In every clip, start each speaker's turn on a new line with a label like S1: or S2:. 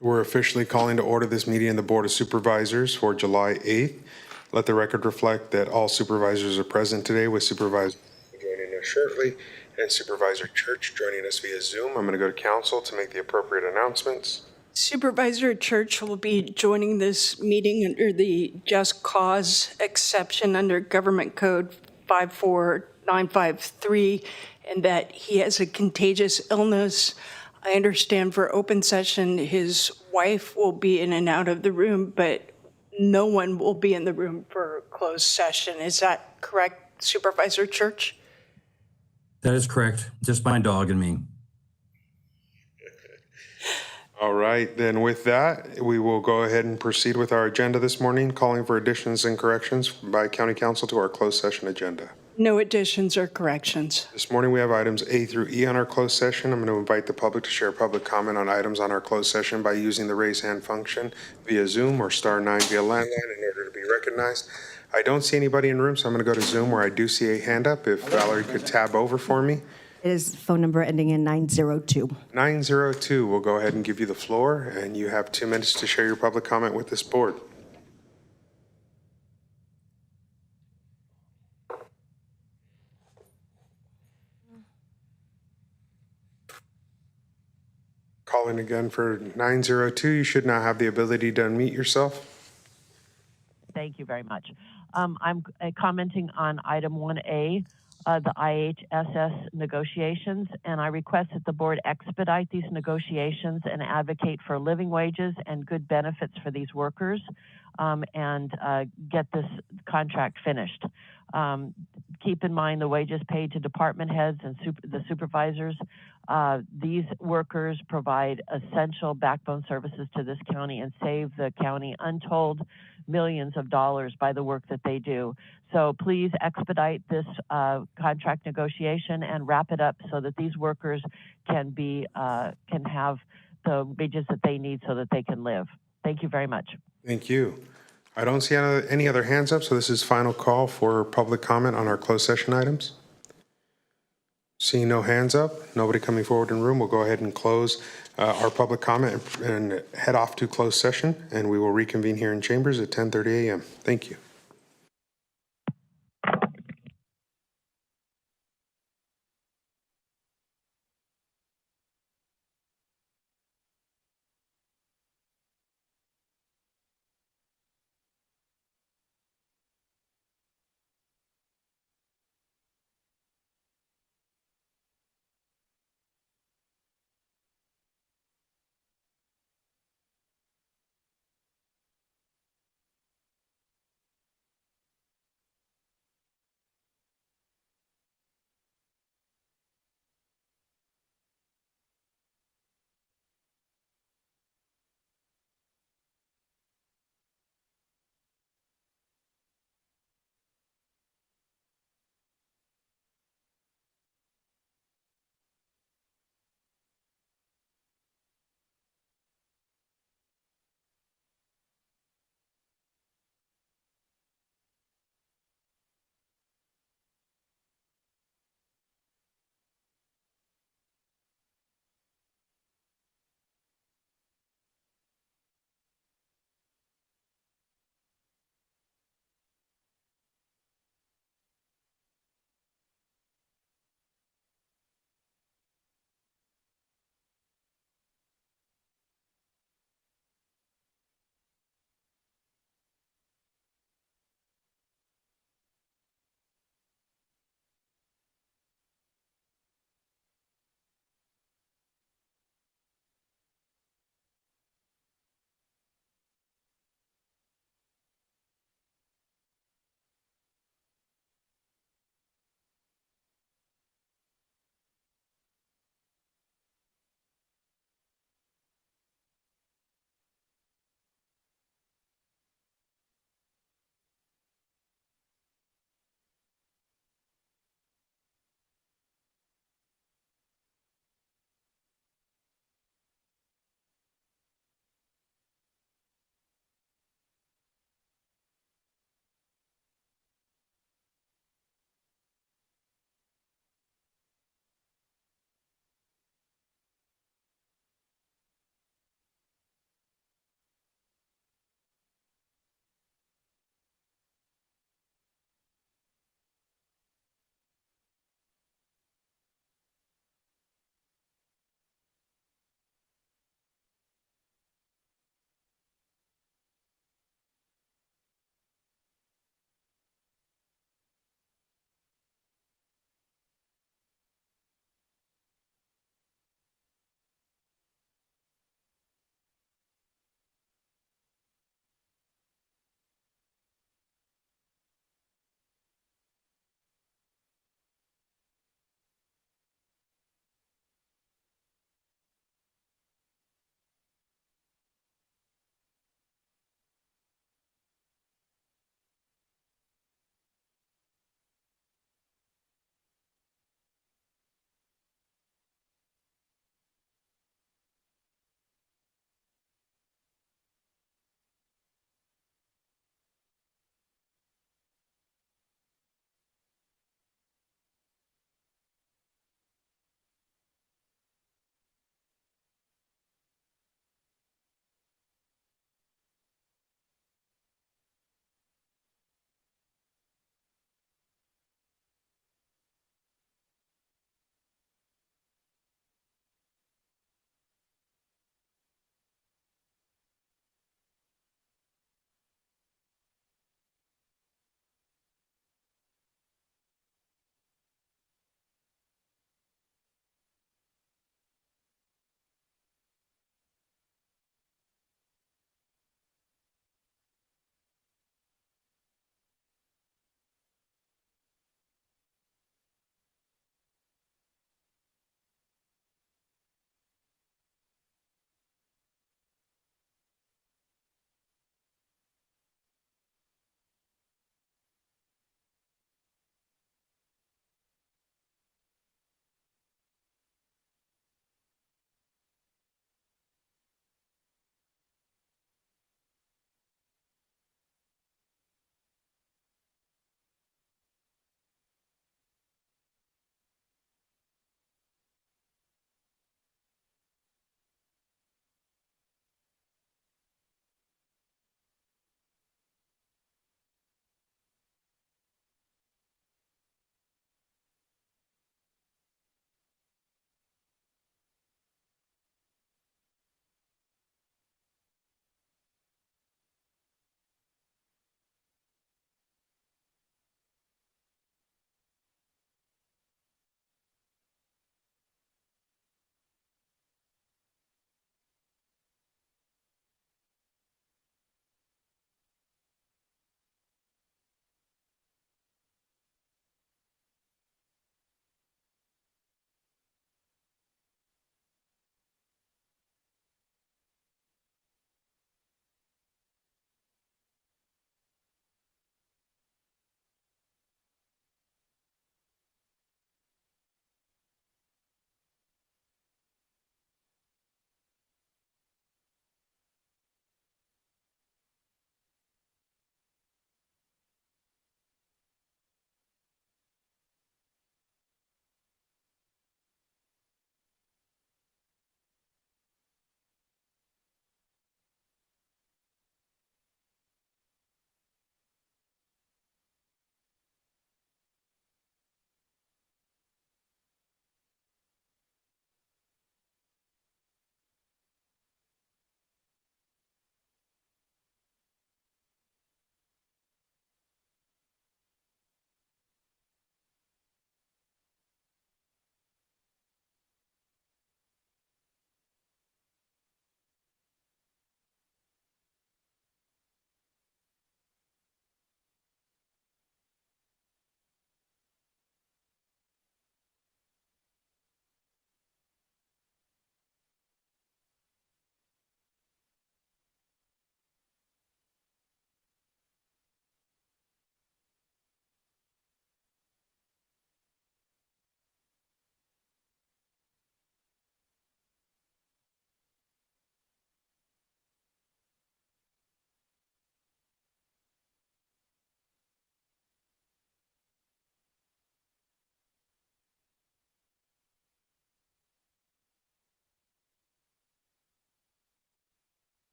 S1: We're officially calling to order this meeting of the Board of Supervisors for July 8th. Let the record reflect that all supervisors are present today, with Supervisor joining us shortly and Supervisor Church joining us via Zoom. I'm going to go to council to make the appropriate announcements.
S2: Supervisor Church will be joining this meeting under the just cause exception under Government Code 54953, and that he has a contagious illness. I understand for open session, his wife will be in and out of the room, but no one will be in the room for closed session. Is that correct, Supervisor Church?
S3: That is correct. Just my dog and me.
S1: All right, then with that, we will go ahead and proceed with our agenda this morning, calling for additions and corrections by County Council to our closed session agenda.
S2: No additions or corrections.
S1: This morning, we have items A through E on our closed session. I'm going to invite the public to share public comment on items on our closed session by using the raise hand function via Zoom or *9 via landline in order to be recognized. I don't see anybody in the room, so I'm going to go to Zoom where I do see a hand up. If Valerie could tab over for me.
S4: It is phone number ending in 902.
S1: 902, we'll go ahead and give you the floor, and you have 2 minutes to share your public comment with this board. Calling again for 902. You should now have the ability to unmute yourself.
S5: Thank you very much. I'm commenting on item 1A, the IHSS negotiations, and I request that the board expedite these negotiations and advocate for living wages and good benefits for these workers, and get this contract finished. Keep in mind the wages paid to department heads and the supervisors. These workers provide essential backbone services to this county and save the county untold millions of dollars by the work that they do. So please expedite this contract negotiation and wrap it up so that these workers can have the wages that they need so that they can live. Thank you very much.
S1: Thank you. I don't see any other hands up, so this is final call for public comment on our closed session items. Seeing no hands up, nobody coming forward in the room, we'll go ahead and close our public comment and head off to closed session, and we will reconvene here in chambers at 10:30 a.m. Thank you.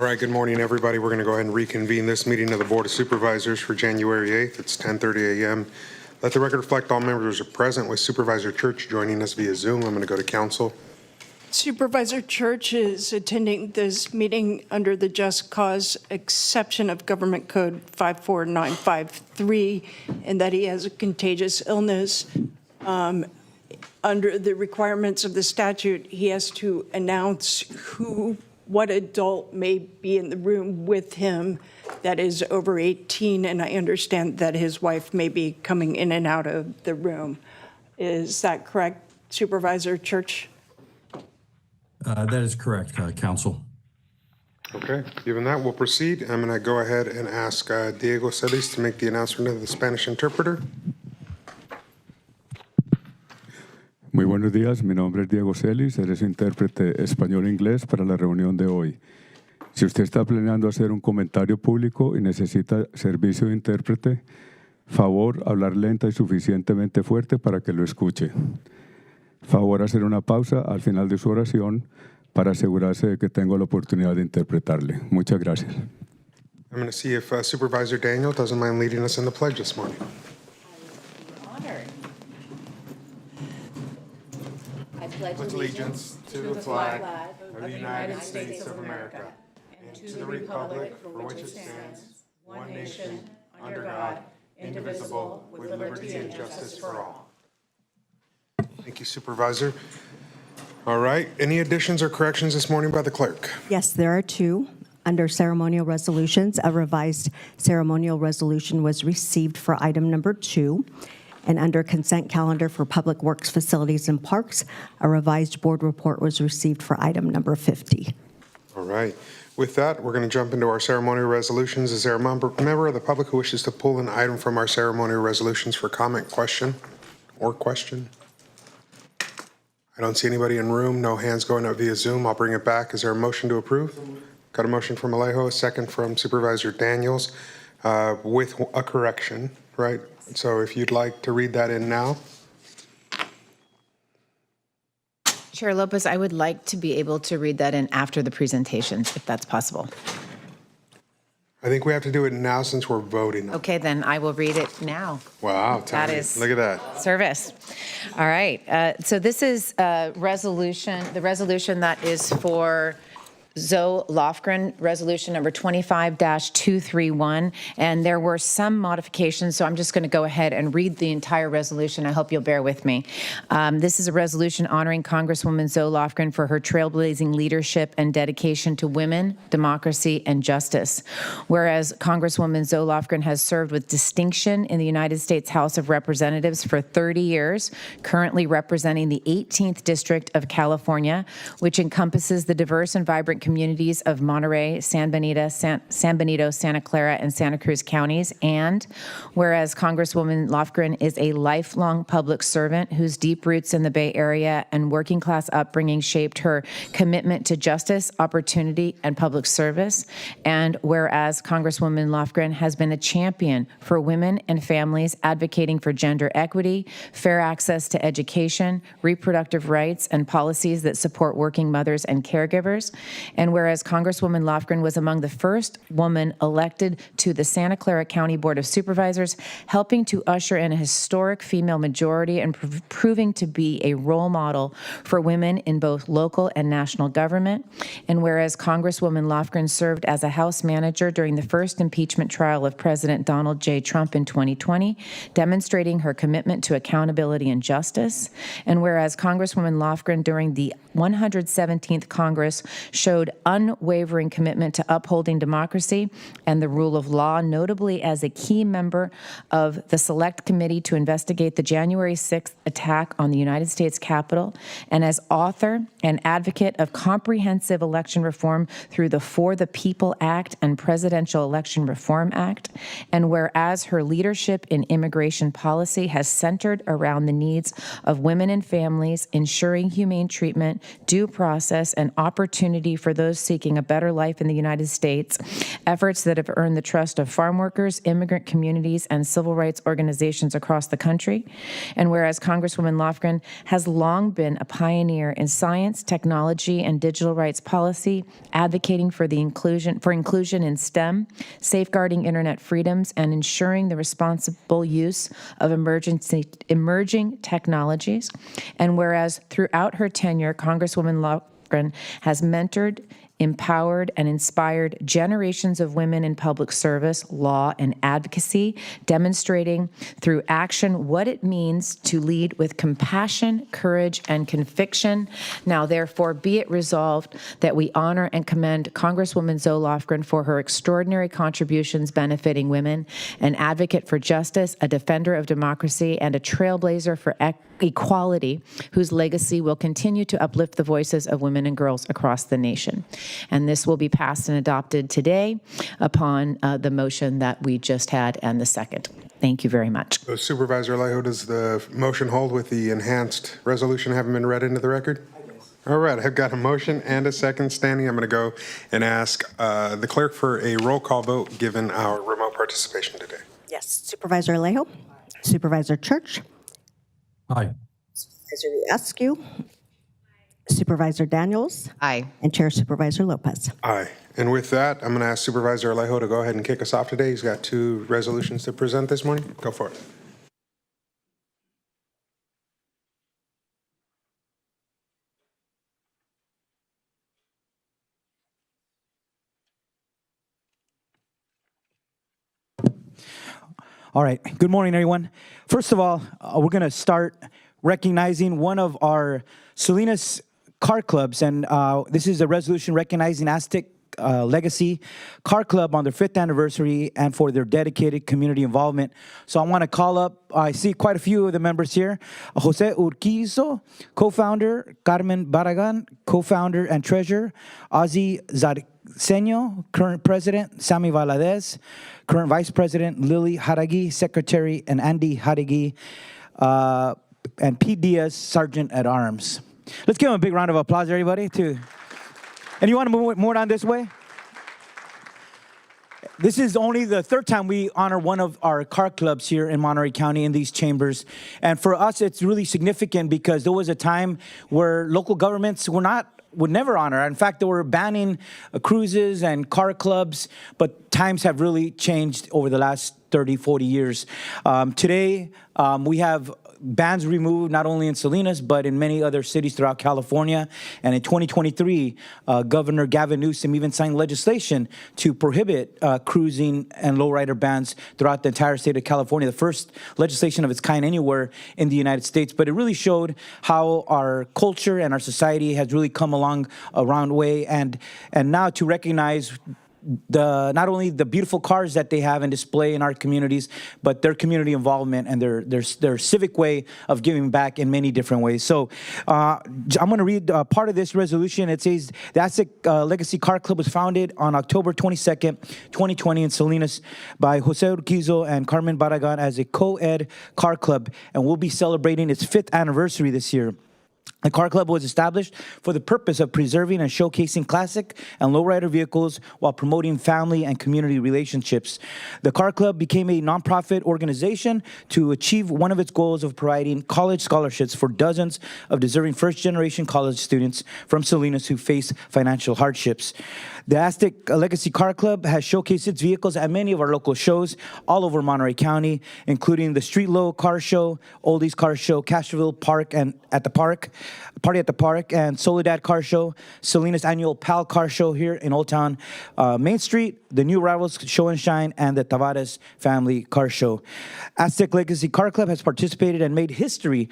S1: All right, good morning, everybody. We're going to go ahead and reconvene this meeting of the Board of Supervisors for January 8th. It's 10:30 a.m. Let the record reflect all members are present, with Supervisor Church joining us via Zoom. I'm going to go to council.
S2: Supervisor Church is attending this meeting under the just cause exception of Government Code 54953, and that he has a contagious illness. Under the requirements of the statute, he has to announce what adult may be in the room with him that is over 18, and I understand that his wife may be coming in and out of the room. Is that correct, Supervisor Church?
S3: That is correct, Council.
S1: Okay, given that, we'll proceed. I'm going to go ahead and ask Diego Celis to make the announcement of the Spanish interpreter.
S6: Muy buenos días, mi nombre es Diego Celis, eres intérprete español-inglés para la reunión de hoy. Si usted está planeando hacer un comentario público y necesita servicio de intérprete, favor hablar lenta y suficientemente fuerte para que lo escuche. Favor hacer una pausa al final de su oración para asegurarse de que tengo la oportunidad de interpretarle. Muchas gracias.
S1: I'm going to see if Supervisor Daniel doesn't mind leading us in the pledge this morning.
S7: I pledge
S1: Allegiance to the flag of the United States of America and to the republic for which it stands, one nation, under God, indivisible, with liberty and justice for all. Thank you, Supervisor. All right, any additions or corrections this morning by the clerk?
S4: Yes, there are two. Under ceremonial resolutions, a revised ceremonial resolution was received for item number 2. And under consent calendar for public works, facilities, and parks, a revised board report was received for item number 50.
S1: All right. With that, we're going to jump into our ceremonial resolutions. Is there a member of the public who wishes to pull an item from our ceremonial resolutions for comment, question? I don't see anybody in room. No hands going up via Zoom. I'll bring it back. Is there a motion to approve? Got a motion from Alejo, a second from Supervisor Daniels, with a correction, right? So if you'd like to read that in now.
S7: Chair Lopez, I would like to be able to read that in after the presentations, if that's possible.
S1: I think we have to do it now since we're voting.
S7: Okay, then I will read it now.
S1: Wow,
S7: That is-
S1: look at that.
S7: Service. All right. So this is a resolution, the resolution that is for Zoe Lofgren, resolution number 25-231, and there were some modifications, so I'm just going to go ahead and read the entire resolution. I hope you'll bear with me. This is a resolution honoring Congresswoman Zoe Lofgren for her trailblazing leadership and dedication to women, democracy, and justice. Whereas Congresswoman Zoe Lofgren has served with distinction in the United States House of Representatives for 30 years, currently representing the 18th District of California, which encompasses the diverse and vibrant communities of Monterey, San Benito, Santa Clara, and Santa Cruz counties. And whereas Congresswoman Lofgren is a lifelong public servant whose deep roots in the Bay Area and working class upbringing shaped her commitment to justice, opportunity, and public service. And whereas Congresswoman Lofgren has been a champion for women and families, advocating for gender equity, fair access to education, reproductive rights, and policies that support working mothers and caregivers. And whereas Congresswoman Lofgren was among the first woman elected to the Santa Clara County Board of Supervisors, helping to usher in a historic female majority and proving to be a role model for women in both local and national government. And whereas Congresswoman Lofgren served as a House manager during the first impeachment trial of President Donald J. Trump in 2020, demonstrating her commitment to accountability and justice. And whereas Congresswoman Lofgren during the 117th Congress showed unwavering commitment to upholding democracy and the rule of law, notably as a key member of the Select Committee to investigate the January 6th attack on the United States Capitol, and as author and advocate of comprehensive election reform through the For the People Act and Presidential Election Reform Act. And whereas her leadership in immigration policy has centered around the needs of women and families, ensuring humane treatment, due process, and opportunity for for those seeking a better life in the United States, efforts that have earned the trust of farm workers, immigrant communities, and civil rights organizations across the country. And whereas Congresswoman Lofgren has long been a pioneer in science, technology, and digital rights policy, advocating for inclusion in STEM, safeguarding internet freedoms, and ensuring the responsible use of emerging technologies. And whereas throughout her tenure, Congresswoman Lofgren has mentored, empowered, and inspired generations of women in public service, law, and advocacy, demonstrating through action what it means to lead with compassion, courage, and conviction. Now, therefore, be it resolved that we honor and commend Congresswoman Zoe Lofgren for her extraordinary contributions benefiting women, an advocate for justice, a defender of democracy, and a trailblazer for equality, whose legacy will continue to uplift the voices of women and girls across the nation. And this will be passed and adopted today upon the motion that we just had and the second. Thank you very much.
S1: So Supervisor Alejo, does the motion hold with the enhanced resolution having been read into the record? All right, I've got a motion and a second standing. I'm going to go and ask the clerk for a roll call vote given our remote participation today.
S4: Yes. Supervisor Alejo? Supervisor Church?
S3: Aye.
S4: Supervisor Askew? Supervisor Daniels?
S7: Aye.
S4: And Chair Supervisor Lopez.
S1: Aye. And with that, I'm going to ask Supervisor Alejo to go ahead and kick us off today. He's got 2 resolutions to present this morning. Go for it.
S8: All right. Good morning, everyone. First of all, we're going to start recognizing one of our Salinas car clubs, and this is a resolution recognizing Aztec Legacy Car Club on their 5th anniversary and for their dedicated community involvement. So I want to call up, I see quite a few of the members here. Jose Urquizo, co-founder, Carmen Barragan, co-founder and treasurer, Ozzy Zarceño, current president, Sammy Valadez, current vice president, Lily Haragui, secretary, and Andy Haragui, and Pete Diaz, sergeant at arms. Let's give them a big round of applause, everybody, too. And you want to move more down this way? This is only the 3rd time we honor one of our car clubs here in Monterey County in these chambers. And for us, it's really significant because there was a time where local governments would never honor. In fact, they were banning cruises and car clubs, but times have really changed over the last 30, 40 years. Today, we have bans removed not only in Salinas, but in many other cities throughout California. And in 2023, Governor Gavin Newsom even signed legislation to prohibit cruising and lowrider bans throughout the entire state of California, the first legislation of its kind anywhere in the United States. But it really showed how our culture and our society has really come along a round way. And now to recognize not only the beautiful cars that they have and display in our communities, but their community involvement and their civic way of giving back in many different ways. So I'm going to read part of this resolution. It says, the Aztec Legacy Car Club was founded on October 22nd, 2020 in Salinas by Jose Urquizo and Carmen Barragan as a co-ed car club, and we'll be celebrating its 5th anniversary this year. The car club was established for the purpose of preserving and showcasing classic and lowrider vehicles while promoting family and community relationships. The car club became a nonprofit organization to achieve one of its goals of providing college scholarships for dozens of deserving first-generation college students from Salinas who face financial hardships. The Aztec Legacy Car Club has showcased its vehicles at many of our local shows all over Monterey County, including the Street Low Car Show, Oldies Car Show, Castroville Park and at the Park, Party at the Park, and Soledad Car Show, Salinas Annual PAL Car Show here in Old Town Main Street, the New Arrivals Show and Shine, and the Tavares Family Car Show. Aztec Legacy Car Club has participated and made history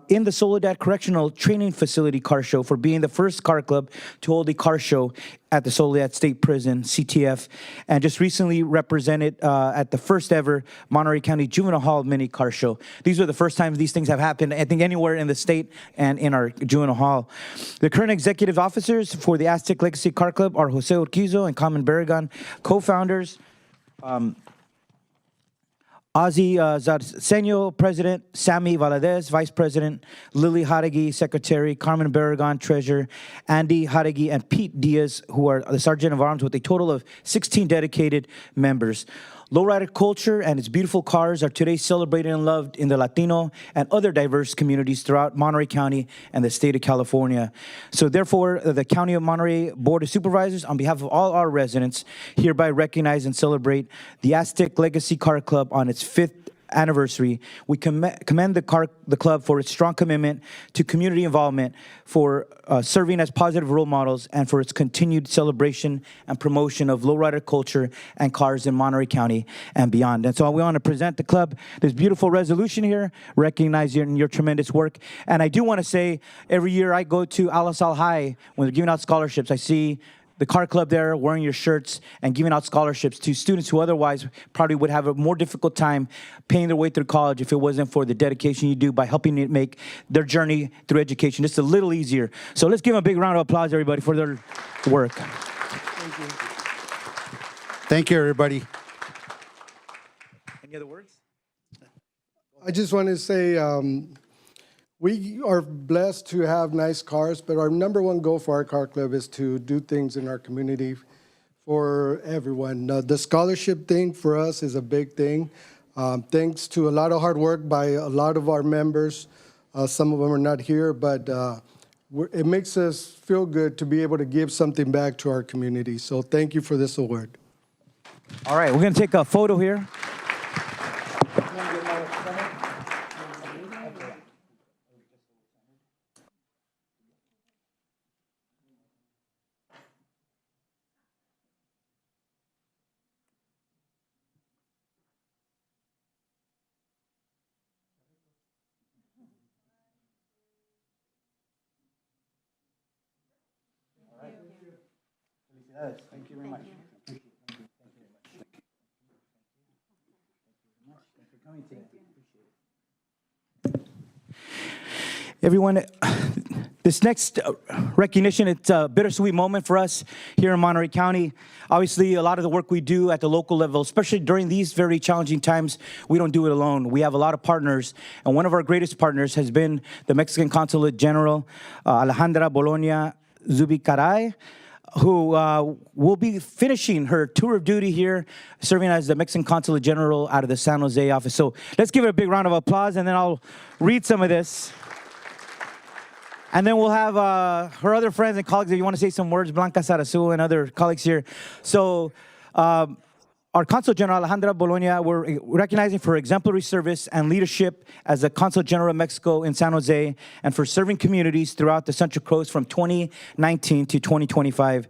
S8: in the Soledad Correctional Training Facility Car Show for being the first car club to hold a car show at the Soledad State Prison, CTF, and just recently represented at the first ever Monterey County Juvenile Hall Mini Car Show. These are the first times these things have happened, I think, anywhere in the state and in our Juvenile Hall. The current executive officers for the Aztec Legacy Car Club are Jose Urquizo and Carmen Barragan, co-founders. Ozzy Zarceño, President, Sammy Valadez, Vice President, Lily Jauregui, Secretary, Carmen Barragan, Treasurer, Andy Jauregui, and Pete Diaz, who are the Sergeant of Arms, with a total of 16 dedicated members. Lowrider culture and its beautiful cars are today celebrated and loved in the Latino and other diverse communities throughout Monterey County and the state of California. So therefore, the County of Monterey Board of Supervisors, on behalf of all our residents, hereby recognize and celebrate the Aztec Legacy Car Club on its 5th anniversary. We commend the club for its strong commitment to community involvement, for serving as positive role models, and for its continued celebration and promotion of lowrider culture and cars in Monterey County and beyond. And so we want to present the club this beautiful resolution here, recognize your tremendous work. And I do want to say, every year I go to Alisal High when they're giving out scholarships, I see the car club there wearing your shirts and giving out scholarships to students who otherwise probably would have a more difficult time paying their way through college if it wasn't for the dedication you do by helping it make their journey through education just a little easier. So let's give them a big round of applause, everybody, for their work.
S9: Thank you, everybody.
S8: Any other words?
S10: I just want to say we are blessed to have nice cars, but our number one goal for our car club is to do things in our community for everyone. The scholarship thing for us is a big thing. Thanks to a lot of hard work by a lot of our members. Some of them are not here, but it makes us feel good to be able to give something back to our community. So thank you for this award.
S8: All right, we're going to take a photo here. Thank you very much. Thank you very much. Thanks for coming today. Everyone, this next recognition, it's a bittersweet moment for us here in Monterey County. Obviously, a lot of the work we do at the local level, especially during these very challenging times, we don't do it alone. We have a lot of partners, and one of our greatest partners has been the Mexican Consulate General, Alejandra Bologna Zubicaray, who will be finishing her tour of duty here, serving as the Mexican Consulate General out of the San Jose office. So let's give her a big round of applause, and then I'll read some of this. And then we'll have her other friends and colleagues, if you want to say some words, Blanca Sarazu and other colleagues here. So our Consul General, Alejandra Bologna, we're recognizing for exemplary service and leadership as the Consul General of Mexico in San Jose and for serving communities throughout the Central Coast from 2019 to 2025.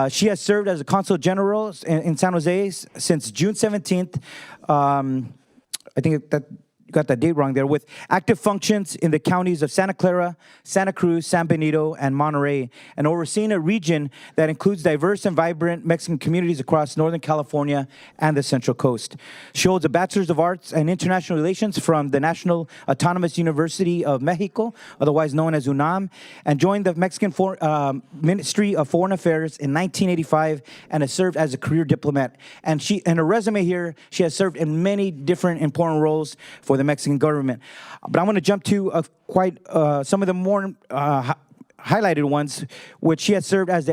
S8: She has served as a Consul General in San Jose since June 17th. I think that you got that date wrong there, with active functions in the counties of Santa Clara, Santa Cruz, San Benito, and Monterey, and overseeing a region that includes diverse and vibrant Mexican communities across Northern California and the Central Coast. She holds a Bachelor's of Arts in International Relations from the National Autonomous University of Mexico, otherwise known as UNAM, and joined the Mexican Ministry of Foreign Affairs in 1985 and has served as a career diplomat. And in her resume here, she has served in many different important roles for the Mexican government. But I'm going to jump to some of the more highlighted ones, which she has served as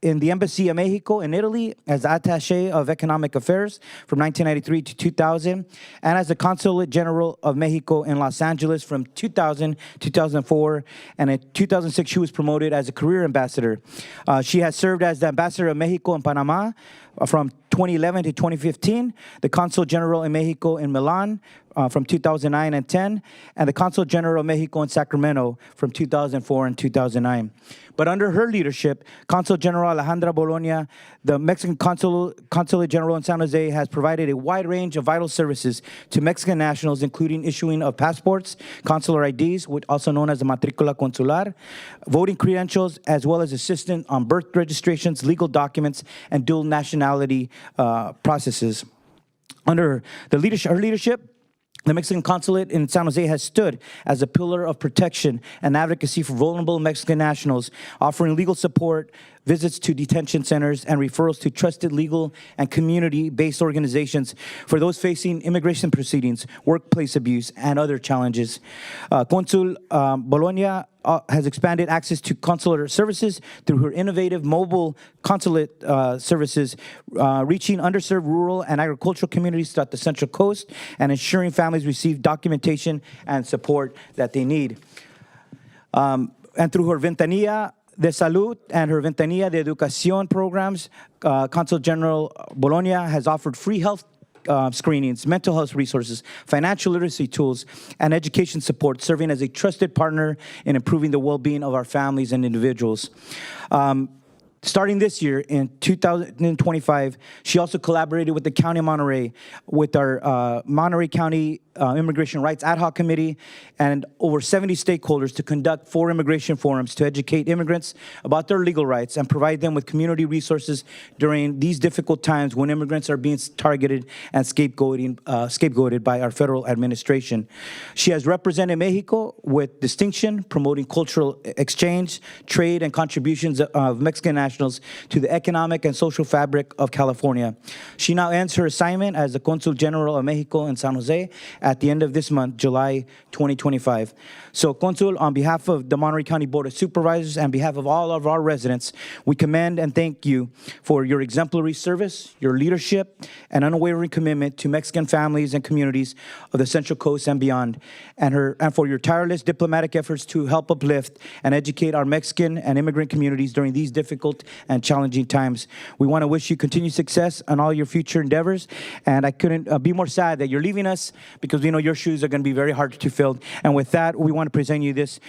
S8: in the Embassy of Mexico in Italy as the Attaché of Economic Affairs from 1993 to 2000, and as the Consulate General of Mexico in Los Angeles from 2000 to 2004, and in 2006 she was promoted as a career ambassador. She has served as the Ambassador of Mexico in Panama from 2011 to 2015, the Consul General in Mexico in Milan from 2009 and 10, and the Consul General of Mexico in Sacramento from 2004 and 2009. But under her leadership, Consul General Alejandra Bologna, the Mexican Consulate General in San Jose, has provided a wide range of vital services to Mexican nationals, including issuing of passports, consular IDs, also known as the Matrícula Consular, voting credentials, as well as assistance on birth registrations, legal documents, and dual nationality processes. Under her leadership, The Mexican consulate in San Jose has stood as a pillar of protection and advocacy for vulnerable Mexican nationals, offering legal support, visits to detention centers, and referrals to trusted legal and community-based organizations for those facing immigration proceedings, workplace abuse, and other challenges. Consul Bologna has expanded access to consular services through her innovative mobile consulate services, reaching underserved rural and agricultural communities throughout the Central Coast and ensuring families receive documentation and support that they need. And through her Ventanilla de Salud and her Ventanilla de Educación programs, Consul General Bologna has offered free health screenings, mental health resources, financial literacy tools, and education support, serving as a trusted partner in improving the well-being of our families and individuals. Starting this year, in 2025, she also collaborated with the County of Monterey, with our Monterey County Immigration Rights Ad Hoc Committee, and over 70 stakeholders to conduct 4 immigration forums to educate immigrants about their legal rights and provide them with community resources during these difficult times when immigrants are being targeted and scapegoated by our federal administration. She has represented Mexico with distinction, promoting cultural exchange, trade, and contributions of Mexican nationals to the economic and social fabric of California. She now ends her assignment as the Consul General of Mexico in San Jose at the end of this month, July 2025. So, Consul, on behalf of the Monterey County Board of Supervisors and on behalf of all of our residents, we commend and thank you for your exemplary service, your leadership, and unwavering commitment to Mexican families and communities of the Central Coast and beyond, and for your tireless diplomatic efforts to help uplift and educate our Mexican and immigrant communities during these difficult and challenging times. We want to wish you continued success on all your future endeavors, and I couldn't be more sad that you're leaving us, because we know your shoes are going to be very hard to fill. And with that, we want to present you this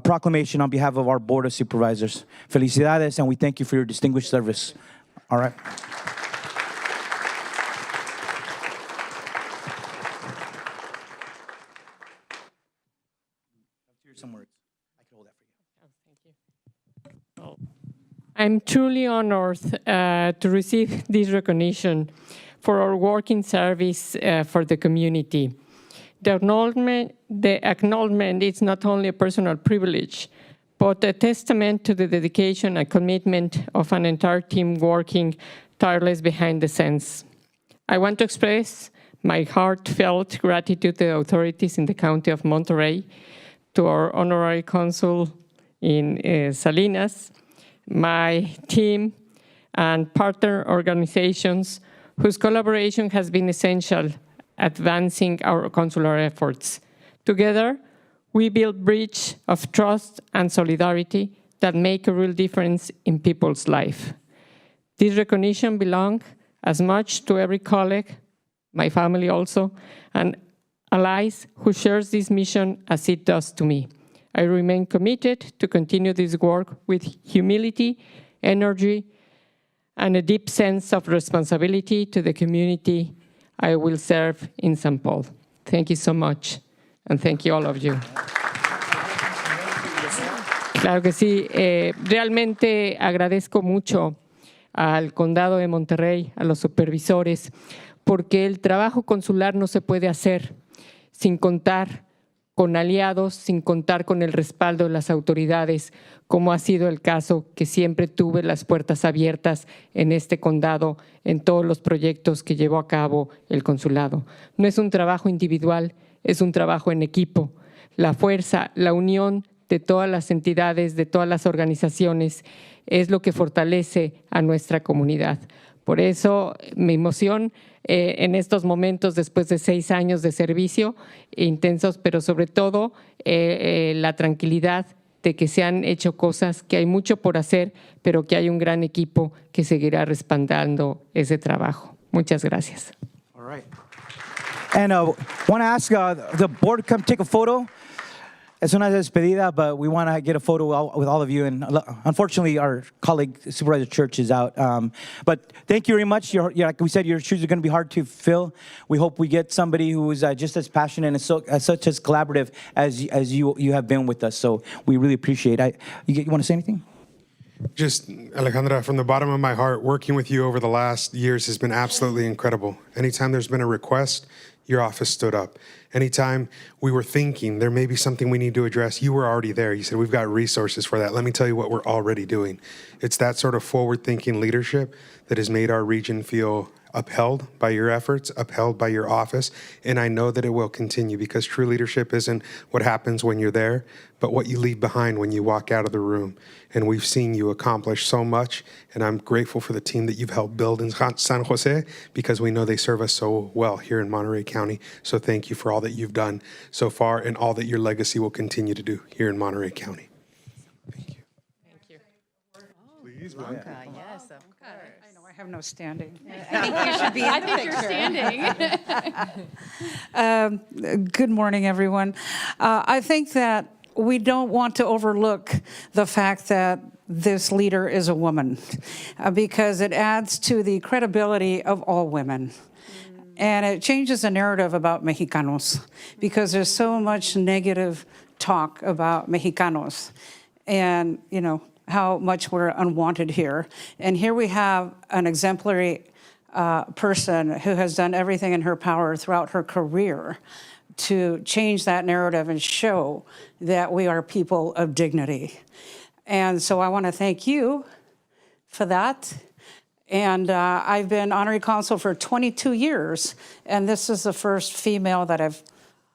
S8: proclamation on behalf of our Board of Supervisors. Felicidades, and we thank you for your distinguished service. All right. Here's some words. I can hold that for you.
S11: I'm truly honored to receive this recognition for our work in service for the community. The acknowledgement is not only a personal privilege, but a testament to the dedication and commitment of an entire team working tireless behind the scenes. I want to express my heartfelt gratitude to the authorities in the County of Monterey, to our honorary consul in Salinas, my team, and partner organizations whose collaboration has been essential advancing our consular efforts. Together, we build bridges of trust and solidarity that make a real difference in people's life. This recognition belongs as much to every colleague, my family also, and allies who shares this mission as it does to me. I remain committed to continue this work with humility, energy, and a deep sense of responsibility to the community I will serve in St. Paul. Thank you so much, and thank you all of you. Claro que sí. Realmente agradezco mucho al Condado de Monterrey, a los supervisores, porque el trabajo consular no se puede hacer sin contar con aliados, sin contar con el respaldo de las autoridades, como ha sido el caso que siempre tuve las puertas abiertas en este condado, en todos los proyectos que llevó a cabo el consulado. No es un trabajo individual, es un trabajo en equipo. La fuerza, la unión de todas las entidades, de todas las organizaciones, es lo que fortalece a nuestra comunidad. Por eso mi emoción en estos momentos, después de 6 años de servicio intensos, pero sobre todo la tranquilidad de que se han hecho cosas, que hay mucho por hacer, pero que hay un gran equipo que seguirá respaldando ese trabajo. Muchas gracias.
S8: All right. And want to ask the board to come take a photo. Es una despedida, but we want to get a photo with all of you. And unfortunately, our colleague, Supervisor Church, is out. But thank you very much. Like we said, your shoes are going to be hard to fill. We hope we get somebody who is just as passionate and such as collaborative as you have been with us. So we really appreciate it. You want to say anything?
S1: Just, Alejandra, from the bottom of my heart, working with you over the last years has been absolutely incredible. Anytime there's been a request, your office stood up. Anytime we were thinking there may be something we need to address, you were already there. You said, we've got resources for that. Let me tell you what we're already doing. It's that sort of forward-thinking leadership that has made our region feel upheld by your efforts, upheld by your office, and I know that it will continue because true leadership isn't what happens when you're there, but what you leave behind when you walk out of the room. And we've seen you accomplish so much, and I'm grateful for the team that you've helped build in San Jose because we know they serve us so well here in Monterey County. So thank you for all that you've done so far and all that your legacy will continue to do here in Monterey County. Thank you.
S11: Thank you.
S1: Please,
S7: Yes, of course.
S12: I know I have no standing.
S7: I think you should be in
S11: I
S7: the
S11: think you're
S7: picture.
S11: standing.
S12: Good morning, everyone. I think that we don't want to overlook the fact that this leader is a woman because it adds to the credibility of all women. And it changes the narrative about Mexicanos because there's so much negative talk about Mexicanos and, you know, how much we're unwanted here. And here we have an exemplary person who has done everything in her power throughout her career to change that narrative and show that we are people of dignity. And so I want to thank you for that. And I've been honorary consul for 22 years, and this is the first female that I've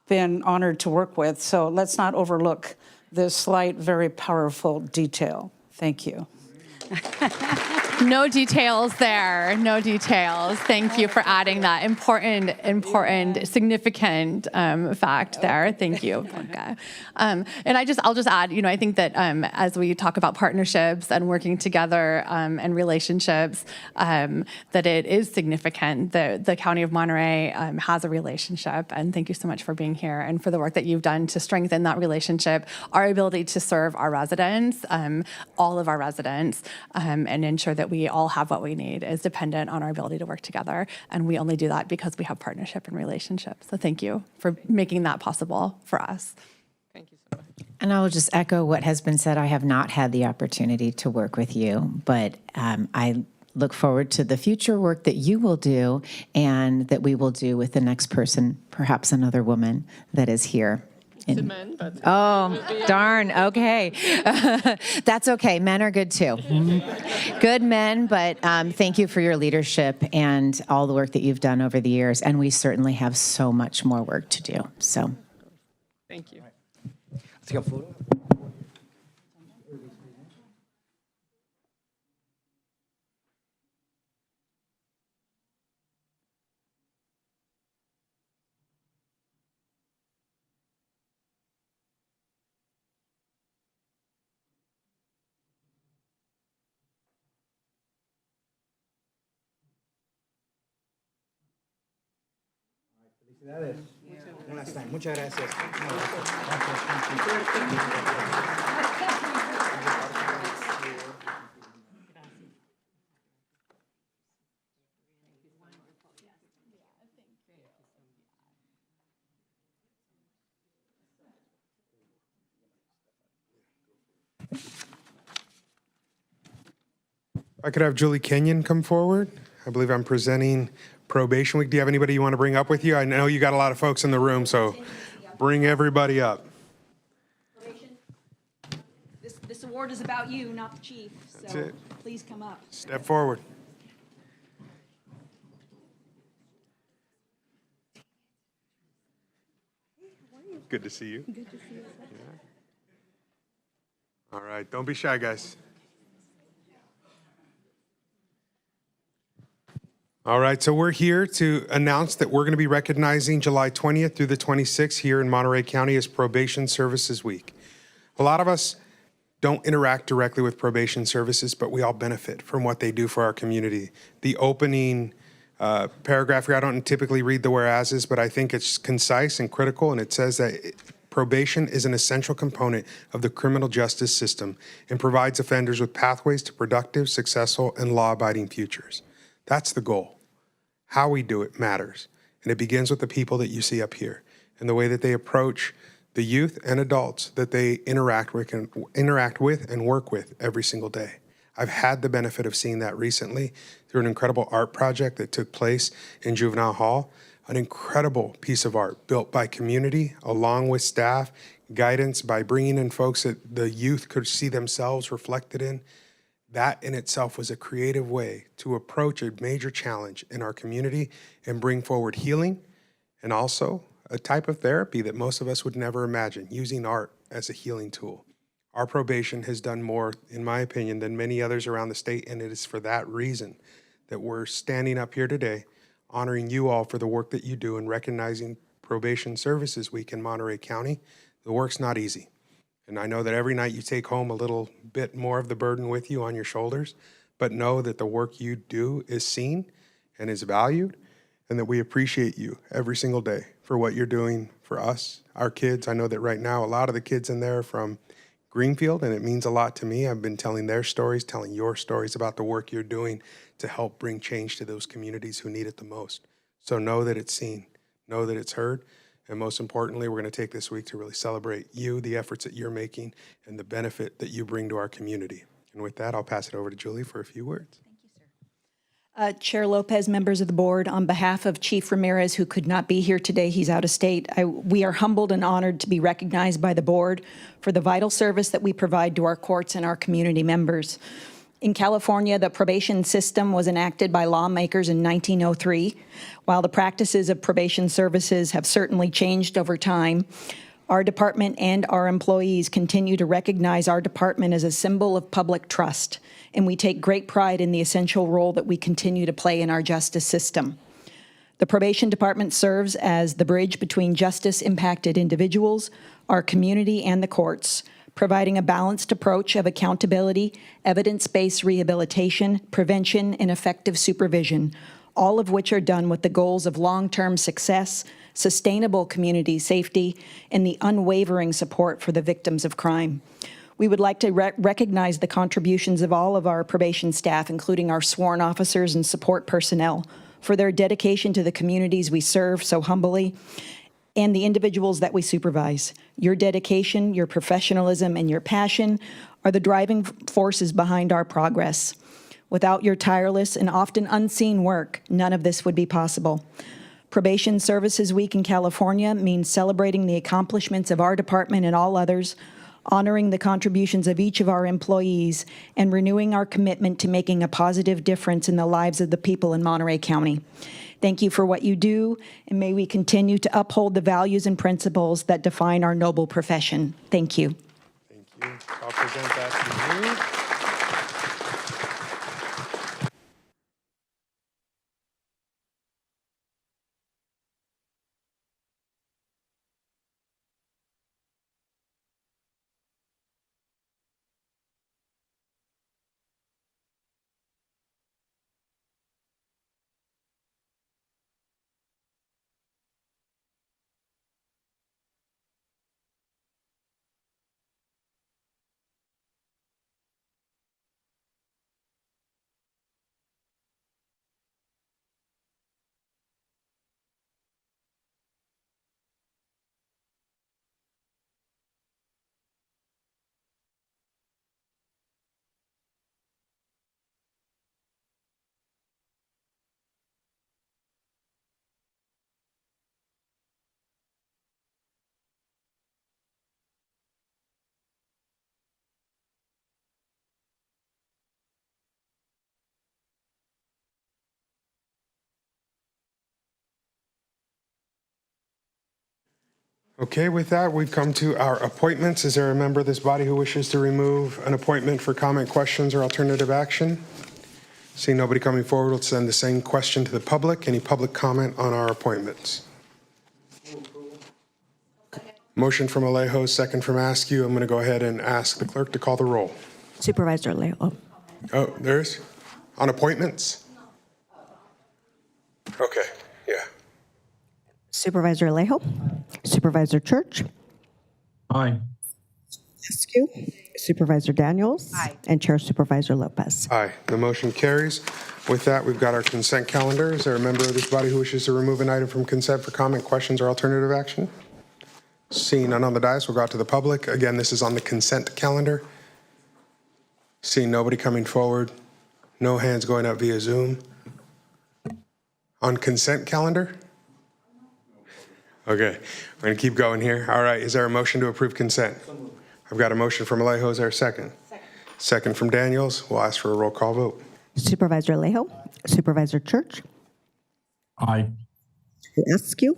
S12: been honored to work with. So let's not overlook this slight, very powerful detail. Thank you.
S13: No details there, no details. Thank you for adding that important, significant fact there. Thank you, Blanca. And I'll just add, you know, I think that as we talk about partnerships and working together and relationships, that it is significant that the County of Monterey has a relationship. And thank you so much for being here and for the work that you've done to strengthen that relationship, our ability to serve our residents, all of our residents, and ensure that we all have what we need is dependent on our ability to work together. And we only do that because we have partnership and relationship. So thank you for making that possible for us.
S11: Thank you so much.
S7: And I will just echo what has been said. I have not had the opportunity to work with you, but I look forward to the future work that you will do and that we will do with the next person, perhaps another woman that is here.
S11: It's a man, but
S7: Oh, darn. Okay. That's okay. Men are good too. Good men, but thank you for your leadership and all the work that you've done over the years. And we certainly have so much more work to do. So.
S11: thank you.
S8: Muchas gracias.
S1: I could have Julie Kenyon come forward. I believe I'm presenting Probation Week. Do you have anybody you want to bring up with you? I know you got a lot of folks in the room, so bring everybody up.
S14: This award is about you, not the chief.
S1: That's
S14: So
S1: it.
S14: please come up.
S1: Step forward. Good to see you.
S14: Good to see you.
S1: All right, don't be shy, guys. All right, so we're here to announce that we're going to be recognizing July 20th through the 26th here in Monterey County as Probation Services Week. A lot of us don't interact directly with probation services, but we all benefit from what they do for our community. The opening paragraph here, I don't typically read the whereases, but I think it's concise and critical, and it says that probation is an essential component of the criminal justice system and provides offenders with pathways to productive, successful, and law-abiding futures. That's the goal. How we do it matters, and it begins with the people that you see up here and the way that they approach the youth and adults that they interact with and work with every single day. I've had the benefit of seeing that recently through an incredible art project that took place in Juvenile Hall. An incredible piece of art built by community, along with staff, guidance by bringing in folks that the youth could see themselves reflected in. That in itself was a creative way to approach a major challenge in our community and bring forward healing, and also a type of therapy that most of us would never imagine, using art as a healing tool. Our probation has done more, in my opinion, than many others around the state, and it is for that reason that we're standing up here today, honoring you all for the work that you do and recognizing Probation Services Week in Monterey County. The work's not easy. And I know that every night you take home a little bit more of the burden with you on your shoulders, but know that the work you do is seen and is valued, and that we appreciate you every single day for what you're doing for us, our kids. I know that right now a lot of the kids in there are from Greenfield, and it means a lot to me. I've been telling their stories, telling your stories about the work you're doing to help bring change to those communities who need it the most. So know that it's seen, know that it's heard, and most importantly, we're going to take this week to really celebrate you, the efforts that you're making, and the benefit that you bring to our community. And with that, I'll pass it over to Julie for a few words.
S14: Chair Lopez, members of the board, on behalf of Chief Ramirez, who could not be here today, he's out of state, we are humbled and honored to be recognized by the board for the vital service that we provide to our courts and our community members. In California, the probation system was enacted by lawmakers in 1903. While the practices of probation services have certainly changed over time, our department and our employees continue to recognize our department as a symbol of public trust, and we take great pride in the essential role that we continue to play in our justice system. The probation department serves as the bridge between justice-impacted individuals, our community, and the courts, providing a balanced approach of accountability, evidence-based rehabilitation, prevention, and effective supervision, all of which are done with the goals of long-term success, sustainable community safety, and the unwavering support for the victims of crime. We would like to recognize the contributions of all of our probation staff, including our sworn officers and support personnel, for their dedication to the communities we serve so humbly, and the individuals that we supervise. Your dedication, your professionalism, and your passion are the driving forces behind our progress. Without your tireless and often unseen work, none of this would be possible. Probation Services Week in California means celebrating the accomplishments of our department and all others, honoring the contributions of each of our employees, and renewing our commitment to making a positive difference in the lives of the people in Monterey County. Thank you for what you do, and may we continue to uphold the values and principles that define our noble profession. Thank you.
S1: Thank you. I'll present that to you. Okay, with that, we've come to our appointments. Is there a member of this body who wishes to remove an appointment for comment, questions, or alternative action? Seeing nobody coming forward, we'll send the same question to the public. Any public comment on our appointments? Motion from Alejo, second from Askew. I'm going to go ahead and ask the clerk to call the roll.
S4: Supervisor Alejo.
S1: Oh, there's on appointments? Okay, yeah.
S4: Supervisor Alejo. Supervisor Church.
S3: Aye.
S4: Askew. Supervisor Daniels. Aye. And Chair Supervisor Lopez.
S1: Aye, the motion carries. With that, we've got our consent calendar. Is there a member of this body who wishes to remove an item from consent for comment, questions, or alternative action? Seeing none on the dais, we'll go out to the public. Again, this is on the consent calendar. Seeing nobody coming forward, no hands going up via Zoom. On consent calendar? Okay, we're going to keep going here. All right, is there a motion to approve consent? I've got a motion from Alejo. Is there a second? Second from Daniels. We'll ask for a roll call vote.
S4: Supervisor Alejo, Supervisor Church,
S3: Aye.
S4: Askew,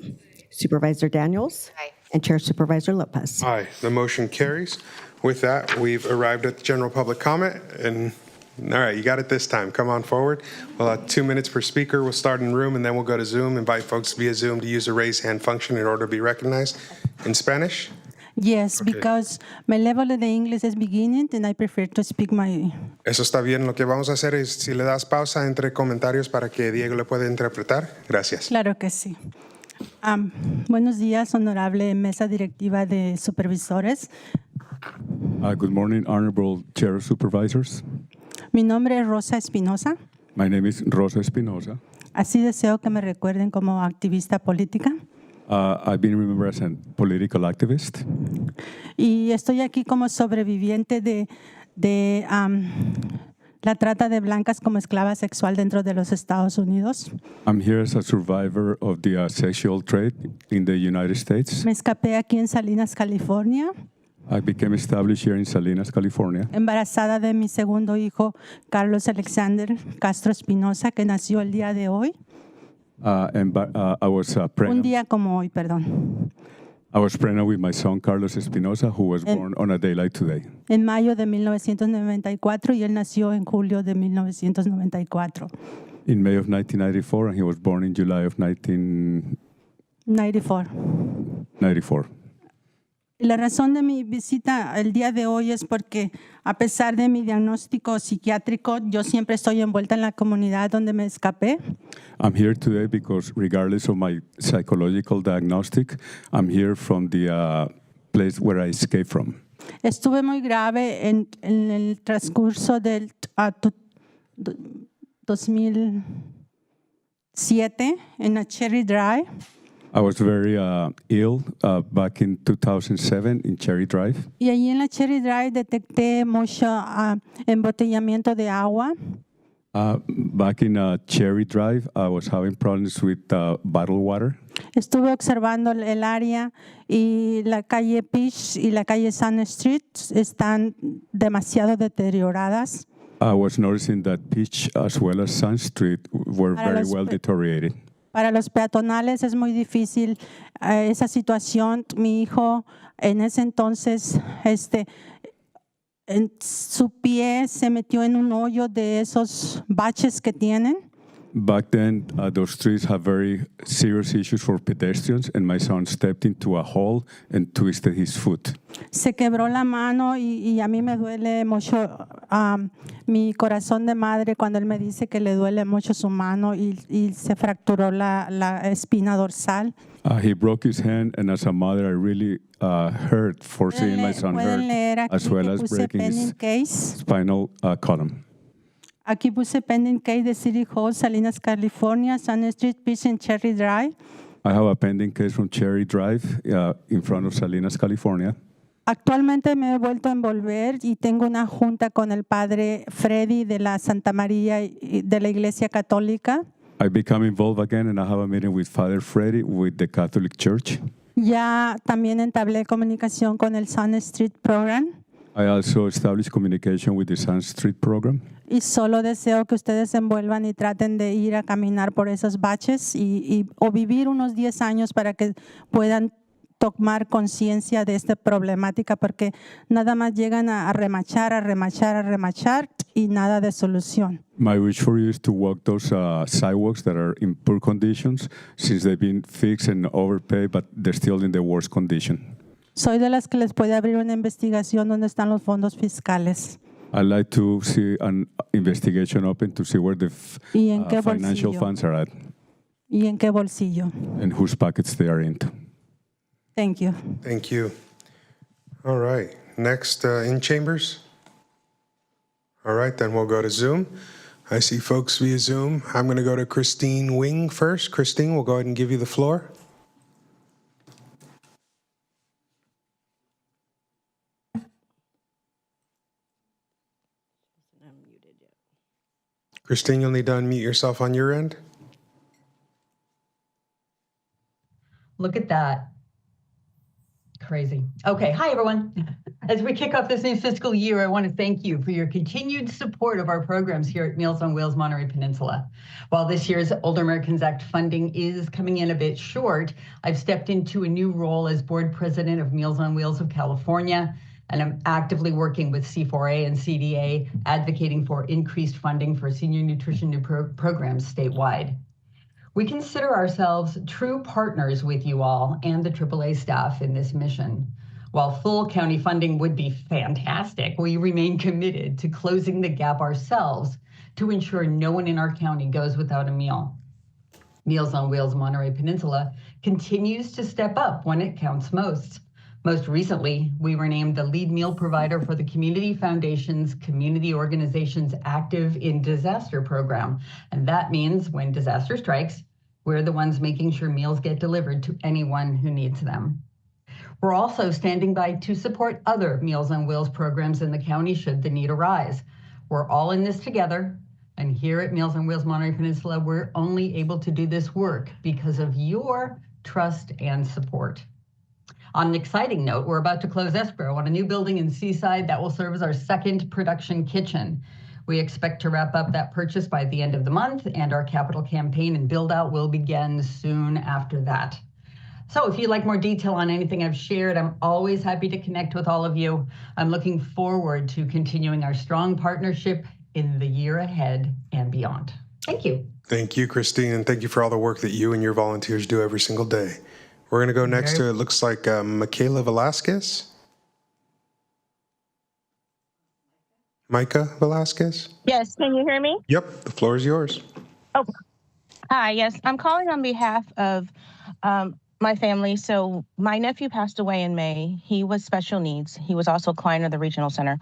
S4: Supervisor Daniels, and Chair Supervisor Lopez.
S1: Aye, the motion carries. With that, we've arrived at the general public comment, and all right, you got it this time. Come on forward. We'll have 2 minutes per speaker. We'll start in room, and then we'll go to Zoom. Invite folks via Zoom to use the raise hand function in order to be recognized. In Spanish?
S15: Yes,
S1: Okay.
S15: because my level of the English is beginning and I prefer to speak my...
S1: Eso está bien. Lo que vamos a hacer es, si le das pausa entre comentarios para que Diego le pueda interpretar. Gracias.
S15: Claro que sí. Buenos días, honorable mesa directiva de supervisores.
S6: Good morning, Honorable Chair of Supervisors.
S15: Mi nombre es Rosa Espinosa.
S6: My name is Rosa Espinosa.
S15: Así deseo que me recuerden como activista política.
S6: I've been remembered as a political activist.
S15: Y estoy aquí como sobreviviente de la trata de blancas como esclava sexual dentro de los Estados Unidos.
S6: I'm here as a survivor of the sexual trade in the United States.
S15: Me escapé aquí en Salinas, California,
S6: I became established here in Salinas, California.
S15: embarazada de mi segundo hijo, Carlos Alexander Castro Espinosa, que nació el día de hoy.
S6: I was
S15: Un
S6: pregnant.
S15: día como hoy, perdón.
S6: I was pregnant with my son Carlos Espinosa, who was born on a day like today.
S15: En mayo de 1994 y él nació en julio de 1994.
S6: In May of 1994, and he was born in July of 1994.
S15: 94. La razón de mi visita el día de hoy es porque a pesar de mi diagnóstico psiquiátrico, yo siempre estoy envuelta en la comunidad donde me escapé.
S6: I'm here today because regardless of my psychological diagnostic, I'm here from the place where I escaped from.
S15: Estuve muy grave en el transcurso del 2007 en la Cherry Drive.
S6: I was very ill back in 2007 in Cherry Drive.
S15: Y allí en la Cherry Drive detecté mucho embotellamiento de agua.
S6: Back in Cherry Drive, I was having problems with bottled water.
S15: Estuve observando el área y la calle Peach y la calle Sun Street están demasiado deterioradas.
S6: I was noticing that Peach as well as Sun Street were
S15: Para
S6: very
S15: los
S6: well deteriorated.
S15: Para los peatonales es muy difícil esa situación. Mi hijo en ese entonces, en su pie se metió en un hoyo de esos baches que tienen.
S6: Back then, those streets have very serious issues for pedestrians, and my son stepped into a hole and twisted his foot.
S15: Se quebró la mano y a mí me duele mucho mi corazón de madre cuando él me dice que le duele mucho su mano y se fracturó la espina dorsal.
S6: He broke his hand, and as a mother, I really hurt for seeing my son
S15: Pueden leer
S6: hurt,
S15: aquí
S6: as well
S15: que
S6: as
S15: puse
S6: breaking
S15: pending
S6: his
S15: case.
S6: spinal column.
S15: Aquí puse pending case de City Hall, Salinas, California, Sun Street, Peach and Cherry Drive.
S6: I have a pending case from Cherry Drive in front of Salinas, California.
S15: Actualmente me he vuelto a envolver y tengo una junta con el padre Freddy de la Santa María y de la Iglesia Católica.
S6: I become involved again, and I have a meeting with Father Freddy with the Catholic Church.
S15: Ya también entablé comunicación con el Sun Street Program.
S6: I also established communication with the Sun Street program.
S15: Y solo deseo que ustedes se envuelvan y traten de ir a caminar por esos baches o vivir unos 10 años para que puedan tomar conciencia de esta problemática, porque nada más llegan a remachar y nada de solución.
S6: My wish for you is to walk those sidewalks that are in poor conditions, since they've been fixed and overpaid, but they're still in the worst condition.
S15: Soy de las que les puede abrir una investigación donde están los fondos fiscales.
S6: I'd like to see an investigation open to see where the
S15: ¿Y en qué
S6: financial
S15: bolsillo?
S6: funds are at
S15: ¿Y en qué bolsillo?
S6: and whose pockets they are into.
S15: Thank you.
S1: Thank you. All right. Next, in chambers. All right, then we'll go to Zoom. I see folks via Zoom. I'm going to go to Christine Wing first. Christine, we'll go ahead and give you the floor. Christine, you'll need to unmute yourself on your end.
S16: Look at that. Crazy. Okay. Hi, everyone. As we kick off this new fiscal year, I want to thank you for your continued support of our programs here at Meals on Wheels Monterey Peninsula. While this year's Older Americans Act funding is coming in a bit short, I've stepped into a new role as board president of Meals on Wheels of California, and I'm actively working with C4A and CDA, advocating for increased funding for senior nutrition programs statewide. We consider ourselves true partners with you all and the AAA staff in this mission. While full county funding would be fantastic, we remain committed to closing the gap ourselves to ensure no one in our county goes without a meal. Meals on Wheels Monterey Peninsula continues to step up when it counts most. Most recently, we were named the lead meal provider for the Community Foundation's Community Organizations Active in Disaster program. And that means when disaster strikes, we're the ones making sure meals get delivered to anyone who needs them. We're also standing by to support other Meals on Wheels programs in the county should the need arise. We're all in this together, and here at Meals on Wheels Monterey Peninsula, we're only able to do this work because of your trust and support. On an exciting note, we're about to close escrow on a new building in Seaside that will serve as our second production kitchen. We expect to wrap up that purchase by the end of the month, and our capital campaign and build-out will begin soon after that. So if you'd like more detail on anything I've shared, I'm always happy to connect with all of you. I'm looking forward to continuing our strong partnership in the year ahead and beyond. Thank you.
S1: Thank you, Christine, and thank you for all the work that you and your volunteers do every single day. We're going to go next to, it looks like Michaela Velasquez. Micah Velasquez?
S17: Yes, can you hear me?
S1: Yep, the floor is yours.
S17: Oh, hi, yes. I'm calling on behalf of my family. So my nephew passed away in May. He was special needs. He was also a client of the regional center.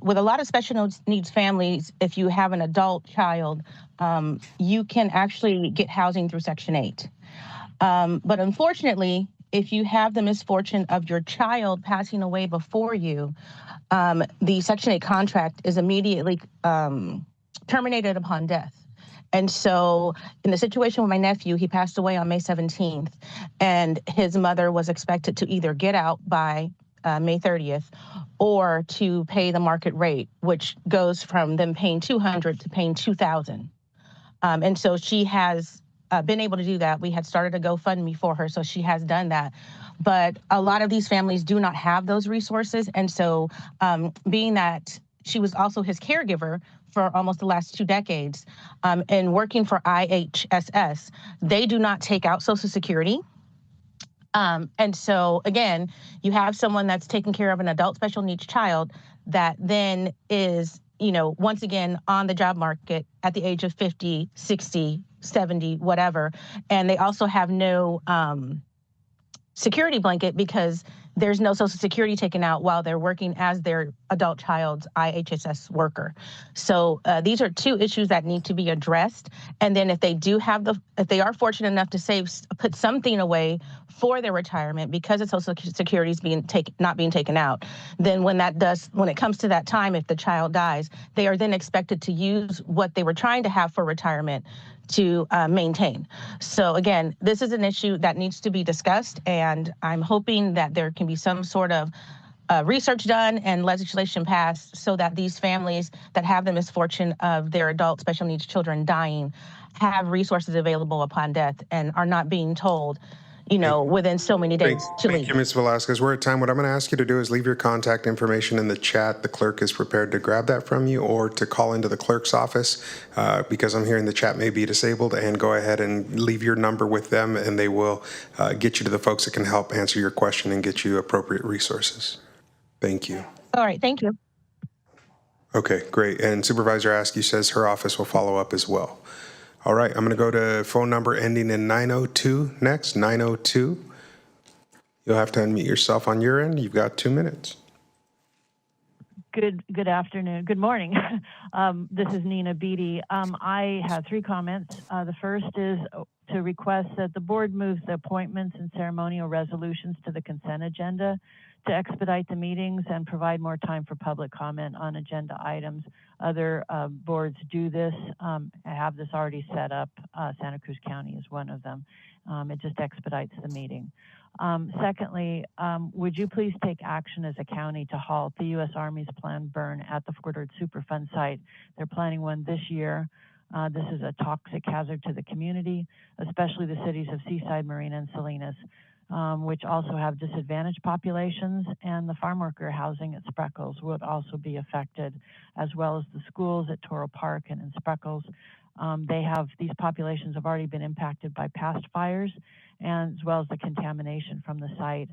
S17: With a lot of special needs families, if you have an adult child, you can actually get housing through Section 8. But unfortunately, if you have the misfortune of your child passing away before you, the Section 8 contract is immediately terminated upon death. And so in the situation with my nephew, he passed away on May 17th, and his mother was expected to either get out by May 30th or to pay the market rate, which goes from them paying $200 to paying $2,000. And so she has been able to do that. We had started a GoFundMe for her, so she has done that. But a lot of these families do not have those resources. And so being that she was also his caregiver for almost the last 2 decades, and working for IHSS, they do not take out Social Security. And so, again, you have someone that's taking care of an adult special needs child that then is, once again, on the job market at the age of 50, 60, 70, whatever. And they also have no security blanket because there's no Social Security taken out while they're working as their adult child's IHSS worker. So these are 2 issues that need to be addressed. And then if they are fortunate enough to put something away for their retirement because of Social Security is not being taken out, then when it comes to that time, if the child dies, they are then expected to use what they were trying to have for retirement to maintain. So again, this is an issue that needs to be discussed, and I'm hoping that there can be some sort of research done and legislation passed so that these families that have the misfortune of their adult special needs children dying have resources available upon death and are not being told, within so many days to leave.
S1: Thank you, Ms. Velasquez. We're at time. What I'm going to ask you to do is leave your contact information in the chat. The clerk is prepared to grab that from you, or to call into the clerk's office because I'm hearing the chat may be disabled, and go ahead and leave your number with them, and they will get you to the folks that can help answer your question and get you appropriate resources. Thank you.
S17: All right, thank you.
S1: Okay, great. And Supervisor Askew says her office will follow up as well. All right, I'm going to go to phone number ending in 902 next, 902. You'll have to unmute yourself on your end. You've got 2 minutes.
S18: Good afternoon. Good morning. This is Nina Beatty. I have 3 comments. The first is to request that the board moves the appointments and ceremonial resolutions to the consent agenda to expedite the meetings and provide more time for public comment on agenda items. Other boards do this, have this already set up. Santa Cruz County is one of them. It just expedites the meeting. Secondly, would you please take action as a county to halt the U.S. Army's planned burn at the Fort Worth Superfund site? They're planning one this year. This is a toxic hazard to the community, especially the cities of Seaside, Marina, and Salinas, which also have disadvantaged populations, and the farm worker housing at Spreckles would also be affected, as well as the schools at Toro Park and in Spreckles. These populations have already been impacted by past fires, and as well as the contamination from the site.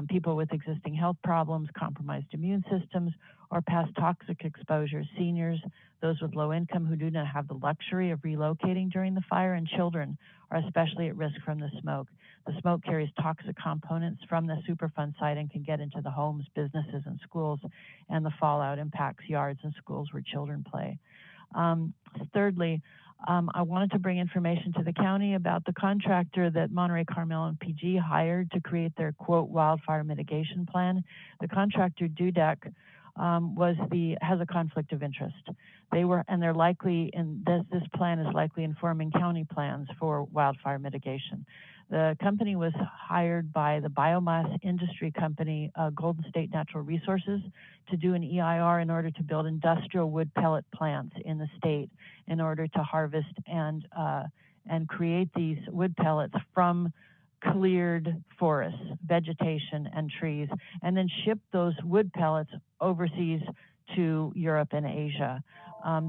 S18: People with existing health problems, compromised immune systems, or past toxic exposures, seniors, those with low income who do not have the luxury of relocating during the fire, and children are especially at risk from the smoke. The smoke carries toxic components from the Superfund site and can get into the homes, businesses, and schools, and the fallout impacts yards and schools where children play. Thirdly, I wanted to bring information to the county about the contractor that Monterey, Carmel, and PG hired to create their, quote, wildfire mitigation plan. The contractor, Dudek, has a conflict of interest. They're likely, this plan is likely informing county plans for wildfire mitigation. The company was hired by the biomass industry company, Golden State Natural Resources, to do an EIR in order to build industrial wood pellet plants in the state in order to harvest and create these wood pellets from cleared forests, vegetation, and trees, and then ship those wood pellets overseas to Europe and Asia.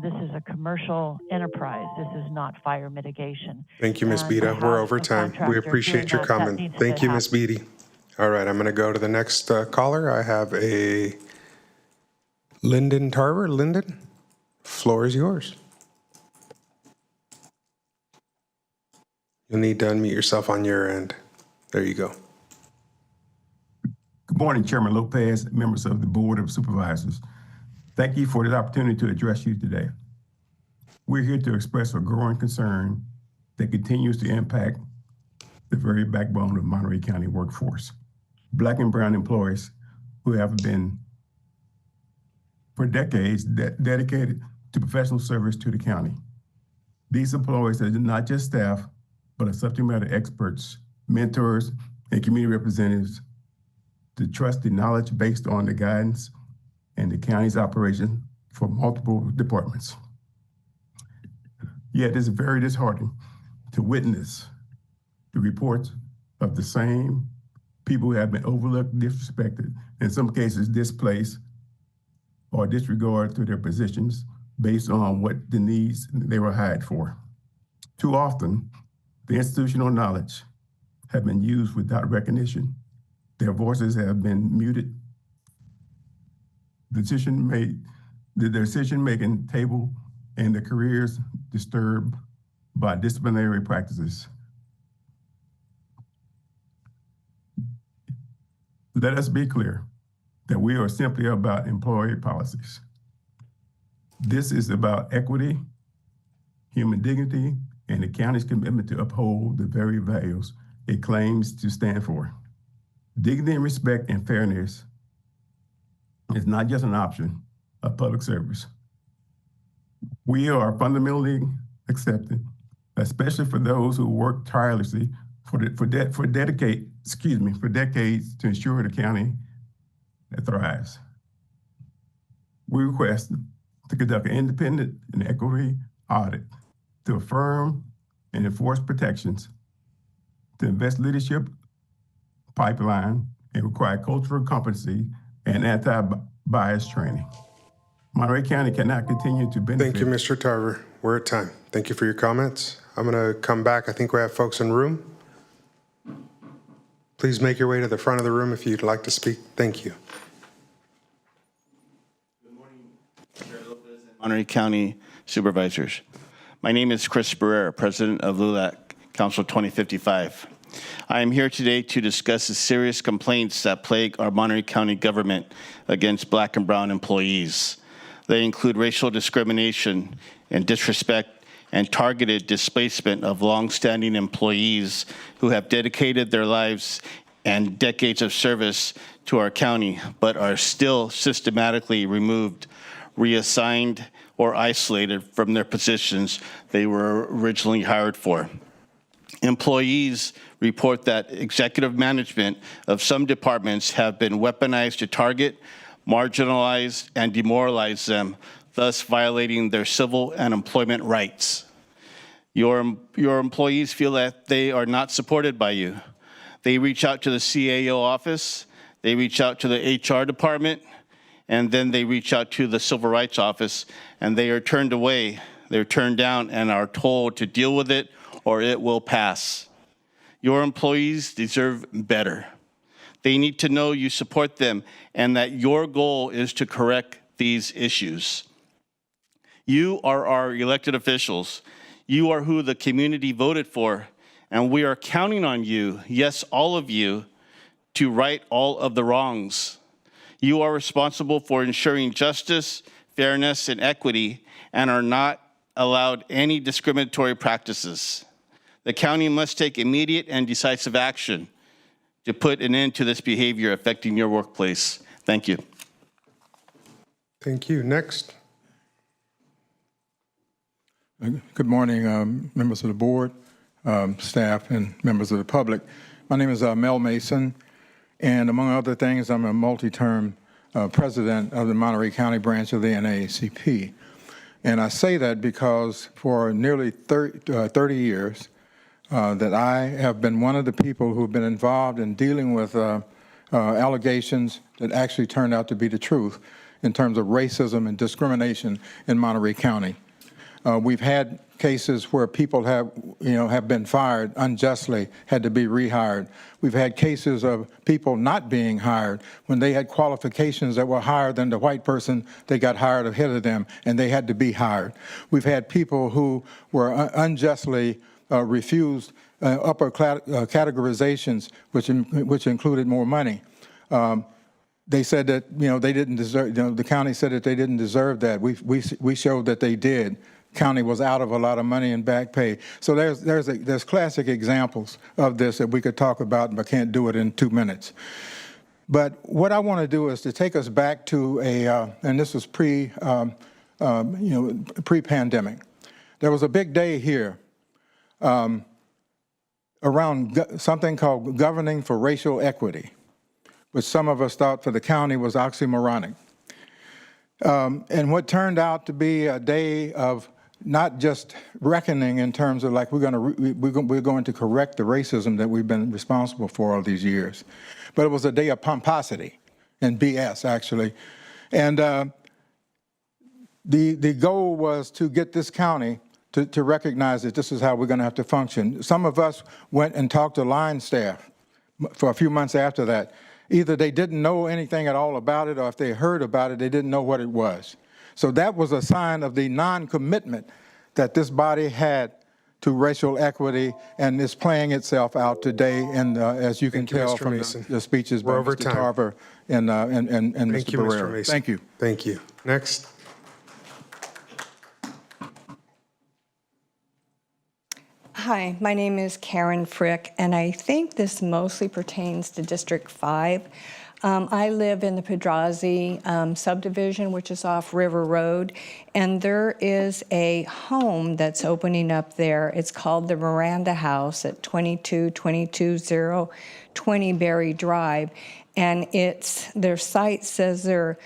S18: This is a commercial enterprise. This is not fire mitigation.
S1: Thank you, Ms. Beta. We're over time. We appreciate your comment. Thank you, Ms. Beatty. All right, I'm going to go to the next caller. I have a Lyndon Tarver. Lyndon, floor is yours. You'll need to unmute yourself on your end. There you go.
S19: Good morning, Chairman Lopez, members of the Board of Supervisors. Thank you for this opportunity to address you today. We're here to express a growing concern that continues to impact the very backbone of Monterey County workforce. Black and brown employees who have been for decades dedicated to professional service to the county. These employees are not just staff, but are subject matter experts, mentors, and community representatives to trust the knowledge based on the guidance and the county's operation for multiple departments. Yet it's very disheartening to witness the reports of the same people who have been overlooked, disrespected, in some cases displaced or disregarded to their positions based on what the needs they were hired for. Too often, the institutional knowledge have been used without recognition. Their voices have been muted. The decision-making table and the careers disturbed by disciplinary practices. Let us be clear that we are simply about employee policies. This is about equity, human dignity, and the county's commitment to uphold the very values it claims to stand for. Dignity and respect and fairness is not just an option of public service. We are fundamentally accepted, especially for those who work tirelessly for decades to ensure the county that thrives. We request to conduct an independent and equity audit to affirm and enforce protections, to invest leadership pipeline, and require cultural competency and anti-bias training. Monterey County cannot continue to benefit.
S1: Thank you, Mr. Tarver. We're at time. Thank you for your comments. I'm going to come back. I think we have folks in the room. Please make your way to the front of the room if you'd like to speak. Thank you.
S20: Good morning, Chair Lopez and Monterey County Supervisors. My name is Chris Barrera, President of LULAC Council 2055. I am here today to discuss the serious complaints that plague our Monterey County government against Black and brown employees. They include racial discrimination and disrespect and targeted displacement of longstanding employees who have dedicated their lives and decades of service to our county, but are still systematically removed, reassigned, or isolated from their positions they were originally hired for. Employees report that executive management of some departments have been weaponized to target, marginalize, and demoralize them, thus violating their civil and employment rights. Your employees feel that they are not supported by you. They reach out to the CAO office, they reach out to the HR department, and then they reach out to the Civil Rights Office, and they are turned away, they're turned down, and are told to deal with it or it will pass. Your employees deserve better. They need to know you support them and that your goal is to correct these issues. You are our elected officials. You are who the community voted for, and we are counting on you, yes, all of you, to right all of the wrongs. You are responsible for ensuring justice, fairness, and equity, and are not allowed any discriminatory practices. The county must take immediate and decisive action to put an end to this behavior affecting your workplace. Thank you.
S1: Thank you. Next.
S21: Good morning, members of the board, staff, and members of the public. My name is Mel Mason, and among other things, I'm a multi-term president of the Monterey County branch of the NAACP. And I say that because for nearly 30 years, that I have been one of the people who have been involved in dealing with allegations that actually turned out to be the truth in terms of racism and discrimination in Monterey County. We've had cases where people have been fired unjustly, had to be rehired. We've had cases of people not being hired when they had qualifications that were higher than the white person. They got hired ahead of them, and they had to be hired. We've had people who were unjustly refused upper categorizations, which included more money. They said that they didn't deserve. The county said that they didn't deserve that. We showed that they did. County was out of a lot of money in back pay. So there's classic examples of this that we could talk about, but can't do it in 2 minutes. But what I want to do is to take us back to and this was pre-pandemic. There was a big day here around something called Governing for Racial Equity, which some of us thought for the county was oxymoronic. And what turned out to be a day of not just reckoning in terms of like we're going to correct the racism that we've been responsible for all these years, but it was a day of pomposity and BS actually, and the goal was to get this county to recognize that this is how we're going to have to function. Some of us went and talked to line staff for a few months after that. Either they didn't know anything at all about it, or if they heard about it, they didn't know what it was. So that was a sign of the non-commitment that this body had to racial equity, and is playing itself out today. And as you can tell from the speeches by Mr. Tarver and Mr. Barrera. Thank you.
S1: Thank you. Next.
S22: Hi, my name is Karen Frick, and I think this mostly pertains to District 5. I live in the Pedrazi subdivision, which is off River Road, and there is a home that's opening up there. It's called the Miranda House at 22220 Berry Drive, and their site says they're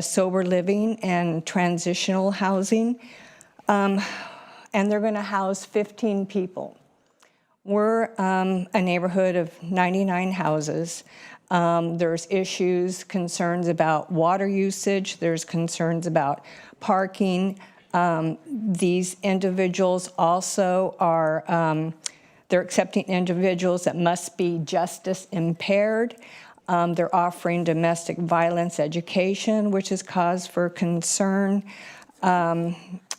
S22: sober living and transitional housing, and they're going to house 15 people. We're a neighborhood of 99 houses. There's issues, concerns about water usage. There's concerns about parking. These individuals also are, they're accepting individuals that must be justice impaired. They're offering domestic violence education, which is cause for concern.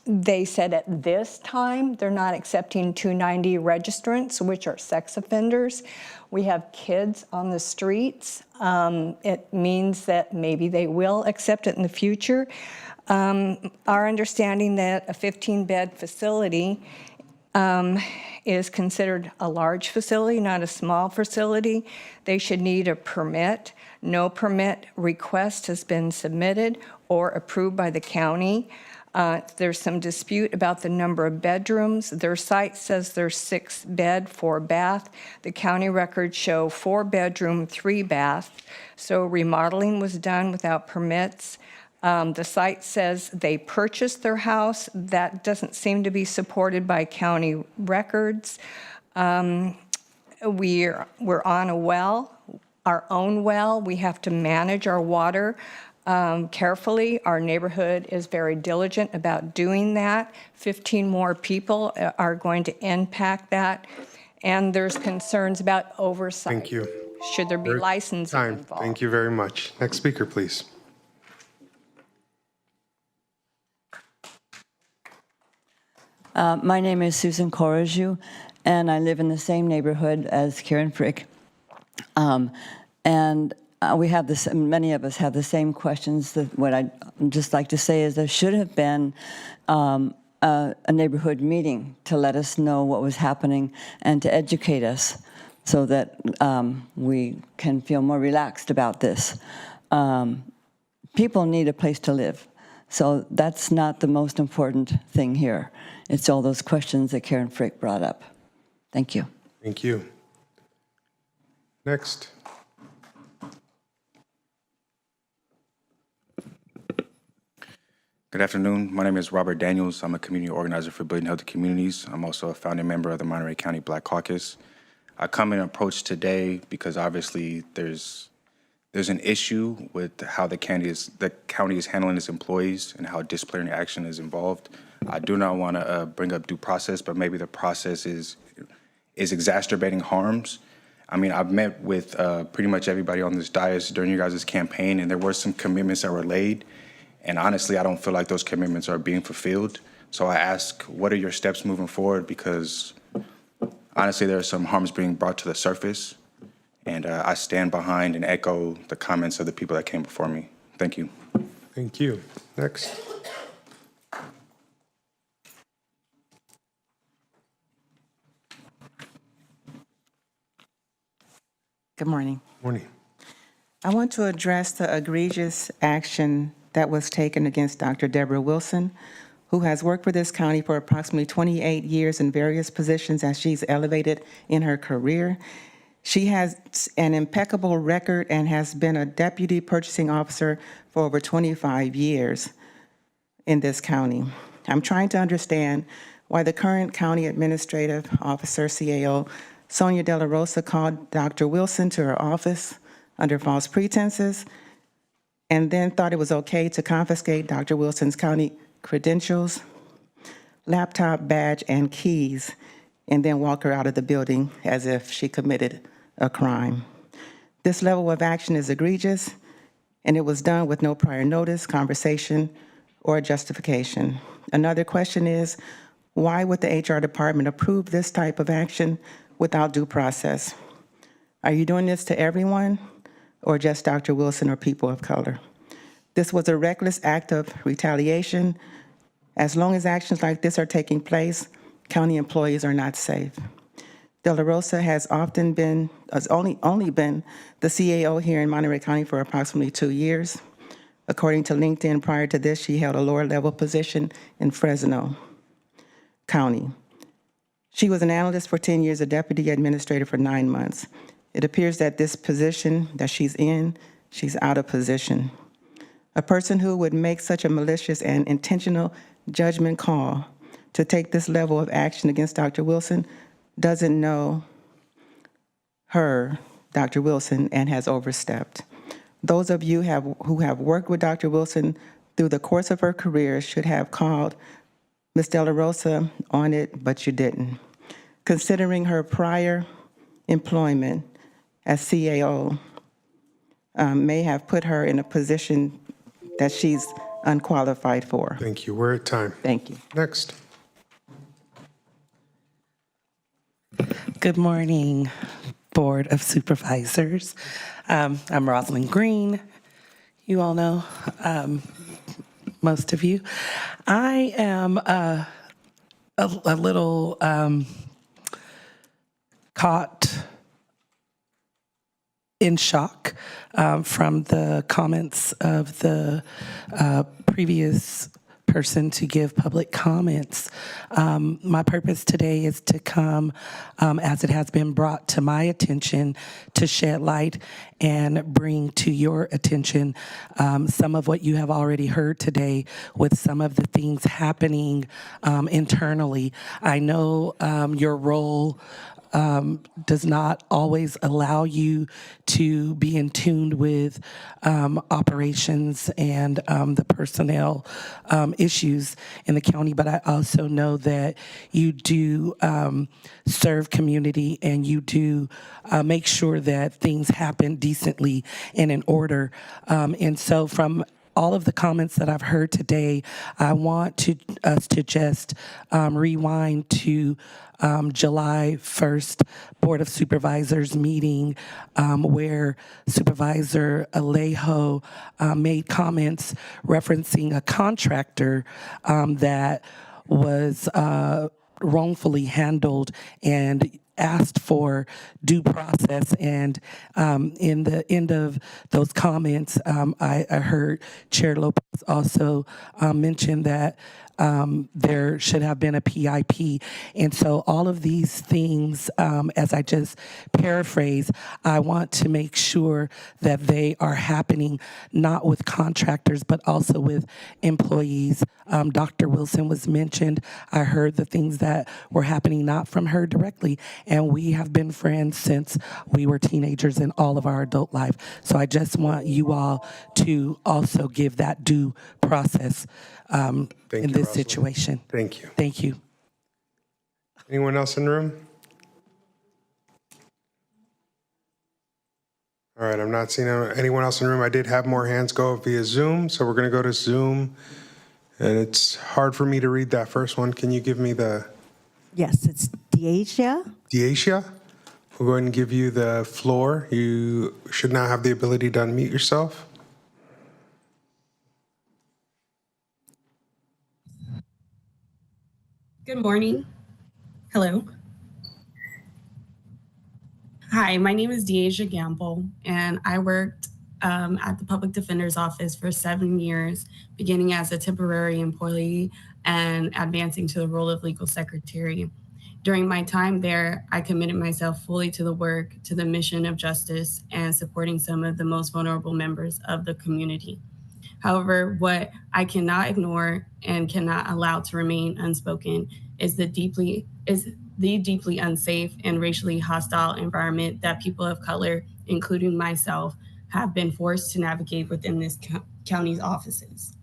S22: They said at this time, they're not accepting 290 registrants, which are sex offenders. We have kids on the streets. It means that maybe they will accept it in the future. Our understanding that a 15-bed facility is considered a large facility, not a small facility. They should need a permit No permit request has been submitted or approved by the county. There's some dispute about the number of bedrooms. Their site says there's 6 bed, 4 bath. The county records show 4 bedroom, 3 bath. So remodeling was done without permits. The site says they purchased their house. That doesn't seem to be supported by county records. We're on a well, our own well. We have to manage our water carefully. Our neighborhood is very diligent about doing that. 15 more people are going to impact that. And there's concerns about oversight.
S1: Thank you.
S22: Should there be licensing involved?
S1: Thank you very much. Next speaker, please.
S2: My name is Susan Coraju, and I live in the same neighborhood as Karen Frick. We have this. Many of us have the same questions. What I'd just like to say is there should have been a neighborhood meeting to let us know what was happening and to educate us so that we can feel more relaxed about this. People need a place to live. So that's not the most important thing here. It's all those questions that Karen Frick brought up. Thank you.
S1: Thank you. Next.
S5: Good afternoon. My name is Robert Daniels. I'm a community organizer for Building Healthy Communities. I'm also a founding member of the Monterey County Black Caucus. I come and approach today because obviously there's an issue with how the county is handling its employees and how disciplinary action is involved. I do not want to bring up due process, but maybe the process is exacerbating harms. I mean, I've met with pretty much everybody on this dais during your guys' campaign, and there were some commitments that were laid. And honestly, I don't feel like those commitments are being fulfilled. So I ask, what are your steps moving forward? Because honestly, there are some harms being brought to the surface. And I stand behind and echo the comments of the people that came before me. Thank you.
S1: Thank you. Next.
S23: Good morning.
S1: Morning.
S23: I want to address the egregious action that was taken against Dr. Deborah Wilson, who has worked for this county for approximately 28 years in various positions as she's elevated in her career. She has an impeccable record and has been a deputy purchasing officer for over 25 years in this county. I'm trying to understand why the current county administrative officer, CAO, Sonia De La Rosa, called Dr. Wilson to her office under false pretenses and then thought it was okay to confiscate Dr. Wilson's county credentials, laptop, badge, and keys, and then walk her out of the building as if she committed a crime. This level of action is egregious, and it was done with no prior notice, conversation, or justification. Another question is, why would the HR department approve this type of action without due process? Are you doing this to everyone, or just Dr. Wilson or people of color? This was a reckless act of retaliation. As long as actions like this are taking place, county employees are not safe. De La Rosa has only been the CAO here in Monterey County for approximately 2 years. According to LinkedIn, prior to this, she held a lower level position in Fresno County. She was an analyst for 10 years, a deputy administrator for 9 months. It appears that this position that she's in, she's out of position. A person who would make such a malicious and intentional judgment call to take this level of action against Dr. Wilson doesn't know her, Dr. Wilson, and has overstepped. Those of you who have worked with Dr. Wilson through the course of her career should have called Ms. De La Rosa on it, but you didn't. Considering her prior employment as CAO may have put her in a position that she's unqualified for.
S1: Thank you. We're at time.
S23: Thank you.
S1: Next.
S24: Good morning, Board of Supervisors. I'm Rosalind Green. You all know, most of you. I am a little caught in shock from the comments of the previous person to give public comments. My purpose today is to come, as it has been brought to my attention, to shed light and bring to your attention some of what you have already heard today with some of the things happening internally. I know your role does not always allow you to be in tune with operations and the personnel issues in the county, but I also know that you do serve community and you do make sure that things happen decently and in order. And so from all of the comments that I've heard today, I want us to just rewind to July 1st Board of Supervisors meeting where Supervisor Alejo made comments referencing a contractor that was wrongfully handled and asked for due process. And in the end of those comments, I heard Chair Lopez also mention that there should have been a PIP. And so all of these things, as I just paraphrase, I want to make sure that they are happening not with contractors, but also with employees. Dr. Wilson was mentioned. I heard the things that were happening not from her directly, and we have been friends since we were teenagers in all of our adult life. So I just want you all to also give that due process in this situation.
S1: Thank you.
S24: Thank you.
S1: Anyone else in the room? All right, I'm not seeing anyone else in the room. I did have more hands go up via Zoom, so we're going to go to Zoom. And it's hard for me to read that first one. Can you give me the...
S4: Yes, it's Deasia.
S1: Deasia? We'll go ahead and give you the floor. You should now have the ability to unmute yourself.
S9: Good morning. Hello. Hi, my name is Deasia Gamble, and I worked at the Public Defender's Office for 7 years, beginning as a temporary employee and advancing to the role of legal secretary. During my time there, I committed myself fully to the work, to the mission of justice, and supporting some of the most vulnerable members of the community. However, what I cannot ignore and cannot allow to remain unspoken is the deeply unsafe and racially hostile environment that people of color, including myself, have been forced to navigate within this county's offices.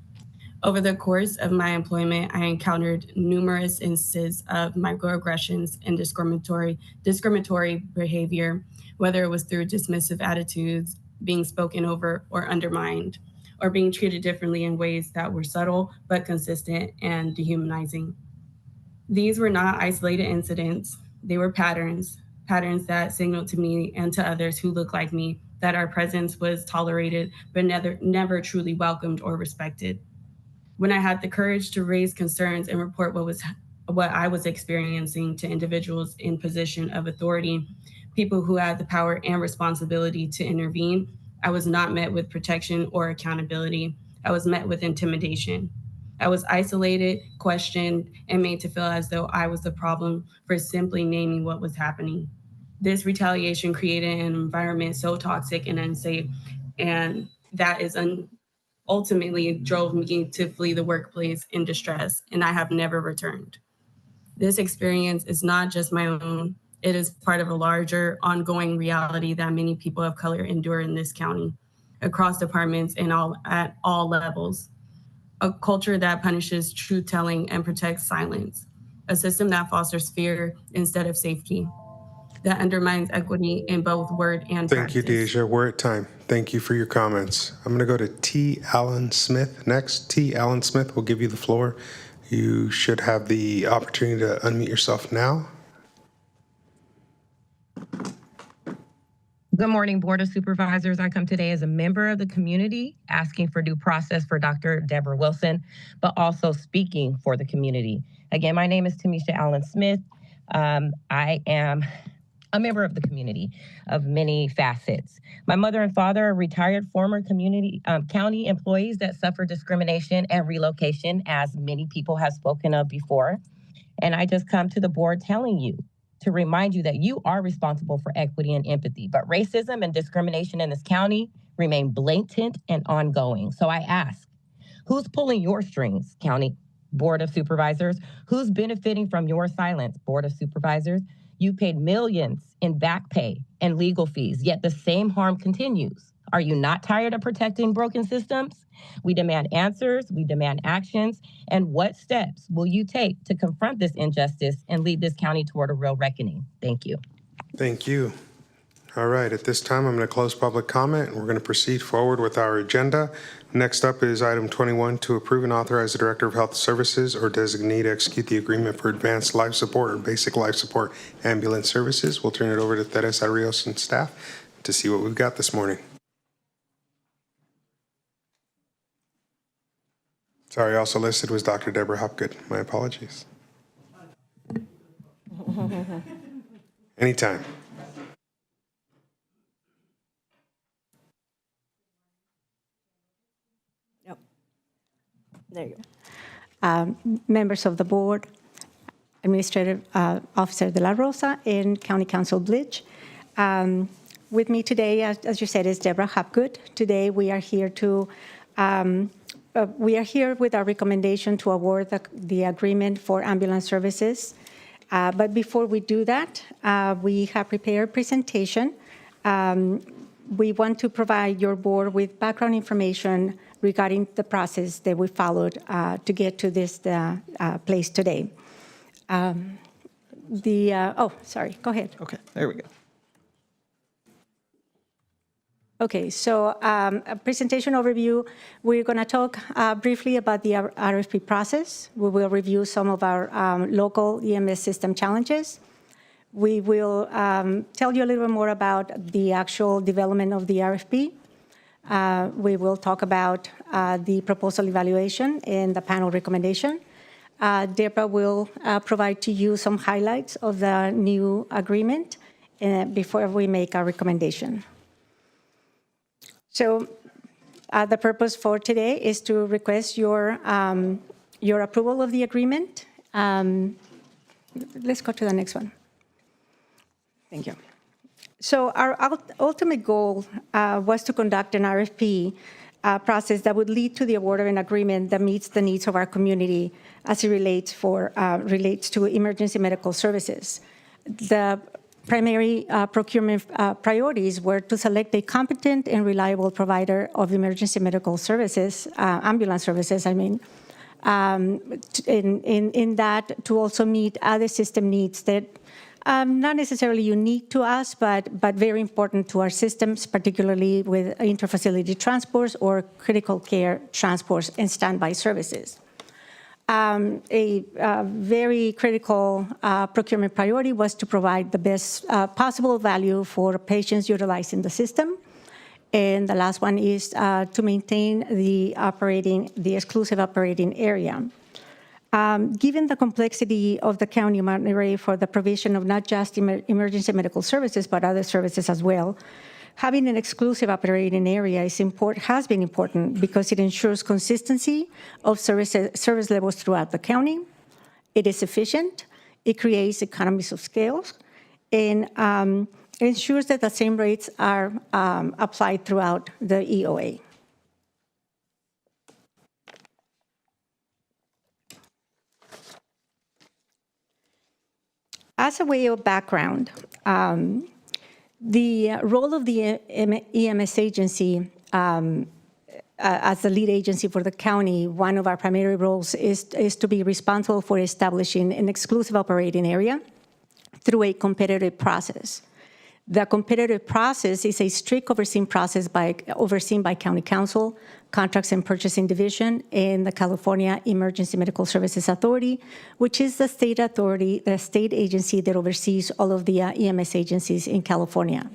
S9: Over the course of my employment, I encountered numerous instances of microaggressions and discriminatory behavior, whether it was through dismissive attitudes, being spoken over or undermined, or being treated differently in ways that were subtle but consistent and dehumanizing. These were not isolated incidents. They were patterns that signaled to me and to others who look like me that our presence was tolerated but never truly welcomed or respected. When I had the courage to raise concerns and report what I was experiencing to individuals in position of authority, people who had the power and responsibility to intervene, I was not met with protection or accountability. I was met with intimidation. I was isolated, questioned, and made to feel as though I was the problem for simply naming what was happening. This retaliation created an environment so toxic and unsafe, and that is ultimately drove me to flee the workplace in distress, and I have never returned. This experience is not just my own. It is part of a larger, ongoing reality that many people of color endure in this county, across departments and at all levels. A culture that punishes truth-telling and protects silence. A system that fosters fear instead of safety. That undermines equity in both word and
S1: Thank you,
S9: practice.
S1: Deasia. We're at time. Thank you for your comments. I'm going to go to T. Allen Smith next. T. Allen Smith will give you the floor. You should have the opportunity to unmute yourself now.
S10: Good morning, Board of Supervisors. I come today as a member of the community asking for due process for Dr. Deborah Wilson, but also speaking for the community. Again, my name is Tamisha Allen Smith. I am a member of the community of many facets. My mother and father are retired former county employees that suffer discrimination and relocation, as many people have spoken of before. And I just come to the board telling you to remind you that you are responsible for equity and empathy, but racism and discrimination in this county remain blatant and ongoing. So I ask, who's pulling your strings, County Board of Supervisors? Who's benefiting from your silence, Board of Supervisors? You paid millions in back pay and legal fees, yet the same harm continues. Are you not tired of protecting broken systems? We demand answers, we demand actions, and what steps will you take to confront this injustice and lead this county toward a real reckoning? Thank you.
S1: Thank you. All right, at this time, I'm going to close public comment, and we're going to proceed forward with our agenda. Next up is item 21, to approve and authorize the Director of Health Services or designee to execute the agreement for advanced life support or basic life support ambulance services. We'll turn it over to Teresa Rios and staff to see what we've got this morning. Sorry, also listed was Dr. Deborah Hopgood. My apologies. Anytime.
S4: There you go. Members of the board, Administrative Officer De La Rosa, and County Council Blitch. With me today, as you said, is Deborah Hopgood. Today we are here with our recommendation to award the agreement for ambulance services. But before we do that, we have prepared a presentation. We want to provide your board with background information regarding the process that we followed to get to this place today. Sorry, go ahead.
S7: Okay, there we go.
S4: Okay, so a presentation overview. We're going to talk briefly about the RFP process. We will review some of our local EMS system challenges. We will tell you a little bit more about the actual development of the RFP. We will talk about the proposal evaluation and the panel recommendation. Deborah will provide to you some highlights of the new agreement before we make our recommendation. So the purpose for today is to request your approval of the agreement. Let's go to the next one. Thank you. So our ultimate goal was to conduct an RFP process that would lead to the award of an agreement that meets the needs of our community as it relates to emergency medical services. The primary procurement priorities were to select a competent and reliable provider of emergency medical services, ambulance services, in that to also meet other system needs that not necessarily unique to us, but very important to our systems, particularly with interfacility transports or critical care transports and standby services. A very critical procurement priority was to provide the best possible value for patients utilizing the system. And the last one is to maintain the exclusive operating area. Given the complexity of the County of Monterey for the provision of not just emergency medical services, but other services as well, having an exclusive operating area has been important because it ensures consistency of service levels throughout the county. It is efficient, it creates economies of scale, and ensures that the same rates are applied throughout the EOA. As a way of background, the role of the EMS agency as the lead agency for the county, one of our primary roles is to be responsible for establishing an exclusive operating area through a competitive process. The competitive process is a strict overseen process overseen by County Council, Contracts and Purchasing Division, and the California Emergency Medical Services Authority, which is the state authority, the state agency that oversees all of the EMS agencies in California.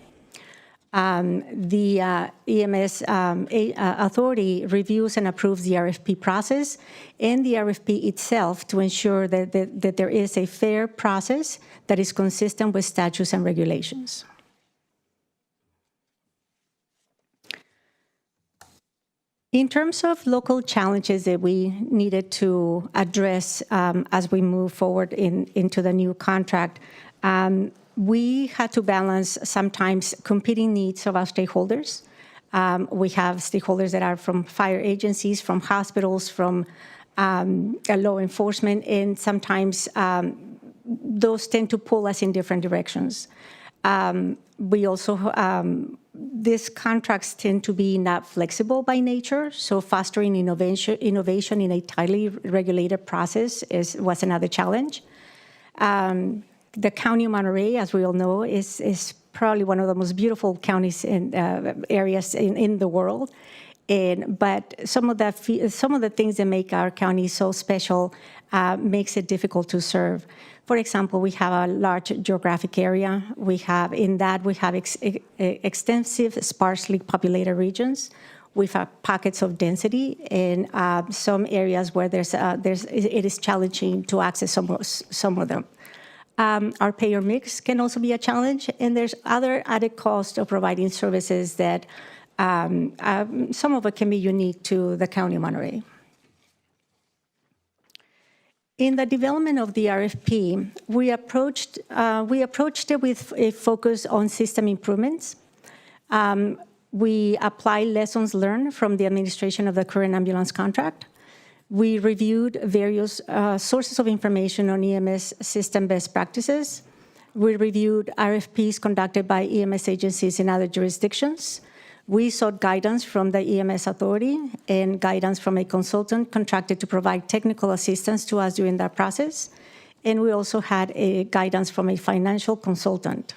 S7: The EMS authority reviews and approves the RFP process and the RFP itself to ensure that there is a fair process that is consistent with statutes and regulations. In terms of local challenges that we needed to address as we move forward into the new contract, we had to balance sometimes competing needs of our stakeholders. We have stakeholders that are from fire agencies, from hospitals, from law enforcement, and sometimes those tend to pull us in different directions. We also, these contracts tend to be not flexible by nature, so fostering innovation in a tightly regulated process was another challenge. The County of Monterey, as we all know, is probably one of the most beautiful counties and areas in the world. But some of the things that make our county so special makes it difficult to serve. For example, we have a large geographic area. We have extensive, sparsely populated regions. We have pockets of density in some areas where it is challenging to access some of them. Our payer mix can also be a challenge, and there's other added costs of providing services that some of it can be unique to the County of Monterey. In the development of the RFP, we approached it with a focus on system improvements. We apply lessons learned from the administration of the current ambulance contract. We reviewed various sources of information on EMS system best practices. We reviewed RFPs conducted by EMS agencies in other jurisdictions. We sought guidance from the EMS authority and guidance from a consultant contracted to provide technical assistance to us during that process. And we also had a guidance from a financial consultant.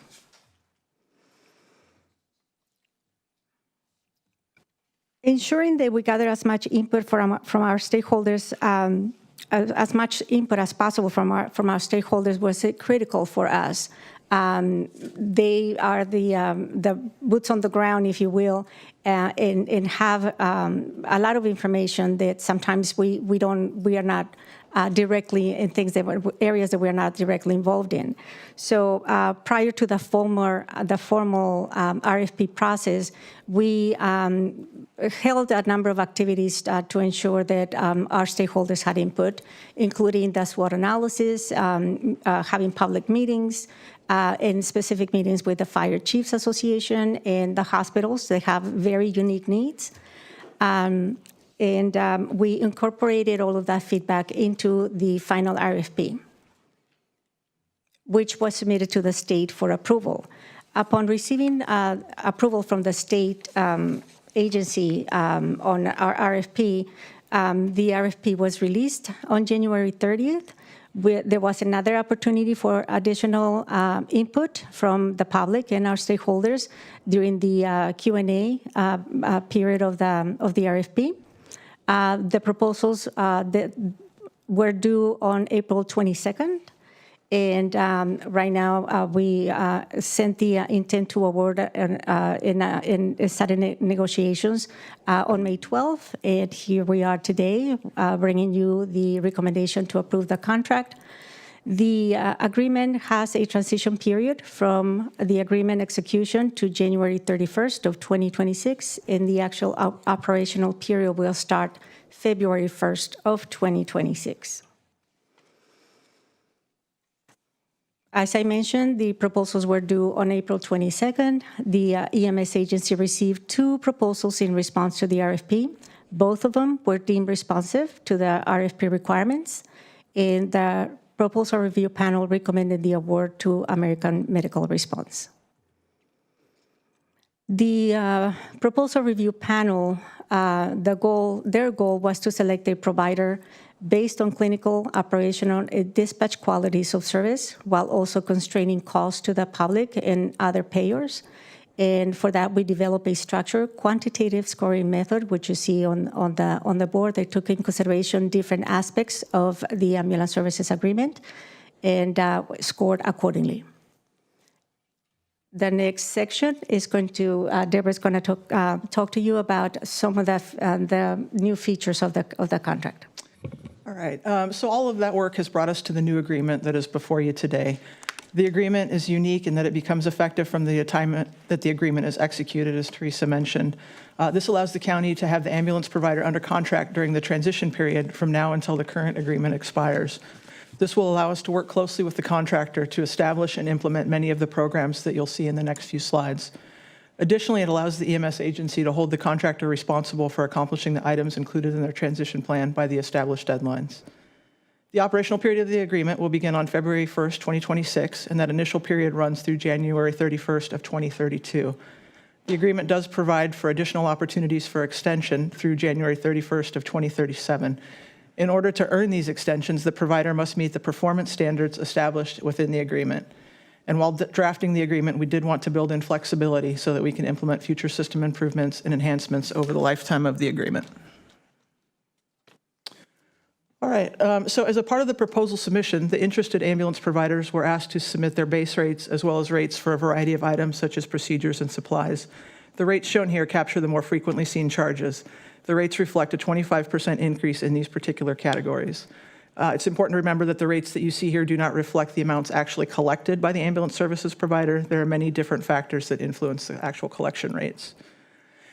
S7: Ensuring that we gather as much input from our stakeholders, as much input as possible from our stakeholders was critical for us. They are the boots on the ground, if you will, and have a lot of information that sometimes we are not directly in areas that we're not directly involved in. So prior to the formal RFP process, we held a number of activities to ensure that our stakeholders had input, including the SWOT analysis, having public meetings, and specific meetings with the Fire Chiefs Association and the hospitals. They have very unique needs. And we incorporated all of that feedback into the final RFP, which was submitted to the state for approval. Upon receiving approval from the state agency on our RFP, the RFP was released on January 30th. There was another opportunity for additional input from the public and our stakeholders during the Q&A period of the RFP. The proposals that were due on April 22nd, and right now we sent the intent to award in started negotiations on May 12th, and here we are today bringing you the recommendation to approve the contract. The agreement has a transition period from the agreement execution to January 31st of 2026, and the actual operational period will start February 1st of 2026. As I mentioned, the proposals were due on April 22nd. The EMS agency received 2 proposals in response to the RFP. Both of them were deemed responsive to the RFP requirements, and the proposal review panel recommended the award to American Medical Response. The proposal review panel, their goal was to select a provider based on clinical, operational, and dispatch qualities of service, while also constraining costs to the public and other payers. And for that, we developed a structured quantitative scoring method, which you see on the board. They took in consideration different aspects of the ambulance services agreement and scored accordingly. The next section is going to, Deborah's going to talk to you about some of the new features of the contract.
S8: All right, so all of that work has brought us to the new agreement that is before you today. The agreement is unique in that it becomes effective from the time that the agreement is executed, as Teresa mentioned. This allows the county to have the ambulance provider under contract during the transition period from now until the current agreement expires. This will allow us to work closely with the contractor to establish and implement many of the programs that you'll see in the next few slides. Additionally, it allows the EMS agency to hold the contractor responsible for accomplishing the items included in their transition plan by the established deadlines. The operational period of the agreement will begin on February 1st, 2026, and that initial period runs through January 31st of 2032. The agreement does provide for additional opportunities for extension through January 31st of 2037. In order to earn these extensions, the provider must meet the performance standards established within the agreement. And while drafting the agreement, we did want to build in flexibility so that we can implement future system improvements and enhancements over the lifetime of the agreement. All right, so as a part of the proposal submission, the interested ambulance providers were asked to submit their base rates as well as rates for a variety of items such as procedures and supplies. The rates shown here capture the more frequently seen charges. The rates reflect a 25% increase in these particular categories. It's important to remember that the rates that you see here do not reflect the amounts actually collected by the ambulance services provider. There are many different factors that influence the actual collection rates.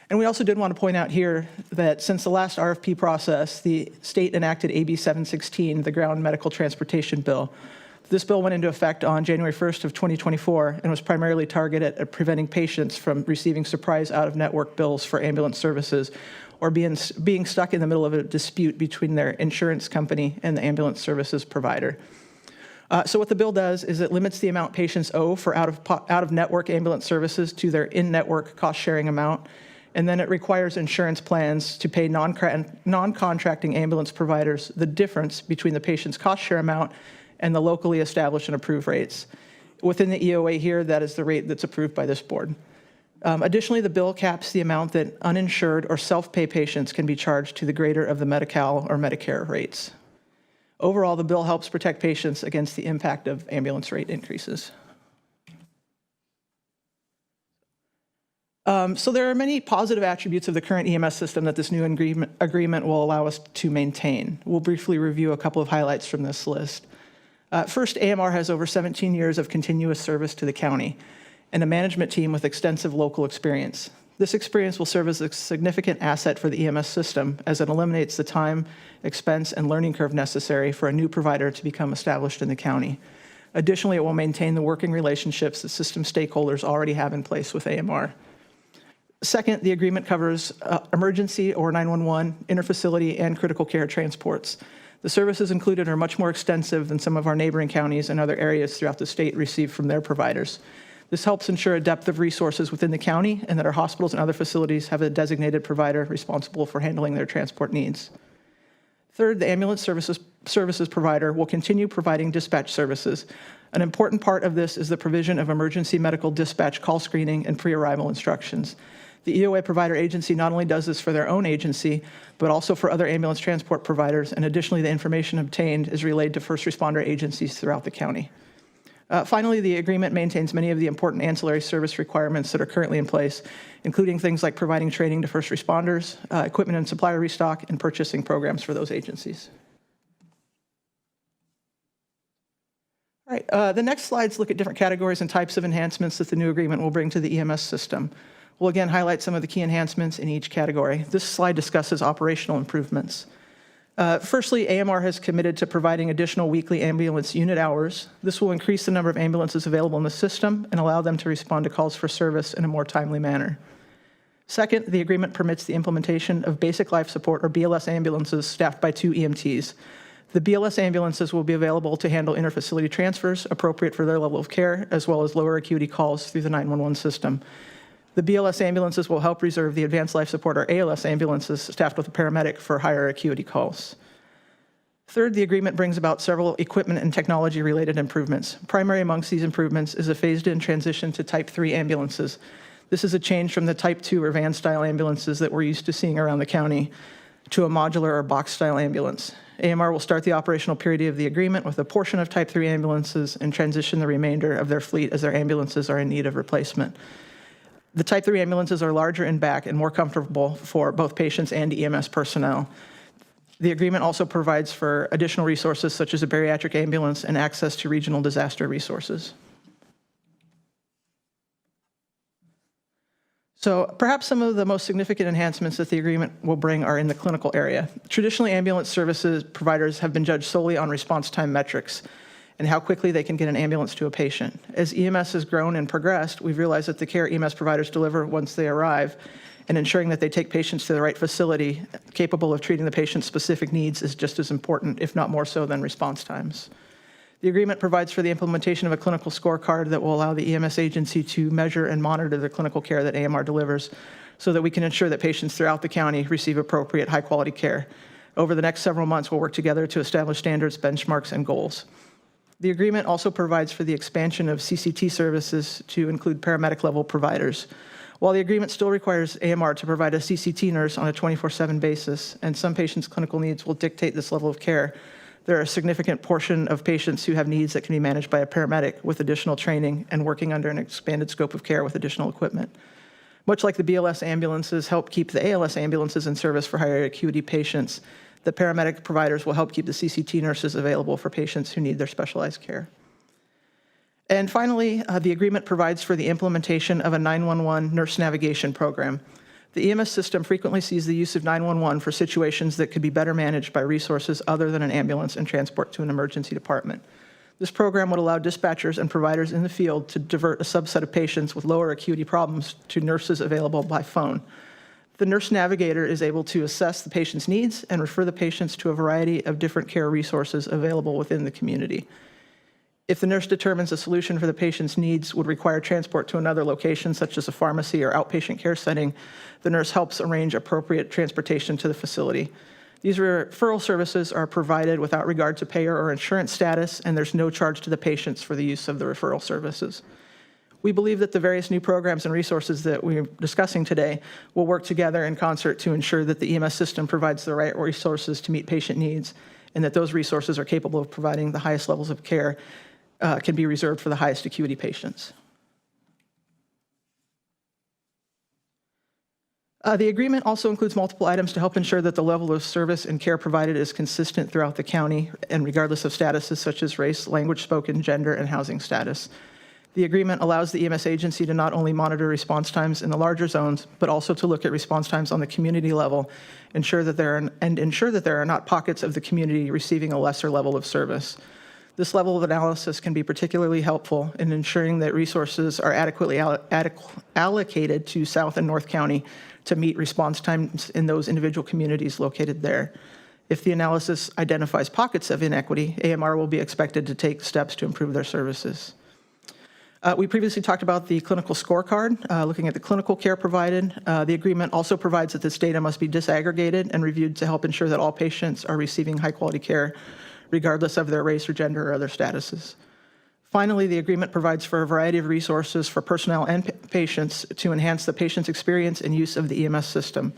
S8: And we also did want to point out here that since the last RFP process, the state enacted AB 716, the Ground Medical Transportation Bill. This bill went into effect on January 1st of 2024 and was primarily targeted at preventing patients from receiving surprise out-of-network bills for ambulance services or being stuck in the middle of a dispute between their insurance company and the ambulance services provider. So what the bill does is it limits the amount patients owe for out-of-network ambulance services to their in-network cost-sharing amount, and then it requires insurance plans to pay non-contracting ambulance providers the difference between the patient's cost-share amount and the locally established and approved rates. Within the EOA here, that is the rate that's approved by this board. Additionally, the bill caps the amount that uninsured or self-pay patients can be charged to the greater of the Medi-Cal or Medicare rates. Overall, the bill helps protect patients against the impact of ambulance rate increases. So there are many positive attributes of the current EMS system that this new agreement will allow us to maintain. We'll briefly review a couple of highlights from this list. First, AMR has over 17 years of continuous service to the county and a management team with extensive local experience. This experience will serve as a significant asset for the EMS system as it eliminates the time, expense, and learning curve necessary for a new provider to become established in the county. Additionally, it will maintain the working relationships that system stakeholders already have in place with AMR. Second, the agreement covers emergency or 911, interfacility, and critical care transports. The services included are much more extensive than some of our neighboring counties and other areas throughout the state receive from their providers. This helps ensure a depth of resources within the county and that our hospitals and other facilities have a designated provider responsible for handling their transport needs. Third, the ambulance services provider will continue providing dispatch services. An important part of this is the provision of emergency medical dispatch call screening and pre-arrival instructions. The EOA provider agency not only does this for their own agency, but also for other ambulance transport providers, and additionally, the information obtained is relayed to first responder agencies throughout the county. Finally, the agreement maintains many of the important ancillary service requirements that are currently in place, including things like providing training to first responders, equipment and supplier restock, and purchasing programs for those agencies. All right, the next slides look at different categories and types of enhancements that the new agreement will bring to the EMS system. We'll again highlight some of the key enhancements in each category. This slide discusses operational improvements. Firstly, AMR has committed to providing additional weekly ambulance unit hours. This will increase the number of ambulances available in the system and allow them to respond to calls for service in a more timely manner. Second, the agreement permits the implementation of basic life support or BLS ambulances staffed by 2 EMTs. The BLS ambulances will be available to handle interfacility transfers appropriate for their level of care, as well as lower acuity calls through the 911 system. The BLS ambulances will help reserve the advanced life support or ALS ambulances staffed with a paramedic for higher acuity calls. Third, the agreement brings about several equipment and technology related improvements. Primary amongst these improvements is a phased-in transition to Type 3 ambulances. This is a change from the Type 2 or van-style ambulances that we're used to seeing around the county. to a modular or box-style ambulance. AMR will start the operational period of the agreement with a portion of Type 3 ambulances and transition the remainder of their fleet as their ambulances are in need of replacement. The Type 3 ambulances are larger in back and more comfortable for both patients and EMS personnel. The agreement also provides for additional resources such as a bariatric ambulance and access to regional disaster resources. So perhaps some of the most significant enhancements that the agreement will bring are in the clinical area. Traditionally, ambulance services providers have been judged solely on response time metrics and how quickly they can get an ambulance to a patient. As EMS has grown and progressed, we've realized that the care EMS providers deliver once they arrive and ensuring that they take patients to the right facility capable of treating the patient's specific needs is just as important, if not more so, than response times. The agreement provides for the implementation of a clinical scorecard that will allow the EMS agency to measure and monitor the clinical care that AMR delivers so that we can ensure that patients throughout the county receive appropriate high-quality care. Over the next several months, we'll work together to establish standards, benchmarks, and goals. The agreement also provides for the expansion of CCT services to include paramedic-level providers. While the agreement still requires AMR to provide a CCT nurse on a 24/7 basis, and some patients' clinical needs will dictate this level of care, there are a significant portion of patients who have needs that can be managed by a paramedic with additional training and working under an expanded scope of care with additional equipment. Much like the BLS ambulances help keep the ALS ambulances in service for higher acuity patients, the paramedic providers will help keep the CCT nurses available for patients who need their specialized care. And finally, the agreement provides for the implementation of a 911 nurse navigation program. The EMS system frequently sees the use of 911 for situations that could be better managed by resources other than an ambulance and transport to an emergency department. This program would allow dispatchers and providers in the field to divert a subset of patients with lower acuity problems to nurses available by phone. The nurse navigator is able to assess the patient's needs and refer the patients to a variety of different care resources available within the community. If the nurse determines a solution for the patient's needs would require transport to another location, such as a pharmacy or outpatient care setting, the nurse helps arrange appropriate transportation to the facility. These referral services are provided without regard to payer or insurance status, and there's no charge to the patients for the use of the referral services. We believe that the various new programs and resources that we're discussing today will work together in concert to ensure that the EMS system provides the right resources to meet patient needs, and that those resources are capable of providing the highest levels of care can be reserved for the highest acuity patients. The agreement also includes multiple items to help ensure that the level of service and care provided is consistent throughout the county and regardless of statuses such as race, language spoken, gender, and housing status. The agreement allows the EMS agency to not only monitor response times in the larger zones, but also to look at response times on the community level, ensure that there are not pockets of the community receiving a lesser level of service. This level of analysis can be particularly helpful in ensuring that resources are adequately allocated to South and North County to meet response times in those individual communities located there. If the analysis identifies pockets of inequity, AMR will be expected to take steps to improve their services. We previously talked about the clinical scorecard, looking at the clinical care provided. The agreement also provides that this data must be disaggregated and reviewed to help ensure that all patients are receiving high-quality care, regardless of their race or gender or other statuses. Finally, the agreement provides for a variety of resources for personnel and patients to enhance the patient's experience and use of the EMS system.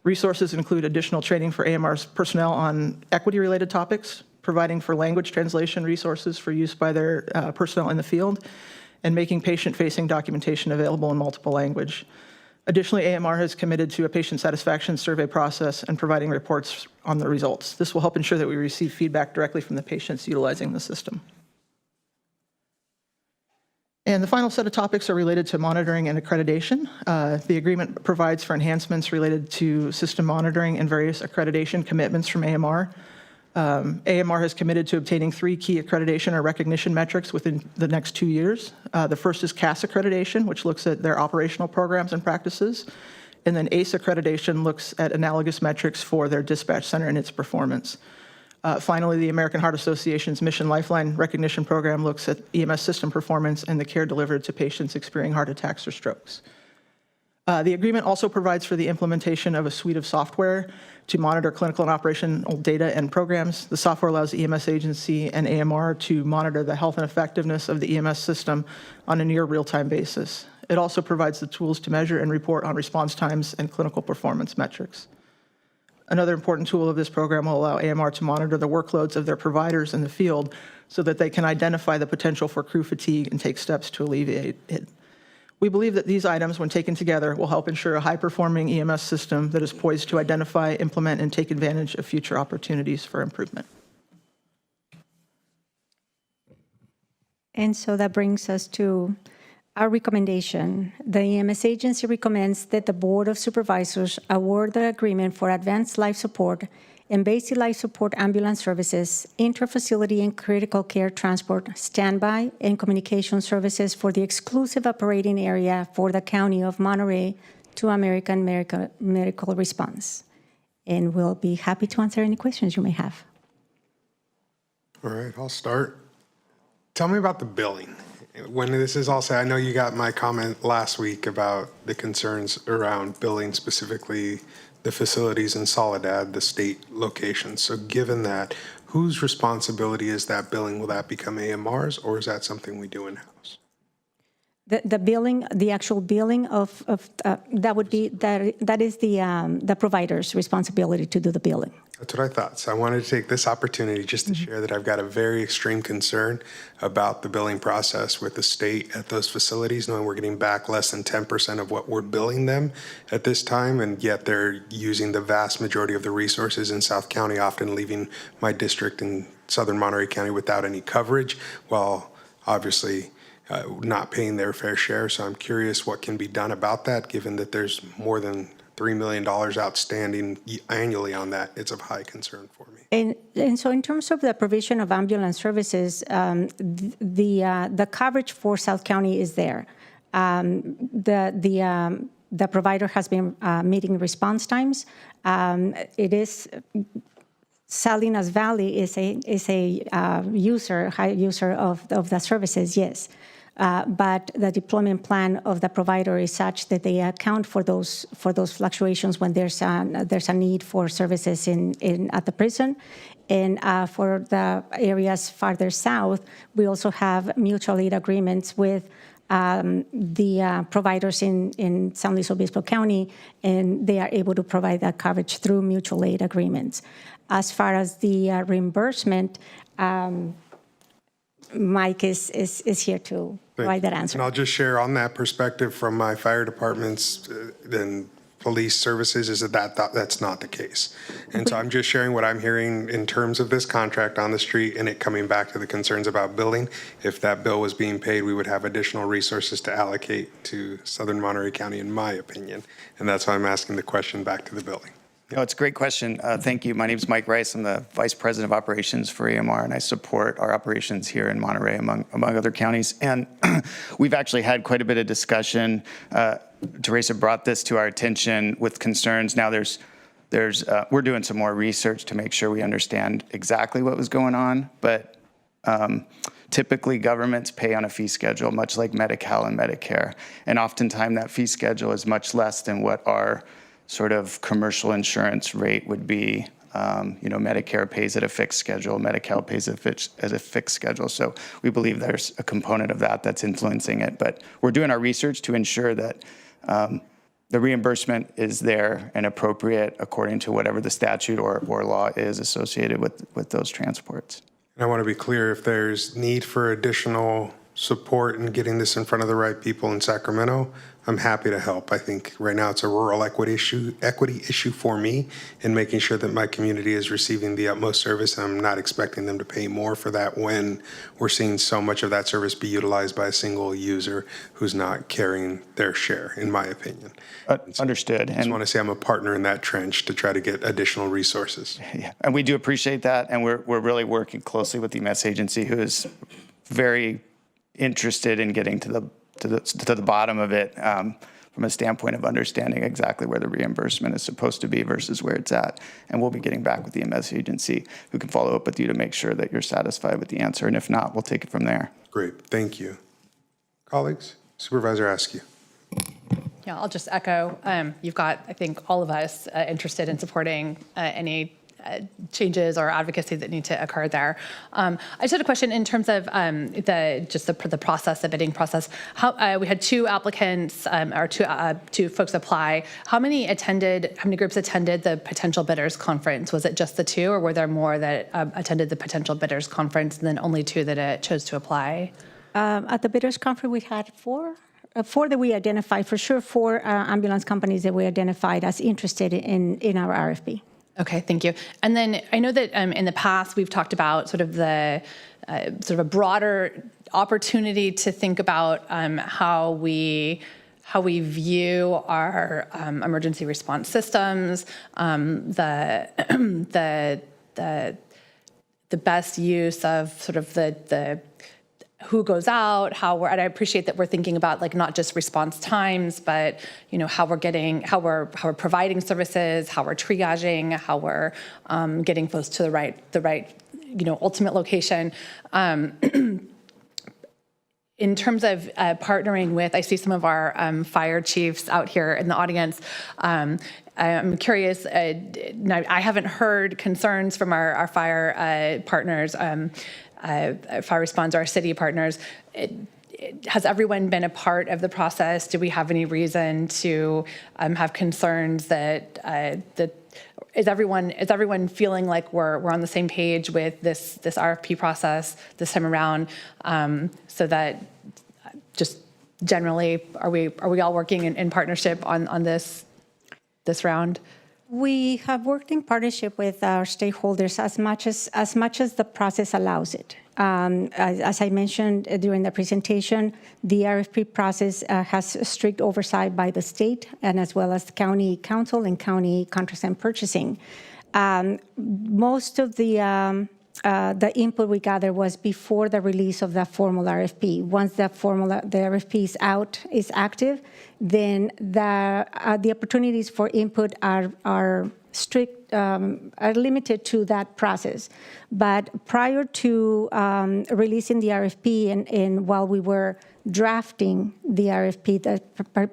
S8: Resources include additional training for AMR's personnel on equity-related topics, providing for language translation resources for use by their personnel in the field, and making patient-facing documentation available in multiple language. Additionally, AMR has committed to a patient satisfaction survey process and providing reports on the results. This will help ensure that we receive feedback directly from the patients utilizing the system. And the final set of topics are related to monitoring and accreditation. The agreement provides for enhancements related to system monitoring and various accreditation commitments from AMR. AMR has committed to obtaining 3 key accreditation or recognition metrics within the next 2 years. The first is CAS accreditation, which looks at their operational programs and practices. And then ACE accreditation looks at analogous metrics for their dispatch center and its performance. Finally, the American Heart Association's Mission Lifeline recognition program looks at EMS system performance and the care delivered to patients experiencing heart attacks or strokes. The agreement also provides for the implementation of a suite of software to monitor clinical and operational data and programs. The software allows the EMS agency and AMR to monitor the health and effectiveness of the EMS system on a near real-time basis. It also provides the tools to measure and report on response times and clinical performance metrics. Another important tool of this program will allow AMR to monitor the workloads of their providers in the field so that they can identify the potential for crew fatigue and take steps to alleviate it. We believe that these items, when taken together, will help ensure a high-performing EMS system that is poised to identify, implement, and take advantage of future opportunities for improvement.
S7: And so that brings us to our recommendation. The EMS agency recommends that the Board of Supervisors award the agreement for advanced life support and basic life support ambulance services, inter-facility and critical care transport, standby, and communication services for the exclusive operating area for the County of Monterey to American Medical Response. And we'll be happy to answer any questions you may have.
S1: All right, I'll start. Tell me about the billing. When this is all said, I know you got my comment last week about the concerns around billing, specifically the facilities in Soledad, the state locations. So given that, whose responsibility is that billing? Will that become AMR's, or is that something we do in-house?
S7: The billing, the actual billing of that would be, that is the provider's responsibility to do the billing.
S1: That's what I thought. So I wanted to take this opportunity just to share that I've got a very extreme concern about the billing process with the state at those facilities, knowing we're getting back less than 10% of what we're billing them at this time, and yet they're using the vast majority of the resources in South County, often leaving my district in Southern Monterey County without any coverage, while obviously not paying their fair share. So I'm curious what can be done about that, given that there's more than $3 million outstanding annually on that. It's of high concern for me.
S7: And so in terms of the provision of ambulance services, the coverage for South County is there. The provider has been meeting response times. It is, Salinas Valley is a high user of the services, yes. But the deployment plan of the provider is such that they account for those fluctuations when there's a need for services at the prison. And for the areas farther south, we also have mutual aid agreements with the providers in San Luis Obispo County, and they are able to provide that coverage through mutual aid agreements. As far as the reimbursement, Mike is here to provide that answer.
S1: And I'll just share on that perspective from my fire departments and police services is that's not the case. And so I'm just sharing what I'm hearing in terms of this contract on the street and it coming back to the concerns about billing. If that bill was being paid, we would have additional resources to allocate to Southern Monterey County, in my opinion. And that's why I'm asking the question back to the billing.
S11: No, it's a great question. Thank you. My name is Mike Rice. I'm the Vice President of Operations for AMR, and I support our operations here in Monterey, among other counties. And we've actually had quite a bit of discussion. Teresa brought this to our attention with concerns. Now we're doing some more research to make sure we understand exactly what was going on. But typically governments pay on a fee schedule, much like Medi-Cal and Medicare. And oftentimes that fee schedule is much less than what our sort of commercial insurance rate would be. Medicare pays at a fixed schedule, Medi-Cal pays at a fixed schedule. So we believe there's a component of that that's influencing it. But we're doing our research to ensure that the reimbursement is there and appropriate according to whatever the statute or law is associated with those transports.
S1: And I want to be clear, if there's need for additional support in getting this in front of the right people in Sacramento, I'm happy to help. I think right now it's a rural equity issue for me in making sure that my community is receiving the utmost service. And I'm not expecting them to pay more for that when we're seeing so much of that service be utilized by a single user who's not carrying their share, in my opinion.
S11: Understood.
S1: I just want to say I'm a partner in that trench to try to get additional resources.
S11: Yeah, and we do appreciate that. And we're really working closely with the EMS agency, who is very interested in getting to the bottom of it from a standpoint of understanding exactly where the reimbursement is supposed to be versus where it's at. And we'll be getting back with the EMS agency, who can follow up with you to make sure that you're satisfied with the answer. And if not, we'll take it from there.
S1: Great. Thank you. Colleagues, Supervisor Askew.
S12: Yeah, I'll just echo. You've got, I think, all of us interested in supporting any
S3: changes or advocacy that need to occur there. I just had a question in terms of the process, the bidding process. How we had two applicants or two folks apply. How many groups attended the potential bidders conference? Was it just the two, or were there more that attended the potential bidders conference and then only two that chose to apply?
S7: At the bidders conference, we had four that we identified, for sure, four ambulance companies that we identified as interested in our RFP.
S3: Okay, thank you. And then I know that in the past we've talked about sort of a broader opportunity to think about how we view our emergency response systems, the best use of sort of the who goes out, and I appreciate that we're thinking about like not just response times, but how we're providing services, how we're triaging, how we're getting folks to the right ultimate location. In terms of partnering with, I see some of our fire chiefs out here in the audience. I'm curious, I haven't heard concerns from our fire partners, fire response, our city partners. Has everyone been a part of the process? Do we have any reason to have concerns that is everyone feeling like we're on the same page with this RFP process this time around? So that just generally, are we all working in partnership on this round?
S7: We have worked in partnership with our stakeholders as much as the process allows it. As I mentioned during the presentation, the RFP process has strict oversight by the state and as well as the county council and county contracts and purchasing. Most of the input we gathered was before the release of the formal RFP. Once the RFP is active, then the opportunities for input are strict, are limited to that process. But prior to releasing the RFP and while we were drafting the RFP,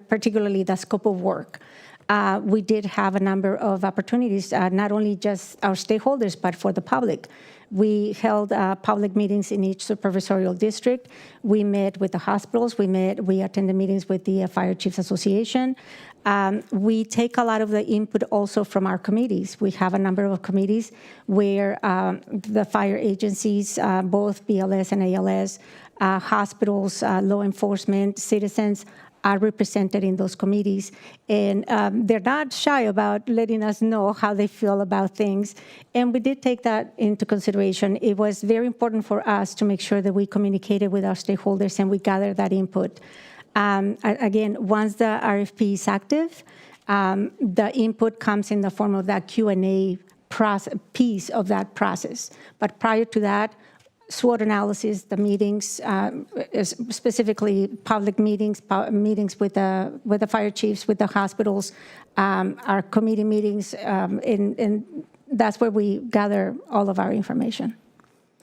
S7: particularly the scope of work, we did have a number of opportunities, not only just our stakeholders, but for the public. We held public meetings in each supervisorial district. We met with the hospitals. We attended meetings with the Fire Chiefs Association. We take a lot of the input also from our committees. We have a number of committees where the fire agencies, both BLS and ALS, hospitals, law enforcement, citizens, are represented in those committees. And they're not shy about letting us know how they feel about things. And we did take that into consideration. It was very important for us to make sure that we communicated with our stakeholders and we gathered that input. Again, once the RFP is active, the input comes in the form of that Q&A piece of that process. But prior to that, SWOT analysis, the meetings, specifically public meetings with the fire chiefs, with the hospitals, our committee meetings, and that's where we gather all of our information.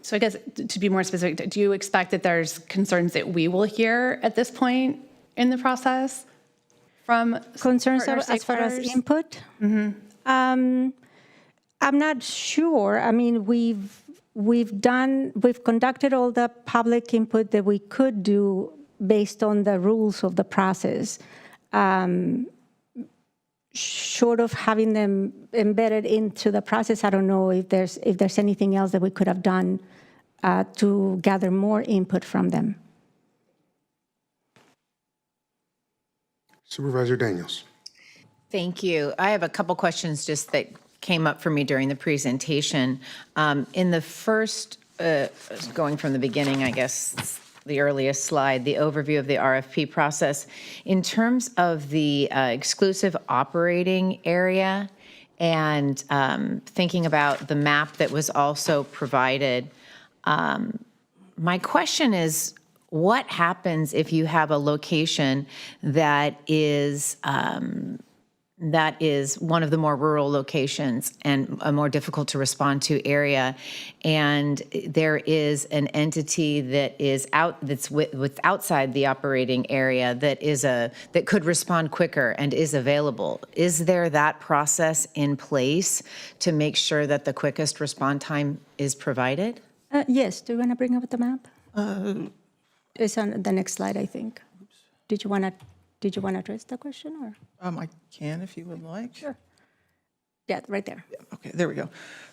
S3: So I guess to be more specific, do you expect that there's concerns that we will hear at this point in the process from
S7: concerns as far as input? Mm-hmm. I'm not sure. I mean, we've conducted all the public input that we could do based on the rules of the process. Short of having them embedded into the process, I don't know if there's anything else that we could have done to gather more input from them.
S1: Supervisor Daniels.
S12: Thank you. I have a couple questions just that came up for me during the presentation. In the first, going from the beginning, I guess, the earliest slide, the overview of the RFP process, in terms of the exclusive operating area and thinking about the map that was also provided, my question is, what happens if you have a location that is that is one of the more rural locations and a more difficult to respond to area, and there is an entity that is that's outside the operating area that could respond quicker and is available. Is there that process in place to make sure that the quickest response time is provided?
S7: Yes. Do you want to bring up the map? It's on the next slide, I think. Did you want to address the question, or?
S8: I can if you would like.
S7: Sure. Yeah, right there.
S8: Okay, there we go.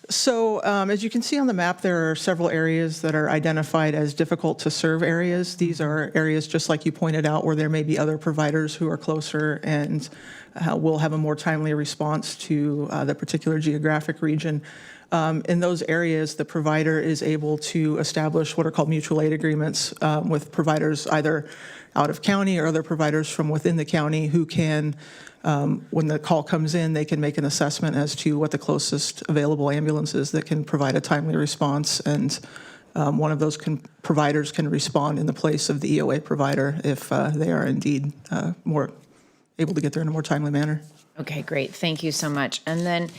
S8: So as you can see on the map, there are several areas that are identified as difficult to serve areas. These are areas, just like you pointed out, where there may be other providers who are closer and will have a more timely response to the particular geographic region. In those areas, the provider is able to establish what are called mutual aid agreements with providers either out of county or other providers from within the county who can, when the call comes in, they can make an assessment as to what the closest available ambulance is that can provide a timely response. And one of those providers can respond in the place of the EOA provider if they are indeed more able to get there in a more timely manner.
S12: Okay, great. Thank you so much. And then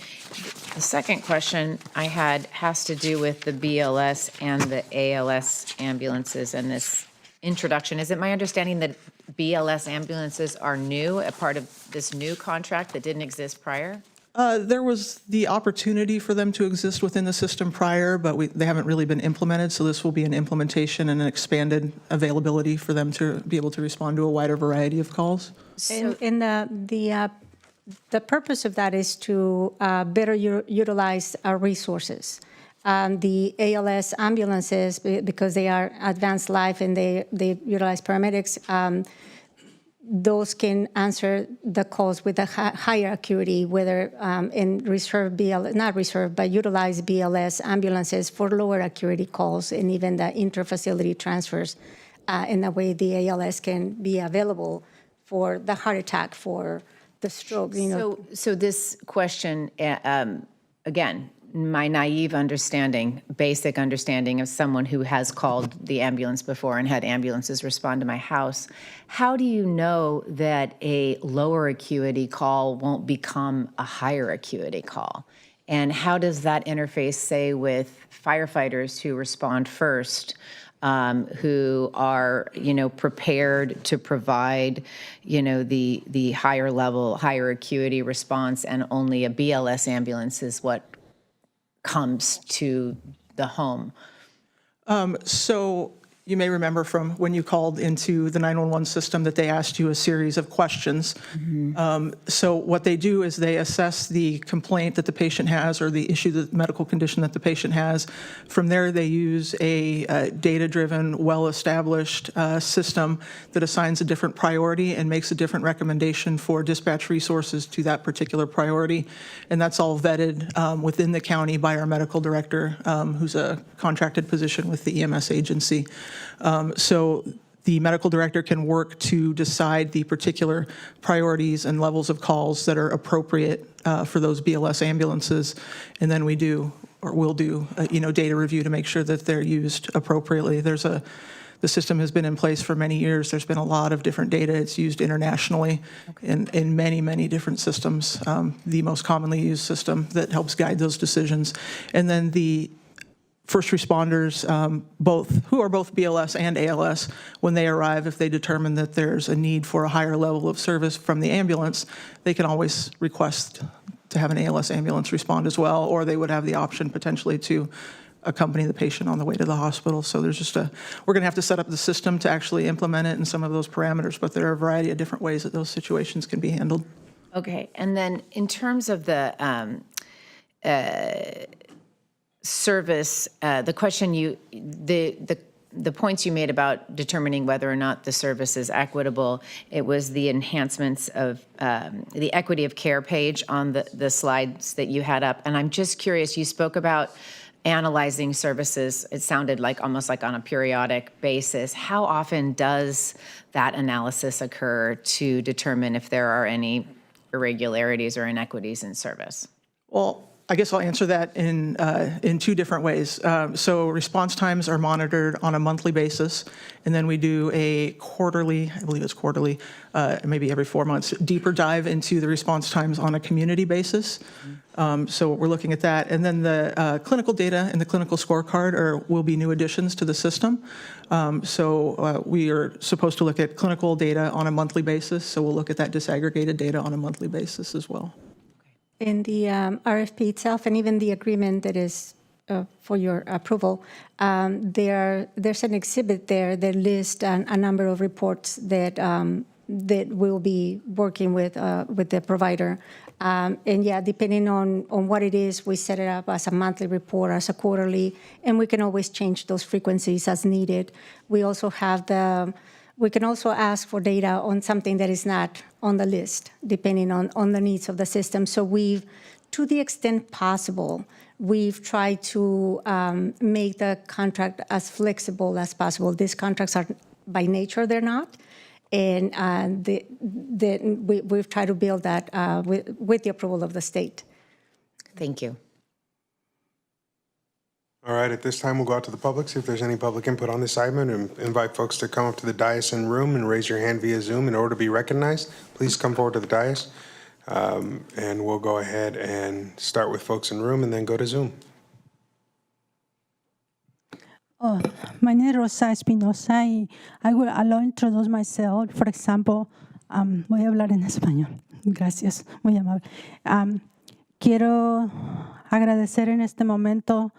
S12: the second question I had has to do with the BLS and the ALS ambulances and this introduction. Is it my understanding that BLS ambulances are new, a part of this new contract that didn't exist prior?
S8: There was the opportunity for them to exist within the system prior, but they haven't really been implemented. So this will be an implementation and an expanded availability for them to be able to respond to a wider variety of calls.
S7: And the purpose of that is to better utilize our resources. The ALS ambulances, because they are advanced life and they utilize paramedics, those can answer the calls with a higher acuity, whether in reserve BLS, not reserve, but utilize BLS ambulances for lower acuity calls and even the inter-facility transfers. In that way, the ALS can be available for the heart attack, for the stroke.
S12: So this question, again, my naive understanding, basic understanding of someone who has called the ambulance before and had ambulances respond to my house, how do you know that a lower acuity call won't become a higher acuity call? And how does that interface, say, with firefighters who respond first, who are, prepared to provide, the higher level, higher acuity response, and only a BLS ambulance is what comes to the home?
S8: So you may remember from when you called into the 911 system that they asked you a series of questions. So what they do is they assess the complaint that the patient has or the issue, the medical condition that the patient has. From there, they use a data-driven, well-established system that assigns a different priority and makes a different recommendation for dispatch resources to that particular priority. And that's all vetted within the county by our medical director, who's a contracted position with the EMS agency. So the medical director can work to decide the particular priorities and levels of calls that are appropriate for those BLS ambulances. And then we do, or will do, data review to make sure that they're used appropriately. The system has been in place for many years. There's been a lot of different data. It's used internationally in many, many different systems. The most commonly used system that helps guide those decisions. And then the first responders, who are both BLS and ALS, when they arrive, if they determine that there's a need for a higher level of service from the ambulance, they can always request to have an ALS ambulance respond as well, or they would have the option potentially to accompany the patient on the way to the hospital. So there's we're going to have to set up the system to actually implement it in some of those parameters, but there are a variety of different ways that those situations can be handled.
S12: Okay, and then in terms of the service, the question the points you made about determining whether or not the service is equitable, it was the enhancements of the equity of care page on the slides that you had up. And I'm just curious, you spoke about analyzing services. It sounded like almost like on a periodic basis. How often does that analysis occur to determine if there are any irregularities or inequities in service?
S8: Well, I guess I'll answer that in two different ways. So response times are monitored on a monthly basis, and then we do a quarterly, I believe it's quarterly, maybe every 4 months, deeper dive into the response times on a community basis. So we're looking at that. And then the clinical data and the clinical scorecard will be new additions to the system. So we are supposed to look at clinical data on a monthly basis, so we'll look at that disaggregated data on a monthly basis as well.
S7: In the RFP itself, and even the agreement that is for your approval, there's an exhibit there that lists a number of reports that that we'll be working with the provider. And yeah, depending on what it is, we set it up as a monthly report, as a quarterly, and we can always change those frequencies as needed. We also have we can also ask for data on something that is not on the list, depending on the needs of the system. So we've, to the extent possible, we've tried to make the contract as flexible as possible. These contracts are, by nature, they're not. And we've tried to build that with the approval of the state.
S12: Thank you.
S1: All right, at this time, we'll go out to the public, see if there's any public input on this item, and invite folks to come up to the dais and room and raise your hand via Zoom in order to be recognized. Please come forward to the dais, and we'll go ahead and start with folks in room and then go to Zoom.
S6: Oh, my name is Rosa Espinosa y I'll introduce myself. For example, voy a hablar en español. Gracias, muy amable. Quiero agradecer en este momento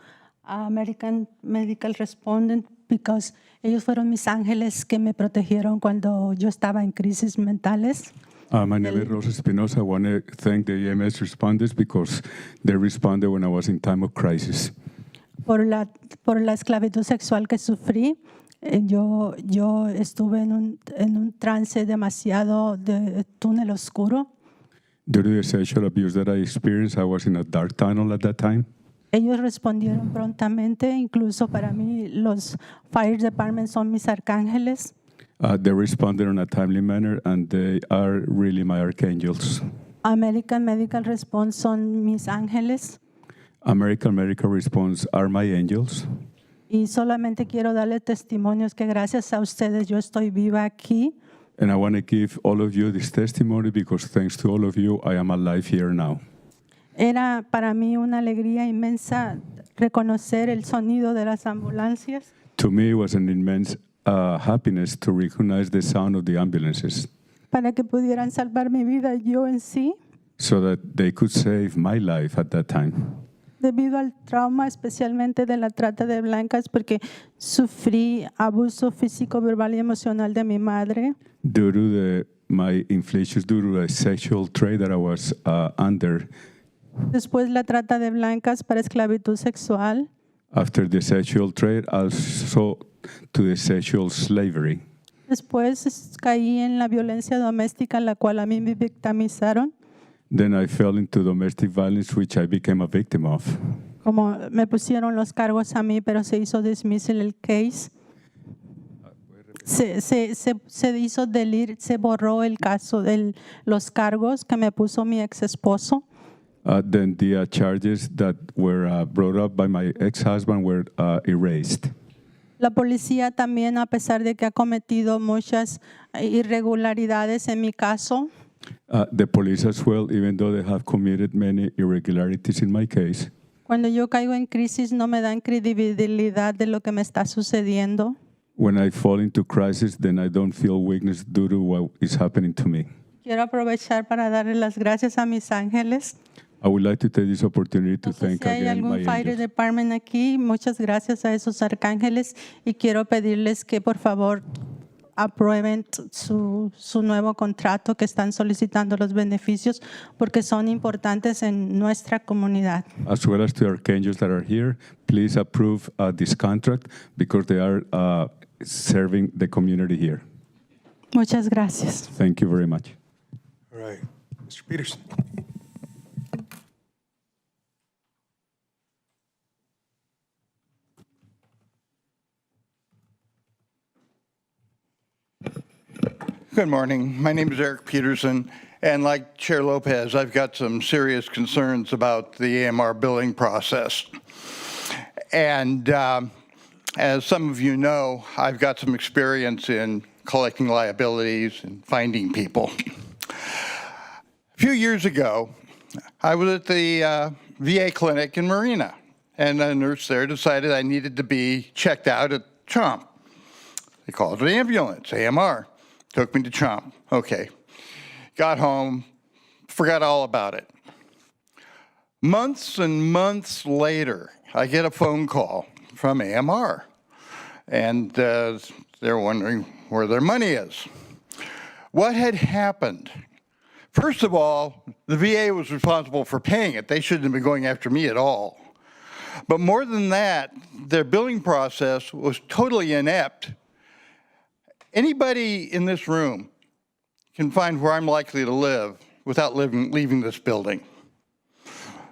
S6: a American Medical Respondent because ellos fueron mis ángeles que me protegieron cuando yo estaba en crisis mentales.
S13: My name is Rosa Espinosa. I want to thank the EMS responders because they responded when I was in time of crisis.
S6: Por la esclavitud sexual que sufrí, yo estuve en un trance demasiado de túnel oscuro.
S13: Due to the sexual abuse that I experienced, I was in a dark tunnel at that time.
S6: Ellos respondieron prontamente, incluso para mí los fire departments son mis arcángeles.
S13: They responded in a timely manner, and they are really my archangels.
S6: American Medical Response son mis ángeles.
S13: American Medical Response are my angels.
S6: Y solamente quiero darle testimonios que gracias a ustedes yo estoy viva aquí.
S13: And I want to give all of you this testimony because thanks to all of you, I am alive here now.
S6: Era para mí una alegría inmensa reconocer el sonido de las ambulancias.
S13: To me, it was an immense happiness to recognize the sound of the ambulances.
S6: Para que pudieran salvar mi vida yo en sí.
S13: So that they could save my life at that time.
S6: Debido al trauma, especialmente de la trata de blancas, porque sufrí abuso físico, verbal y emocional de mi madre.
S13: Due to my inflictions, due to the sexual trade that I was under.
S6: Después la trata de blancas para esclavitud sexual.
S13: After the sexual trade, also to the sexual slavery.
S6: Después caí en la violencia doméstica, la cual a mí me victimizaron.
S13: Then I fell into domestic violence, which I became a victim of.
S6: Como me pusieron los cargos a mí, pero se hizo dismissal el case. Se hizo delete, se borró el caso de los cargos que me puso mi ex esposo.
S13: Then the charges that were brought up by my ex-husband were erased.
S6: La policía también, a pesar de que ha cometido muchas irregularidades en mi caso.
S13: The police as well, even though they have committed many irregularities in my case.
S6: Cuando yo caigo en crisis, no me dan credibilidad de lo que me está sucediendo.
S13: When I fall into crisis, then I don't feel weakness due to what is happening to me.
S6: Quiero aprovechar para darle las gracias a mis ángeles.
S13: I would like to take this opportunity to thank
S6: Si hay
S13: again my
S6: algún fire
S13: angels.
S6: department aquí, muchas gracias a esos arcángeles y quiero pedirles que por favor aprueben su nuevo contrato que están solicitando los beneficios porque son importantes en nuestra comunidad.
S13: As well as to archangels that are here, please approve this contract because they are serving the community here.
S6: Muchas gracias.
S13: Thank you very much.
S1: All right, Mr. Peterson.
S14: Good morning. My name is Eric Peterson, And like Chair Lopez, I've got some serious concerns about the AMR billing process. And as some of you know, I've got some experience in collecting liabilities and finding people. A few years ago, I was at the VA clinic in Marina, and a nurse there decided I needed to be checked out at Chomp. They called an ambulance, AMR. Took me to Chomp. Okay. Got home, forgot all about it. Months and months later, I get a phone call from AMR, and they're wondering where their money is. What had happened? First of all, the VA was responsible for paying it. They shouldn't have been going after me at all. But more than that, their billing process was totally inept. Anybody in this room can find where I'm likely to live without leaving this building.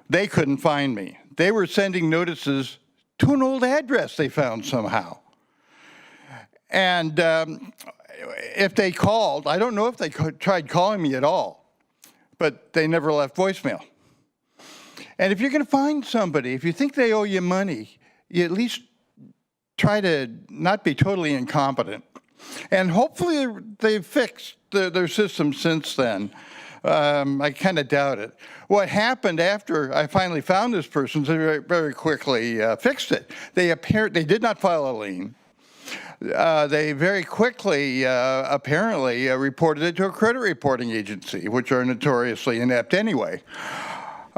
S14: They couldn't find me. They were sending notices to an old address they found somehow. And if they called, I don't know if they tried calling me at all, but they never left voicemail. And if you're going to find somebody, if you think they owe you money, you at least try to not be totally incompetent. And hopefully they've fixed their system since then. I kind of doubt it. What happened after I finally found this person, they very quickly fixed it. They did not file a lien. They very quickly, apparently, reported it to a credit reporting agency, which are notoriously inept anyway.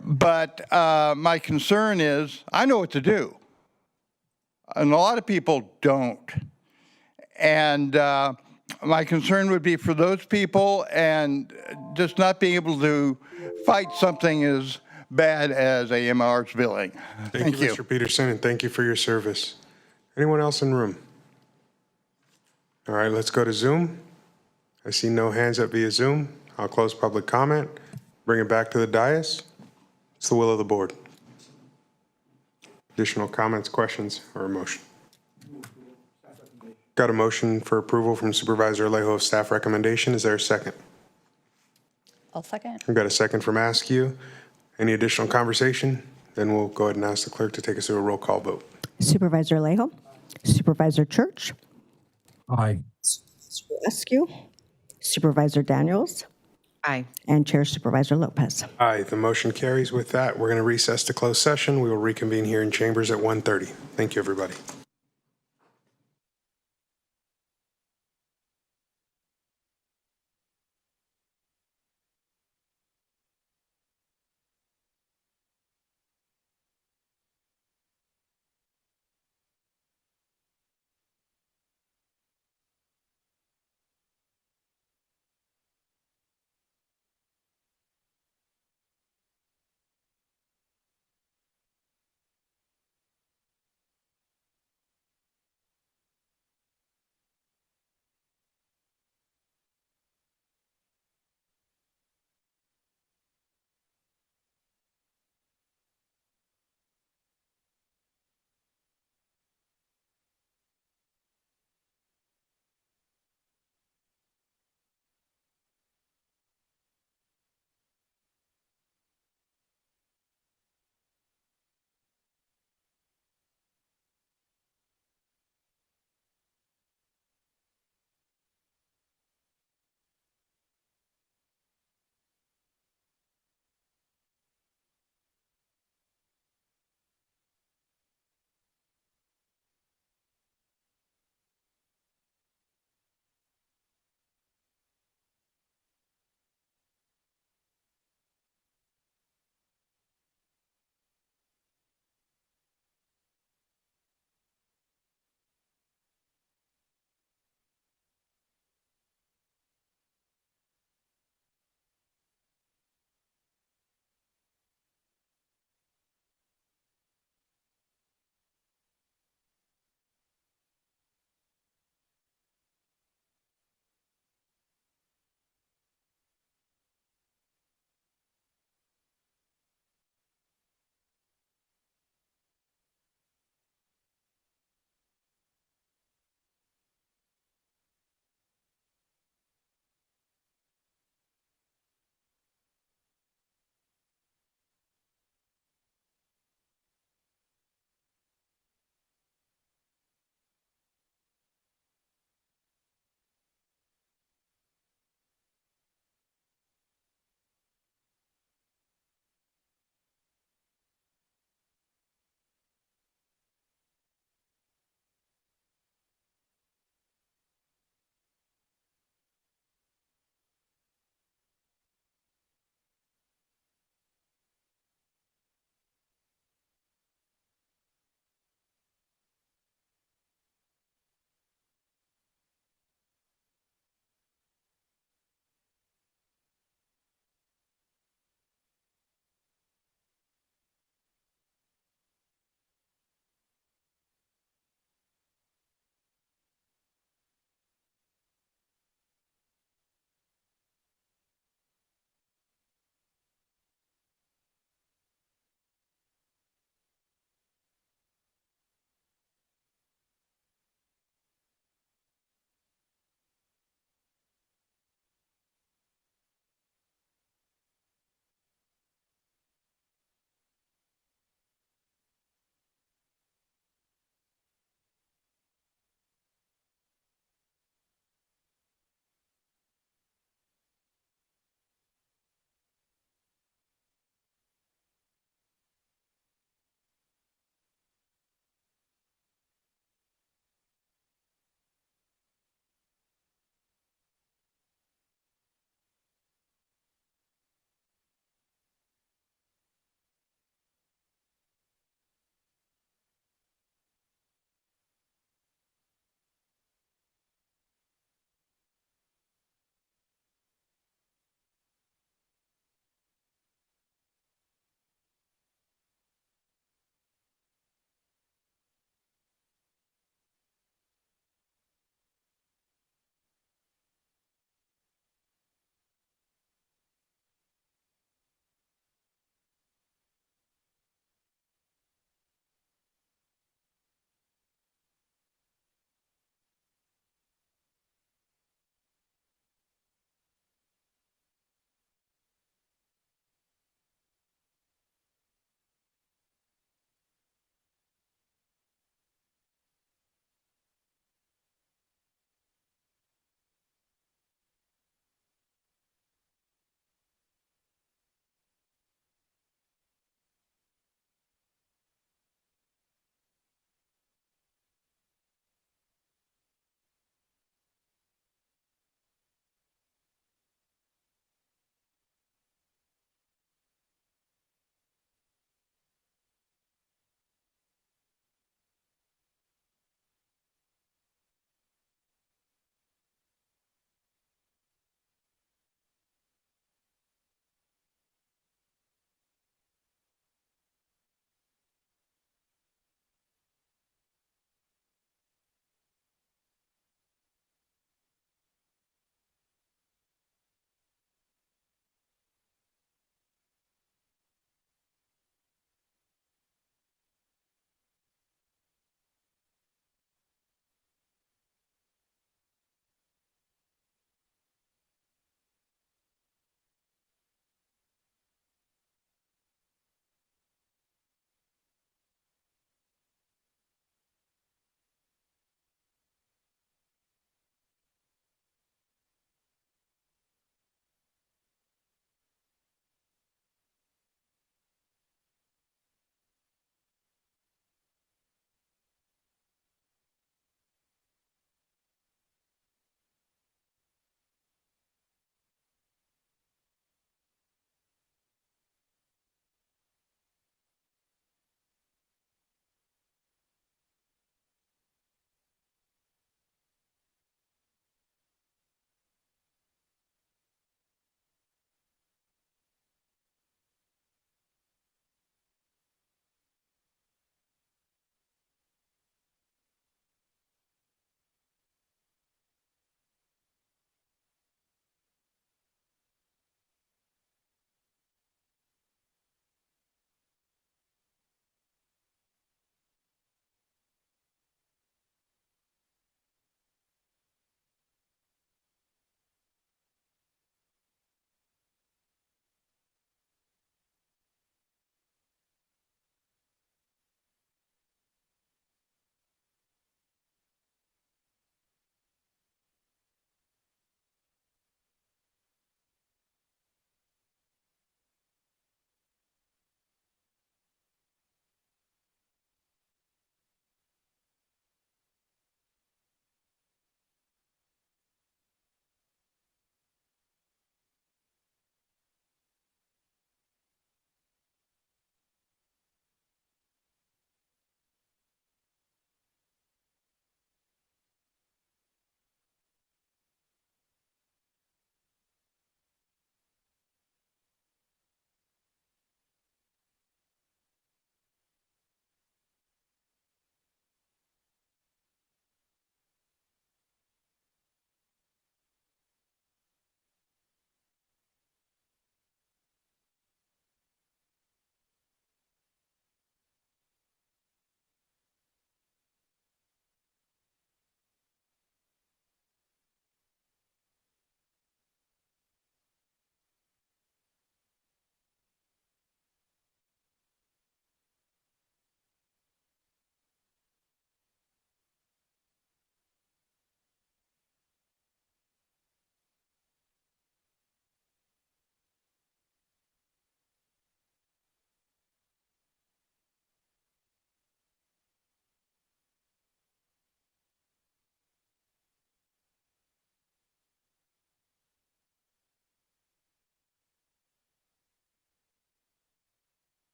S14: But my concern is, I know what to do. And a lot of people don't. And my concern would be for those people and just not being able to fight something as bad as AMR's billing. Thank you.
S1: Mr. Peterson, and thank you for your service. Anyone else in the room? All right, let's go to Zoom. I see no hands up via Zoom. I'll close public comment, bring it back to the dais. It's the will of the board. Additional comments, questions, or a motion? Got a motion for approval from Supervisor Alejo, staff recommendation. Is there a second?
S3: I'll second.
S1: We've got a second from Askew. Any additional conversation? Then we'll go ahead and ask the clerk to take us through a roll call vote.
S4: Supervisor Alejo, Supervisor Church,
S15: Aye.
S4: Askew, Supervisor Daniels,
S12: Aye.
S4: and Chair Supervisor Lopez.
S1: Aye, the motion carries. With that, we're going to recess to closed session. We will reconvene here in chambers at 1:30. Thank you, everybody.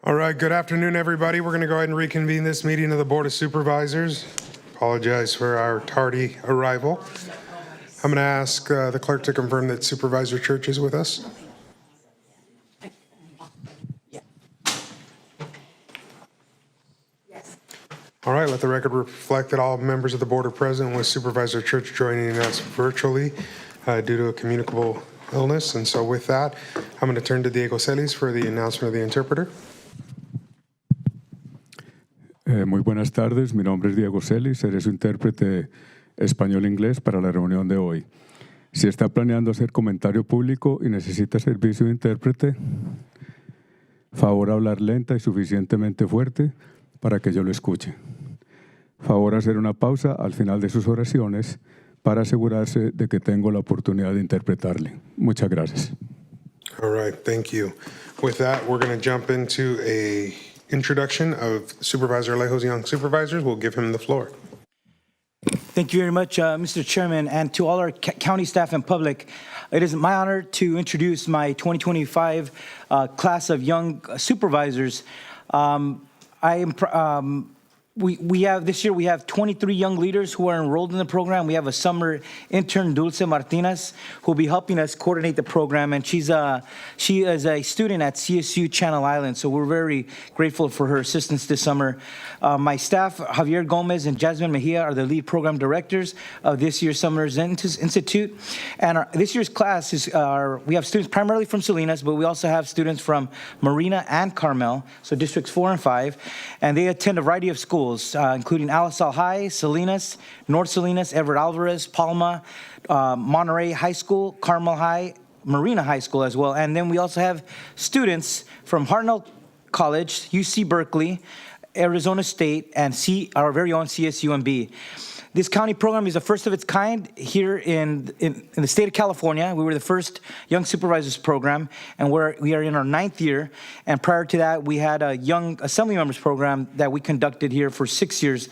S1: All right, good afternoon, everybody. We're going to go ahead and reconvene this meeting of the Board of Supervisors. Apologize for our tardy arrival. I'm going to ask the clerk to confirm that Supervisor Church is with us. All right, let the record reflect that all members of the board are present, with Supervisor Church joining us virtually due to a communicable illness. And so with that, I'm going to turn to Diego Celis for the announcement of the interpreter.
S13: Muy buenas tardes, mi nombre es Diego Celis, seré su intérprete español-inglés para la reunión de hoy. Si está planeando hacer comentario público y necesita servicio de intérprete, favor hablar lenta y suficientemente fuerte para que yo lo escuche. Favor hacer una pausa al final de sus oraciones para asegurarse de que tengo la oportunidad de interpretarle. Muchas gracias.
S1: All right, thank you. With that, we're going to jump into a introduction of Supervisor Alejo's young supervisors. We'll give him the floor.
S15: Thank you very much, Mr. Chairman, and to all our county staff and public. It is my honor to introduce my 2025 class of young supervisors. We have this year, we have 23 young leaders who are enrolled in the program. We have a summer intern, Dulce Martinez, who will be helping us coordinate the program. And she is a student at CSU Channel Islands. So we're very grateful for her assistance this summer. My staff, Javier Gomez and Jasmine Mejia, are the lead program directors of this year's Summer Institute. And this year's class we have students primarily from Salinas, but we also have students from Marina and Carmel, so districts 4 and 5. And they attend a variety of schools, including Alisal High, Salinas, North Salinas, Everett Alvarez, Palma, Monterey High School, Carmel High, Marina High School as well. And then we also have students from Hartnell College, UC Berkeley, Arizona State, and our very own CSUMB. This county program is the first of its kind here in the state of California. We were the first Young Supervisors program, and we are in our 9th year. And prior to that, we had a Young Assembly Members program that we conducted here for 6 years.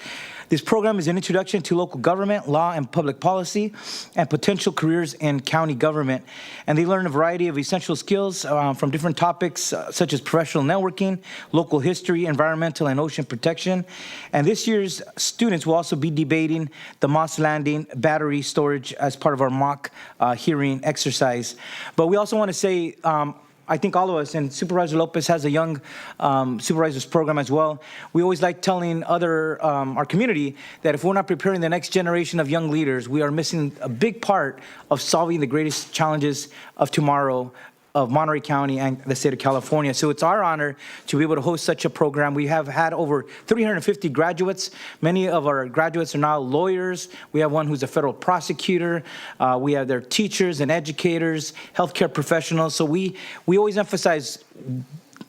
S15: This program is an introduction to local government, law, and public policy, and potential careers in county government. And they learn a variety of essential skills from different topics, such as professional networking, local history, environmental and ocean protection. And this year's students will also be debating the Moss Landing battery storage as part of our mock hearing exercise. But we also want to say, I think all of us, and Supervisor Lopez has a young supervisors program as well. We always like telling our community that if we're not preparing the next generation of young leaders, we are missing a big part of solving the greatest challenges of tomorrow of Monterey County and the state of California. So it's our honor to be able to host such a program. We have had over 350 graduates. Many of our graduates are now lawyers. We have one who's a federal prosecutor. We have their teachers and educators, healthcare professionals. So we always emphasize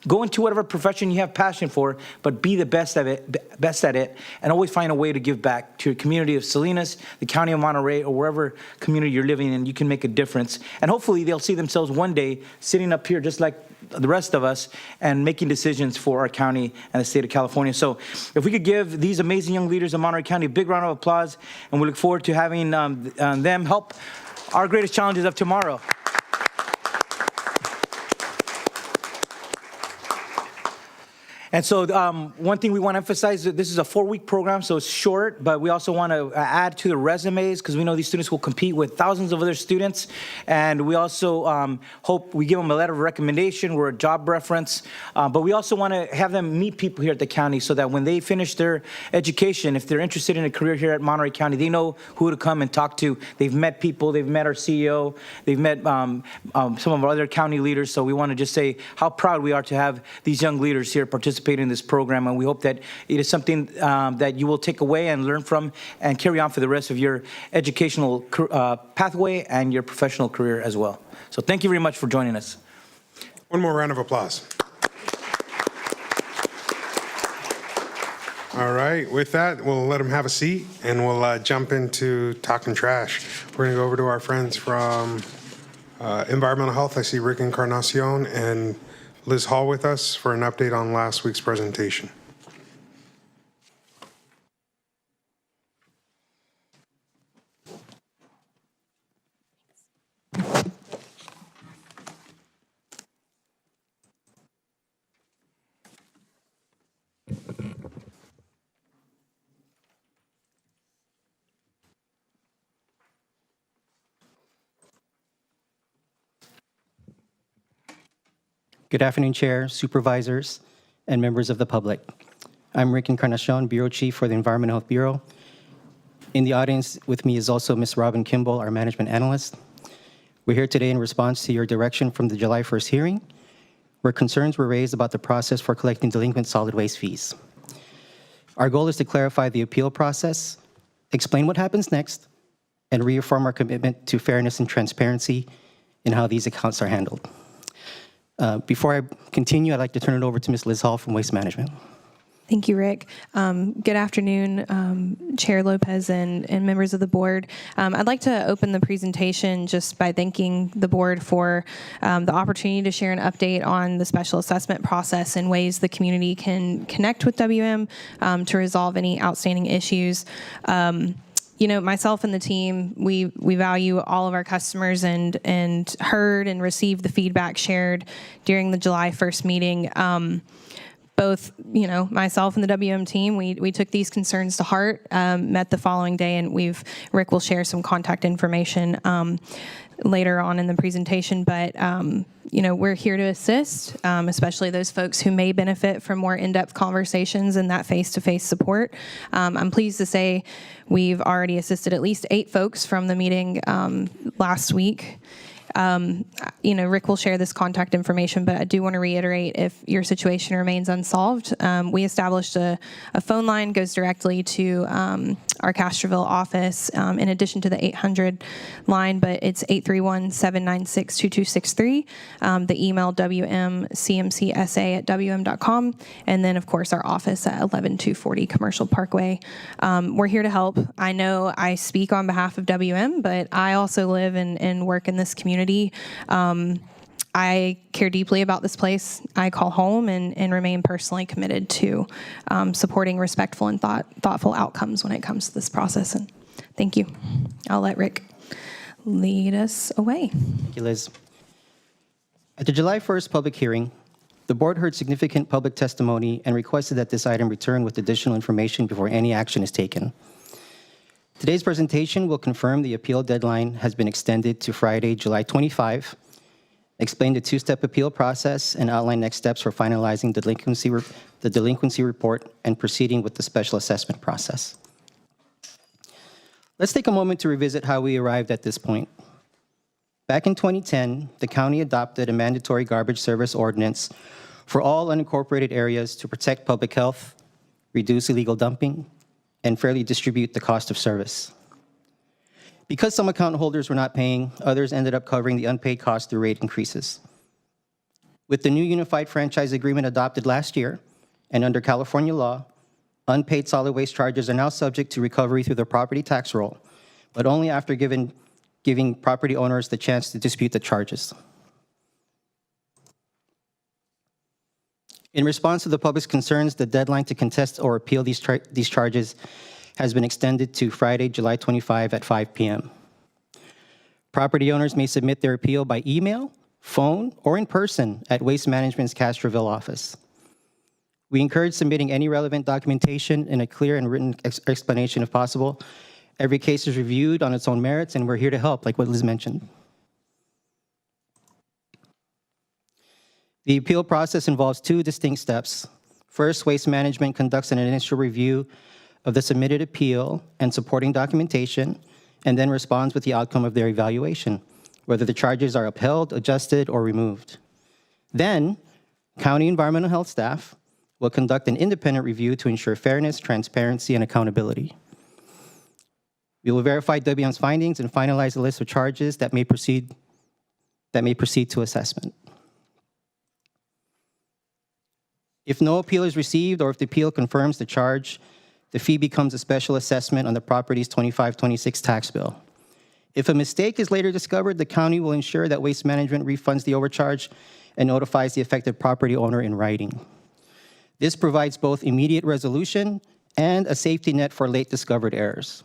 S15: go into whatever profession you have passion for, but be the best at it, and always find a way to give back to your community of Salinas, the county of Monterey, or wherever community you're living in. You can make a difference. And hopefully they'll see themselves one day sitting up here just like the rest of us and making decisions for our county and the state of California. So if we could give these amazing young leaders of Monterey County a big round of applause, and we look forward to having them help our greatest challenges of tomorrow. And so one thing we want to emphasize is that this is a 4-week program, so it's short, but we also want to add to the resumes because we know these students will compete with thousands of other students. And we also hope we give them a letter of recommendation or a job reference. But we also want to have them meet people here at the county so that when they finish their education, if they're interested in a career here at Monterey County, they know who to come and talk to. They've met people, they've met our CEO, they've met some of our other county leaders. So we want to just say how proud we are to have these young leaders here participate in this program, and we hope that it is something that you will take away and learn from and carry on for the rest of your educational pathway and your professional career as well. So thank you very much for joining us.
S1: One more round of applause. All right, with that, we'll let them have a seat, and we'll jump into talking trash. We're going to go over to our friends from Environmental Health. I see Rick Encarnacion and Liz Hall with us for an update on last week's presentation.
S16: Good afternoon, Chair, Supervisors, and members of the public. I'm Rick Encarnacion, Bureau Chief for the Environmental Health Bureau. In the audience with me is also Ms. Robin Kimball, our Management Analyst. We're here today in response to your direction from the July 1st hearing, where concerns were raised about the process for collecting delinquent solid waste fees. Our goal is to clarify the appeal process, explain what happens next, and reaffirm our commitment to fairness and transparency in how these accounts are handled. Before I continue, I'd like to turn it over to Ms. Liz Hall from Waste Management.
S17: Thank you, Rick. Good afternoon, Chair Lopez and members of the board. I'd like to open the presentation just by thanking the board for the opportunity to share an update on the special assessment process and ways the community can connect with WM to resolve any outstanding issues. You know, myself and the team, we value all of our customers and heard and received the feedback shared during the July 1st meeting. Both, you know, myself and the WM team, we took these concerns to heart, met the following day, and Rick will share some contact information later on in the presentation. But, you know, we're here to assist, especially those folks who may benefit from more in-depth conversations and that face-to-face support. I'm pleased to say we've already assisted at least 8 folks from the meeting last week. You know, Rick will share this contact information, but I do want to reiterate, if your situation remains unsolved, we established a phone line, goes directly to our Castroville office, in addition to the 800 line, but it's 831-796-2263, the email wmcmcsa@wm.com, and then, of course, our office at 11240 Commercial Parkway. We're here to help. I know I speak on behalf of WM, but I also live and work in this community. I care deeply about this place I call home and remain personally committed to supporting respectful and thoughtful outcomes when it comes to this process. And thank you. I'll let Rick lead us away.
S16: Thank you, Liz. At the July 1st public hearing, the board heard significant public testimony and requested that this item return with additional information before any action is taken. Today's presentation will confirm the appeal deadline has been extended to Friday, July 25, explain the 2-step appeal process, and outline next steps for finalizing the delinquency report and proceeding with the special assessment process. Let's take a moment to revisit how we arrived at this point. Back in 2010, the county adopted a mandatory garbage service ordinance for all unincorporated areas to protect public health, reduce illegal dumping, and fairly distribute the cost of service. Because some account holders were not paying, others ended up covering the unpaid cost through rate increases. With the new Unified Franchise Agreement adopted last year, and under California law, unpaid solid waste charges are now subject to recovery through the property tax roll, but only after giving property owners the chance to dispute the charges. In response to the public's concerns, the deadline to contest or appeal these charges has been extended to Friday, July 25 at 5 p.m. Property owners may submit their appeal by email, phone, or in person at Waste Management's Castroville office. We encourage submitting any relevant documentation in a clear and written explanation if possible. Every case is reviewed on its own merits, and we're here to help, like what Liz mentioned. The appeal process involves 2 distinct steps. First, Waste Management conducts an initial review of the submitted appeal and supporting documentation, and then responds with the outcome of their evaluation, whether the charges are upheld, adjusted, or removed. Then, County Environmental Health staff will conduct an independent review to ensure fairness, transparency, and accountability. We will verify WM's findings and finalize a list of charges that may proceed to assessment. If no appeal is received, or if the appeal confirms the charge, the fee becomes a special assessment on the property's 25-26 tax bill. If a mistake is later discovered, the county will ensure that Waste Management refunds the overcharge and notifies the affected property owner in writing. This provides both immediate resolution and a safety net for late discovered errors.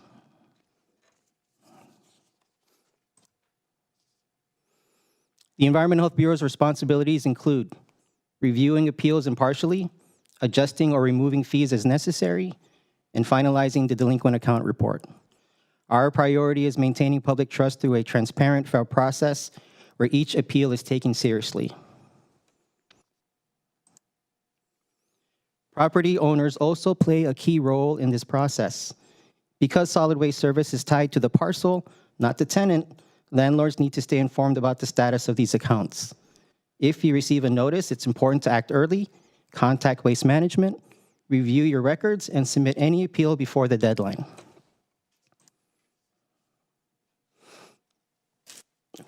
S16: The Environmental Health Bureau's responsibilities include reviewing appeals impartially, adjusting or removing fees as necessary, and finalizing the delinquent account report. Our priority is maintaining public trust through a transparent, fair process where each appeal is taken seriously. Property owners also play a key role in this process. Because solid waste service is tied to the parcel, not the tenant, landlords need to stay informed about the status of these accounts. If you receive a notice, it's important to act early, contact Waste Management, review your records, and submit any appeal before the deadline.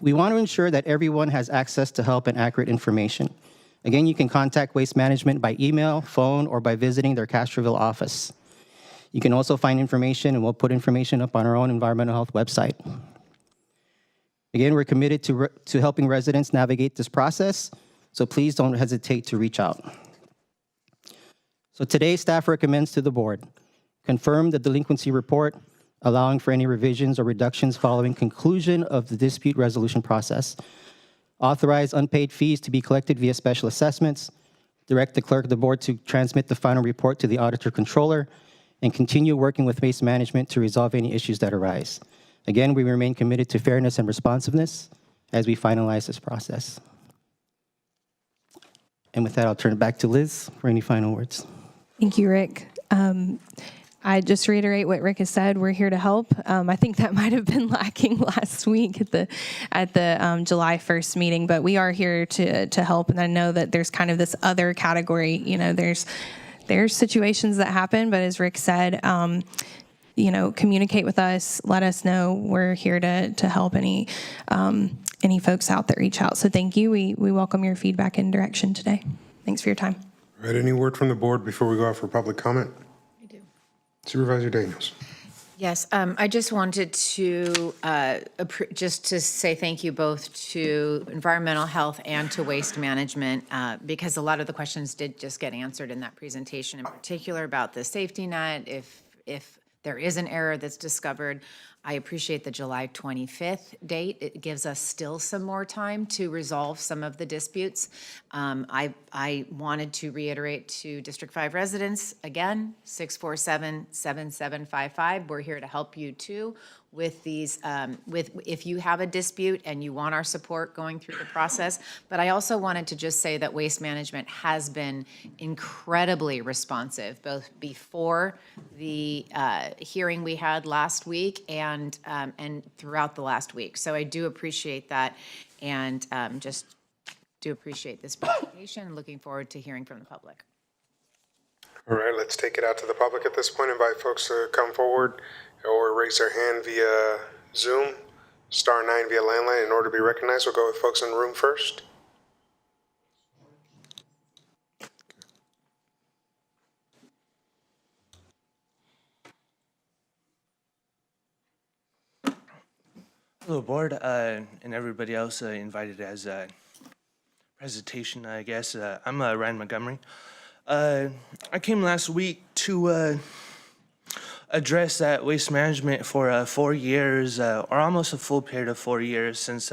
S16: We want to ensure that everyone has access to help and accurate information. Again, you can contact Waste Management by email, phone, or by visiting their Castroville office. You can also find information, and we'll put information up on our own environmental health website. Again, we're committed to helping residents navigate this process, so please don't hesitate to reach out. So today, staff recommends to the board, confirm the delinquency report, allowing for any revisions or reductions following conclusion of the dispute resolution process, authorize unpaid fees to be collected via special assessments, direct the clerk of the board to transmit the final report to the auditor controller, and continue working with Waste Management to resolve any issues that arise. Again, we remain committed to fairness and responsiveness as we finalize this process. And with that, I'll turn it back to Liz for any final words.
S17: Thank you, Rick. I just reiterate what Rick has said. We're here to help. I think that might have been lacking last week at the July 1st meeting, but we are here to help. And I know that there's kind of this other category. You know, there's situations that happen, but as Rick said, you know, communicate with us. Let us know. We're here to help any folks out that reach out. So thank you. We welcome your feedback and direction today. Thanks for your time.
S1: All right, any word from the board before we go out for public comment?
S12: I do.
S1: Supervisor Daniels.
S12: Yes, I just wanted to just to say thank you both to Environmental Health and to Waste Management because a lot of the questions did just get answered in that presentation, in particular about the safety net, if there is an error that's discovered. I appreciate the July 25th date. It gives us still some more time to resolve some of the disputes. I wanted to reiterate to District 5 residents, again, 647-7755. We're here to help you too with these, if you have a dispute and you want our support going through the process. But I also wanted to just say that Waste Management has been incredibly responsive, both before the hearing we had last week and throughout the last week. So I do appreciate that, and just do appreciate this presentation. Looking forward to hearing from the public.
S1: All right, let's take it out to the public at this point. Invite folks to come forward or raise their hand via Zoom, *9 via landline. In order to be recognized, we'll go with folks in the room first.
S18: Hello, board, and everybody else invited as a presentation, I guess. I'm Ryan Montgomery. I came last week to address that Waste Management for 4 years, or almost a full period of 4 years, since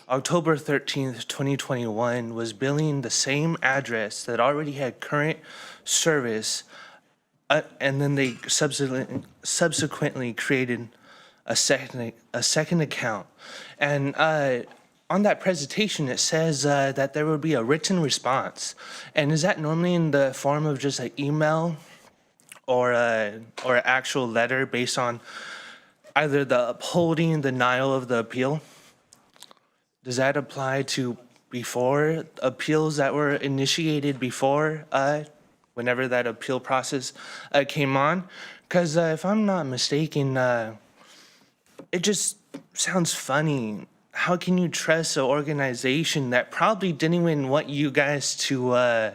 S18: October 13th, 2021, was billing the same address that already had current service, and then they subsequently created a second account. And on that presentation, it says that there would be a written response. And is that normally in the form of just an email or an actual letter based on either the upholding, denial of the appeal? Does that apply to before appeals that were initiated before whenever that appeal process came on? Because if I'm not mistaken, it just sounds funny. How can you trust an organization that probably didn't even want you guys to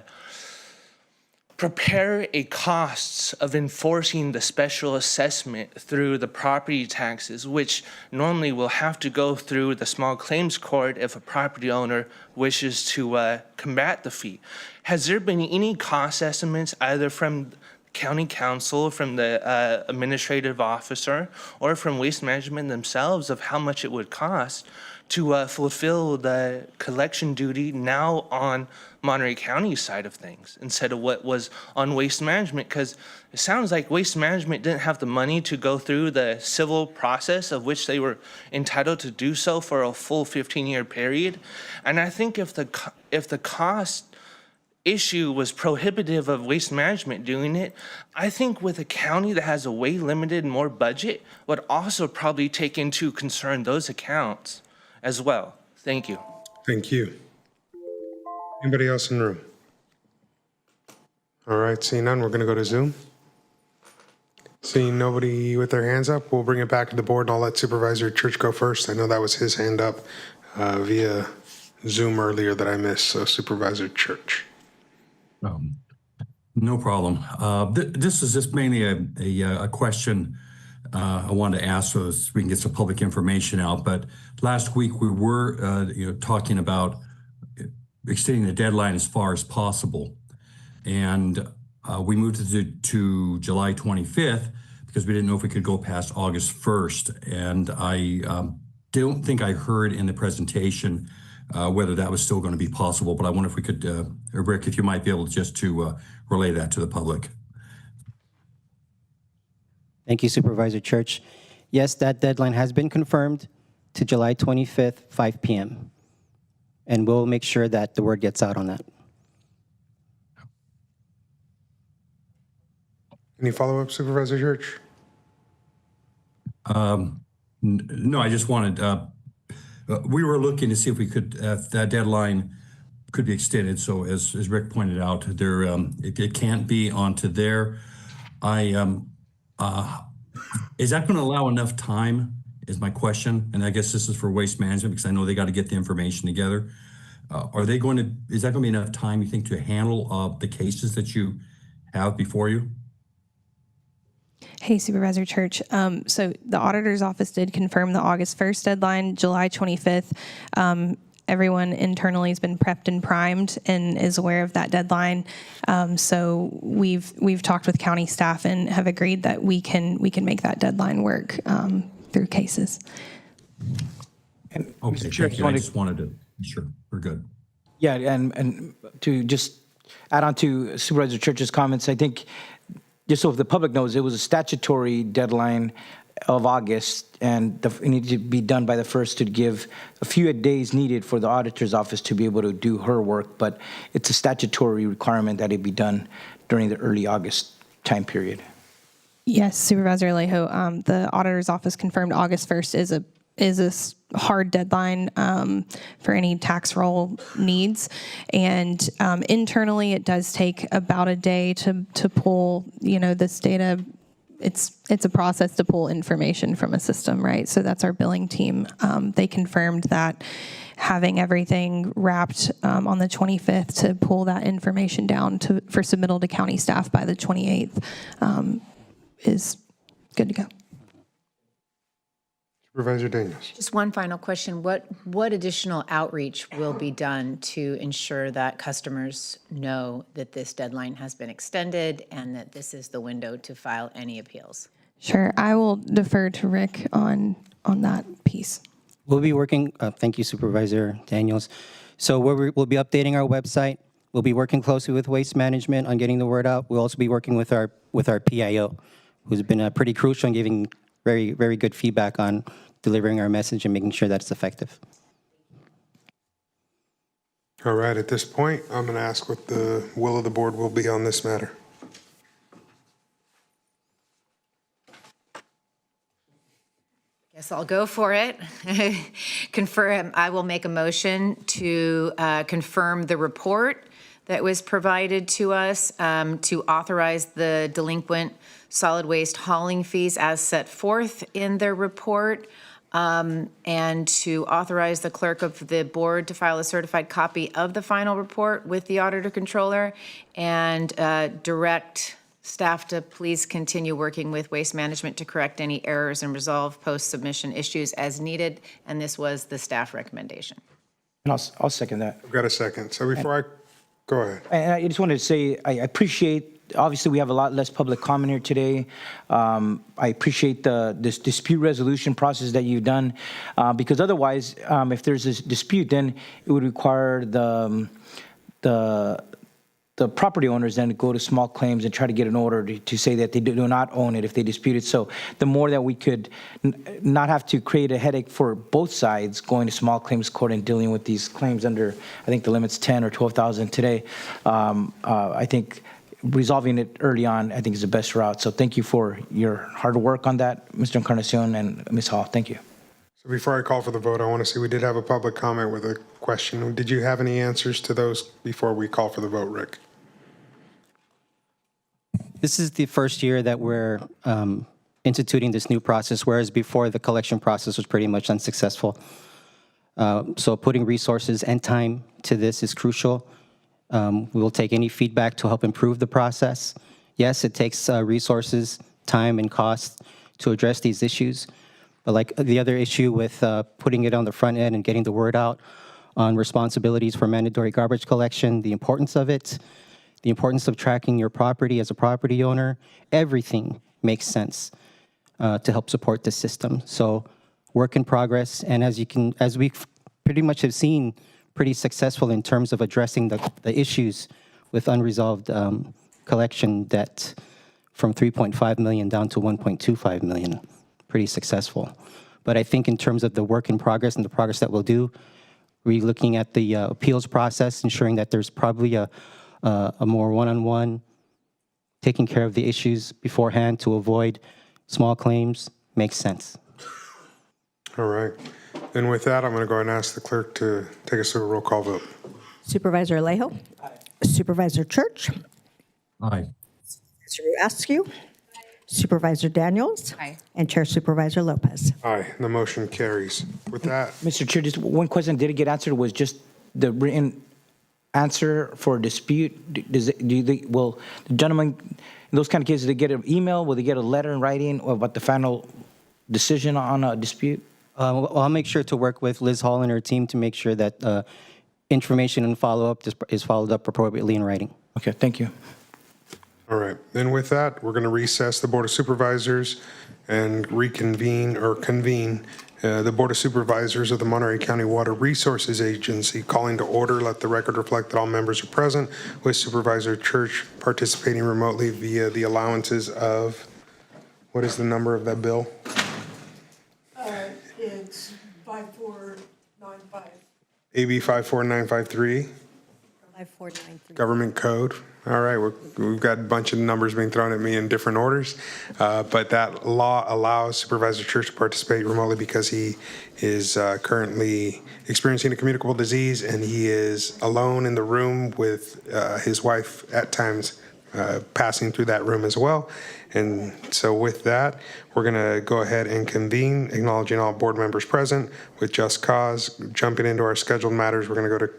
S18: prepare a costs of enforcing the special assessment through the property taxes, which normally will have to go through the small claims court if a property owner wishes to combat the fee? Has there been any cost estimates either from county council, from the administrative officer, or from Waste Management themselves of how much it would cost to fulfill the collection duty now on Monterey County's side of things instead of what was on Waste Management? Because it sounds like Waste Management didn't have the money to go through the civil process of which they were entitled to do so for a full 15-year period. And I think if the cost issue was prohibitive of Waste Management doing it, I think with a county that has a way limited more budget would also probably take into concern those accounts as well. Thank you.
S1: Thank you. Anybody else in the room? All right, seeing none, we're going to go to Zoom. Seeing nobody with their hands up, we'll bring it back to the board, and I'll let Supervisor Church go first. I know that was his hand up via Zoom earlier that I missed, so Supervisor Church.
S19: No problem. This is just mainly a question I wanted to ask so that we can get some public information out. But last week we were talking about extending the deadline as far as possible. And we moved it to July 25th because we didn't know if we could go past August 1st. And I don't think I heard in the presentation whether that was still going to be possible, but I wonder if we could, Rick, if you might be able just to relay that to the public.
S16: Thank you, Supervisor Church. Yes, that deadline has been confirmed to July 25th, 5 p.m. And we'll make sure that the word gets out on that.
S1: Any follow-up, Supervisor Church?
S19: No, I just wanted, we were looking to see if we could, that deadline could be extended. So as Rick pointed out, there it can't be onto there. Is that going to allow enough time is my question. And I guess this is for Waste Management because I know they got to get the information together. Is that going to be enough time, you think, to handle the cases that you have before you?
S17: Hey, Supervisor Church. So the auditor's office did confirm the August 1st deadline, July 25th. Everyone internally has been prepped and primed and is aware of that deadline. So we've talked with county staff and have agreed that we can make that deadline work through cases.
S15: And
S19: Okay,
S15: Mr. Chair,
S19: thank you. I just wanted to be sure we're good.
S15: Yeah, and to just add on to Supervisor Church's comments, I think, just so if the public knows, it was a statutory deadline of August, and it needed to be done by the 1st to give a few days needed for the auditor's office to be able to do her work, but it's a statutory requirement that it be done during the early August time period.
S17: Yes, Supervisor Alejo, the auditor's office confirmed August 1st is a hard deadline for any tax roll needs. And internally, it does take about a day to pull, this data. It's a process to pull information from a system, right? So that's our billing team. They confirmed that having everything wrapped on the 25th to pull that information down for submittal to county staff by the 28th is good to go.
S1: Supervisor Daniels.
S12: Just one final question. What additional outreach will be done to ensure that customers know that this deadline has been extended and that this is the window to file any appeals?
S17: Sure. I will defer to Rick on that piece.
S16: We'll be working, thank you, Supervisor Daniels. So we'll be updating our website. We'll be working closely with Waste Management on getting the word out. We'll also be working with our PIO, who's been pretty crucial in giving very, very good feedback on delivering our message and making sure that it's effective.
S1: All right, at this point, I'm going to ask what the will of the board will be on this matter.
S12: Guess I'll go for it. Confirm. I will make a motion to confirm the report that was provided to us to authorize the delinquent solid waste hauling fees as set forth in their report, and to authorize the clerk of the board to file a certified copy of the final report with the auditor controller, and direct staff to please continue working with Waste Management to correct any errors and resolve post-submission issues as needed. And this was the staff recommendation.
S15: And I'll second that.
S1: I've got a second. So before I go ahead.
S15: And I just wanted to say, I appreciate, obviously we have a lot less public comment here today. I appreciate this dispute resolution process that you've done, because otherwise, if there's a dispute, then it would require the the property owners then go to small claims and try to get an order to say that they do not own it if they dispute it. So the more that we could not have to create a headache for both sides going to small claims court and dealing with these claims under, I think the limit's 10 or 12,000 today, I think resolving it early on, I think is the best route. So thank you for your hard work on that, Mr. Encarnacion and Ms. Hall. Thank you.
S1: So before I call for the vote, I want to see, we did have a public comment with a question. Did you have any answers to those before we call for the vote, Rick?
S16: This is the first year that we're instituting this new process, whereas before the collection process was pretty much unsuccessful. So putting resources and time to this is crucial. We will take any feedback to help improve the process. Yes, it takes resources, time, and cost to address these issues. But like the other issue with putting it on the front end and getting the word out on responsibilities for mandatory garbage collection, the importance of it, the importance of tracking your property as a property owner, everything makes sense to help support the system. So work in progress, and as we pretty much have seen, pretty successful in terms of addressing the issues with unresolved collection debt from 3.5 million down to 1.25 million. Pretty successful. But I think in terms of the work in progress and the progress that we'll do, we're looking at the appeals process, ensuring that there's probably a more one-on-one, taking care of the issues beforehand to avoid small claims makes sense.
S1: All right. And with that, I'm going to go ahead and ask the clerk to take us through a roll call vote.
S4: Supervisor Alejo? Aye. Supervisor Church?
S19: Aye.
S4: Supervisor Askew? Supervisor Daniels?
S12: Aye.
S4: And Chair Supervisor Lopez.
S1: Aye. The motion carries. With that,
S15: Mr. Chair, just one question didn't get answered was just the written answer for a dispute. Will the gentleman, in those kind of cases, they get an email? Will they get a letter in writing about the final decision on a dispute?
S16: Well, I'll make sure to work with Liz Hall and her team to make sure that information and follow-up is followed up appropriately in writing.
S15: Okay, thank you.
S1: all right. Then with that, we're going to recess the Board of Supervisors and convene the Board of Supervisors of the Monterey County Water Resources Agency. Calling to order, let the record reflect that all members are present, with Supervisor Church participating remotely via the allowances of, what is the number of that bill?
S2: It's 5495.
S1: AB 54953.
S4: 5493.
S1: Government code. All right, we've got a bunch of numbers being thrown at me in different orders, but that law allows Supervisor Church to participate remotely because he is currently experiencing a communicable disease, and he is alone in the room with his wife at times passing through that room as well. And so with that, we're going to go ahead and convene, acknowledging all board members present with just cause. Jumping into our scheduled matters, we're going to go to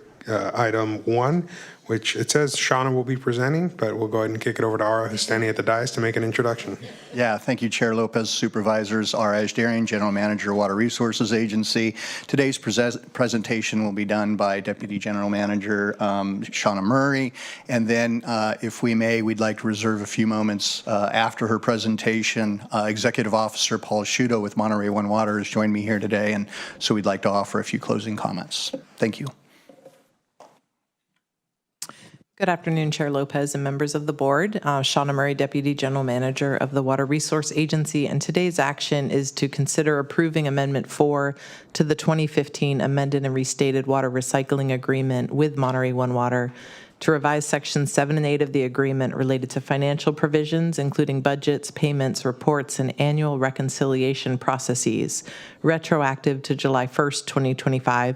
S1: item 1, which it says Shauna will be presenting, but we'll go ahead and kick it over to Ara, who's standing at the dais, to make an introduction.
S20: Yeah, thank you, Chair Lopez, Supervisors. Ara Ashdarian, General Manager, Water Resources Agency. Today's presentation will be done by Deputy General Manager Shauna Murray. And then, if we may, we'd like to reserve a few moments after her presentation. Executive Officer Paul Sciutto with Monterey One Water has joined me here today, and so we'd like to offer a few closing comments. Thank you.
S21: Good afternoon, Chair Lopez and members of the board. Shauna Murray, Deputy General Manager of the Water Resource Agency, and today's action is to consider approving Amendment 4 to the 2015 amended and restated water recycling agreement with Monterey One Water to revise Sections 7 and 8 of the agreement related to financial provisions, including budgets, payments, reports, and annual reconciliation processes, retroactive to July 1st, 2025,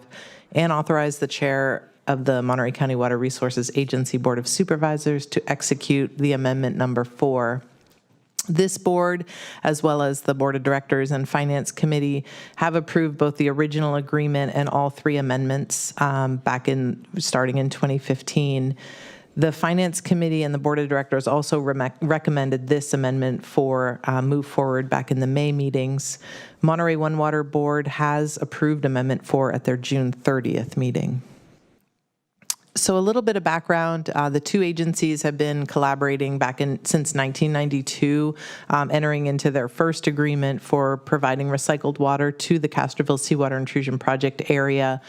S21: and authorize the chair of the Monterey County Water Resources Agency Board of Supervisors to execute the amendment number 4. This board, as well as the Board of Directors and Finance Committee, have approved both the original agreement and all 3 amendments starting in 2015. The Finance Committee and the Board of Directors also recommended this amendment for move forward back in the May meetings. Monterey One Water Board has approved Amendment 4 at their June 30th meeting. So a little bit of background, the two agencies have been collaborating since 1992, entering into their first agreement for providing recycled water to the Castroville Seawater Intrusion Project area.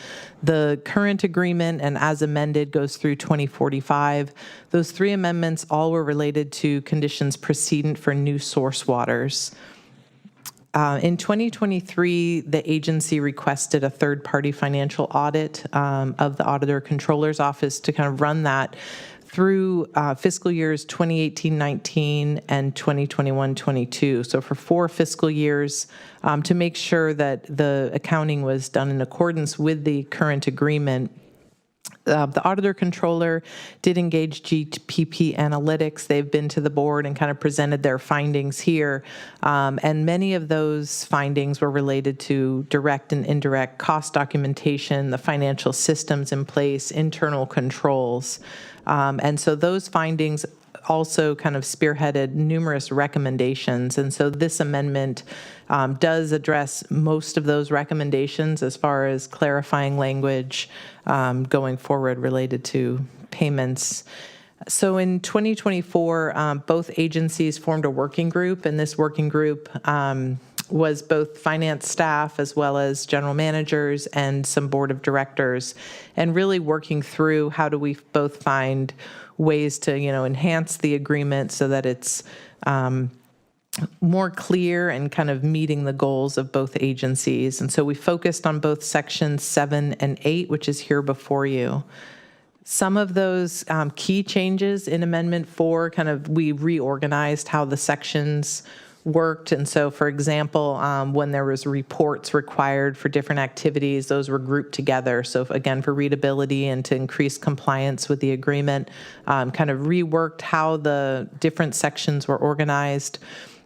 S21: The current agreement, and as amended, goes through 2045. Those three amendments all were related to conditions precedent for new source waters. In 2023, the agency requested a third-party financial audit of the Auditor Controller's Office to kind of run that through fiscal years 2018-19 and 2021-22. So for 4 fiscal years, to make sure that the accounting was done in accordance with the current agreement. The Auditor Controller did engage GPP Analytics. They've been to the board and kind of presented their findings here. And many of those findings were related to direct and indirect cost documentation, the financial systems in place, internal controls. And so those findings also kind of spearheaded numerous recommendations. And so this amendment does address most of those recommendations as far as clarifying language going forward related to payments. So in 2024, both agencies formed a working group, and this working group was both finance staff as well as general managers and some board of directors, and really working through how do we both find ways to, enhance the agreement so that it's more clear and kind of meeting the goals of both agencies. And so we focused on both sections 7 and 8, which is here before you. Some of those key changes in Amendment 4, we reorganized how the sections worked. And so, for example, when there was reports required for different activities, those were grouped together. So again, for readability and to increase compliance with the agreement, kind of reworked how the different sections were organized.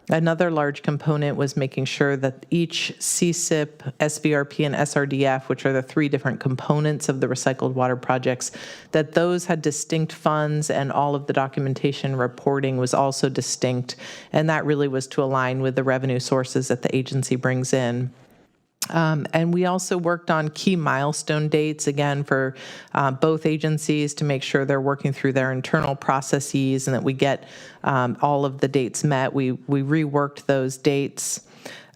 S21: Another large component was making sure that each CSIP, SVRP, and SRDF, which are the 3 different components of the recycled water projects, that those had distinct funds and all of the documentation reporting was also distinct. And that really was to align with the revenue sources that the agency brings in. And we also worked on key milestone dates, again, for both agencies to make sure they're working through their internal processes and that we get all of the dates met. We reworked those dates.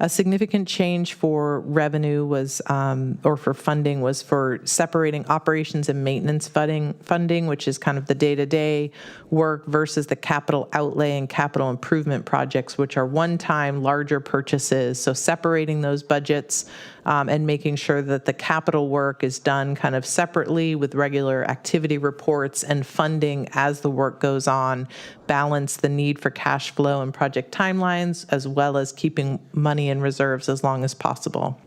S21: A significant change for revenue was, or for funding, was for separating operations and maintenance funding, which is kind of the day-to-day work, versus the capital outlay and capital improvement projects, which are one-time larger purchases. So separating those budgets and making sure that the capital work is done kind of separately with regular activity reports, and funding as the work goes on, balance the need for cash flow and project timelines, as well as keeping money in reserves as long as possible.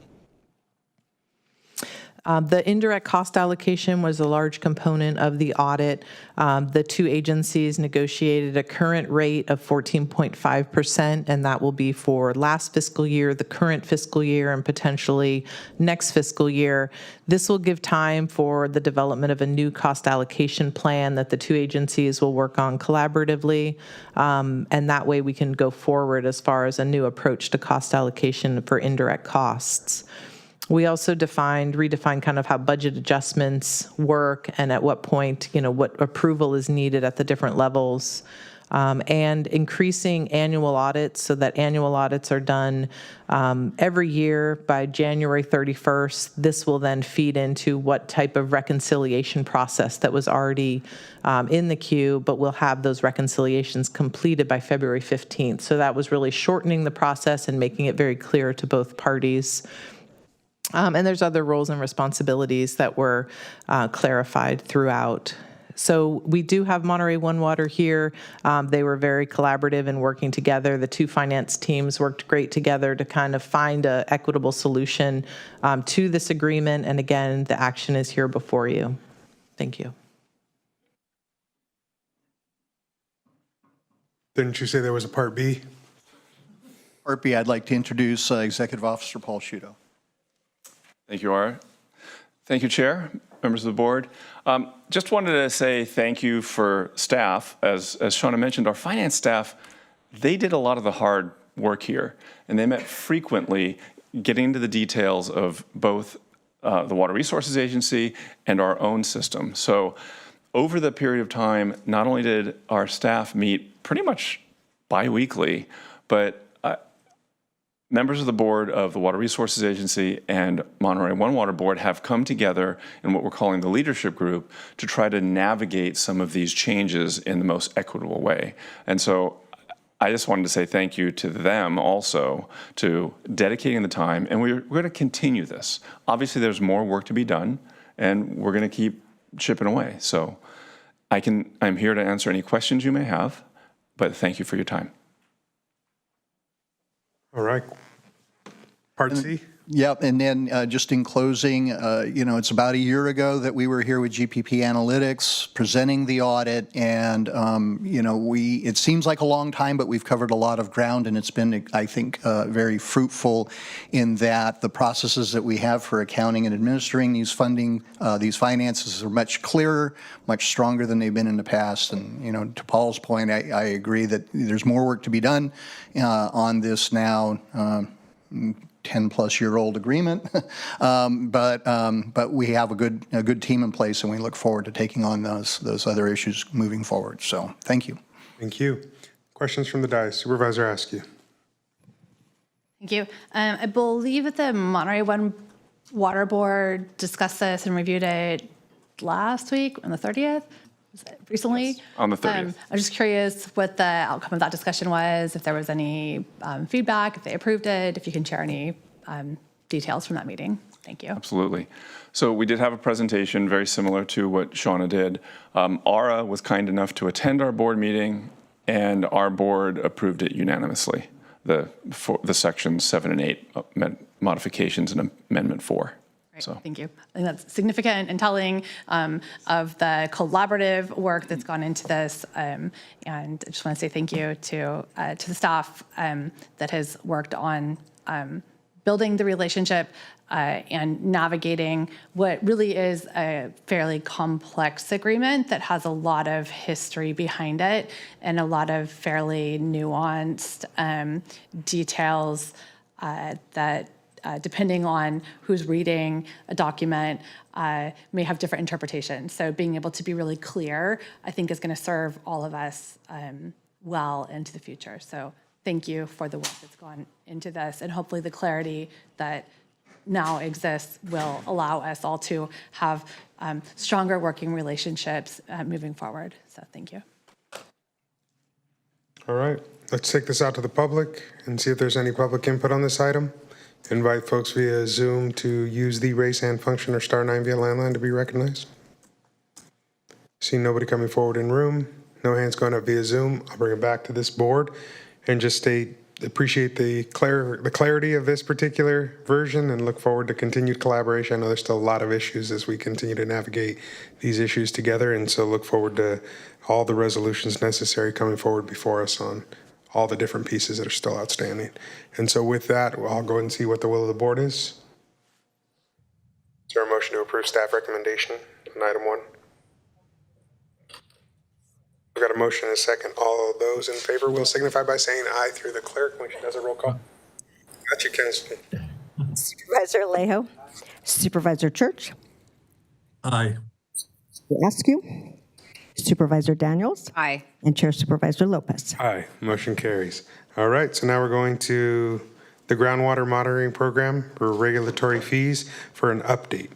S21: The indirect cost allocation was a large component of the audit. The 2 agencies negotiated a current rate of 14.5%, and that will be for last fiscal year, the current fiscal year, and potentially next fiscal year. This will give time for the development of a new cost allocation plan that the 2 agencies will work on collaboratively, and that way we can go forward as far as a new approach to cost allocation for indirect costs. We also redefined kind of how budget adjustments work and at what point, what approval is needed at the different levels, and increasing annual audits so that annual audits are done every year by January 31st. This will then feed into what type of reconciliation process that was already in the queue, but we'll have those reconciliations completed by February 15th. So that was really shortening the process and making it very clear to both parties. And there's other roles and responsibilities that were clarified throughout. So we do have Monterey One Water here. They were very collaborative in working together. The 2 finance teams worked great together to kind of find an equitable solution to this agreement. And again, the action is here before you. Thank you.
S1: Didn't you say there was a Part B?
S20: Part B, I'd like to introduce Executive Officer Paul Sciutto.
S5: Thank you, Ara. Thank you, Chair, members of the board. Just wanted to say thank you for staff. As Shauna mentioned, our finance staff, they did a lot of the hard work here, and they met frequently getting into the details of both the Water Resources Agency and our own system. So over the period of time, not only did our staff meet pretty much bi-weekly, but members of the board of the Water Resources Agency and Monterey One Water Board have come together in what we're calling the leadership group to try to navigate some of these changes in the most equitable way. And so I just wanted to say thank you to them also to dedicating the time, and we're going to continue this. Obviously, there's more work to be done, and we're going to keep chipping away. So I'm here to answer any questions you may have, but thank you for your time.
S1: All right. Part C?
S20: Yep, and then just in closing, it's about a year ago that we were here with GPP Analytics presenting the audit, and it seems like a long time, but we've covered a lot of ground, and it's been, I think, very fruitful in that the processes that we have for accounting and administering these finances are much clearer, much stronger than they've been in the past. And to Paul's point, I agree that there's more work to be done on this now. 10-plus-year-old agreement, but we have a good team in place, and we look forward to taking on those other issues moving forward. So, thank you.
S1: Thank you. Questions from the dais? Supervisor Askew.
S3: Thank you. I believe that the Monterey One Water Board discussed this and reviewed it last week on the 30th. Recently.
S5: Yes, on the 30th.
S3: I'm just curious what the outcome of that discussion was, if there was any feedback, if they approved it, if you can share any details from that meeting. Thank you.
S5: Absolutely. So we did have a presentation very similar to what Shauna did. ARA was kind enough to attend our board meeting, and our board approved it unanimously, the sections 7 and 8 modifications and Amendment 4.
S3: Great, so. Thank you. I think that's significant and telling of the collaborative work that's gone into this. And I just want to say thank you to the staff that has worked on building the relationship and navigating what really is a fairly complex agreement that has a lot of history behind it and a lot of fairly nuanced details that depending on who's reading a document, may have different interpretations. So being able to be really clear, I think, is going to serve all of us well into the future. So thank you for the work that's gone into this, and hopefully the clarity that now exists will allow us all to have stronger working relationships moving forward. So thank you.
S1: All right. Let's take this out to the public and see if there's any public input on this item. Invite folks via Zoom to use the raise hand function or *9 via landline to be recognized. See nobody coming forward in room, no hands going up via Zoom. I'll bring it back to this board and just appreciate the clarity of this particular version and look forward to continued collaboration. I know there's still a lot of issues as we continue to navigate these issues together, and so look forward to all the resolutions necessary coming forward before us on all the different pieces that are still outstanding. And so with that, I'll go ahead and see what the will of the board is. Is there a motion to approve staff recommendation on item 1? We've got a motion and a second. All of those in favor will signify by saying aye through the clerk when she does a roll call. Got you, Councilman.
S4: Supervisor Alejo. Supervisor Church.
S19: Aye.
S4: Askew. Supervisor Daniels.
S12: Aye.
S4: And Chair Supervisor Lopez.
S1: Aye. Motion carries. All right, so now we're going to the Groundwater Monitoring Program for regulatory fees for an update.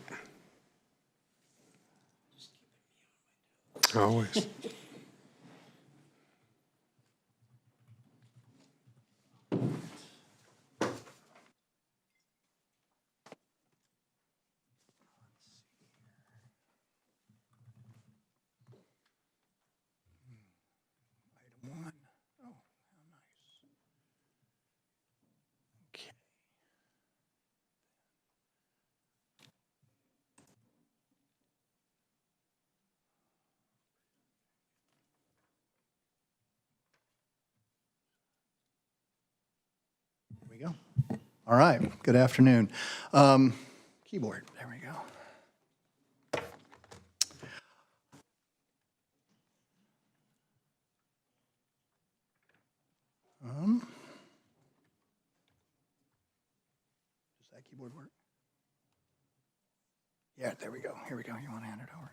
S1: Always.
S20: There we go. All right. Good afternoon. Keyboard. There we go. Does that keyboard work? Yeah, there we go. Here we go. You want to hand it over?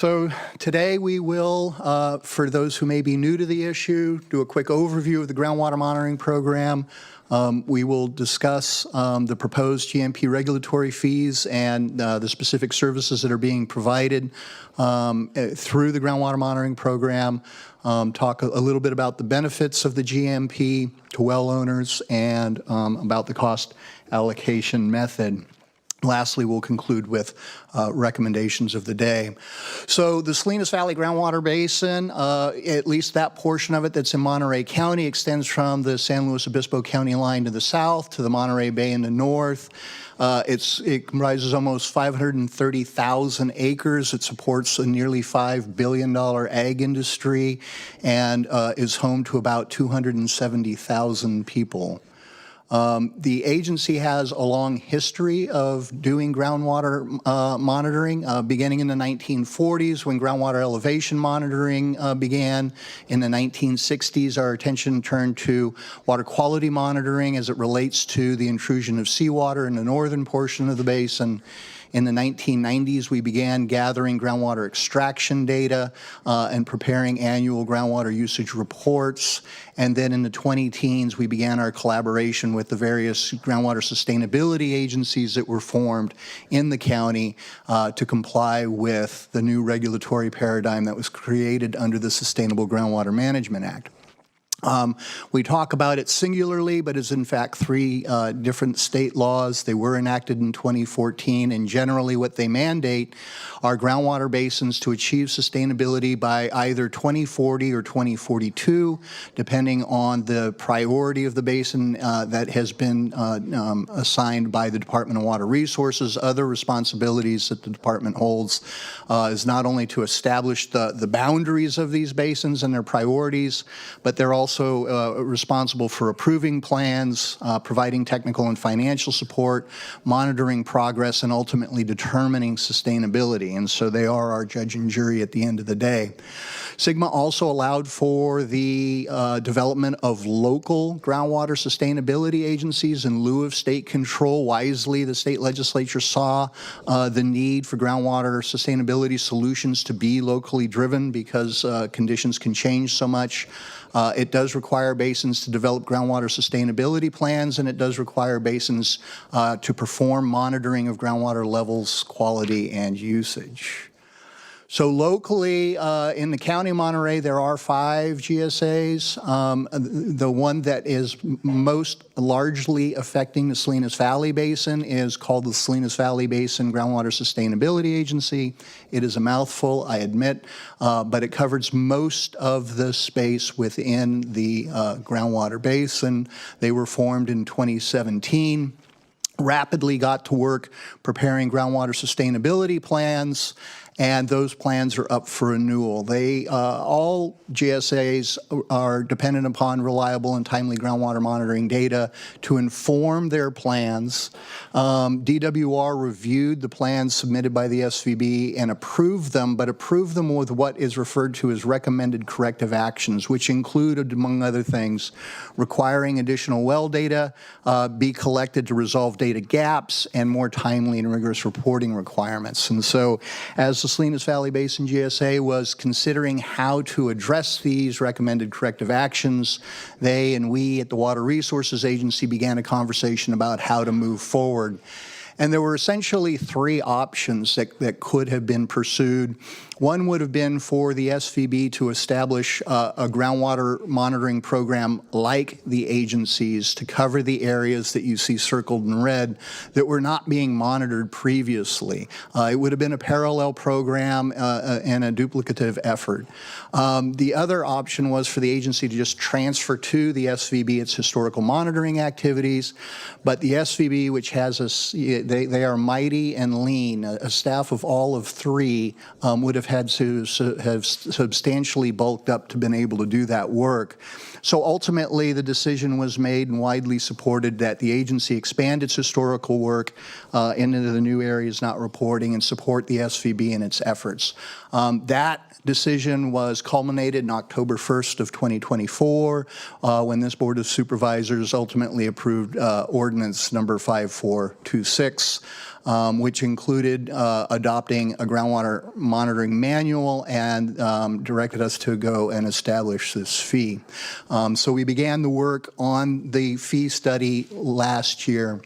S20: So today we will, for those who may be new to the issue, do a quick overview of the groundwater monitoring program. We will discuss the proposed GMP regulatory fees and the specific services that are being provided through the groundwater monitoring program, talk a little bit about the benefits of the GMP to well owners, and about the cost allocation method. Lastly, we'll conclude with recommendations of the day. So the Salinas Valley Groundwater Basin, at least that portion of it that's in Monterey County, extends from the San Luis Obispo County line to the south to the Monterey Bay in the north. It comprises almost 530,000 acres. It supports a nearly $5 billion ag industry and is home to about 270,000 people. The agency has a long history of doing groundwater monitoring, beginning in the 1940s when groundwater elevation monitoring began. In the 1960s, our attention turned to water quality monitoring as it relates to the intrusion of seawater in the northern portion of the basin. In the 1990s, we began gathering groundwater extraction data and preparing annual groundwater usage reports. And then in the 20-teens, we began our collaboration with the various groundwater sustainability agencies that were formed in the county to comply with the new regulatory paradigm that was created under the Sustainable Groundwater Management Act. We talk about it singularly, but it's in fact three different state laws. They were enacted in 2014, and generally what they mandate are groundwater basins to achieve sustainability by either 2040 or 2042, depending on the priority of the basin that has been assigned by the Department of Water Resources. Other responsibilities that the department holds is not only to establish the boundaries of these basins and their priorities, but they're also responsible for approving plans, providing technical and financial support, monitoring progress, and ultimately determining sustainability. And so they are our judge and jury at the end of the day. SGMA also allowed for the development of local groundwater sustainability agencies in lieu of state control. Wisely, the state legislature saw the need for groundwater sustainability solutions to be locally driven because conditions can change so much. It does require basins to develop groundwater sustainability plans, and it does require basins to perform monitoring of groundwater levels, quality, and usage. So locally, in the county of Monterey, there are 5 GSAs. The one that is most largely affecting the Salinas Valley Basin is called the Salinas Valley Basin Groundwater Sustainability Agency. It is a mouthful, I admit, but it covers most of the space within the groundwater basin. They were formed in 2017. Rapidly got to work preparing groundwater sustainability plans, and those plans are up for renewal. They, all GSAs are dependent upon reliable and timely groundwater monitoring data to inform their plans. DWR reviewed the plans submitted by the SVB and approved them, but approved them with what is referred to as recommended corrective actions, which included, among other things, requiring additional well data be collected to resolve data gaps and more timely and rigorous reporting requirements. And so as the Salinas Valley Basin GSA was considering how to address these recommended corrective actions, they and we at the Water Resources Agency began a conversation about how to move forward. And there were essentially 3 options that could have been pursued. One would have been for the SVB to establish a groundwater monitoring program like the agencies to cover the areas that you see circled in red that were not being monitored previously. It would have been a parallel program and a duplicative effort. The other option was for the agency to just transfer to the SVB its historical monitoring activities, but the SVB, which has they are mighty and lean, a staff of all of 3 would have had to have substantially bulked up to been able to do that work. So ultimately, the decision was made and widely supported that the agency expand its historical work into the new areas not reporting and support the SVB in its efforts. That decision was culminated in October 1st of 2024 when this Board of Supervisors ultimately approved Ordinance number 5426. 2006, which included adopting a groundwater monitoring manual and directed us to go and establish this fee. So we began the work on the fee study last year.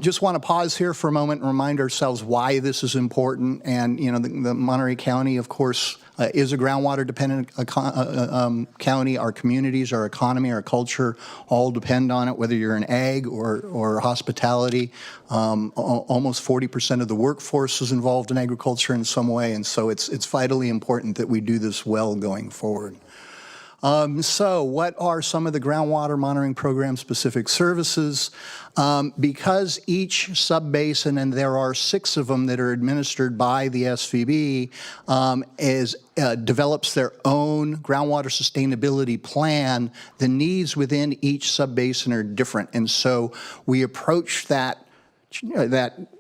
S20: Just want to pause here for a moment and remind ourselves why this is important. And, you know, the Monterey County, of course, is a groundwater-dependent county. Our communities, our economy, our culture all depend on it, whether you're in ag or hospitality. Almost 40% of the workforce is involved in agriculture in some way, and so it's vitally important that we do this well going forward. So what are some of the groundwater monitoring program specific services? Because each subbasin, and there are 6 of them that are administered by the SVB, develops their own groundwater sustainability plan, the needs within each subbasin are different. And so we approach that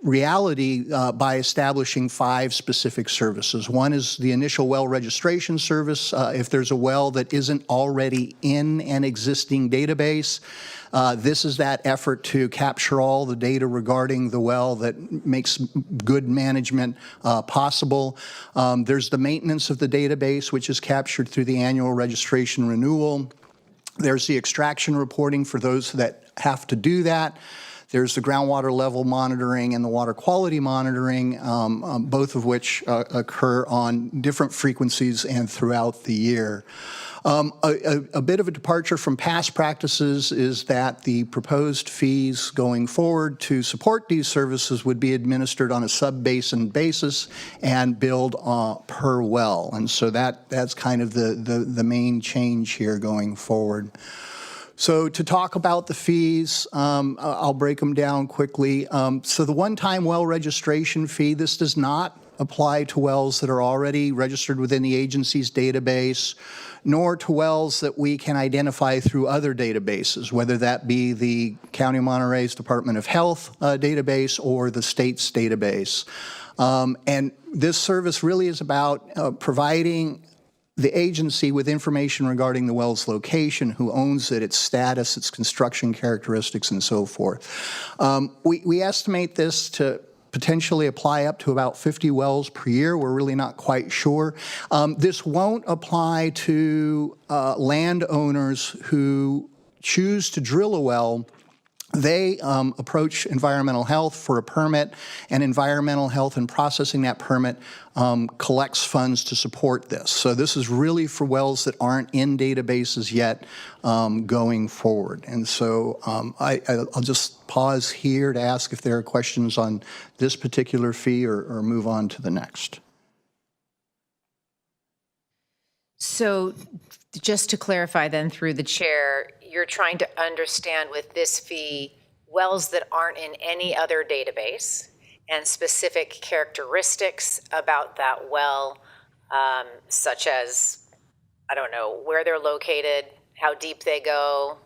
S20: reality by establishing 5 specific services. One is the initial well registration service. If there's a well that isn't already in an existing database, this is that effort to capture all the data regarding the well that makes good management possible. There's the maintenance of the database, which is captured through the annual registration renewal. There's the extraction reporting for those that have to do that. There's the groundwater level monitoring and the water quality monitoring, both of which occur on different frequencies and throughout the year. A bit of a departure from past practices is that the proposed fees going forward to support these services would be administered on a sub-basin basis and billed per well. And so that's kind of the main change here going forward. So to talk about the fees, I'll break them down quickly. So the one-time well registration fee, this does not apply to wells that are already registered within the agency's database, nor to wells that we can identify through other databases, whether that be the County of Monterey's Department of Health database or the state's database. And this service really is about providing the agency with information regarding the well's location, who owns it, its status, its construction characteristics, and so forth. We estimate this to potentially apply up to about 50 wells per year. We're really not quite sure. This won't apply to landowners who choose to drill a well. They approach environmental health for a permit, and environmental health and processing that permit collects funds to support this. So this is really for wells that aren't in databases yet going forward. And so I'll just pause here to ask if there are questions on this particular fee or move on to the next.
S12: So just to clarify then through the chair, you're trying to understand with this fee, wells that aren't in any other database and specific characteristics about that well, such as, I don't know, where they're located, how deep they go,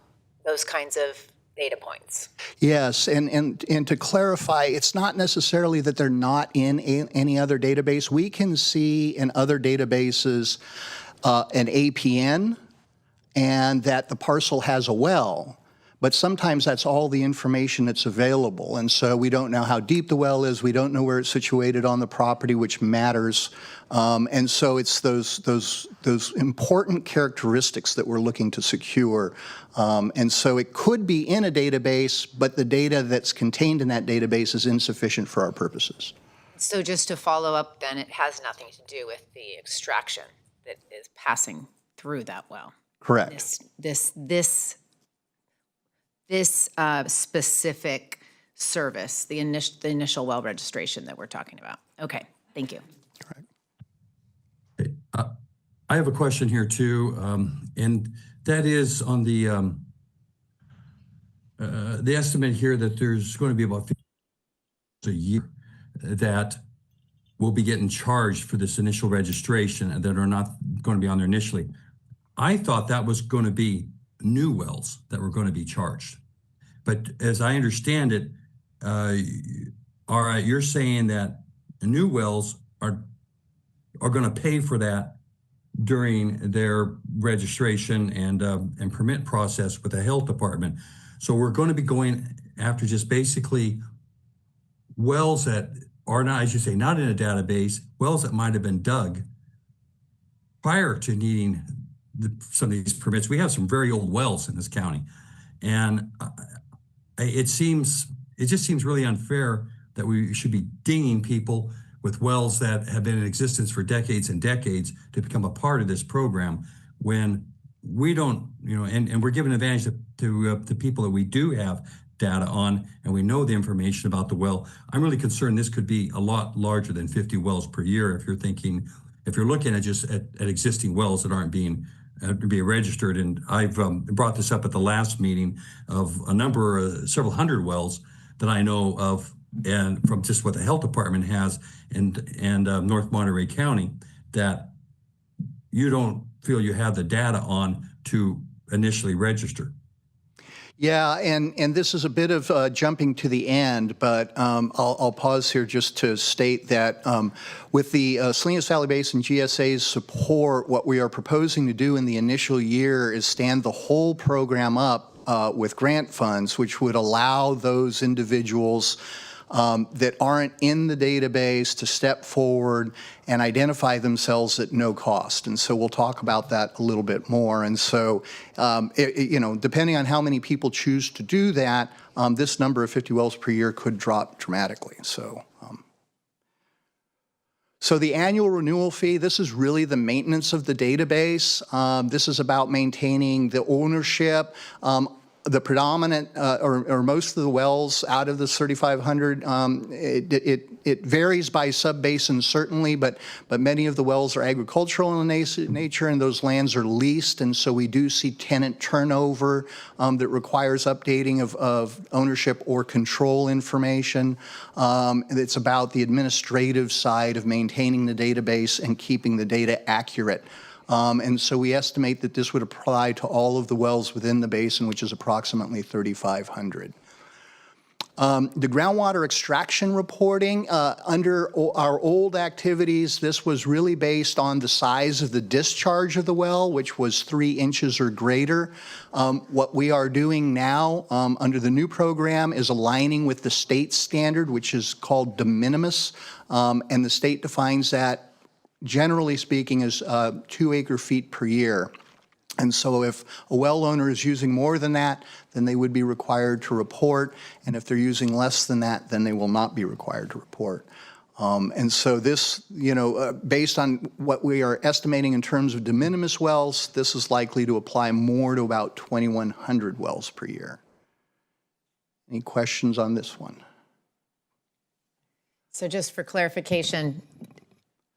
S12: those kinds of data points.
S20: Yes, and to clarify, it's not necessarily that they're not in any other database. We can see in other databases an APN and that the parcel has a well, but sometimes that's all the information that's available. And so we don't know how deep the well is, we don't know where it's situated on the property, which matters. And so it's those important characteristics that we're looking to secure. And so it could be in a database, but the data that's contained in that database is insufficient for our purposes.
S12: So just to follow up then, it has nothing to do with the extraction that is passing through that well.
S20: Correct.
S12: This specific service, the initial well registration that we're talking about. Okay, thank you.
S19: I have a question here too, and that is on the estimate here that there's going to be about 50 a year that will be getting charged for this initial registration and that are not going to be on there initially. I thought that was going to be new wells that were going to be charged. But as I understand it, all right, you're saying that the new wells are going to pay for that during their registration and permit process with the health department. So we're going to be going after just basically wells that are not, as you say, not in a database, wells that might have been dug prior to needing some of these permits. We have some very old wells in this county. And it just seems really unfair that we should be dinging people with wells that have been in existence for decades and decades to become a part of this program when we don't, and we're giving advantage to the people that we do have data on, and we know the information about the well. I'm really concerned this could be a lot larger than 50 wells per year if you're looking at just at existing wells that aren't being registered. And I've brought this up at the last meeting of several hundred wells that I know of, and from just what the health department has in North Monterey County, that you don't feel you have the data on to initially register.
S20: Yeah, and this is a bit of jumping to the end, but I'll pause here just to state that with the Salinas Valley Basin GSA's support, what we are proposing to do in the initial year is stand the whole program up with grant funds, which would allow those individuals that aren't in the database to step forward and identify themselves at no cost. And so we'll talk about that a little bit more. And so, depending on how many people choose to do that, this number of 50 wells per year could drop dramatically. So the annual renewal fee, this is really the maintenance of the database. This is about maintaining the ownership. The predominant or most of the wells out of the 3,500, it varies by sub-basin certainly, but many of the wells are agricultural in nature, and those lands are leased, and so we do see tenant turnover that requires updating of ownership or control information. It's about the administrative side of maintaining the database and keeping the data accurate. And so we estimate that this would apply to all of the wells within the basin, which is approximately 3,500. The groundwater extraction reporting, under our old activities, this was really based on the size of the discharge of the well, which was 3 inches or greater. What we are doing now under the new program is aligning with the state standard, which is called de minimis, and the state defines that, generally speaking, is 2 acre-feet per year. And so if a well owner is using more than that, then they would be required to report. And if they're using less than that, then they will not be required to report. And so this, based on what we are estimating in terms of de minimis wells, this is likely to apply more to about 2,100 wells per year. Any questions on this one?
S12: So just for clarification,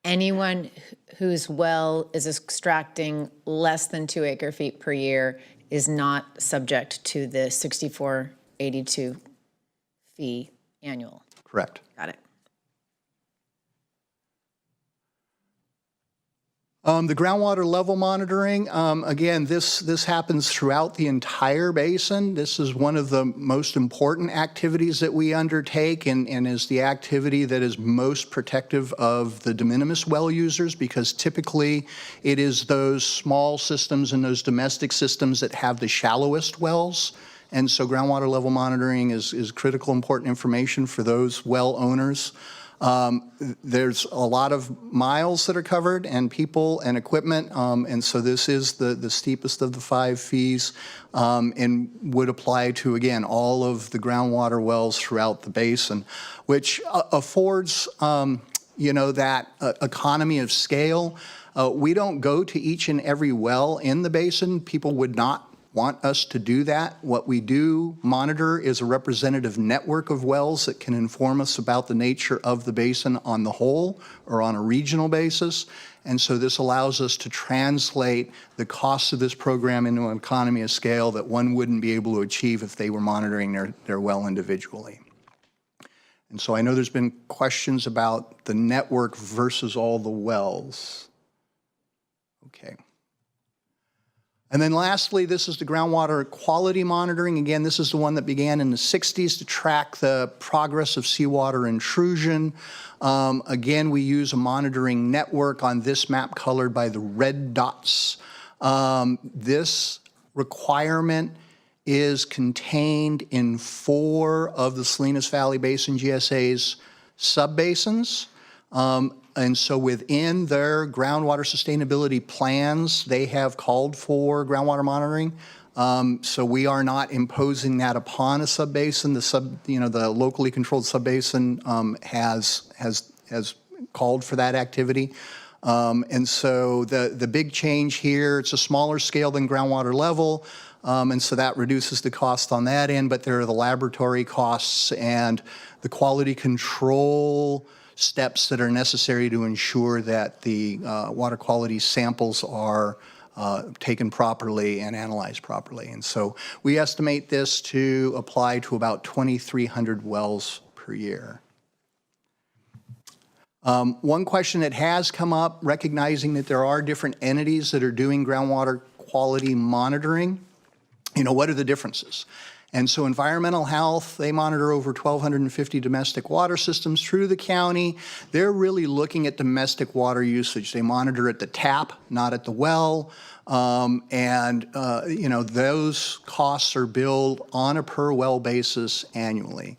S12: anyone whose well is extracting less than 2 acre-feet per year is not subject to the 6482 fee annual.
S20: Correct.
S12: Got it.
S20: The groundwater level monitoring, again, this happens throughout the entire basin. This is one of the most important activities that we undertake and is the activity that is most protective of the de minimis well users, because typically it is those small systems and those domestic systems that have the shallowest wells. And so groundwater level monitoring is critical, important information for those well owners. There's a lot of miles that are covered and people and equipment, and so this is the steepest of the 5 fees and would apply to, again, all of the groundwater wells throughout the basin, which affords, that economy of scale. We don't go to each and every well in the basin. People would not want us to do that. What we do monitor is a representative network of wells that can inform us about the nature of the basin on the whole or on a regional basis. And so this allows us to translate the costs of this program into an economy of scale that one wouldn't be able to achieve if they were monitoring their well individually. And so I know there's been questions about the network versus all the wells. Okay. And then lastly, this is the groundwater quality monitoring. Again, this is the one that began in the 60s to track the progress of seawater intrusion. Again, we use a monitoring network on this map colored by the red dots. This requirement is contained in 4 of the Salinas Valley Basin GSA's subbasins. And so within their groundwater sustainability plans, they have called for groundwater monitoring. So we are not imposing that upon a subbasin. The locally controlled subbasin has called for that activity. And so the big change here, it's a smaller scale than groundwater level. And so that reduces the cost on that end, but there are the laboratory costs and the quality control steps that are necessary to ensure that the water quality samples are taken properly and analyzed properly. And so we estimate this to apply to about 2,300 wells per year. One question that has come up, recognizing that there are different entities that are doing groundwater quality monitoring, what are the differences? And so environmental health, they monitor over 1,250 domestic water systems through the county. They're really looking at domestic water usage. They monitor at the tap, not at the well. Those costs are billed on a per well basis annually.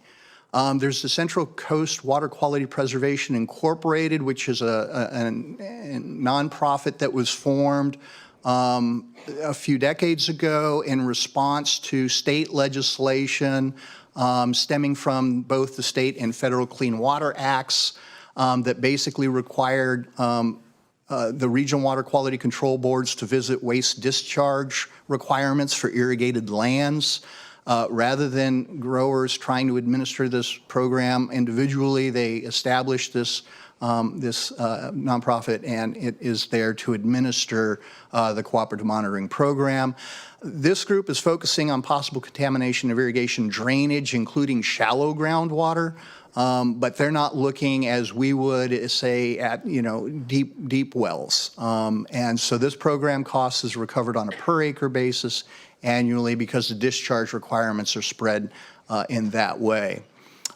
S20: There's the Central Coast Water Quality Preservation Incorporated, which is a nonprofit that was formed a few decades ago in response to state legislation stemming from both the state and federal Clean Water Acts that basically required the regional water quality control boards to visit waste discharge requirements for irrigated lands. Rather than growers trying to administer this program individually, they established this nonprofit, and it is there to administer the cooperative monitoring program. This group is focusing on possible contamination of irrigation drainage, including shallow groundwater, but they're not looking as we would say at deep wells. And so this program cost is recovered on a per acre basis annually because the discharge requirements are spread in that way.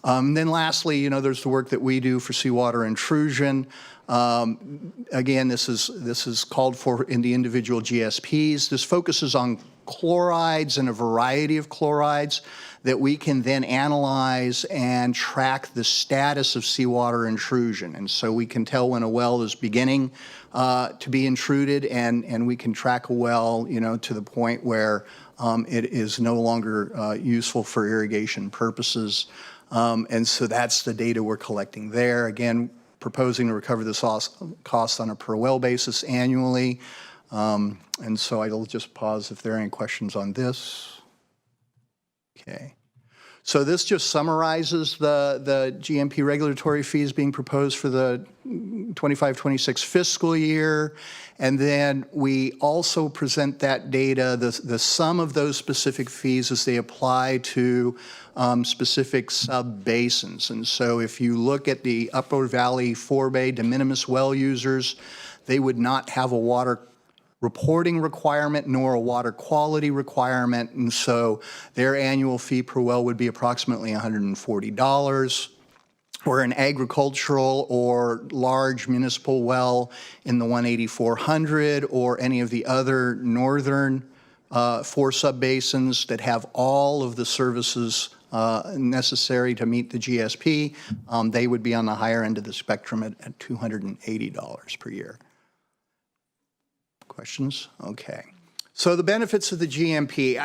S20: Then lastly, there's the work that we do for seawater intrusion. Again, this is called for in the individual GSPs. This focuses on chlorides and a variety of chlorides that we can then analyze and track the status of seawater intrusion. And so we can tell when a well is beginning to be intruded, and we can track a well, to the point where it is no longer useful for irrigation purposes. And so that's the data we're collecting there. Again, proposing to recover this cost on a per well basis annually. And so I'll just pause if there are any questions on this. Okay. So this just summarizes the GMP regulatory fees being proposed for the 25-26 fiscal year. And then we also present that data, the sum of those specific fees as they apply to specific sub-basins. And so if you look at the Upper Valley Forebay de minimis well users, they would not have a water reporting requirement nor a water quality requirement, and so their annual fee per well would be approximately $140. Or an agricultural or large municipal well in the 18400 or any of the other northern 4 subbasins that have all of the services necessary to meet the GSP, they would be on the higher end of the spectrum at $280 per year. Questions? Okay. So the benefits of the GMP,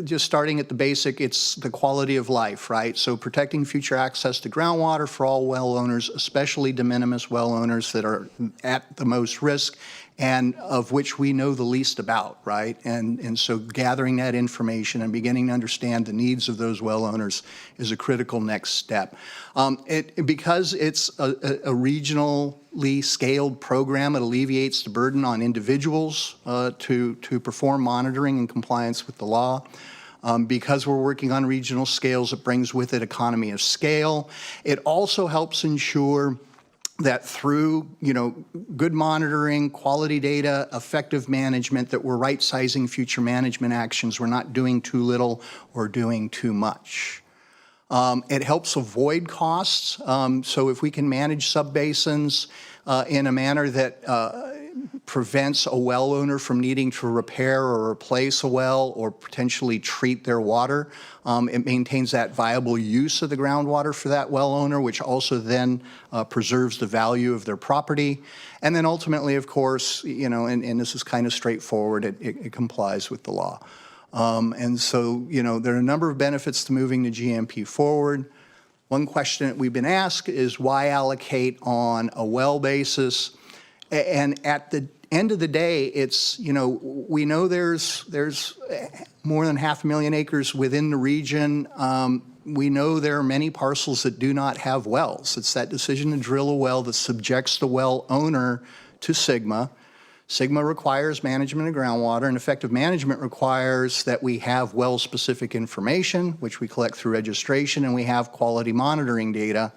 S20: just starting at the basic, it's the quality of life, right? So protecting future access to groundwater for all well owners, especially de minimis well owners that are at the most risk and of which we know the least about, right? And so gathering that information and beginning to understand the needs of those well owners is a critical next step. Because it's a regionally scaled program, it alleviates the burden on individuals to perform monitoring in compliance with the law. Because we're working on regional scales, it brings with it economy of scale. It also helps ensure that through good monitoring, quality data, effective management, that we're right-sizing future management actions. We're not doing too little or doing too much. It helps avoid costs. So if we can manage subbasins in a manner that prevents a well owner from needing to repair or replace a well or potentially treat their water. It maintains that viable use of the groundwater for that well owner, which also then preserves the value of their property. And then ultimately, of course, you know, and this is kind of straightforward, it complies with the law. And so, you know, there are a number of benefits to moving the GMP forward. One question that we've been asked is why allocate on a well basis? And at the end of the day, it's, you know, we know there's more than 500,000 acres within the region. We know there are many parcels that do not have wells. It's that decision to drill a well that subjects the well owner to SGMA. SGMA requires management of groundwater, and effective management requires that we have well-specific information, which we collect through registration, and we have quality monitoring data.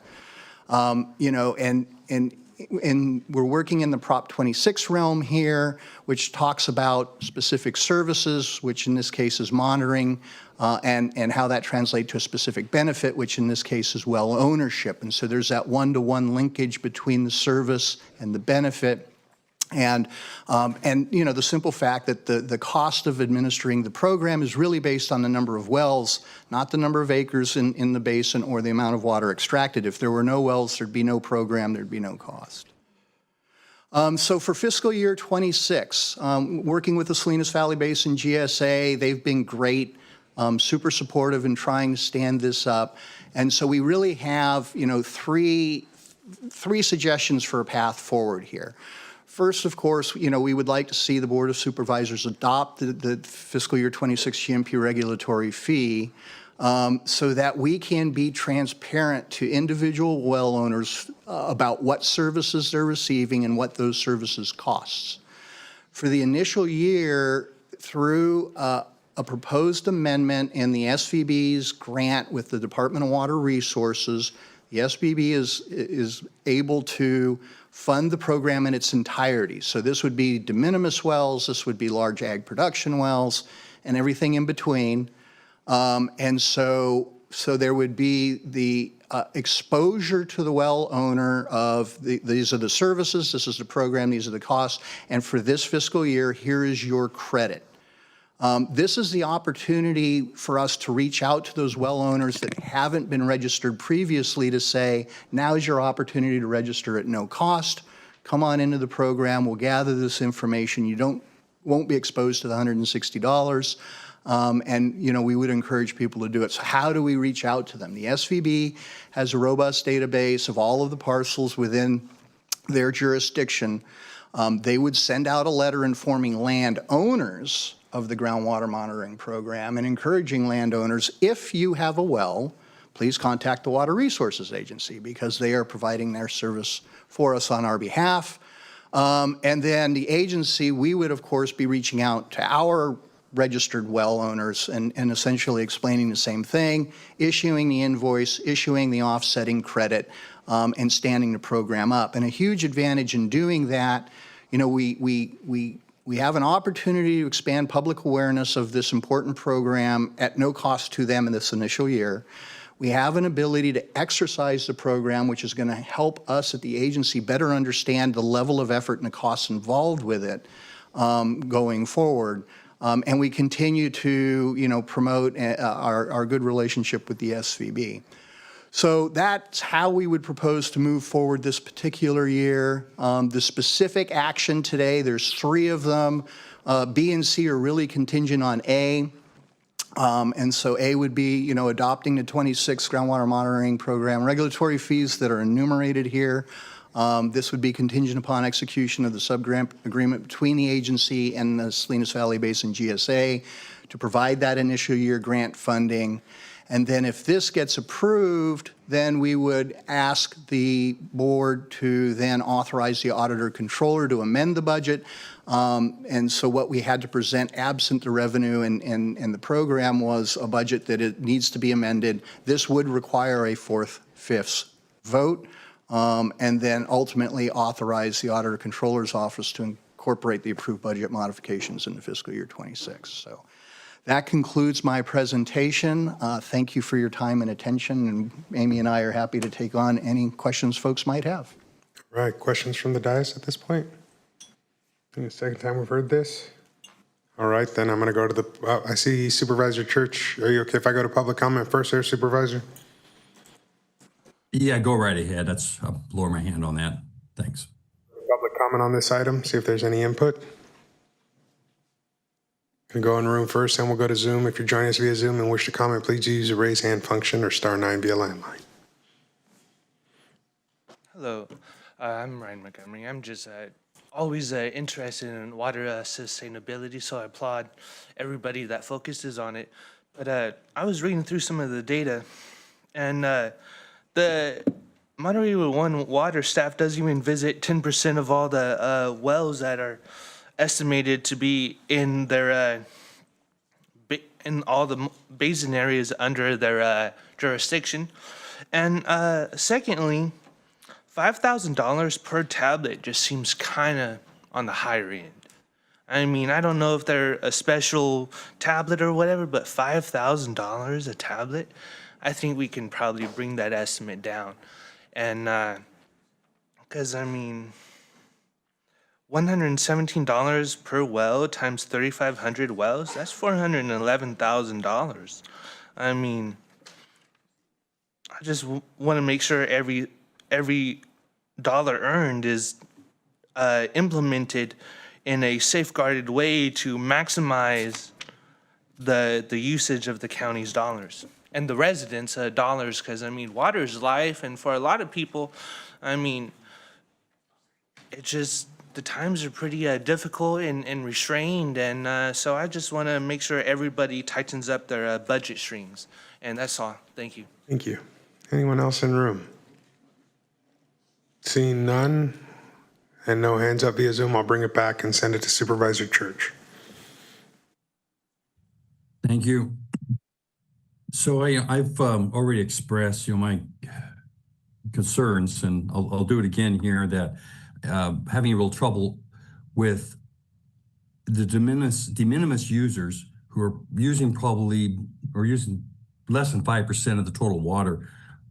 S20: You know, and we're working in the Prop 26 realm here, which talks about specific services, which in this case is monitoring, and how that translates to a specific benefit, which in this case is well ownership. And so there's that one-to-one linkage between the service and the benefit. And you know, the simple fact that the cost of administering the program is really based on the number of wells, not the number of acres in the basin or the amount of water extracted. If there were no wells, there'd be no program, there'd be no cost. So for fiscal year 26, working with the Salinas Valley Basin GSA, they've been great, super supportive in trying to stand this up. And so we really have, you know, three suggestions for a path forward here. First, of course, you know, we would like to see the Board of Supervisors adopt the fiscal year 26 GMP regulatory fee so that we can be transparent to individual well owners about what services they're receiving and what those services costs. For the initial year, through a proposed amendment in the SVB's grant with the Department of Water Resources, the SVB is able to fund the program in its entirety. So this would be de minimis wells, this would be large ag production wells, and everything in between. And so there would be the exposure to the well owner of these are the services, this is the program, these are the costs, and for this fiscal year, here is your credit. This is the opportunity for us to reach out to those well owners that haven't been registered previously to say, now is your opportunity to register at no cost. Come on into the program. We'll gather this information. You won't be exposed to the $160. And, you know, we would encourage people to do it. So how do we reach out to them? The SVB has a robust database of all of the parcels within their jurisdiction. They would send out a letter informing landowners of the groundwater monitoring program and encouraging landowners, if you have a well, please contact the Water Resources Agency because they are providing their service for us on our behalf. And then the agency, we would of course be reaching out to our registered well owners and essentially explaining the same thing, issuing the invoice, issuing the offsetting credit, and standing the program up. And a huge advantage in doing that, you know, we have an opportunity to expand public awareness of this important program at no cost to them in this initial year. We have an ability to exercise the program, which is going to help us at the agency better understand the level of effort and the costs involved with it going forward. And we continue to, you know, promote our good relationship with the SVB. So that's how we would propose to move forward this particular year. The specific action today, there's 3 of them. B and C are really contingent on A. And so A would be, you know, adopting the 26 groundwater monitoring program regulatory fees that are enumerated here. This would be contingent upon execution of the subgrant agreement between the agency and the Salinas Valley Basin GSA to provide that initial year grant funding. And then if this gets approved, then we would ask the board to then authorize the auditor controller to amend the budget. And so what we had to present absent the revenue and the program was a budget that it needs to be amended. This would require a 4/5 vote. And then ultimately authorize the Auditor Controller's Office to incorporate the approved budget modifications in the fiscal year 26. So that concludes my presentation. Thank you for your time and attention, and Amy and I are happy to take on any questions folks might have.
S1: Right, questions from the dais at this point? The second time we've heard this. All right, then I'm going to go to the, I see Supervisor Church. Are you okay if I go to public comment first there, Supervisor?
S19: Yeah, go right ahead. I'll lower my hand on that. Thanks.
S1: Public comment on this item, see if there's any input. Gonna go in the room first, then we'll go to Zoom. If you're joining us via Zoom and wish to comment, please use the raise hand function or *9 via landline.
S18: Hello, I'm Ryan Montgomery. I'm just always interested in water sustainability, so I applaud everybody that focuses on it. But I was reading through some of the data, and the Monterey 1 water staff doesn't even visit 10% of all the wells that are estimated to be in their in all the basin areas under their jurisdiction. And secondly, $5,000 per tablet just seems kind of on the higher end. I mean, I don't know if they're a special tablet or whatever, but $5,000 a tablet, I think we can probably bring that estimate down. And because I mean, $117 per well times 3,500 wells, that's $411,000. I mean, I just want to make sure every dollar earned is implemented in a safeguarded way to maximize the usage of the county's dollars and the residents' dollars, because I mean, water is life, and for a lot of people, I mean, it just, the times are pretty difficult and restrained, and so I just want to make sure everybody tightens up their budget strings, and that's all. Thank you.
S1: Thank you. Anyone else in the room? Seeing none and no hands up via Zoom, I'll bring it back and send it to Supervisor Church.
S19: Thank you. So I've already expressed, my concerns, and I'll do it again here, that having a real trouble with the de minimis users who are using using less than 5% of the total water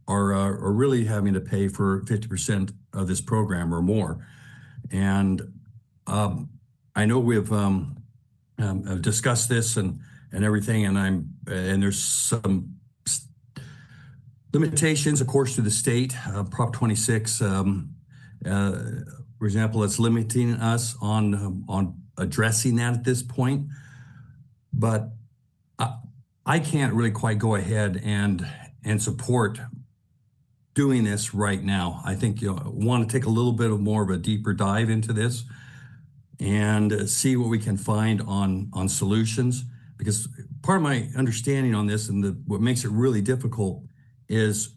S19: are really having to pay for 50% of this program or more. And I know we've discussed this and everything, and there's some limitations, of course, to the state. Prop 26, for example, it's limiting us on addressing that at this point. But I can't really quite go ahead and support doing this right now. I think want to take a little bit more of a deeper dive into this and see what we can find on solutions. Because part of my understanding on this and what makes it really difficult is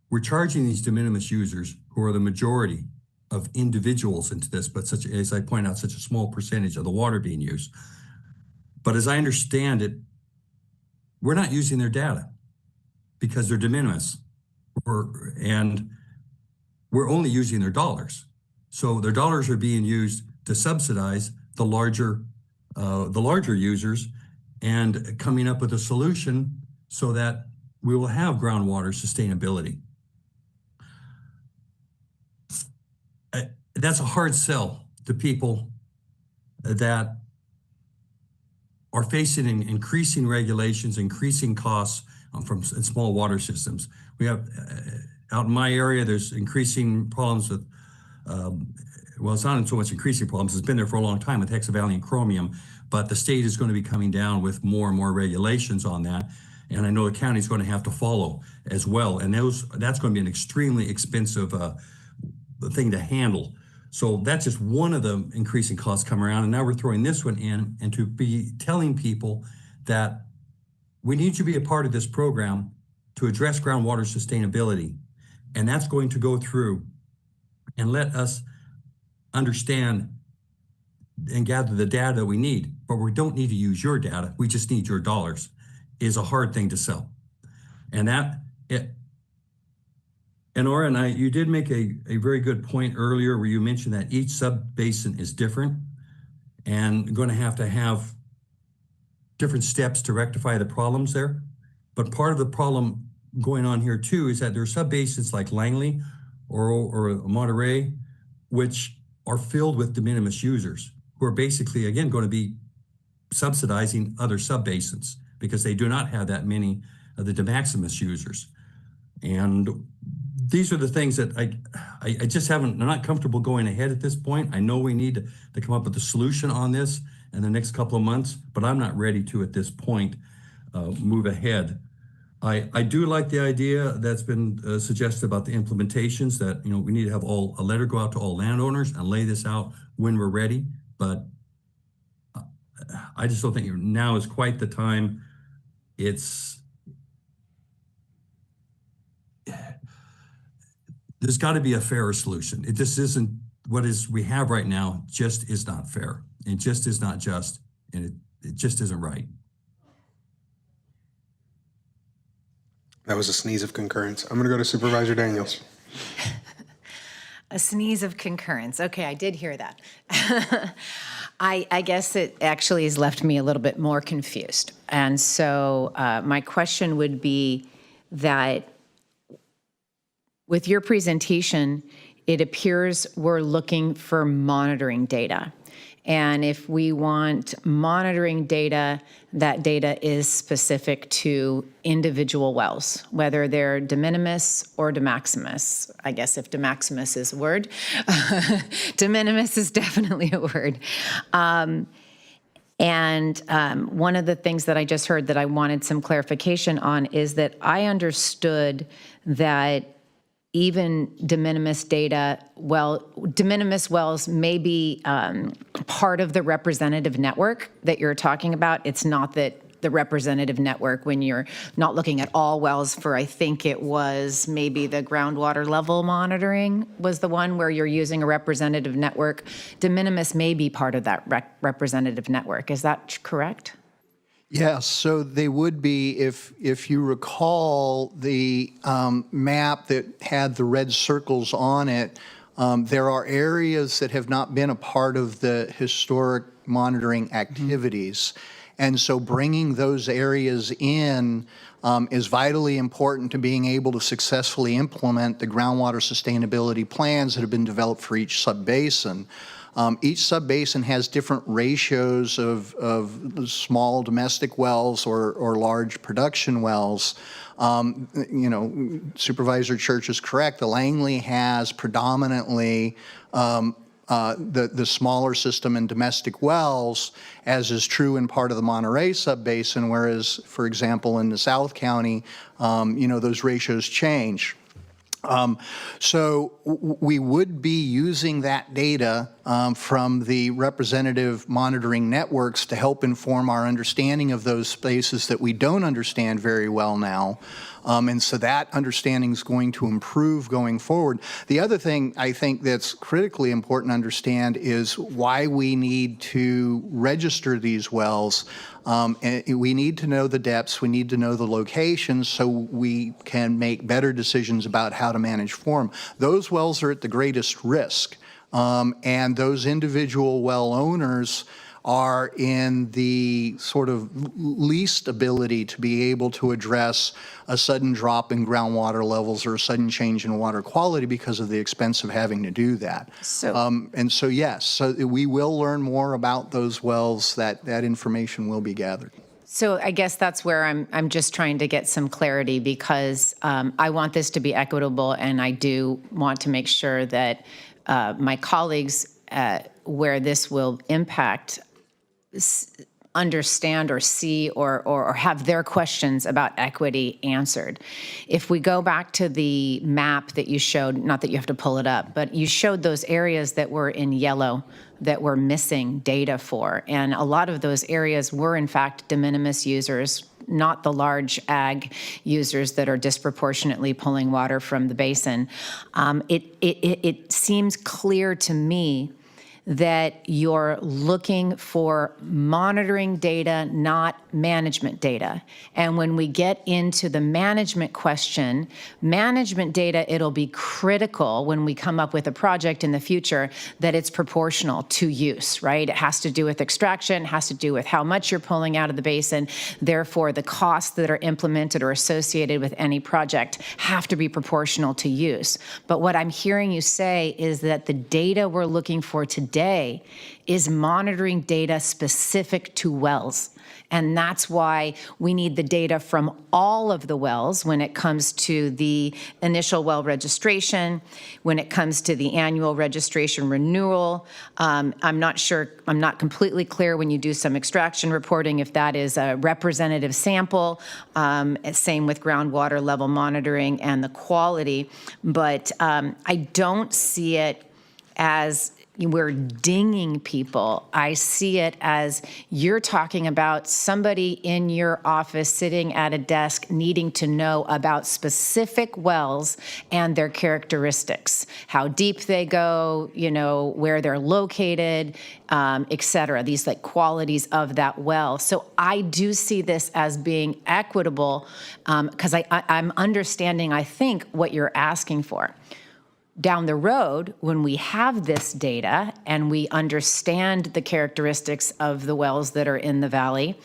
S19: we're charging these de minimis users, who are the majority of individuals into this, but as I point out, such a small percentage of the water being used. But as I understand it, we're not using their data because they're de minimis, and we're only using their dollars. So their dollars are being used to subsidize the larger users, and coming up with a solution so that we will have groundwater sustainability. That's a hard sell to people that are facing increasing regulations, increasing costs from small water systems. We have, out in my area, there's increasing problems with, well, it's not so much increasing problems, it's been there for a long time with hexavalent chromium, but the state is going to be coming down with more and more regulations on that. And I know the county's going to have to follow as well. And that's going to be an extremely expensive thing to handle. So that's just one of the increasing costs come around. And now we're throwing this one in, and to be telling people that we need you to be a part of this program to address groundwater sustainability. And that's going to go through and let us understand and gather the data that we need. But we don't need to use your data. We just need your dollars, is a hard thing to sell. And and Ora, you did make a very good point earlier where you mentioned that each sub-basin is different and going to have different steps to rectify the problems there. But part of the problem going on here too is that there are sub-basins like Langley or Monterey, which are filled with de minimis users who are basically, again, going to be subsidizing other subbasins because they do not have that many of the de maximis users. And these are the things that I just haven't, I'm not comfortable going ahead at this point. I know we need to come up with a solution on this in the next couple of months, but I'm not ready to, at this point, move ahead. I do like the idea that's been suggested about the implementations that, we need to have a letter go out to all landowners and lay this out when we're ready. But I just don't think now is quite the time. There's got to be a fairer solution. It just isn't what we have right now just is not fair. It just is not just, and it just isn't right.
S1: That was a sneeze of concurrence. I'm going to go to Supervisor Daniels.
S12: A sneeze of concurrence. Okay, I did hear that. I guess it actually has left me a little bit more confused. And so my question would be that with your presentation, it appears we're looking for monitoring data. And if we want monitoring data, that data is specific to individual wells, whether they're de minimis or de maximis. I guess if de maximis is a word, de minimis is definitely a word. One of the things that I just heard that I wanted some clarification on is that I understood that even de minimis data, de minimis wells may be part of the representative network that you're talking about. It's not that the representative network, when you're not looking at all wells for, I think it was maybe the groundwater level monitoring was the one where you're using a representative network. De minimis may be part of that representative network. Is that correct?
S20: Yes, so they would be, if you recall the map that had the red circles on it, there are areas that have not been a part of the historic monitoring activities. And so bringing those areas in is vitally important to being able to successfully implement the groundwater sustainability plans that have been developed for each subbasin. Each subbasin has different ratios of small domestic wells or large production wells. Supervisor Church is correct. The Langley has predominantly the smaller system and domestic wells, as is true in part of the Monterey subbasin, whereas, for example, in the South County, those ratios change. So we would be using that data from the representative monitoring networks to help inform our understanding of those spaces that we don't understand very well now. And so that understanding is going to improve going forward. The other thing I think that's critically important to understand is why we need to register these wells. And we need to know the depths, we need to know the locations so we can make better decisions about how to manage for them. Those wells are at the greatest risk. And those individual well owners are in the sort of least ability to be able to address a sudden drop in groundwater levels or a sudden change in water quality because of the expense of having to do that. And so yes, so we will learn more about those wells. That information will be gathered.
S12: So I guess that's where I'm just trying to get some clarity because I want this to be equitable, and I do want to make sure that my colleagues where this will impact understand or see or have their questions about equity answered. If we go back to the map that you showed, not that you have to pull it up, but you showed those areas that were in yellow that were missing data for. And a lot of those areas were in fact de minimis users, not the large ag users that are disproportionately pulling water from the basin. It seems clear to me that you're looking for monitoring data, not management data. And when we get into the management question, management data, it'll be critical when we come up with a project in the future that it's proportional to use, right? It has to do with extraction, it has to do with how much you're pulling out of the basin. Therefore, the costs that are implemented or associated with any project have to be proportional to use. But what I'm hearing you say is that the data we're looking for today day is monitoring data specific to wells. And that's why we need the data from all of the wells when it comes to the initial well registration, when it comes to the annual registration renewal. I'm not completely clear when you do some extraction reporting if that is a representative sample. Same with groundwater level monitoring and the quality. But I don't see it as we're dinging people. I see it as you're talking about somebody in your office sitting at a desk needing to know about specific wells and their characteristics, how deep they go, where they're located, et cetera, these like qualities of that well. So I do see this as being equitable because I'm understanding, I think, what you're asking for. Down the road, when we have this data and we understand the characteristics of the wells that are in the valley,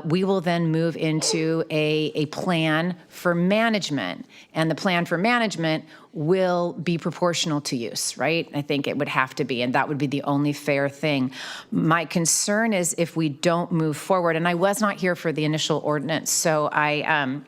S12: we will then move into a plan for management. And the plan for management will be proportional to use, right? I think it would have to be, and that would be the only fair thing. My concern is if we don't move forward, and I was not here for the initial ordinance, so I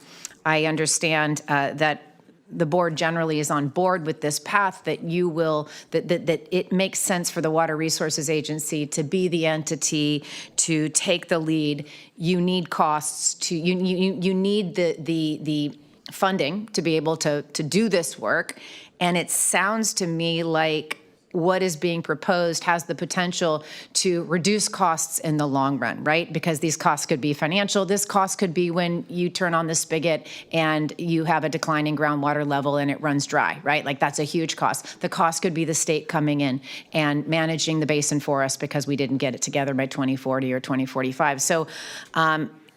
S12: understand that the board generally is on board with this path, that you will, that it makes sense for the Water Resources Agency to be the entity to take the lead. You need costs to, you need the funding to be able to do this work. And it sounds to me like what is being proposed has the potential to reduce costs in the long run, right? Because these costs could be financial. This cost could be when you turn on the spigot and you have a declining groundwater level and it runs dry, right? Like that's a huge cost. The cost could be the state coming in and managing the basin for us because we didn't get it together by 2040 or 2045. So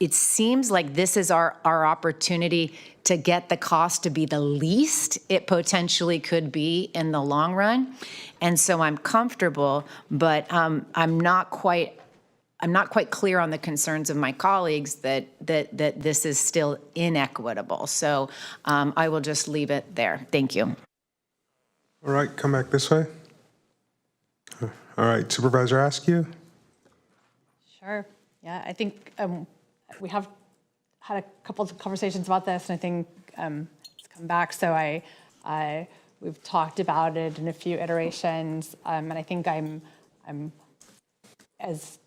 S12: it seems like this is our opportunity to get the cost to be the least it potentially could be in the long run. And so I'm comfortable, but I'm not quite clear on the concerns of my colleagues that this is still inequitable. So I will just leave it there. Thank you.
S1: All right, come back this way. All right, Supervisor Askew.
S3: Sure. Yeah, I think we have had a couple of conversations about this, and I think it's come back. So we've talked about it in a few iterations, and I think I'm as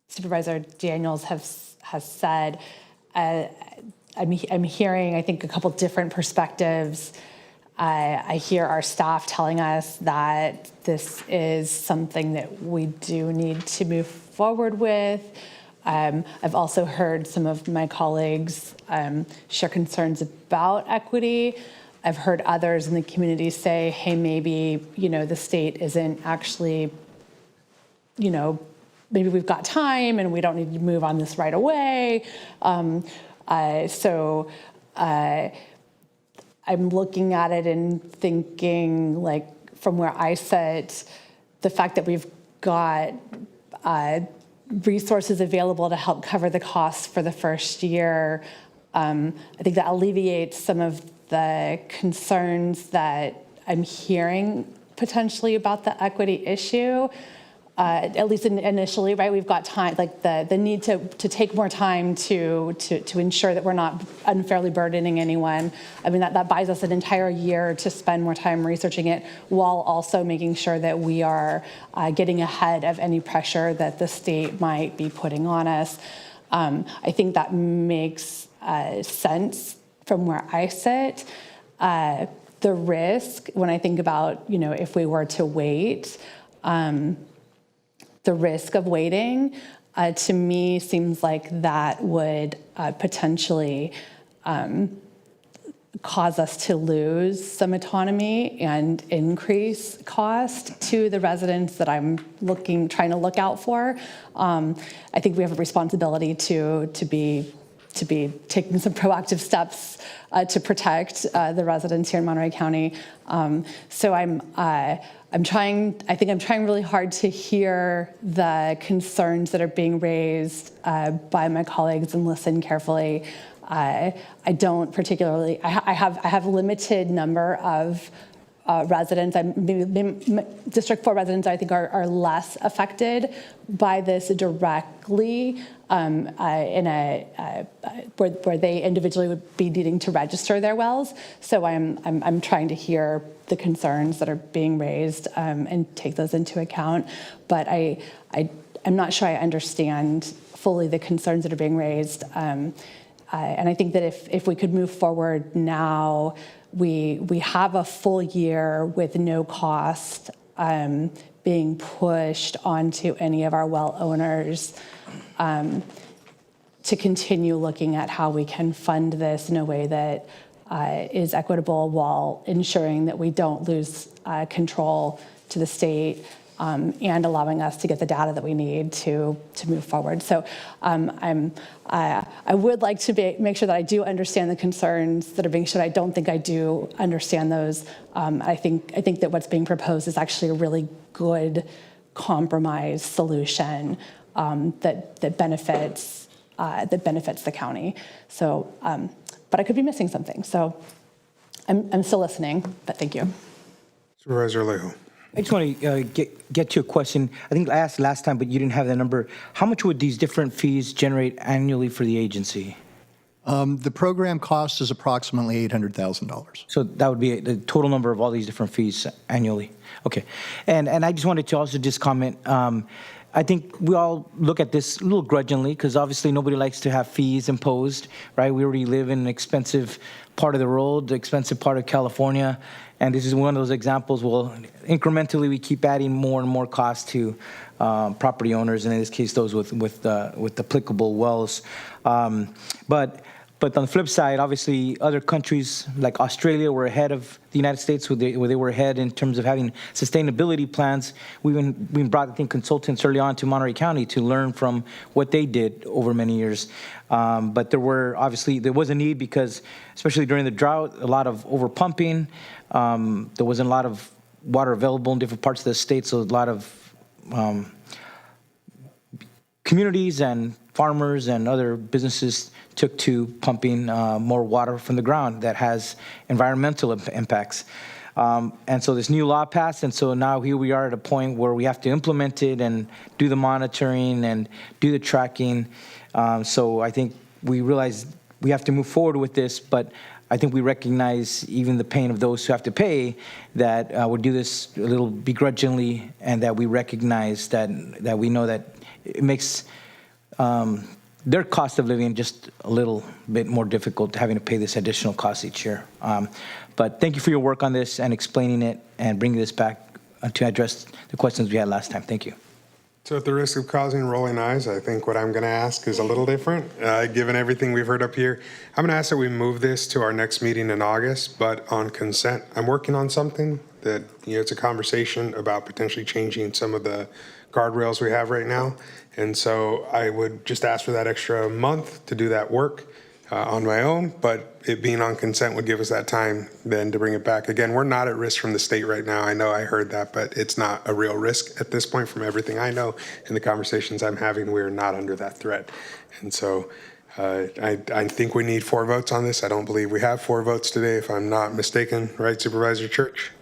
S3: Supervisor Daniels has said, I'm hearing, I think, a couple different perspectives. I hear our staff telling us that this is something that we do need to move forward with. I've also heard some of my colleagues share concerns about equity. I've heard others in the community say, hey, maybe, the state isn't actually, maybe we've got time and we don't need to move on this right away. So I'm looking at it and thinking, like, from where I sit, the fact that we've got resources available to help cover the costs for the first year, I think that alleviates some of the concerns that I'm hearing potentially about the equity issue. At least initially, right? We've got time, like the need to take more time to ensure that we're not unfairly burdening anyone. I mean, that buys us an entire year to spend more time researching it, while also making sure that we are getting ahead of any pressure that the state might be putting on us. I think that makes sense from where I sit. The risk, when I think about, if we were to wait, the risk of waiting, to me, seems like that would potentially cause us to lose some autonomy and increase cost to the residents that I'm trying to look out for. I think we have a responsibility to be taking some proactive steps to protect the residents here in Monterey County. So I'm trying really hard to hear the concerns that are being raised by my colleagues and listen carefully. I don't particularly, I have a limited number of residents, District 4 residents, I think, are less affected by this directly where they individually would be needing to register their wells. So I'm trying to hear the concerns that are being raised and take those into account. But I'm not sure I understand fully the concerns that are being raised. And I think that if we could move forward now, we have a full year with no cost being pushed onto any of our well owners to continue looking at how we can fund this in a way that is equitable while ensuring that we don't lose control to the state and allowing us to get the data that we need to move forward. So I would like to make sure that I do understand the concerns that are being shared. I don't think I do understand those. I think that what's being proposed is actually a really good compromise solution that benefits the county. So, but I could be missing something. So I'm still listening, but thank you.
S1: Supervisor Alejo.
S15: I just want to get to a question. I think I asked last time, but you didn't have the number. How much would these different fees generate annually for the agency?
S20: The program cost is approximately $800,000.
S15: So that would be the total number of all these different fees annually. Okay. And I just wanted to also just comment. I think we all look at this a little grudgingly because obviously nobody likes to have fees imposed, right? We already live in an expensive part of the world, the expensive part of California. And this is one of those examples. Well, incrementally, we keep adding more and more costs to property owners, and in this case, those with applicable wells. But on the flip side, obviously, other countries like Australia were ahead of the United States, where they were ahead in terms of having sustainability plans. We brought, I think, consultants early on to Monterey County to learn from what they did over many years. But there was a need because, especially during the drought, a lot of overpumping. There wasn't a lot of water available in different parts of the state, so a lot of communities and farmers and other businesses took to pumping more water from the ground that has environmental impacts. And so this new law passed, and so now here we are at a point where we have to implement it and do the monitoring and do the tracking. So I think we realize we have to move forward with this, but I think we recognize even the pain of those who have to pay, that we do this a little begrudgingly, and that we recognize that we know that it makes their cost of living just a little bit more difficult, having to pay this additional cost each year. But thank you for your work on this and explaining it and bringing this back to address the questions we had last time. Thank you.
S1: So at the risk of causing rolling eyes, I think what I'm going to ask is a little different. Given everything we've heard up here, I'm going to ask that we move this to our next meeting in August, but on consent. I'm working on something that, it's a conversation about potentially changing some of the guardrails we have right now. And so I would just ask for that extra month to do that work on my own, but it being on consent would give us that time then to bring it back. Again, we're not at risk from the state right now. I know I heard that, but it's not a real risk at this point from everything I know in the conversations I'm having. We're not under that threat. And so I think we need 4 votes on this. I don't believe we have 4 votes today, if I'm not mistaken. Right, Supervisor Church?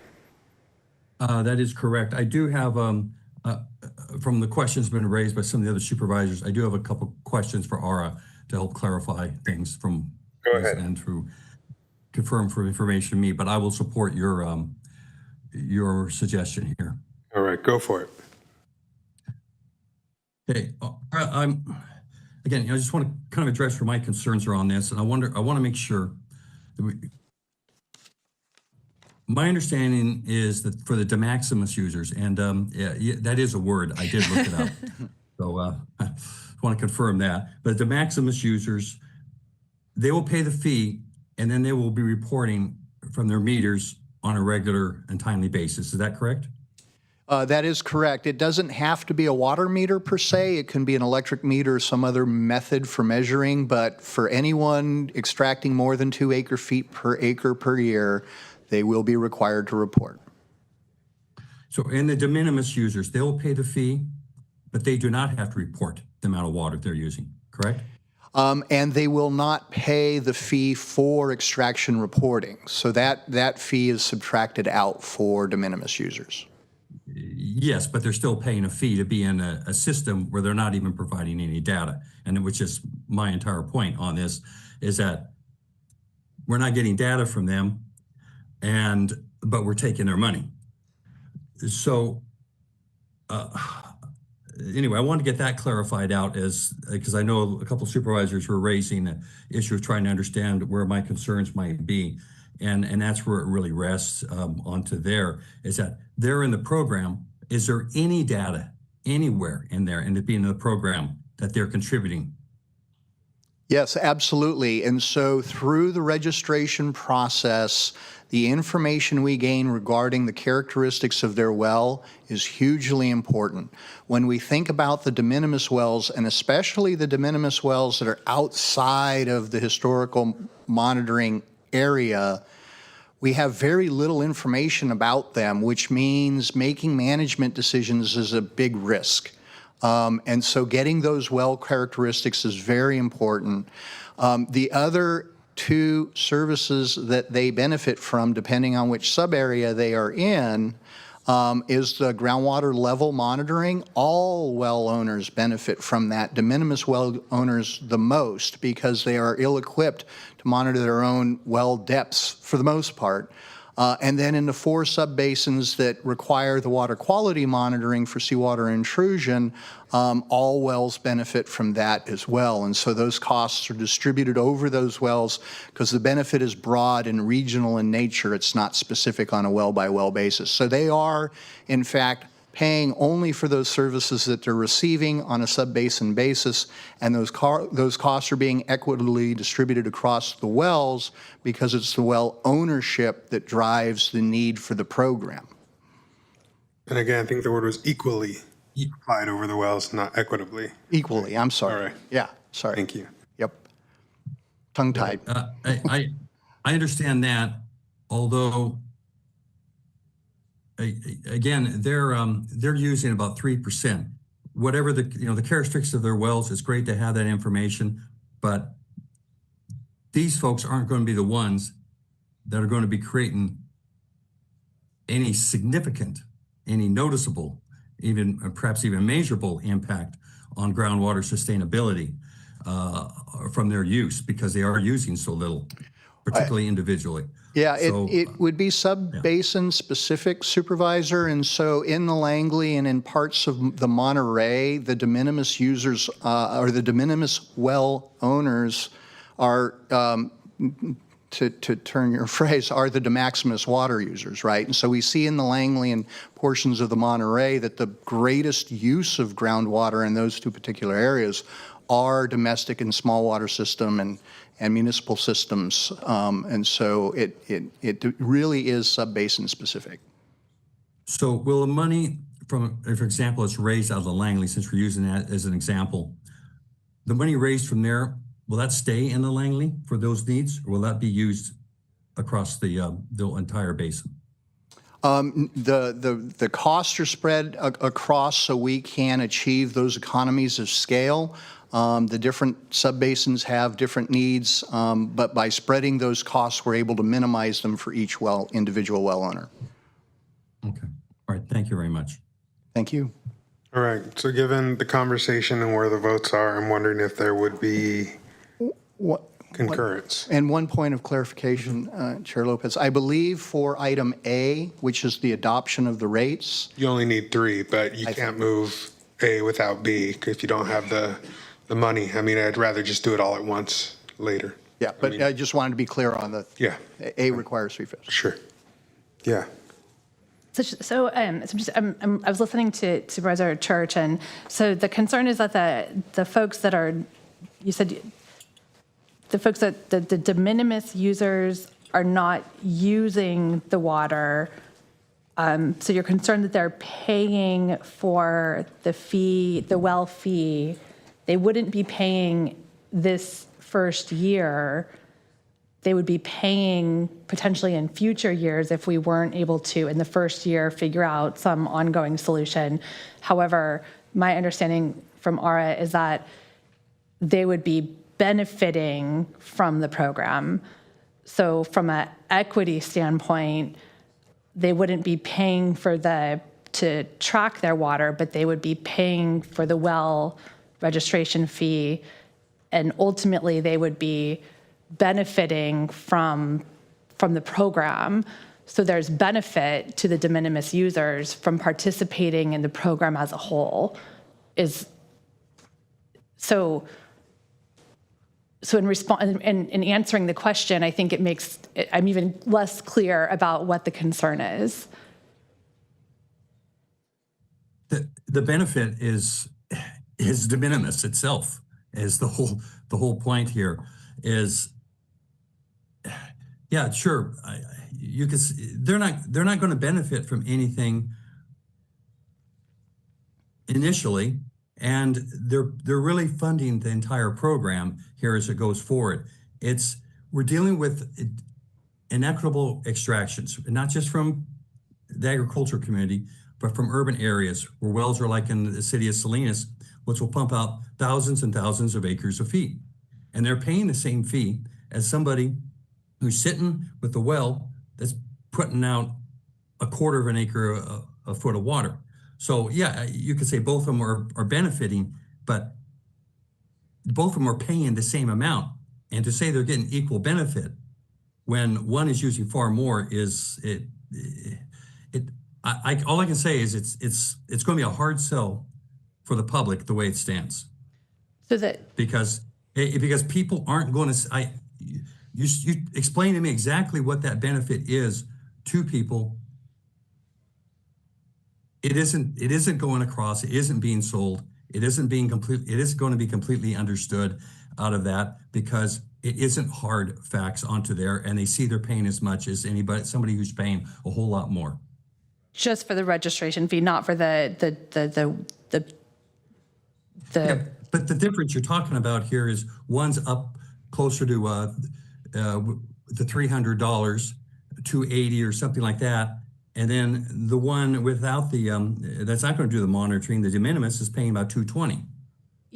S19: That is correct. I do have, from the questions been raised by some of the other supervisors, I do have a couple questions for Ara to help clarify things from and to confirm for information to me, but I will support your suggestion here.
S1: All right, go for it.
S19: Okay, again, I just want to kind of address where my concerns are on this, and I want to make sure that my understanding is that for the de maximis users, and that is a word, I did look it up, so I want to confirm that. But the de maximis users, they will pay the fee, and then they will be reporting from their meters on a regular and timely basis. Is that correct?
S20: That is correct. It doesn't have to be a water meter per se. It can be an electric meter or some other method for measuring, but for anyone extracting more than 2 acre-feet per acre per year, they will be required to report.
S19: So in the de minimis users, they will pay the fee, but they do not have to report the amount of water they're using, correct?
S20: And they will not pay the fee for extraction reporting. So that fee is subtracted out for de minimis users.
S19: Yes, but they're still paying a fee to be in a system where they're not even providing any data. And which is my entire point on this, is that we're not getting data from them, but we're taking their money. So anyway, I want to get that clarified out because I know a couple supervisors were raising the issue of trying to understand where my concerns might be. And that's where it really rests onto there, is that they're in the program. Is there any data anywhere in there and it being in the program that they're contributing?
S20: Yes, absolutely. And so through the registration process, the information we gain regarding the characteristics of their well is hugely important. When we think about the de minimis wells, and especially the de minimis wells that are outside of the historical monitoring area, we have very little information about them, which means making management decisions is a big risk. And so getting those well characteristics is very important. The other two services that they benefit from, depending on which sub-area they are in, is the groundwater level monitoring. All well owners benefit from that. De minimis well owners the most, because they are ill-equipped to monitor their own well depths for the most part. And then in the 4 subbasins that require the water quality monitoring for seawater intrusion, all wells benefit from that as well. And so those costs are distributed over those wells because the benefit is broad and regional in nature. It's not specific on a well-by-well basis. So they are, in fact, paying only for those services that they're receiving on a subbasin basis, and those costs are being equitably distributed across the wells because it's the well ownership that drives the need for the program.
S1: And again, I think the word was equally applied over the wells, not equitably.
S20: Equally, I'm sorry.
S1: All right.
S20: Yeah, sorry.
S1: Thank you.
S20: Yep. Tongue-tied.
S19: I understand that, although again, they're using about 3%. Whatever the characteristics of their wells, it's great to have that information, but these folks aren't going to be the ones that are going to be creating any significant, any noticeable, even perhaps even measurable impact on groundwater sustainability from their use, because they are using so little, particularly individually.
S20: Yeah,
S19: So,
S20: it would be sub-basin specific, Supervisor, and so in the Langley and in parts of the Monterey, the de minimis users or the de minimis well owners are, to turn your phrase, are the de maximis water users, right? And so we see in the Langley and portions of the Monterey that the greatest use of groundwater in those two particular areas are domestic and small water system and municipal systems, and so it really is sub-basin specific.
S19: So will the money from, for example, it's raised out of the Langley, since we're using that as an example, the money raised from there, will that stay in the Langley for those needs, or will that be used across the entire basin?
S20: The costs are spread across so we can achieve those economies of scale. The different subbasins have different needs, but by spreading those costs, we're able to minimize them for each individual well owner.
S19: Okay. All right. Thank you very much.
S20: Thank you.
S1: All right. So given the conversation and where the votes are, I'm wondering if there would be concurrence.
S20: And one point of clarification, Chair Lopez, I believe for item A, which is the adoption of the rates.
S1: You only need 3, but you can't move A without B if you don't have the money. I mean, I'd rather just do it all at once later.
S20: Yeah, but I just wanted to be clear on the, A requires 3/5.
S1: Sure. Yeah.
S3: I was listening to Supervisor Church, and so the concern is that the folks that are, you said, the folks that the de minimis users are not using the water. So you're concerned that they're paying for the fee, the well fee. They wouldn't be paying this first year. They would be paying potentially in future years if we weren't able to, in the first year, figure out some ongoing solution. However, my understanding from ARA is that they would be benefiting from the program. So from an equity standpoint, they wouldn't be paying to track their water, but they would be paying for the well registration fee, and ultimately they would be benefiting from the program. So there's benefit to the de minimis users from participating in the program as a whole. So in answering the question, I think I'm even less clear about what the concern is.
S19: The benefit is de minimis itself. Is the whole point here is, yeah, sure, you can. They're not going to benefit from anything initially, and they're really funding the entire program here as it goes forward. We're dealing with inequitable extractions, not just from the agricultural community, but from urban areas where wells are like in the city of Salinas, which will pump out thousands and thousands of acres of feet. And they're paying the same fee as somebody who's sitting with the well that's putting out a quarter of an acre, a foot of water. So yeah, you could say both of them are benefiting, but both of them are paying the same amount. And to say they're getting equal benefit when one is using far more all I can say is it's going to be a hard sell for the public the way it stands.
S3: So that
S19: because people aren't going to. You explain to me exactly what that benefit is to people. It isn't going across. It isn't being sold. It isn't going to be completely understood out of that, because it isn't hard facts onto there, and they see they're paying as much as somebody who's paying a whole lot more.
S3: Just for the registration fee, not for the
S19: Yeah, but the difference you're talking about here is one's up closer to the $300, $280 or something like that, and then the one without the that's not going to do the monitoring, the de minimis, is paying about $220.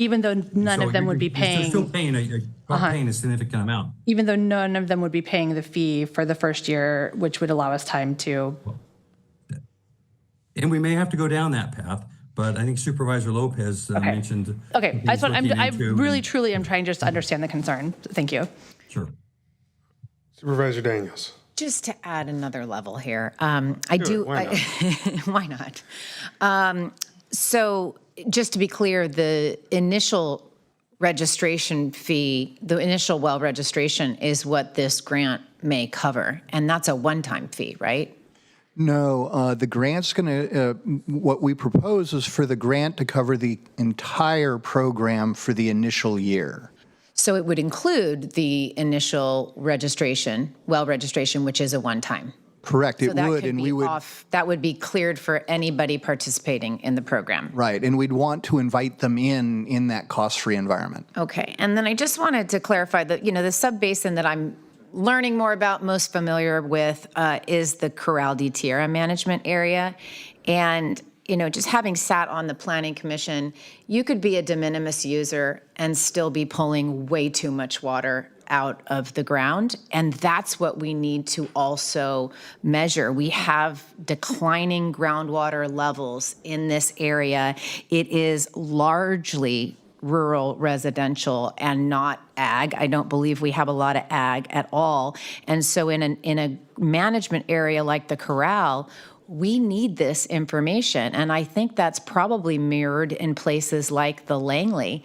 S3: even though none of them would be paying.
S19: You're still paying a significant amount.
S3: Even though none of them would be paying the fee for the first year, which would allow us time to.
S19: And we may have to go down that path, but I think Supervisor Lopez mentioned.
S3: Okay, truly am trying just to understand the concern. Thank you.
S19: Sure.
S1: Supervisor Daniels.
S12: Just to add another level here,
S1: Why not?
S12: why not? So just to be clear, the initial registration fee, the initial well registration is what this grant may cover, and that's a one-time fee, right?
S20: No, the grant's going to, what we propose is for the grant to cover the entire program for the initial year.
S12: So it would include the initial registration, well registration, which is a one-time.
S20: Correct,
S12: So
S20: it
S12: that
S20: would,
S12: could
S20: and
S12: be
S20: we would.
S12: that would be cleared for anybody participating in the program.
S20: Right, and we'd want to invite them in that cost-free environment.
S12: Okay, and then I just wanted to clarify that, the subbasin that I'm learning more about, most familiar with, is the Corral de Tierra management area. And, just having sat on the Planning Commission, you could be a de minimis user and still be pulling way too much water out of the ground. And that's what we need to also measure. We have declining groundwater levels in this area. It is largely rural residential and not ag. I don't believe we have a lot of ag at all. And so in a management area like the Corral, we need this information. And I think that's probably mirrored in places like the Langley,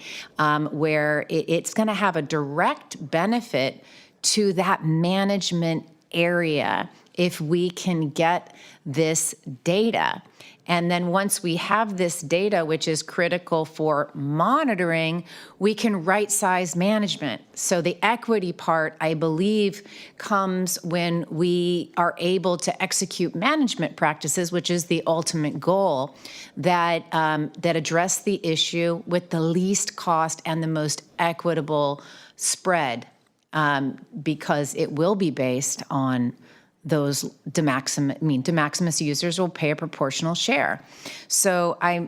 S12: where it's going to have a direct benefit to that management area if we can get this data. And then once we have this data, which is critical for monitoring, we can right-size management. So the equity part, I believe, comes when we are able to execute management practices, which is the ultimate goal, that address the issue with the least cost and the most equitable spread, because it will be based on those de maximis users will pay a proportional share. So I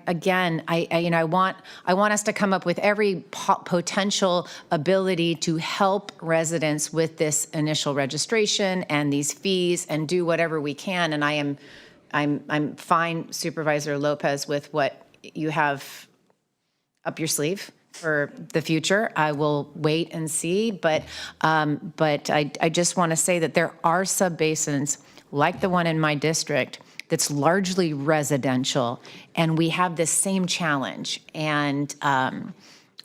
S12: want us to come up with every potential ability to help residents with this initial registration and these fees and do whatever we can. And I'm fine, Supervisor Lopez, with what you have up your sleeve for the future. I will wait and see, but I just want to say that there are subbasins like the one in my district that's largely residential, and we have this same challenge, and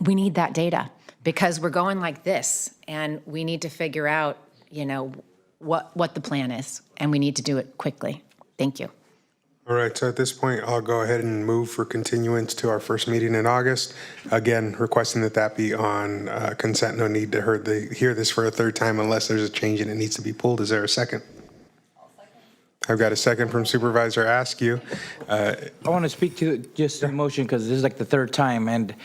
S12: we need that data because we're going like this, and we need to figure out, what the plan is, and we need to do it quickly. Thank you.
S1: All right, so at this point, I'll go ahead and move for continuance to our first meeting in August. Again, requesting that be on consent. No need to hear this for a third time unless there's a change and it needs to be pulled. Is there a second? I've got a second from Supervisor Askew.
S15: I want to speak to just the motion because this is like the third time, and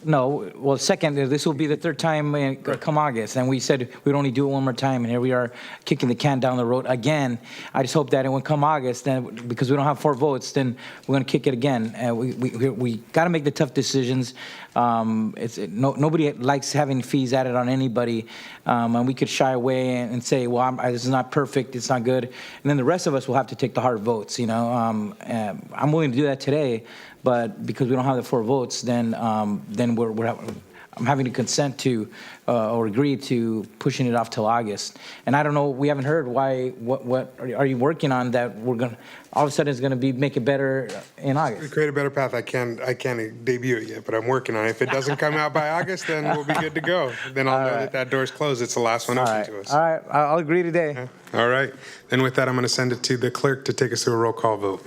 S15: no, well, second, this will be the third time come August, and we said we'd only do it one more time, and here we are kicking the can down the road again. I just hope that it won't come August, then because we don't have 4 votes, then we're going to kick it again. We got to make the tough decisions. Nobody likes having fees added on anybody, and we could shy away and say, well, this is not perfect, it's not good, and then the rest of us will have to take the hard votes. I'm willing to do that today, but because we don't have the 4 votes, then I'm having to consent to or agree to pushing it off till August. And I don't know, we haven't heard why. What are you working on that we're gonna all of a sudden is gonna make it better in August?
S1: To create a better path. I can't debut it yet, but I'm working on it. If it doesn't come out by August, then we'll be good to go. Then I'll know that door's closed. It's the last one open to us.
S15: All right, I'll agree today.
S1: All right. Then with that, I'm going to send it to the clerk to take us through a roll call vote.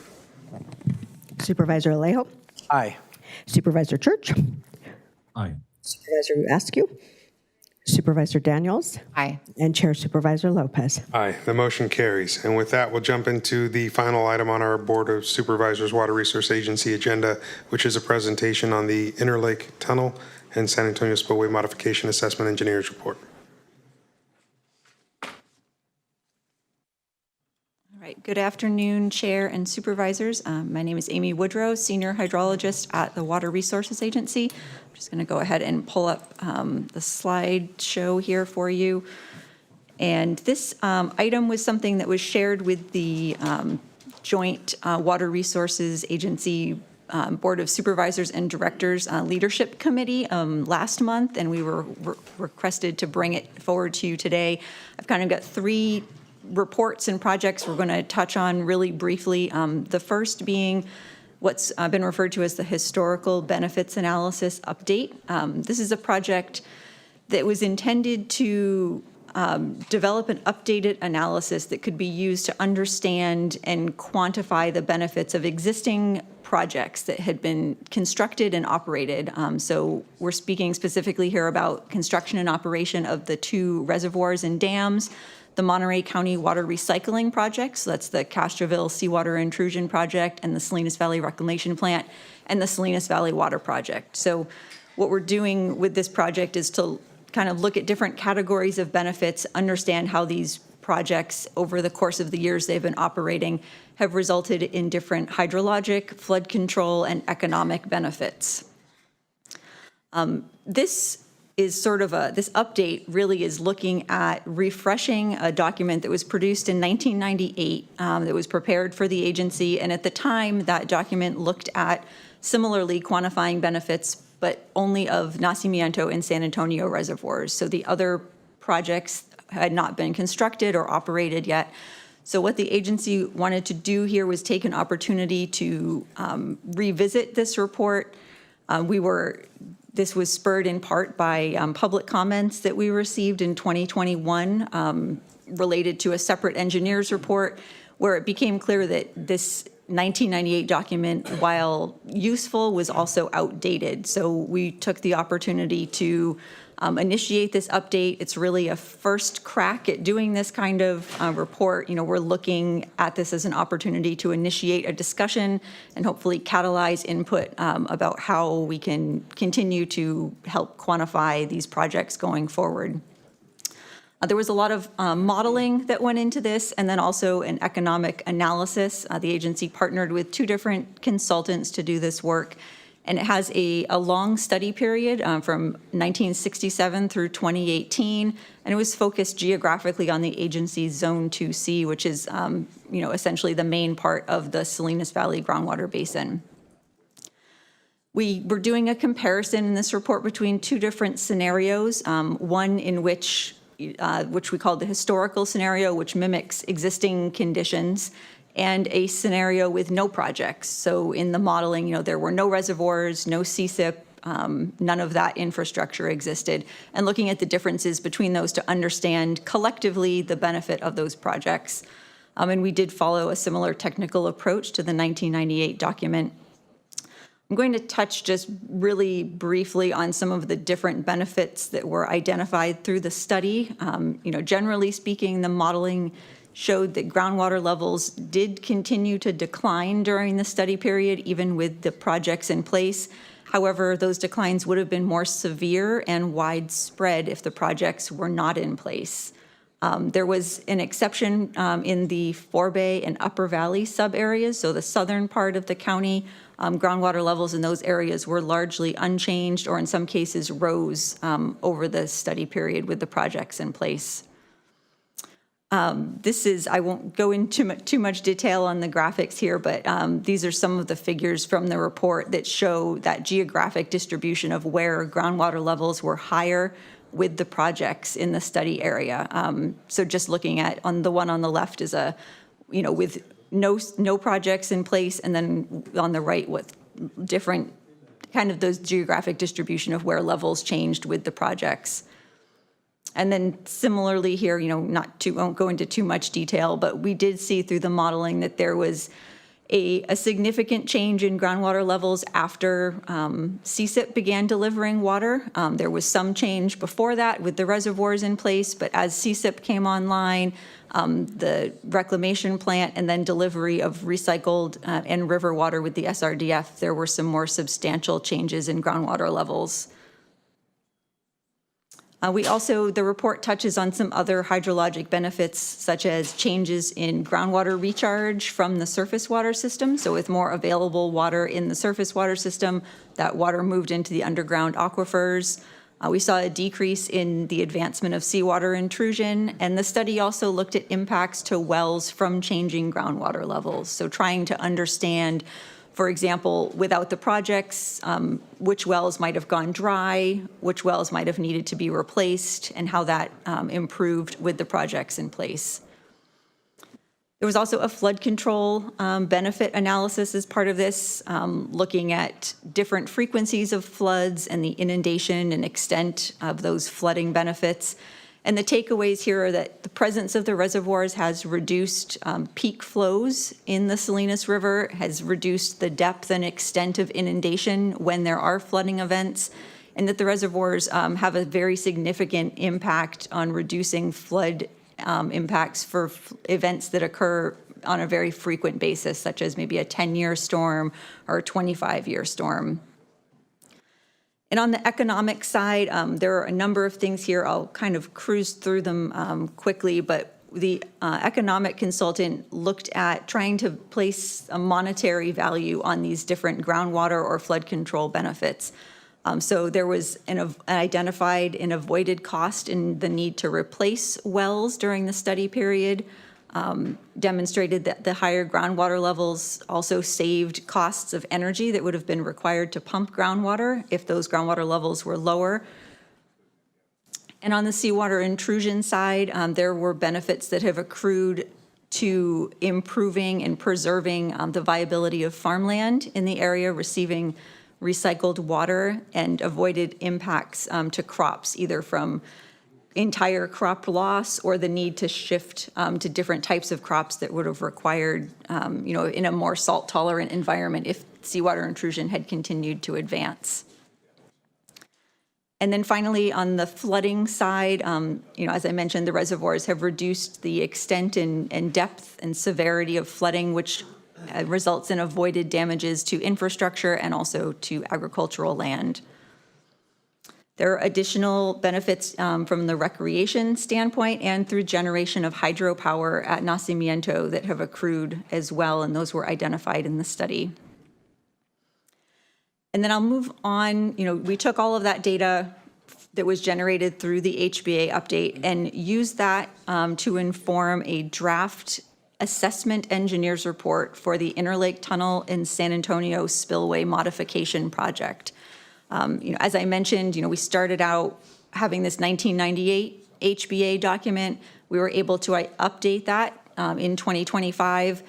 S4: Supervisor Alejo?
S15: Aye.
S4: Supervisor Church?
S19: Aye.
S4: Supervisor Askew? Supervisor Daniels?
S12: Aye.
S4: And Chair Supervisor Lopez.
S1: Aye. The motion carries. And with that, we'll jump into the final item on our Board of Supervisors Water Resource Agency agenda, which is a presentation on the Interlake Tunnel and San Antonio Spillway Modification Assessment Engineers Report.
S9: Good afternoon, Chair and Supervisors. My name is Amy Woodrow, Senior Hydrologist at the Water Resources Agency. I'm just going to go ahead and pull up the slideshow here for you. And this item was something that was shared with the Joint Water Resources Agency Board of Supervisors and Directors Leadership Committee last month, and we were requested to bring it forward to you today. I've kind of got 3 reports and projects we're going to touch on really briefly. The first being what's been referred to as the Historical Benefits Analysis Update. This is a project that was intended to develop an updated analysis that could be used to understand and quantify the benefits of existing projects that had been constructed and operated. So we're speaking specifically here about construction and operation of the 2 reservoirs and dams, the Monterey County Water Recycling Project, so that's the Castroville Seawater Intrusion Project, and the Salinas Valley Reclamation Plant, and the Salinas Valley Water Project. So what we're doing with this project is to kind of look at different categories of benefits, understand how these projects over the course of the years they've been operating have resulted in different hydrologic, flood control, and economic benefits. This update really is looking at refreshing a document that was produced in 1998 that was prepared for the agency. And at the time, that document looked at similarly quantifying benefits, but only of Nacimiento and San Antonio reservoirs. So the other projects had not been constructed or operated yet. So what the agency wanted to do here was take an opportunity to revisit this report. This was spurred in part by public comments that we received in 2021 related to a separate engineer's report, where it became clear that this 1998 document, while useful, was also outdated. So we took the opportunity to initiate this update. It's really a first crack at doing this kind of report. We're looking at this as an opportunity to initiate a discussion and hopefully catalyze input about how we can continue to help quantify these projects going forward. There was a lot of modeling that went into this, and then also an economic analysis. The agency partnered with 2 different consultants to do this work, and it has a long study period from 1967 through 2018, and it was focused geographically on the agency's Zone 2C, which is essentially the main part of the Salinas Valley groundwater basin. We were doing a comparison in this report between 2 different scenarios, one in which we called the historical scenario, which mimics existing conditions, and a scenario with no projects. So in the modeling, there were no reservoirs, no CSIP, none of that infrastructure existed, and looking at the differences between those to understand collectively the benefit of those projects. And we did follow a similar technical approach to the 1998 document. I'm going to touch just really briefly on some of the different benefits that were identified through the study. Generally speaking, the modeling showed that groundwater levels did continue to decline during the study period, even with the projects in place. However, those declines would have been more severe and widespread if the projects were not in place. There was an exception in the Forebay and Upper Valley sub-areas, so the southern part of the county. Groundwater levels in those areas were largely unchanged, or in some cases rose over the study period with the projects in place. I won't go into too much detail on the graphics here, but these are some of the figures from the report that show that geographic distribution of where groundwater levels were higher with the projects in the study area. So just looking at, on the one on the left is with no projects in place, and then on the right with different kind of those geographic distribution of where levels changed with the projects. And then similarly here, won't go into too much detail, but we did see through the modeling that there was a significant change in groundwater levels after CSIP began delivering water. There was some change before that with the reservoirs in place, but as CSIP came online, the reclamation plant, and then delivery of recycled and river water with the SRDF, there were some more substantial changes in groundwater levels. The report touches on some other hydrologic benefits, such as changes in groundwater recharge from the surface water system. So with more available water in the surface water system, that water moved into the underground aquifers. We saw a decrease in the advancement of seawater intrusion, and the study also looked at impacts to wells from changing groundwater levels. So trying to understand, for example, without the projects, which wells might have gone dry, which wells might have needed to be replaced, and how that improved with the projects in place. There was also a flood control benefit analysis as part of this, looking at different frequencies of floods and the inundation and extent of those flooding benefits. And the takeaways here are that the presence of the reservoirs has reduced peak flows in the Salinas River, has reduced the depth and extent of inundation when there are flooding events, and that the reservoirs have a very significant impact on reducing flood impacts for events that occur on a very frequent basis, such as maybe a 10-year storm or a 25-year storm. And on the economic side, there are a number of things here. I'll kind of cruise through them quickly, but the economic consultant looked at trying to place a monetary value on these different groundwater or flood control benefits. So there was identified an avoided cost in the need to replace wells during the study period, demonstrated that the higher groundwater levels also saved costs of energy that would have been required to pump groundwater if those groundwater levels were lower. And on the seawater intrusion side, there were benefits that have accrued to improving and preserving the viability of farmland in the area receiving recycled water, and avoided impacts to crops, either from entire crop loss or the need to shift to different types of crops that would have required, in a more salt-tolerant environment if seawater intrusion had continued to advance. And then finally, on the flooding side, as I mentioned, the reservoirs have reduced the extent and depth and severity of flooding, which results in avoided damages to infrastructure and also to agricultural land. There are additional benefits from the recreation standpoint and through generation of hydropower at Nacimiento that have accrued as well, and those were identified in the study. And then I'll move on. We took all of that data that was generated through the HBA update and used that to inform a draft assessment engineer's report for the Interlake Tunnel and San Antonio Spillway Modification Project. As I mentioned, we started out having this 1998 HBA document. We were able to update that in 2025.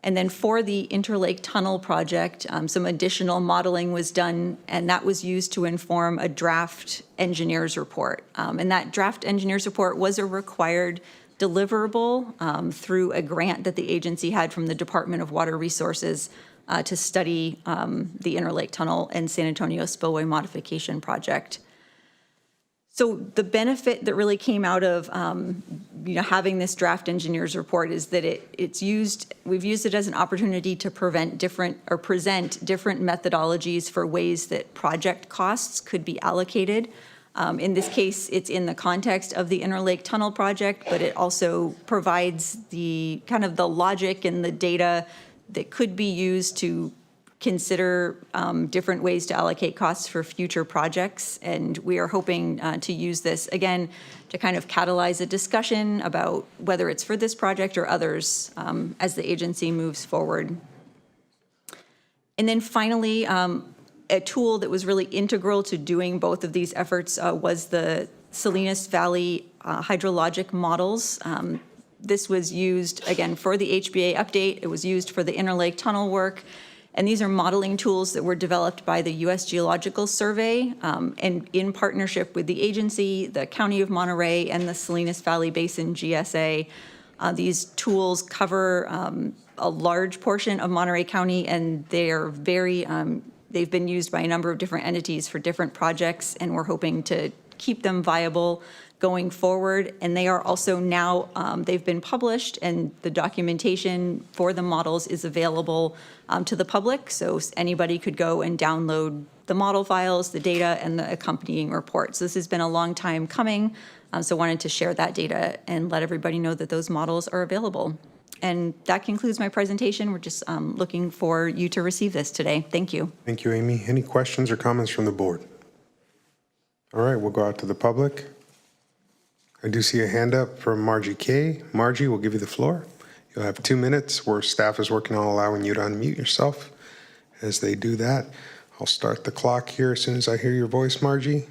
S9: And then for the Interlake Tunnel project, some additional modeling was done, and that was used to inform a draft engineer's report. And that draft engineer's report was a required deliverable through a grant that the agency had from the Department of Water Resources to study the Interlake Tunnel and San Antonio Spillway Modification Project. So the benefit that really came out of having this draft engineer's report is that we've used it as an opportunity to present different methodologies for ways that project costs could be allocated. In this case, it's in the context of the Interlake Tunnel project, but it also provides the kind of the logic and the data that could be used to consider different ways to allocate costs for future projects. And we are hoping to use this, again, to kind of catalyze a discussion about whether it's for this project or others as the agency moves forward. And then finally, a tool that was really integral to doing both of these efforts was the Salinas Valley hydrologic models. This was used, again, for the HBA update. It was used for the Interlake Tunnel work. And these are modeling tools that were developed by the U.S. Geological Survey and in partnership with the agency, the County of Monterey, and the Salinas Valley Basin GSA. These tools cover a large portion of Monterey County, and they are they've been used by a number of different entities for different projects, and we're hoping to keep them viable going forward. And they are also now, they've been published, and the documentation for the models is available to the public. So anybody could go and download the model files, the data, and the accompanying reports. This has been a long time coming, so wanted to share that data and let everybody know that those models are available. And that concludes my presentation. We're just looking for you to receive this today. Thank you.
S1: Thank you, Amy. Any questions or comments from the board? All right, we'll go out to the public. I do see a hand up from Margie K. Margie, we'll give you the floor. You'll have 2 minutes where staff is working on allowing you to unmute yourself. As they do that, I'll start the clock here as soon as I hear your voice, Margie.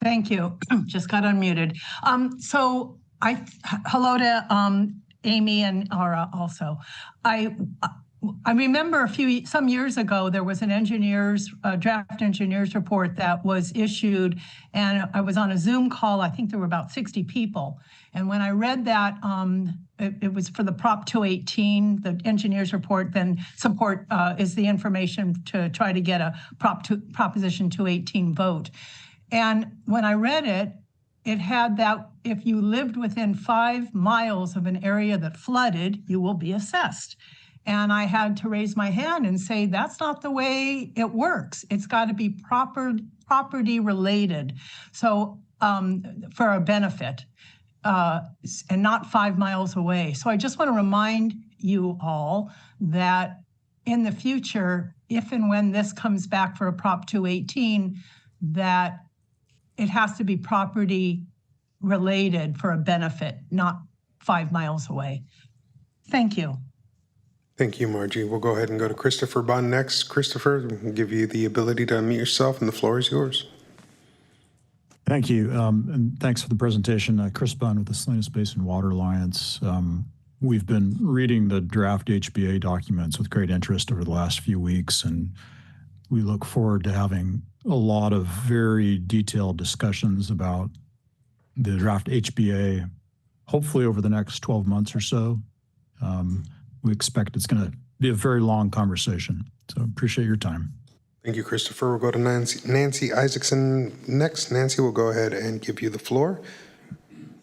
S2: Thank you. Just got unmuted. Hello to Amy and Ara also. I remember some years ago, there was a draft engineer's report that was issued, and I was on a Zoom call. I think there were about 60 people. And when I read that, it was for the Prop 218, the engineer's report, then support is the information to try to get a Proposition 218 vote. And when I read it, it had that if you lived within 5 miles of an area that flooded, you will be assessed. And I had to raise my hand and say, that's not the way it works. It's got to be property related. So for a benefit and not 5 miles away. So I just want to remind you all that in the future, if and when this comes back for a Prop 218, that it has to be property related for a benefit, not 5 miles away. Thank you.
S1: Thank you, Margie. We'll go ahead and go to Christopher Bunn next. Christopher, we'll give you the ability to unmute yourself, and the floor is yours.
S10: Thank you, and thanks for the presentation. Chris Bunn with the Salinas Basin Water Alliance. We've been reading the draft HBA documents with great interest over the last few weeks, and we look forward to having a lot of very detailed discussions about the draft HBA, hopefully over the next 12 months or so. We expect it's going to be a very long conversation. So appreciate your time.
S1: Thank you, Christopher. We'll go to Nancy Isaacson next. Nancy, we'll go ahead and give you the floor.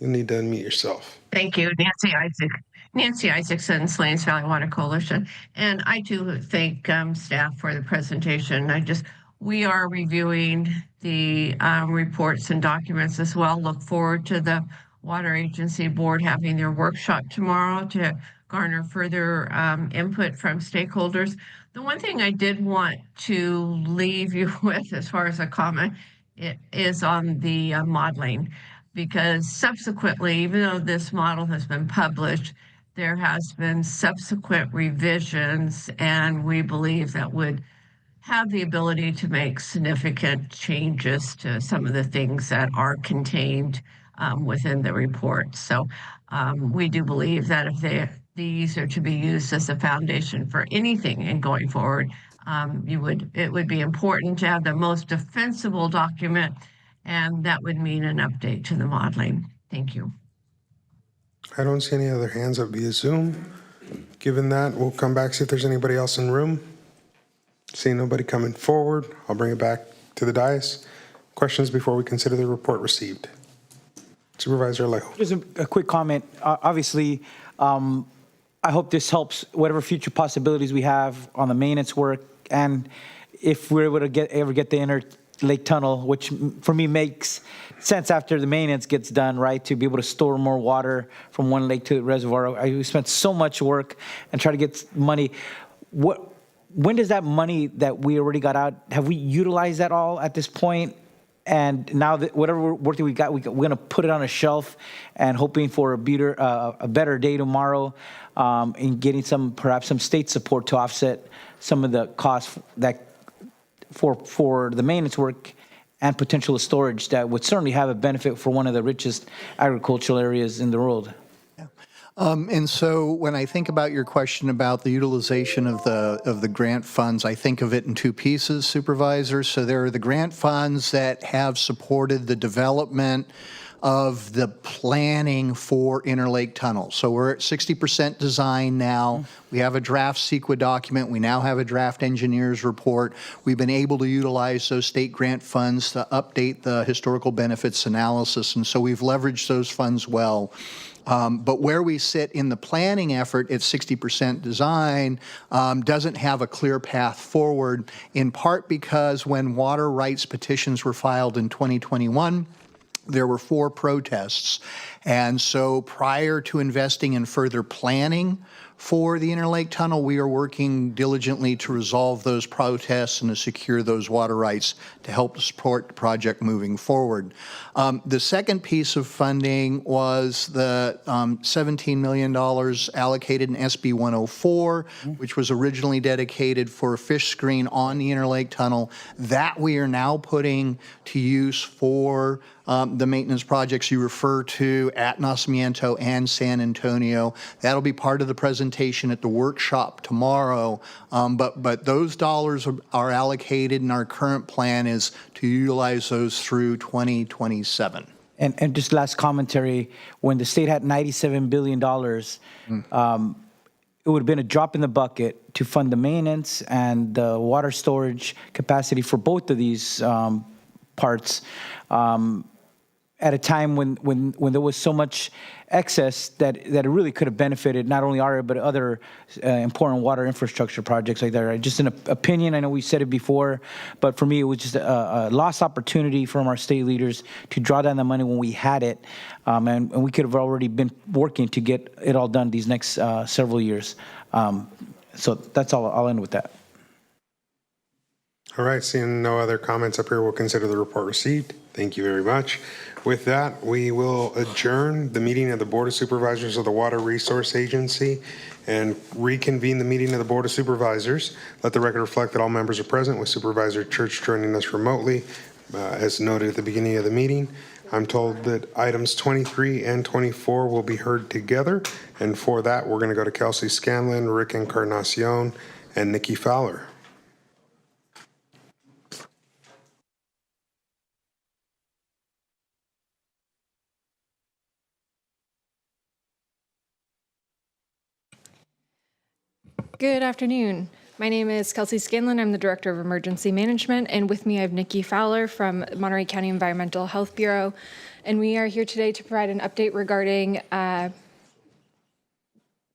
S1: You'll need to unmute yourself.
S22: Thank you, Nancy Isaac.
S11: Nancy Isaacson, Slains Valley Water Coalition. And I too thank staff for the presentation. We are reviewing the reports and documents as well. Look forward to the Water Agency Board having their workshop tomorrow to garner further input from stakeholders. The one thing I did want to leave you with as far as a comment is on the modeling, because subsequently, even though this model has been published, there has been subsequent revisions, and we believe that would have the ability to make significant changes to some of the things that are contained within the report. So we do believe that if these are to be used as a foundation for anything in going forward, it would be important to have the most defensible document, and that would mean an update to the modeling. Thank you.
S1: I don't see any other hands up via Zoom. Given that, we'll come back, see if there's anybody else in the room. Seeing nobody coming forward, I'll bring it back to the dais. Questions before we consider the report received? Supervisor Alejo.
S15: Just a quick comment. Obviously, I hope this helps whatever future possibilities we have on the maintenance work, and if we're able to ever get the inner lake tunnel, which for me makes sense after the maintenance gets done, right, to be able to store more water from one lake to the reservoir. We spent so much work and try to get money. When does that money that we already got out, have we utilized that all at this point? And now that whatever work that we got, we're going to put it on a shelf and hoping for a better day tomorrow, in getting perhaps some state support to offset some of the costs that for the maintenance work and potential storage that would certainly have a benefit for one of the richest agricultural areas in the world.
S20: And so when I think about your question about the utilization of the grant funds, I think of it in two pieces, Supervisor. So there are the grant funds that have supported the development of the planning for interlake tunnels. So we're at 60% design now. We have a draft CEQA document. We now have a draft engineer's report. We've been able to utilize those state grant funds to update the historical benefits analysis. And so we've leveraged those funds well. But where we sit in the planning effort at 60% design doesn't have a clear path forward, in part because when water rights petitions were filed in 2021, there were 4 protests. And so prior to investing in further planning for the Interlake Tunnel, we are working diligently to resolve those protests and to secure those water rights to help support the project moving forward. The second piece of funding was the $17 million allocated in SB 104, which was originally dedicated for a fish screen on the Interlake Tunnel. That we are now putting to use for the maintenance projects you refer to at Nacimiento and San Antonio. That'll be part of the presentation at the workshop tomorrow. But those dollars are allocated, and our current plan is to utilize those through 2027.
S15: And just last commentary, when the state had $97 billion, it would have been a drop in the bucket to fund the maintenance and the water storage capacity for both of these parts. At a time when there was so much excess that it really could have benefited not only our, but other important water infrastructure projects like that. Just an opinion, I know we said it before, but for me it was just a lost opportunity from our state leaders to draw down the money when we had it, and we could have already been working to get it all done these next several years. So that's all. I'll end with that.
S1: All right, seeing no other comments up here, we'll consider the report received. Thank you very much. With that, we will adjourn the meeting of the Board of Supervisors of the Water Resource Agency and reconvene the meeting of the Board of Supervisors. Let the record reflect that all members are present, with Supervisor Church joining us remotely, as noted at the beginning of the meeting. I'm told that items 23 and 24 will be heard together, and for that, we're going to go to Kelsey Scanlon, Rick Encarnacion, and Nikki Fowler.
S22: Good afternoon. My name is Kelsey Scanlon. I'm the Director of Emergency Management, and with me I have Nikki Fowler from Monterey County Environmental Health Bureau, and we are here today to provide an update regarding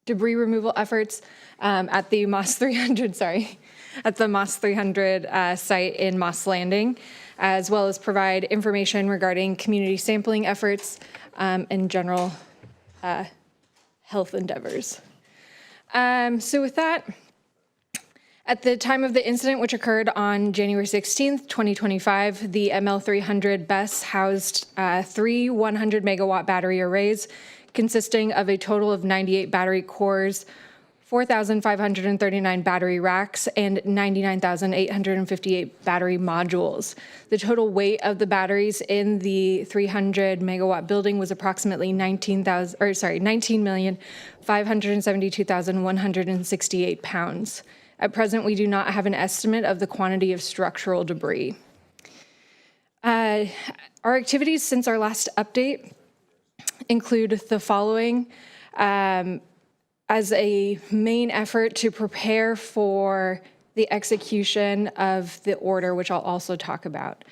S22: debris removal efforts at the Moss 300, at the Moss 300 site in Moss Landing, as well as provide information regarding community sampling efforts and general health endeavors. So with that, at the time of the incident, which occurred on January 16th, 2025, the ML300 BESS housed 3 100 megawatt battery arrays consisting of a total of 98 battery cores, 4,539 battery racks, and 99,858 battery modules. The total weight of the batteries in the 300 megawatt building was approximately 19,572,168 pounds. At present, we do not have an estimate of the quantity of structural debris. Our activities since our last update include the following. As a main effort to prepare for the execution of the order, which I'll also talk about.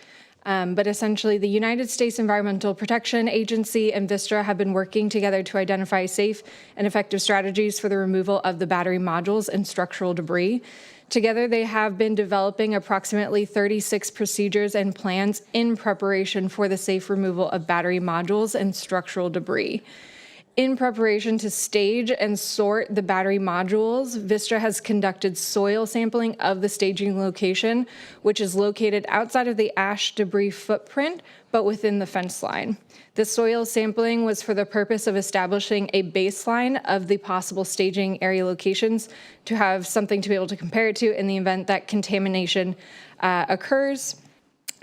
S22: But essentially, the United States Environmental Protection Agency and Vistra have been working together to identify safe and effective strategies for the removal of the battery modules and structural debris. Together, they have been developing approximately 36 procedures and plans in preparation for the safe removal of battery modules and structural debris. In preparation to stage and sort the battery modules, Vistra has conducted soil sampling of the staging location, which is located outside of the ash debris footprint, but within the fence line. The soil sampling was for the purpose of establishing a baseline of the possible staging area locations to have something to be able to compare it to in the event that contamination occurs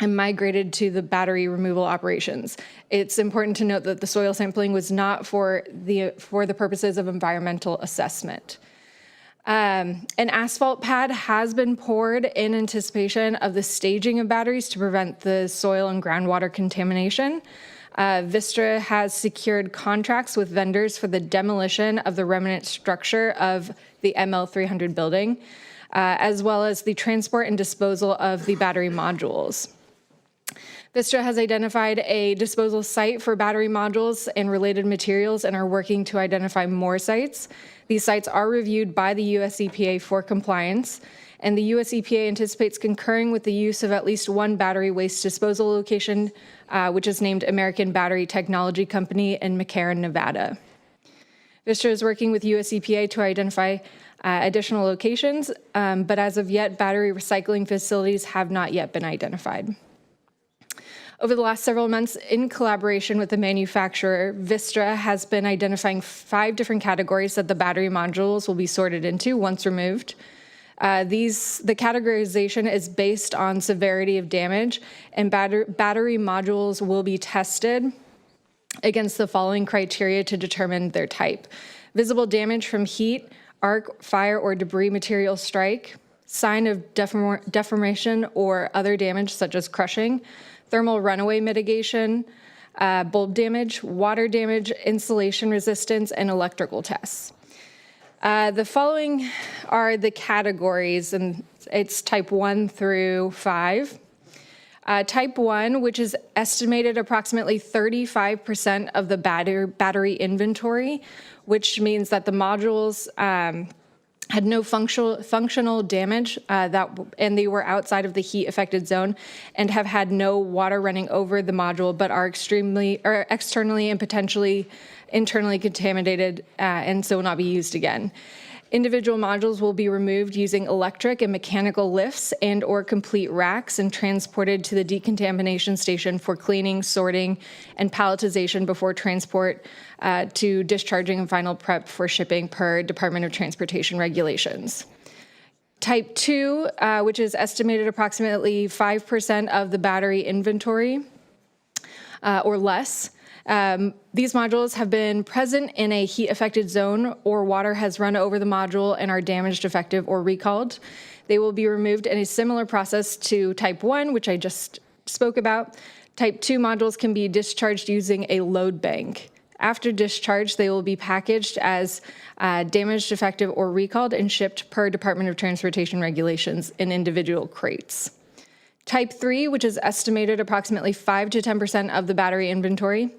S22: and migrated to the battery removal operations. It's important to note that the soil sampling was not for the purposes of environmental assessment. An asphalt pad has been poured in anticipation of the staging of batteries to prevent the soil and groundwater contamination. Vistra has secured contracts with vendors for the demolition of the remnant structure of the ML300 building, as well as the transport and disposal of the battery modules. Vistra has identified a disposal site for battery modules and related materials and are working to identify more sites. These sites are reviewed by the US EPA for compliance, and the US EPA anticipates concurring with the use of at least one battery waste disposal location, which is named American Battery Technology Company in McCarran, Nevada. Vistra is working with US EPA to identify additional locations, but as of yet, battery recycling facilities have not yet been identified. Over the last several months, in collaboration with the manufacturer, Vistra has been identifying 5 different categories that the battery modules will be sorted into once removed. The categorization is based on severity of damage, and battery modules will be tested against the following criteria to determine their type: visible damage from heat, arc, fire, or debris material strike, sign of deformation or other damage such as crushing, thermal runaway mitigation, bulb damage, water damage, insulation resistance, and electrical tests. The following are the categories, and it's type 1 through 5. Type 1, which is estimated approximately 35% of the battery inventory, which means that the modules had no functional damage and they were outside of the heat affected zone and have had no water running over the module, but are externally and potentially internally contaminated and so will not be used again. Individual modules will be removed using electric and mechanical lifts and or complete racks and transported to the decontamination station for cleaning, sorting, and palletization before transport to discharging and final prep for shipping per Department of Transportation regulations. Type 2, which is estimated approximately 5% of the battery inventory or less. These modules have been present in a heat-affected zone or water has run over the module and are damaged, defective, or recalled. They will be removed in a similar process to Type 1, which I just spoke about. Type 2 modules can be discharged using a load bank. After discharge, they will be packaged as damaged, defective, or recalled and shipped per Department of Transportation regulations in individual crates. Type 3, which is estimated approximately 5 to 10% of the battery inventory.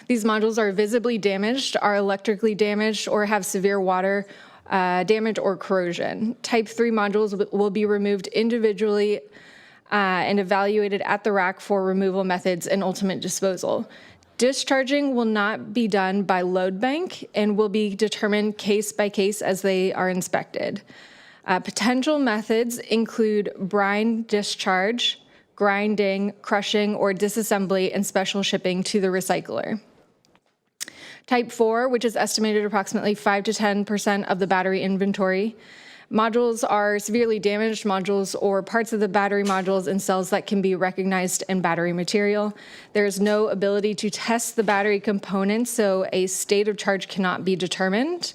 S22: These modules are visibly damaged, are electrically damaged, or have severe water damage or corrosion. Type 3 modules will be removed individually and evaluated at the rack for removal methods and ultimate disposal. Discharging will not be done by load bank and will be determined case by case as they are inspected. Potential methods include brine discharge, grinding, crushing, or disassembly and special shipping to the recycler. Type 4, which is estimated approximately 5 to 10% of the battery inventory. Modules are severely damaged modules or parts of the battery modules and cells that can be recognized in battery material. There is no ability to test the battery components, so a state of charge cannot be determined.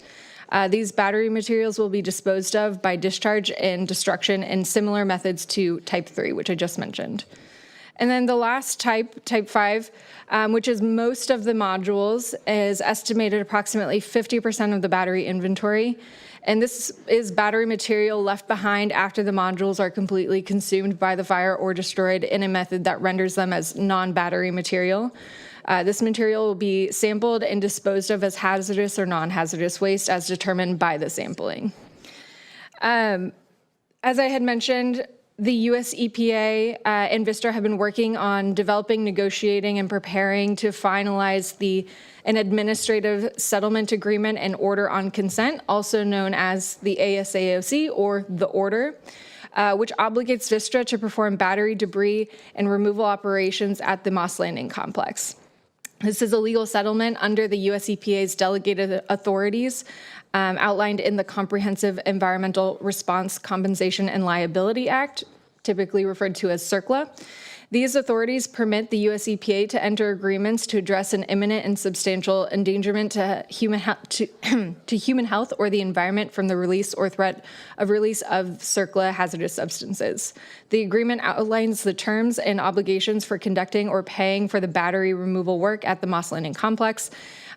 S22: These battery materials will be disposed of by discharge and destruction in similar methods to type 3, which I just mentioned. And then the last type, type 5, which is most of the modules, is estimated approximately 50% of the battery inventory. And this is battery material left behind after the modules are completely consumed by the fire or destroyed in a method that renders them as non-battery material. This material will be sampled and disposed of as hazardous or non-hazardous waste as determined by the sampling. As I had mentioned, the US EPA and Vistra have been working on developing, negotiating, and preparing to finalize an administrative settlement agreement and order on consent, also known as the ASAOC or the order, which obligates Vistra to perform battery debris and removal operations at the Moss Landing complex. This is a legal settlement under the US EPA's delegated authorities outlined in the Comprehensive Environmental Response Compensation and Liability Act, typically referred to as CERCLA. These authorities permit the US EPA to enter agreements to address an imminent and substantial endangerment to human health or the environment from the release or threat of release of CERCLA hazardous substances. The agreement outlines the terms and obligations for conducting or paying for the battery removal work at the Moss Landing complex.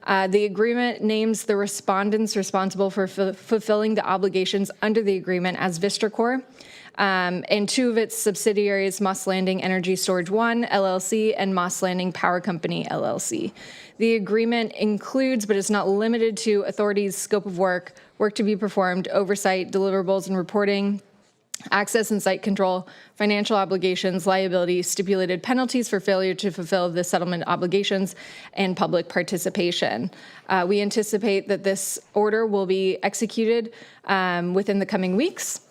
S22: The agreement names the respondents responsible for fulfilling the obligations under the agreement as Vistra Corp. And two of its subsidiaries, Moss Landing Energy Storage 1, LLC, and Moss Landing Power Company, LLC. The agreement includes, but is not limited to, authorities' scope of work, work to be performed, oversight, deliverables and reporting, access and site control, financial obligations, liability, stipulated penalties for failure to fulfill the settlement obligations, and public participation. We anticipate that this order will be executed within the coming weeks.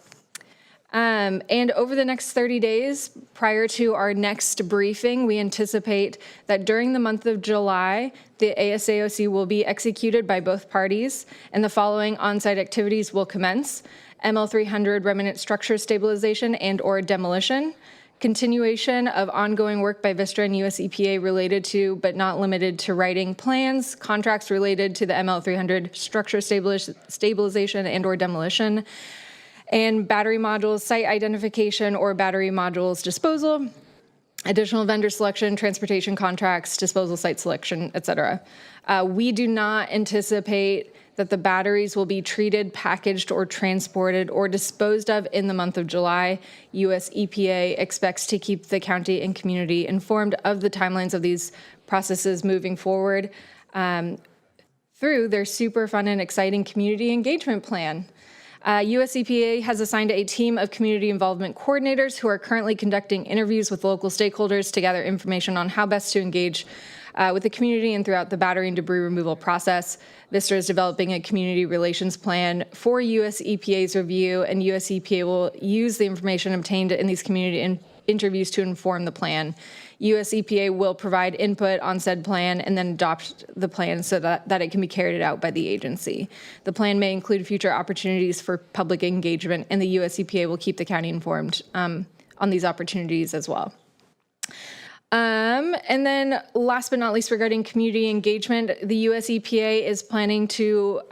S22: And over the next 30 days, prior to our next briefing, we anticipate that during the month of July, the ASAOC will be executed by both parties, and the following on-site activities will commence: ML300 remnant structure stabilization and/or demolition, continuation of ongoing work by Vistra and US EPA related to, but not limited to, writing plans, contracts related to the ML300 structure stabilization and/or demolition, and battery modules site identification or battery modules disposal, additional vendor selection, transportation contracts, disposal site selection, et cetera. We do not anticipate that the batteries will be treated, packaged, or transported or disposed of in the month of July. US EPA expects to keep the county and community informed of the timelines of these processes moving forward through their super fun and exciting community engagement plan. US EPA has assigned a team of community involvement coordinators who are currently conducting interviews with local stakeholders to gather information on how best to engage with the community and throughout the battery and debris removal process. Vistra is developing a community relations plan for US EPA's review, and US EPA will use the information obtained in these community interviews to inform the plan. US EPA will provide input on said plan and then adopt the plan so that it can be carried out by the agency. The plan may include future opportunities for public engagement, and the US EPA will keep the county informed on these opportunities as well. And then last but not least, regarding community engagement, the US EPA is planning to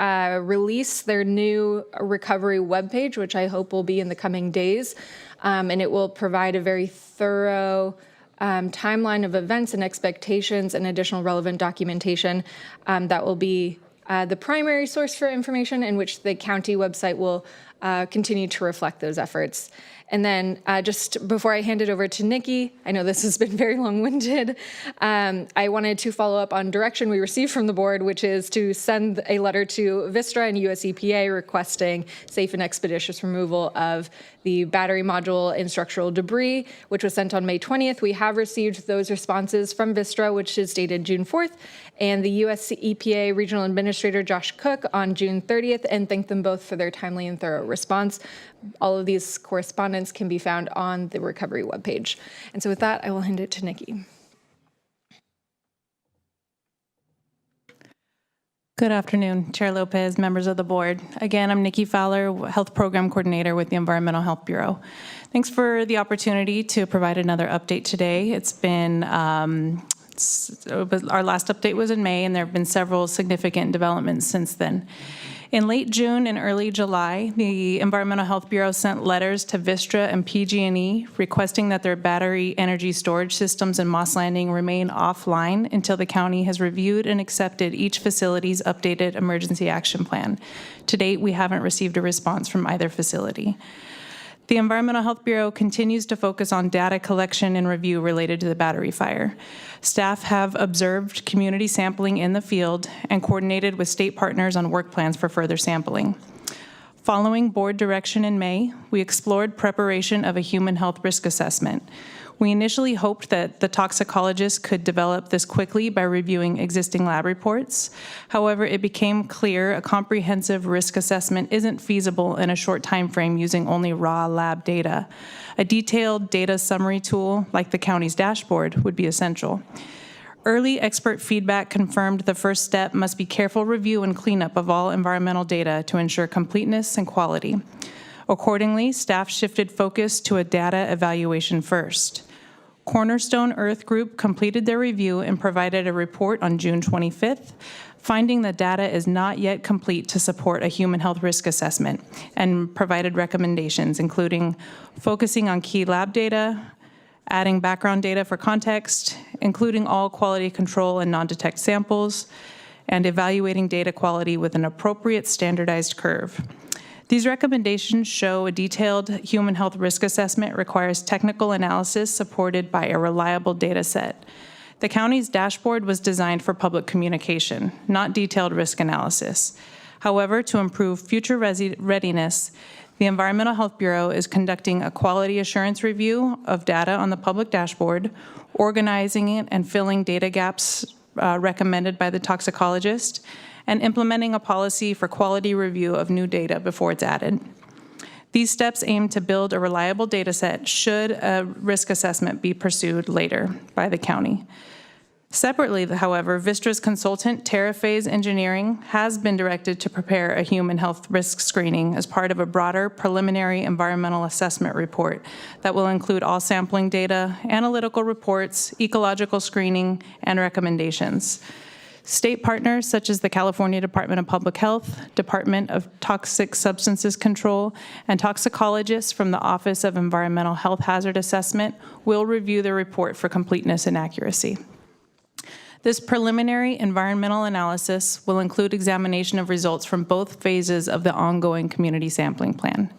S22: release their new recovery webpage, which I hope will be in the coming days. And it will provide a very thorough timeline of events and expectations and additional relevant documentation that will be the primary source for information, in which the county website will continue to reflect those efforts. And then just before I hand it over to Nikki, I know this has been very long-winded, I wanted to follow up on direction we received from the board, which is to send a letter to Vistra and US EPA requesting safe and expeditious removal of the battery module and structural debris, which was sent on May 20th. We have received those responses from Vistra, which is dated June 4th, and the US EPA Regional Administrator Josh Cook on June 30th, and thank them both for their timely and thorough response. All of these correspondence can be found on the recovery webpage. And so with that, I will hand it to Nikki.
S7: Good afternoon, Chair Lopez, members of the board. Again, I'm Nikki Fowler, Health Program Coordinator with the Environmental Health Bureau. Thanks for the opportunity to provide another update today. It's been, our last update was in May, and there have been several significant developments since then. In late June and early July, the Environmental Health Bureau sent letters to Vistra and PG&E requesting that their battery energy storage systems in Moss Landing remain offline until the county has reviewed and accepted each facility's updated emergency action plan. To date, we haven't received a response from either facility. The Environmental Health Bureau continues to focus on data collection and review related to the battery fire. Staff have observed community sampling in the field and coordinated with state partners on work plans for further sampling. Following board direction in May, we explored preparation of a human health risk assessment. We initially hoped that the toxicologist could develop this quickly by reviewing existing lab reports. However, it became clear a comprehensive risk assessment isn't feasible in a short time frame using only raw lab data. A detailed data summary tool, like the county's dashboard, would be essential. Early expert feedback confirmed the first step must be careful review and cleanup of all environmental data to ensure completeness and quality. Accordingly, staff shifted focus to a data evaluation first. Cornerstone Earth Group completed their review and provided a report on June 25th, finding the data is not yet complete to support a human health risk assessment, and provided recommendations, including focusing on key lab data, adding background data for context, including all quality control and non-detect samples, and evaluating data quality with an appropriate standardized curve. These recommendations show a detailed human health risk assessment requires technical analysis supported by a reliable data set. The county's dashboard was designed for public communication, not detailed risk analysis. However, to improve future readiness, the Environmental Health Bureau is conducting a quality assurance review of data on the public dashboard, organizing it and filling data gaps recommended by the toxicologist, and implementing a policy for quality review of new data before it's added. These steps aim to build a reliable data set should a risk assessment be pursued later by the county. Separately, however, Vistra's consultant, TerraPhase Engineering, has been directed to prepare a human health risk screening as part of a broader preliminary environmental assessment report that will include all sampling data, analytical reports, ecological screening, and recommendations. State partners such as the California Department of Public Health, Department of Toxic Substances Control, and toxicologists from the Office of Environmental Health Hazard Assessment will review the report for completeness and accuracy. This preliminary environmental analysis will include examination of results from both phases of the ongoing community sampling plan.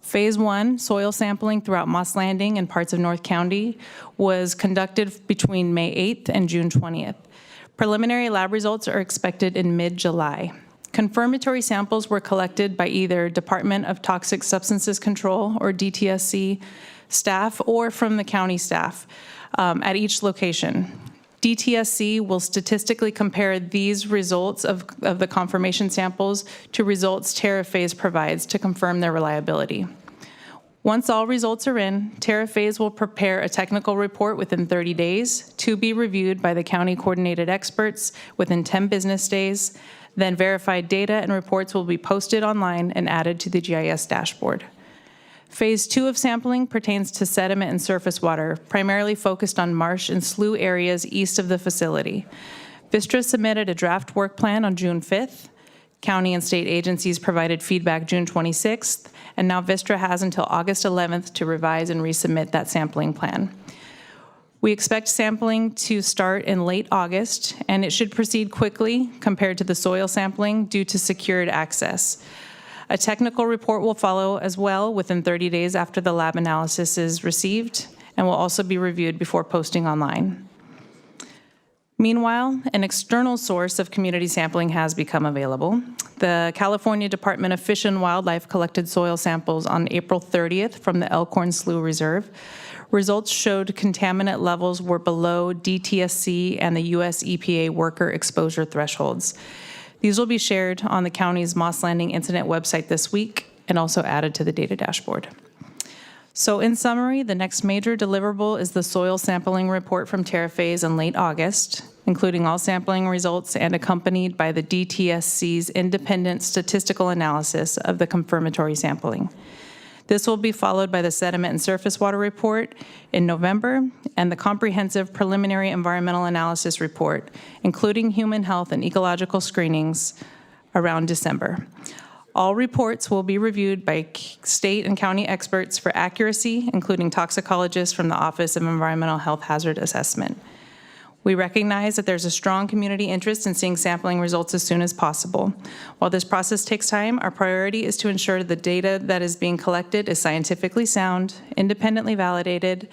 S7: Phase 1, soil sampling throughout Moss Landing and parts of North County, was conducted between May 8th and June 20th. Preliminary lab results are expected in mid-July. Confirmatory samples were collected by either Department of Toxic Substances Control, or DTSC, staff or from the county staff at each location. DTSC will statistically compare these results of the confirmation samples to results TerraPhase provides to confirm their reliability. Once all results are in, TerraPhase will prepare a technical report within 30 days to be reviewed by the county coordinated experts within 10 business days. Then verified data and reports will be posted online and added to the GIS dashboard. Phase 2 of sampling pertains to sediment and surface water, primarily focused on marsh and slough areas east of the facility. Vistra submitted a draft work plan on June 5th. County and state agencies provided feedback June 26th, and now Vistra has until August 11th to revise and resubmit that sampling plan. We expect sampling to start in late August, and it should proceed quickly compared to the soil sampling due to secured access. A technical report will follow as well within 30 days after the lab analysis is received and will also be reviewed before posting online. Meanwhile, an external source of community sampling has become available. The California Department of Fish and Wildlife collected soil samples on April 30th from the Elkhorn Slough Reserve. Results showed contaminant levels were below DTSC and the US EPA worker exposure thresholds. These will be shared on the county's Moss Landing incident website this week and also added to the data dashboard. So in summary, the next major deliverable is the soil sampling report from Terraphase in late August, including all sampling results and accompanied by the DTSC's independent statistical analysis of the confirmatory sampling. This will be followed by the sediment and surface water report in November and the comprehensive preliminary environmental analysis report, including human health and ecological screenings, around December. All reports will be reviewed by state and county experts for accuracy, including toxicologists from the Office of Environmental Health Hazard Assessment. We recognize that there's a strong community interest in seeing sampling results as soon as possible. While this process takes time, our priority is to ensure the data that is being collected is scientifically sound, independently validated,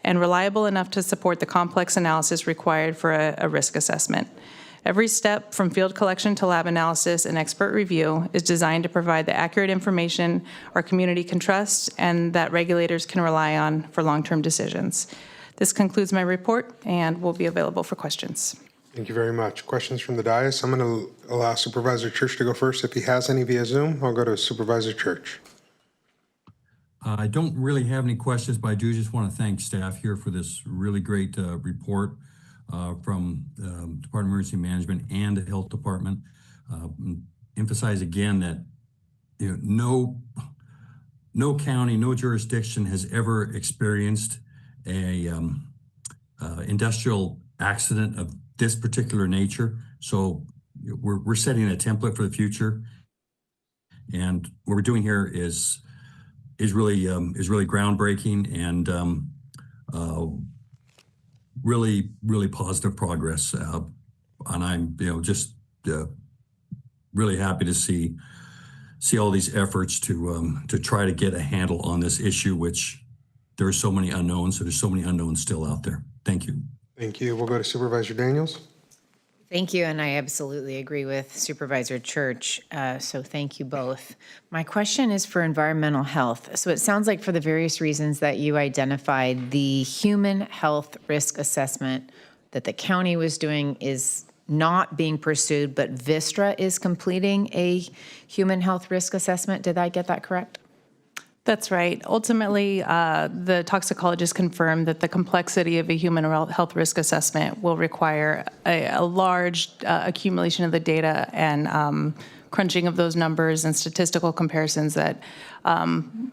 S7: and reliable enough to support the complex analysis required for a risk assessment. Every step from field collection to lab analysis and expert review is designed to provide the accurate information our community can trust and that regulators can rely on for long-term decisions. This concludes my report and will be available for questions.
S1: Thank you very much. Questions from the dais? I'm going to allow Supervisor Church to go first. If he has any via Zoom, I'll go to Supervisor Church.
S19: I don't really have any questions, but I do just want to thank staff here for this really great report from Department of Emergency Management and the Health Department. Emphasize again that no county, no jurisdiction has ever experienced a industrial accident of this particular nature. So we're setting a template for the future, and what we're doing here is really groundbreaking and really positive progress. And I'm just really happy to see all these efforts to try to get a handle on this issue, which there are so many unknowns, so there's so many unknowns still out there. Thank you.
S1: Thank you. We'll go to Supervisor Daniels.
S12: Thank you, and I absolutely agree with Supervisor Church, so thank you both. My question is for environmental health. So it sounds like for the various reasons that you identified, the human health risk assessment that the county was doing is not being pursued, but Vistra is completing a human health risk assessment. Did I get that correct?
S7: That's right. Ultimately, the toxicologist confirmed that the complexity of a human health risk assessment will require a large accumulation of the data and crunching of those numbers and statistical comparisons that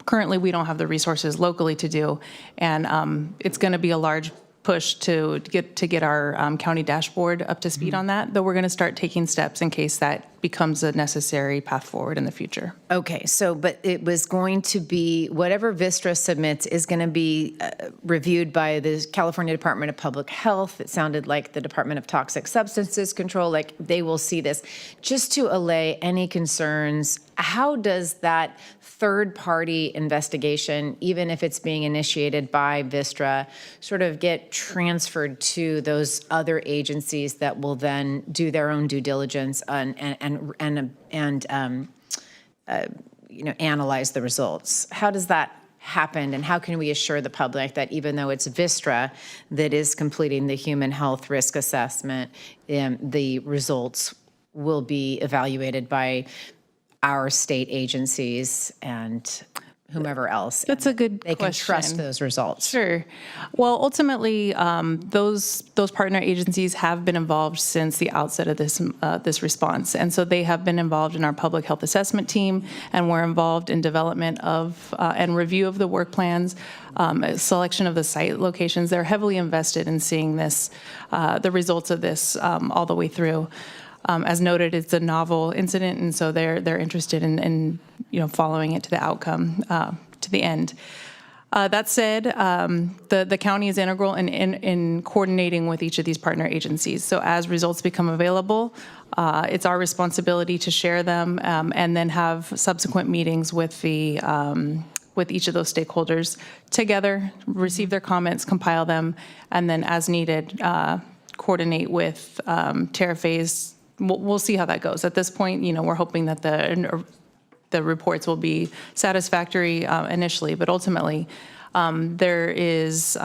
S7: currently we don't have the resources locally to do. And it's going to be a large push to get our county dashboard up to speed on that, though we're going to start taking steps in case that becomes a necessary path forward in the future.
S12: Okay, so, but it was going to be, whatever Vistra submits is going to be reviewed by the California Department of Public Health. It sounded like the Department of Toxic Substances Control, like they will see this. Just to allay any concerns, how does that third-party investigation, even if it's being initiated by Vistra, sort of get transferred to those other agencies that will then do their own due diligence and analyze the results? How does that happen, and how can we assure the public that even though it's Vistra that is completing the human health risk assessment, the results will be evaluated by our state agencies and whomever else?
S7: That's a good
S12: They
S7: question.
S12: can trust those results.
S7: Sure. Well, ultimately, those partner agencies have been involved since the outset of this response, and so they have been involved in our public health assessment team, and we're involved in development of and review of the work plans, selection of the site locations. They're heavily invested in seeing this, the results of this all the way through. As noted, it's a novel incident, and so they're interested in following it to the outcome, to the end. That said, the county is integral in coordinating with each of these partner agencies. So as results become available, it's our responsibility to share them and then have subsequent meetings with each of those stakeholders together, receive their comments, compile them, and then as needed, coordinate with Terraphase. We'll see how that goes. At this point, we're hoping that the reports will be satisfactory initially, but ultimately there is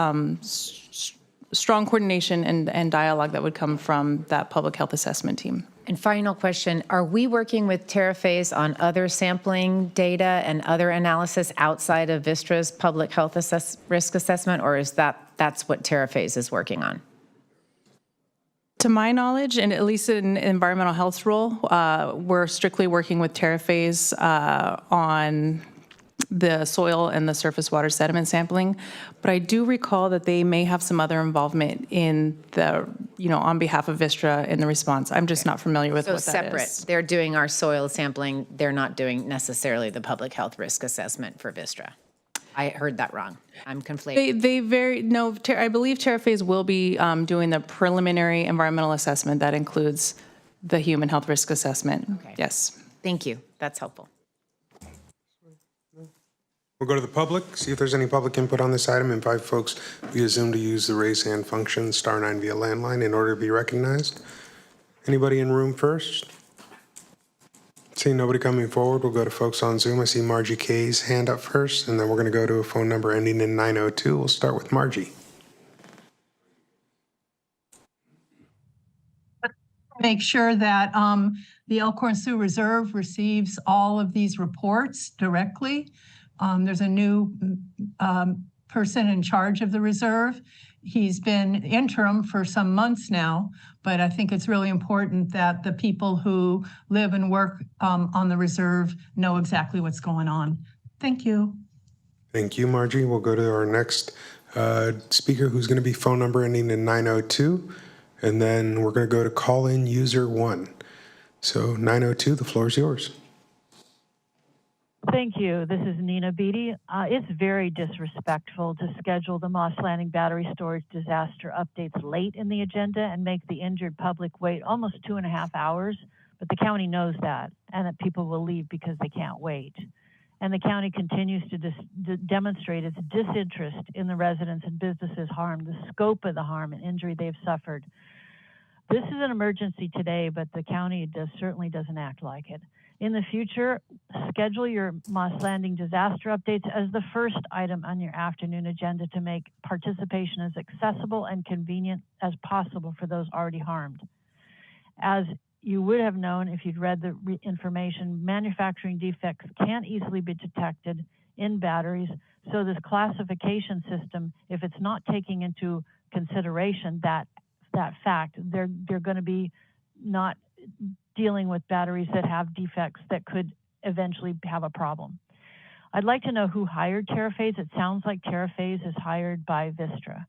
S7: strong coordination and dialogue that would come from that public health assessment team.
S12: And final question, are we working with Terraphase on other sampling data and other analysis outside of Vistra's public health risk assessment, or is that's what Terraphase is working on?
S7: To my knowledge, and at least in environmental health's role, we're strictly working with Terraphase on the soil and the surface water sediment sampling. But I do recall that they may have some other involvement in the, on behalf of Vistra in the response. I'm just not familiar with what that is.
S12: So separate. They're doing our soil sampling. They're not doing necessarily the public health risk assessment for Vistra. I heard that wrong. I'm conflating.
S7: I believe Terraphase will be doing the preliminary environmental assessment that includes the human health risk assessment.
S12: Okay.
S7: Yes.
S12: Thank you. That's helpful.
S1: We'll go to the public, see if there's any public input on this item. Invite folks via Zoom to use the raise hand function, *9 via landline in order to be recognized. Anybody in room first? Seeing nobody coming forward, we'll go to folks on Zoom. I see Margie Kay's hand up first, and then we're going to go to a phone number ending in 902. We'll start with Margie.
S2: Make sure that the Elkhorn Sioux Reserve receives all of these reports directly. There's a new person in charge of the reserve. He's been interim for some months now, but I think it's really important that the people who live and work on the reserve know exactly what's going on. Thank you.
S1: Thank you, Margie. We'll go to our next speaker, who's going to be phone number ending in 902, and then we're going to go to call-in user 1. So 902, the floor is yours.
S6: Thank you. This is Nina Beatty. It's very disrespectful to schedule the Moss Landing battery storage disaster updates late in the agenda and make the injured public wait almost 2.5 hours. But the county knows that, and that people will leave because they can't wait. And the county continues to demonstrate its disinterest in the residents and businesses harmed, the scope of the harm and injury they've suffered. This is an emergency today, but the county certainly doesn't act like it. In the future, schedule your Moss Landing disaster updates as the first item on your afternoon agenda to make participation as accessible and convenient as possible for those already harmed. As you would have known if you'd read the information, manufacturing defects can easily be detected in batteries, so this classification system, if it's not taking into consideration that fact, they're going to be not dealing with batteries that have defects that could eventually have a problem. I'd like to know who hired Terraphase. It sounds like Terraphase is hired by Vistra.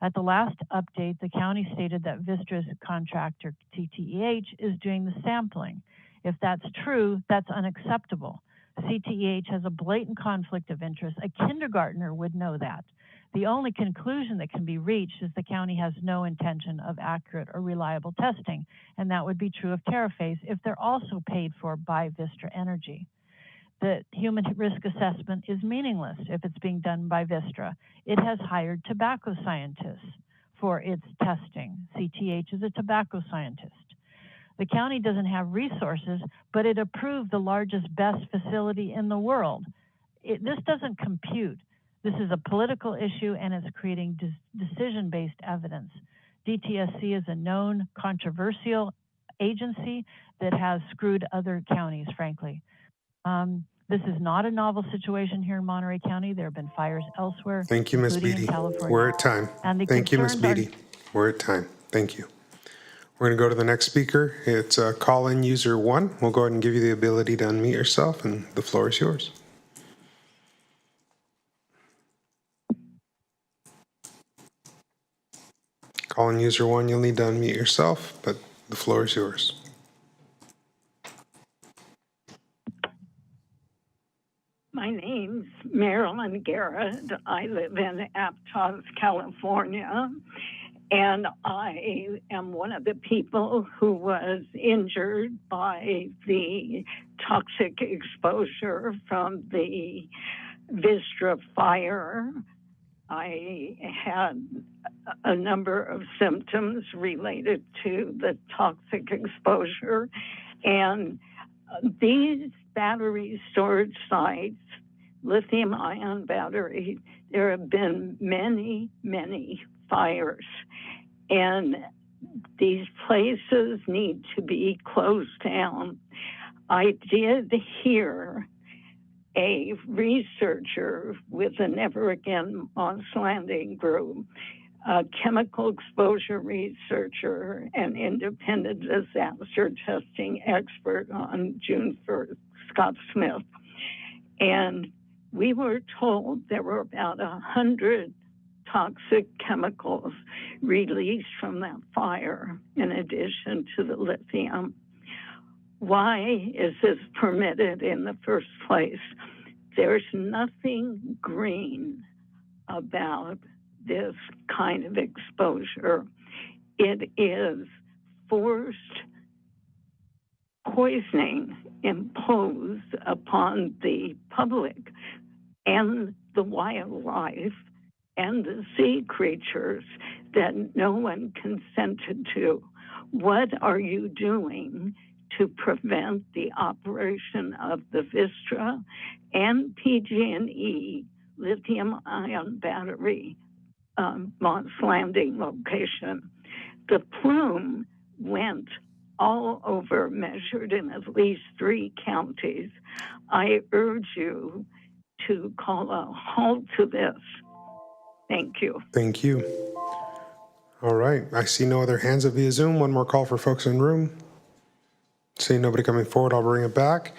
S6: At the last update, the county stated that Vistra's contractor, CTEH, is doing the sampling. If that's true, that's unacceptable. CTEH has a blatant conflict of interest. A kindergartner would know that. The only conclusion that can be reached is the county has no intention of accurate or reliable testing, and that would be true of Terraphase if they're also paid for by Vistra Energy. The human risk assessment is meaningless if it's being done by Vistra. It has hired tobacco scientists for its testing. CTH is a tobacco scientist. The county doesn't have resources, but it approved the largest, best facility in the world. This doesn't compute. This is a political issue, and it's creating decision-based evidence. DTSC is a known controversial agency that has screwed other counties, frankly. This is not a novel situation here in Monterey County. There have been fires elsewhere.
S1: Thank you, Ms. Beatty. We're at time. Thank you, Ms. Beatty. We're at time. Thank you. We're going to go to the next speaker. It's call-in user 1. We'll go ahead and give you the ability to unmute yourself, and the floor is yours. Call-in user 1, you'll need to unmute yourself, but the floor is yours.
S8: My name name's Marilyn Garrett. I live in Aptos, California, and I am one of the people who was injured by the toxic exposure from the Vistra fire. I had a number of symptoms related to the toxic exposure, and these battery storage sites, lithium-ion battery, there have been many, many fires, and these places need to be closed down. I did hear a researcher with the Never Again Moss Landing group, a chemical exposure researcher and independent disaster testing expert on June 1st, Scott Smith. And we were told there were about 100 toxic chemicals released from that fire in addition to the lithium. Why is this permitted in the first place? There's nothing green about this kind of exposure. It is forced poisoning imposed upon the public and the wildlife and the sea creatures that no one consented to. What are you doing to prevent the operation of the Vistra and PG&E lithium-ion battery Moss Landing location? The plume went all over, measured in at least 3 counties. I urge you to call a halt to this. Thank you.
S1: Thank you. All right. I see no other hands up via Zoom. One more call for folks in the room. Seeing nobody coming forward, I'll bring it back.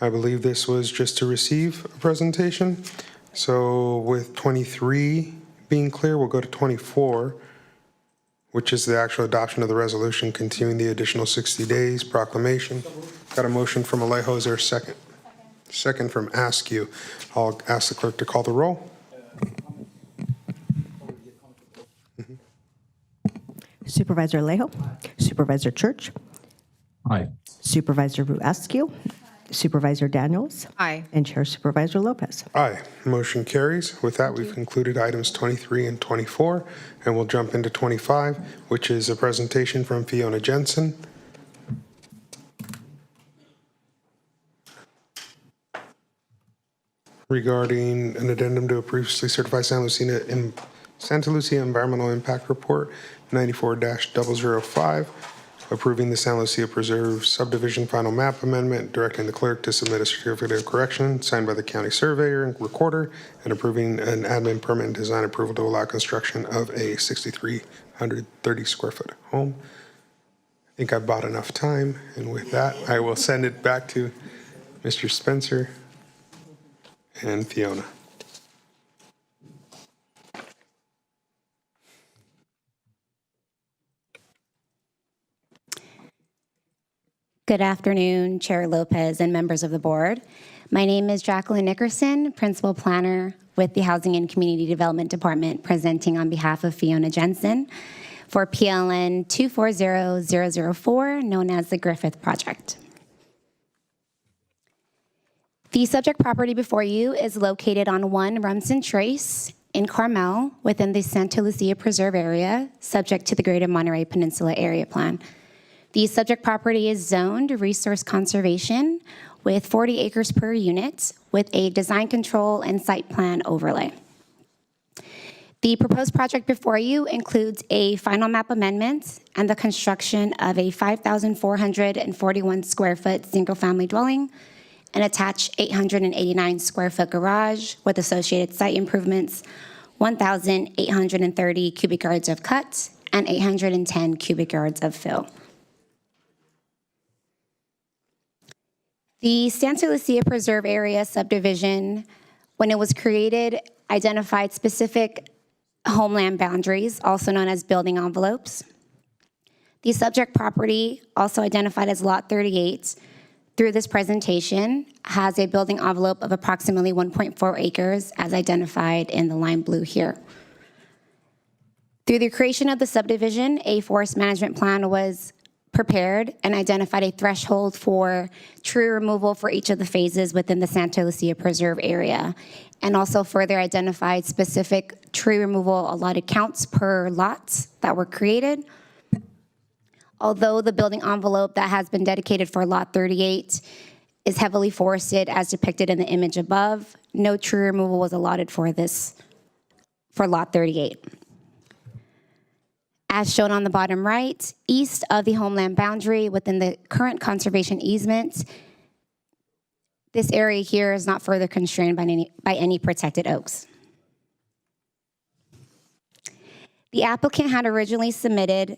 S1: I believe this was just to receive a presentation. So with 23 being clear, we'll go to 24, which is the actual adoption of the resolution continuing the additional 60 days proclamation. Got a motion from Alejo. Is there a second? Second from Askew. I'll ask the clerk to call the roll.
S4: Supervisor Alejo. Supervisor Church.
S19: Aye.
S4: Supervisor Askew. Supervisor Daniels.
S12: Aye.
S4: And Chair Supervisor Lopez.
S1: Aye. Motion carries. With that, we've concluded items 23 and 24, and we'll jump into 25, which is a presentation from Fiona Jensen. Regarding an addendum to a previously certified Santa Lucia Environmental Impact Report 94-005, approving the San Lucia Preserve Subdivision Final Map Amendment, directing the clerk to submit a certificate of correction signed by the county surveyor and recorder, and approving an admin permit and design approval to allow construction of a 6,330 square foot home. I think I bought enough time, and with that, I will send it back to Mr. Spencer and Fiona.
S14: Good afternoon, Chair Lopez and members of the board. My name is Jacqueline Nickerson, Principal Planner with the Housing and Community Development Department, presenting on behalf of Fiona Jensen for PLN 240004, known as the Griffith Project. The subject property before you is located on 1 Rumson Trace in Carmel within the Santa Lucia Preserve area, subject to the Greater Monterey Peninsula Area Plan. The subject property is zoned resource conservation with 40 acres per unit with a design control and site plan overlay. The proposed project before you includes a final map amendment and the construction of a 5,441 square foot single family dwelling, an attached 889 square foot garage with associated site improvements, 1,830 cubic yards of cut, and 810 cubic yards of fill. The Santa Lucia Preserve Area subdivision, when it was created, identified specific homeland boundaries, also known as building envelopes. The subject property, also identified as Lot 38, through this presentation has a building envelope of approximately 1.4 acres as identified in the lime blue here. Through the creation of the subdivision, a forest management plan was prepared and identified a threshold for tree removal for each of the phases within the Santa Lucia Preserve area, and also further identified specific tree removal allotted counts per lots that were created. Although the building envelope that has been dedicated for Lot 38 is heavily forested as depicted in the image above, no tree removal was allotted for Lot 38. As shown on the bottom right, east of the homeland boundary within the current conservation easement, this area here is not further constrained by any protected oaks. The applicant had originally submitted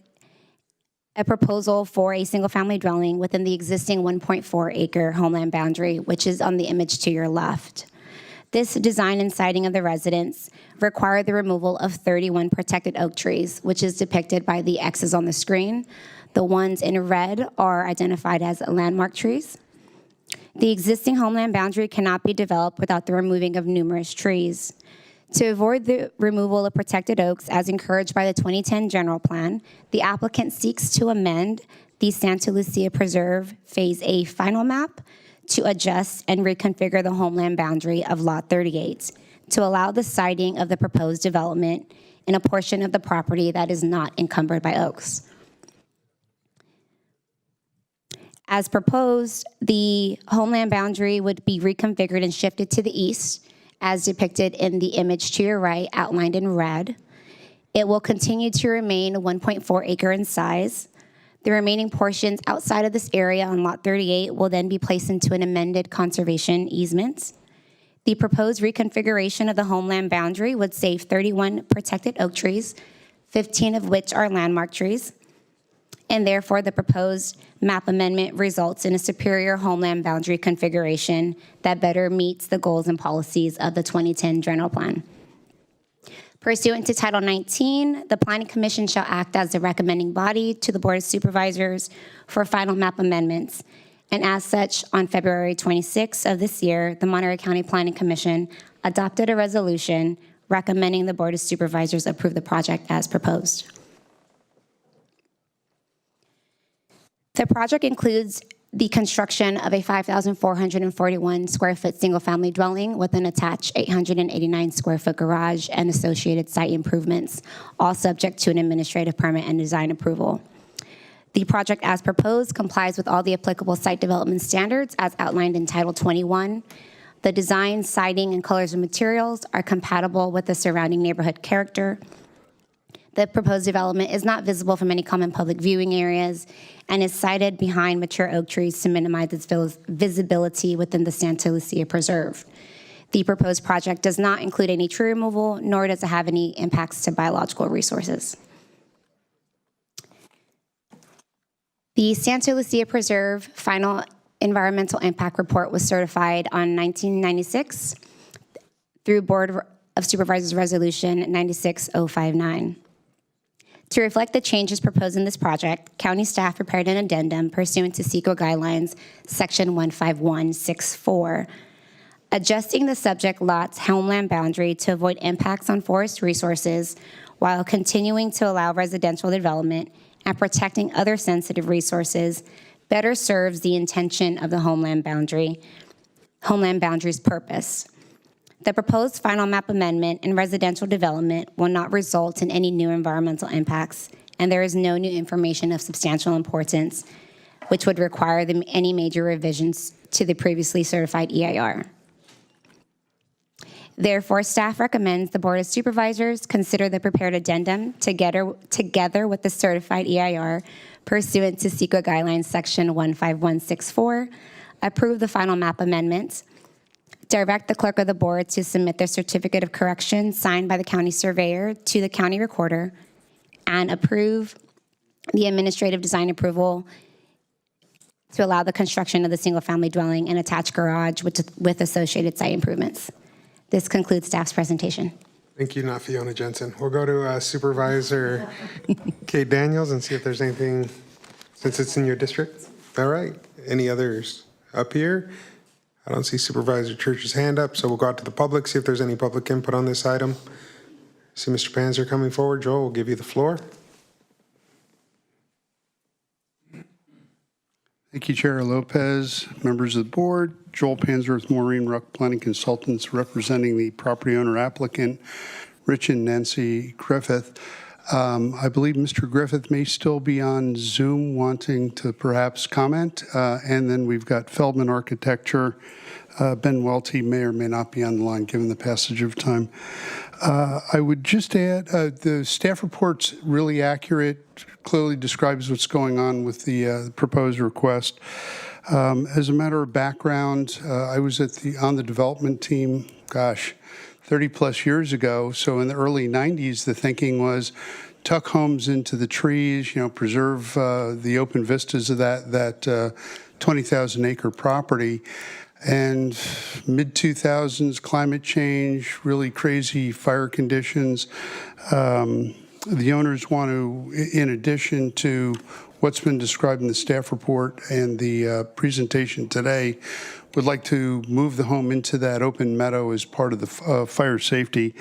S14: a proposal for a single-family dwelling within the existing 1.4 acre homeland boundary, which is on the image to your left. This design and siting of the residence required the removal of 31 protected oak trees, which is depicted by the X's on the screen. The ones in red are identified as landmark trees. The existing homeland boundary cannot be developed without the removing of numerous trees. To avoid the removal of protected oaks as encouraged by the 2010 general plan, the applicant seeks to amend the Santa Lucia Preserve Phase A final map to adjust and reconfigure the homeland boundary of Lot 38 to allow the siting of the proposed development in a portion of the property that is not encumbered by oaks. As proposed, the homeland boundary would be reconfigured and shifted to the east, as depicted in the image to your right, outlined in red. It will continue to remain 1.4 acre in size. The remaining portions outside of this area on Lot 38 will then be placed into an amended conservation easement. The proposed reconfiguration of the homeland boundary would save 31 protected oak trees, 15 of which are landmark trees, and therefore the proposed map amendment results in a superior homeland boundary configuration that better meets the goals and policies of the 2010 general plan. Pursuant to Title 19, the Planning Commission shall act as the recommending body to the Board of Supervisors for final map amendments. And as such, on February 26 of this year, the Monterey County Planning Commission adopted a resolution recommending the Board of Supervisors approve the project as proposed. The project includes the construction of a 5,441 square foot single-family dwelling with an attached 889 square foot garage and associated site improvements, all subject to an administrative permit and design approval. The project as proposed complies with all the applicable site development standards as outlined in Title 21. The design, siding, and colors of materials are compatible with the surrounding neighborhood character. The proposed development is not visible from any common public viewing areas and is sited behind mature oak trees to minimize its visibility within the Santa Lucia Preserve. The proposed project does not include any tree removal, nor does it have any impacts to biological resources. The Santa Lucia Preserve final environmental impact report was certified on 1996 through Board of Supervisors Resolution 96059. To reflect the changes proposed in this project, county staff prepared an addendum pursuant to CEQA guidelines, section 15164, adjusting the subject lot's homeland boundary to avoid impacts on forest resources while continuing to allow residential development and protecting other sensitive resources better serves the intention of the homeland boundary's purpose. The proposed final map amendment and residential development will not result in any new environmental impacts, and there is no new information of substantial importance which would require any major revisions to the previously certified EIR. Therefore, staff recommends the Board of Supervisors consider the prepared addendum together with the certified EIR pursuant to CEQA guidelines section 15164, approve the final map amendments, direct the clerk of the board to submit their certificate of correction signed by the county surveyor to the county recorder, and approve the administrative design approval to allow the construction of the single-family dwelling and attached garage with associated site improvements. This concludes staff's presentation.
S1: Thank you, not Fiona Jensen. We'll go to Supervisor Kate Daniels and see if there's anything, since it's in your district. All right. Any others up here. I don't see Supervisor Church's hand up, so we'll go out to the public, see if there's any public input on this item. See Mr. Panzer coming forward. Joel, we'll give you the floor.
S13: Thank you, Chair Lopez, members of the board. Joel Panzer with Maureen Ruck Planning Consultants representing the property owner applicant, Rich and Nancy Griffith. I believe Mr. Griffith may still be on Zoom wanting to perhaps comment. And then we've got Feldman Architecture. Ben Welty may or may not be on the line given the passage of time. I would just add the staff report's really accurate, clearly describes what's going on with the proposed request. As a matter of background, I was on the development team, 30 plus years ago. So in the early 90s, the thinking was tuck homes into the trees, preserve the open vistas of that 20,000 acre property. And mid-2000s, climate change, really crazy fire conditions. The owners want to, in addition to what's been described in the staff report and the presentation today, would like to move the home into that open meadow as part of the fire safety.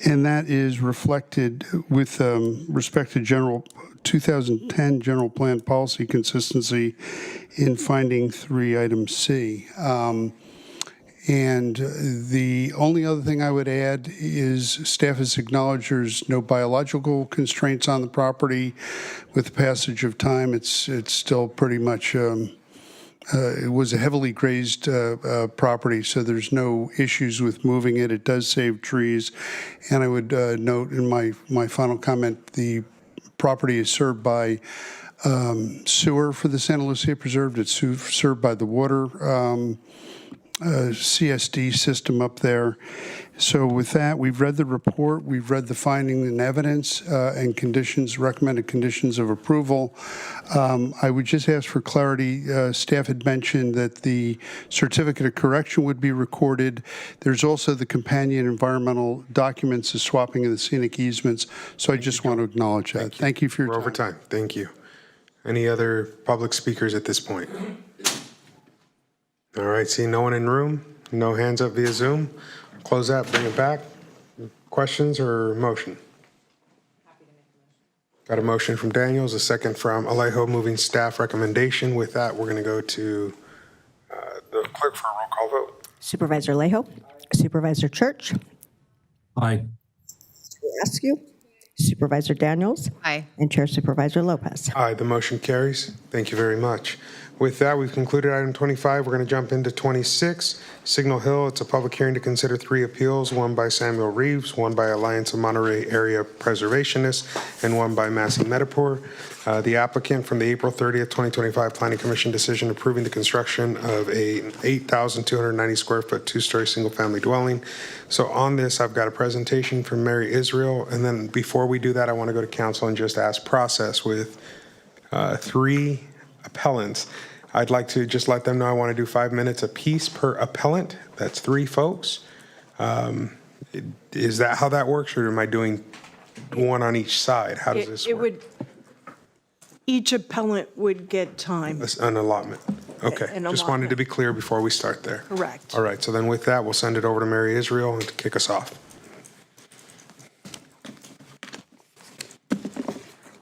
S13: And that is reflected with respect to 2010 general plan policy consistency in finding 3 item C. And the only other thing I would add is staff has acknowledged there's no biological constraints on the property. With the passage of time, it's still pretty much, it was a heavily grazed property, so there's no issues with moving it. It does save trees. And I would note in my final comment, the property is served by sewer for the Santa Lucia Preserve. It's served by the water CSD system up there. So with that, we've read the report, we've read the finding and evidence and conditions, recommended conditions of approval. I would just ask for clarity. Staff had mentioned that the certificate of correction would be recorded. There's also the companion environmental documents, the swapping of the scenic easements. So I just want to acknowledge that. Thank you for your time.
S1: We're over time. Thank you. Any other public speakers at this point? All right, seeing no one in room, no hands up via Zoom. Close that, bring it back. Questions or motion? Got a motion from Daniels, a second from Alejo, moving staff recommendation. With that, we're going to go to the clerk for a roll call vote.
S4: Supervisor Alejo, Supervisor Church,
S19: Aye.
S4: Askew, Supervisor Daniels,
S12: Aye.
S4: and Chair Supervisor Lopez.
S1: Aye, the motion carries. Thank you very much. With that, we've concluded item 25. We're going to jump into 26. Signal Hill, it's a public hearing to consider 3 appeals, one by Samuel Reeves, one by Alliance of Monterey Area Preservationists, and one by Massey Metapore. The applicant from the April 30th, 2025 Planning Commission decision approving the construction of a 8,290 square foot 2-story single-family dwelling. So on this, I've got a presentation from Mary Israel, and then before we do that, I want to go to council and just ask process with 3 appellants. I'd like to just let them know I want to do 5 minutes apiece per appellant. That's 3 folks. Is that how that works, or am I doing one on each side? How does this work?
S17: Each appellant would get time.
S1: An allotment. Okay.
S17: An
S1: Just wanted to be clear before we start there.
S17: Correct.
S1: All right. So then with that, we'll send it over to Mary Israel to kick us off.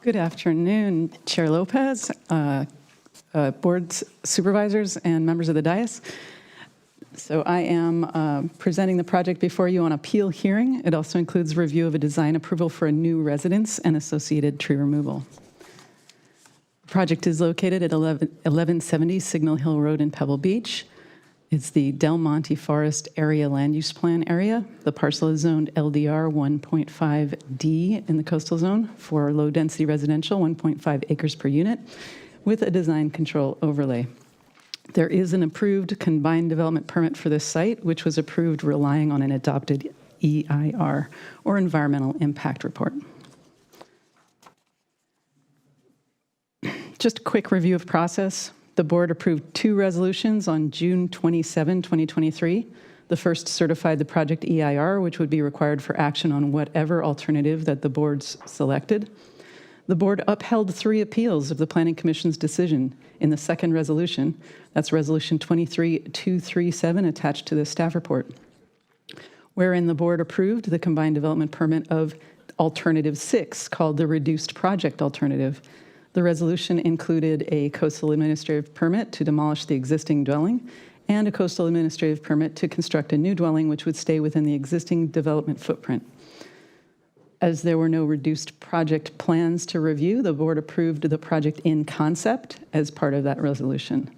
S23: Good afternoon, Chair Lopez, boards, supervisors, and members of the dais. So I am presenting the project before you on appeal hearing. It also includes review of a design approval for a new residence and associated tree removal. The project is located at 1170 Signal Hill Road in Pebble Beach. It's the Del Monte Forest Area Land Use Plan area. The parcel is zoned LDR 1.5D in the coastal zone for low-density residential, 1.5 acres per unit, with a design control overlay. There is an approved combined development permit for this site, which was approved relying on an adopted EIR, or Environmental Impact Report. Just a quick review of process. The board approved 2 resolutions on June 27, 2023. The first certified the project EIR, which would be required for action on whatever alternative that the boards selected. The board upheld 3 appeals of the Planning Commission's decision in the second resolution. That's Resolution 23237 attached to the staff report, wherein the board approved the combined development permit of Alternative 6, called the Reduced Project Alternative. The resolution included a coastal administrative permit to demolish the existing dwelling and a coastal administrative permit to construct a new dwelling which would stay within the existing development footprint. As there were no reduced project plans to review, the board approved the project in concept as part of that resolution.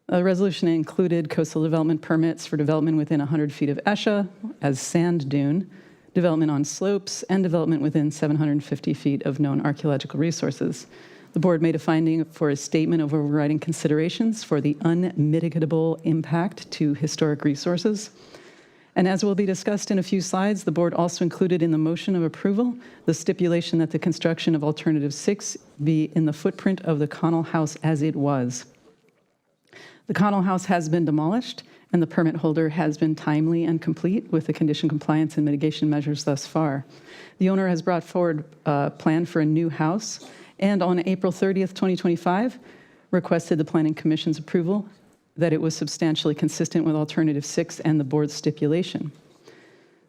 S23: The resolution included coastal development permits for development within 100 feet of ESHA as sand dune, development on slopes, and development within 750 feet of known archaeological resources. The board made a finding for a statement of overriding considerations for the unmitigable impact to historic resources. And as will be discussed in a few slides, the board also included in the motion of approval the stipulation that the construction of Alternative 6 be in the footprint of the Connell House as it was. The Connell House has been demolished, and the permit holder has been timely and complete with the condition compliance and mitigation measures thus far. The owner has brought forward a plan for a new house, and on April 30th, 2025, requested the Planning Commission's approval that it was substantially consistent with Alternative 6 and the board's stipulation.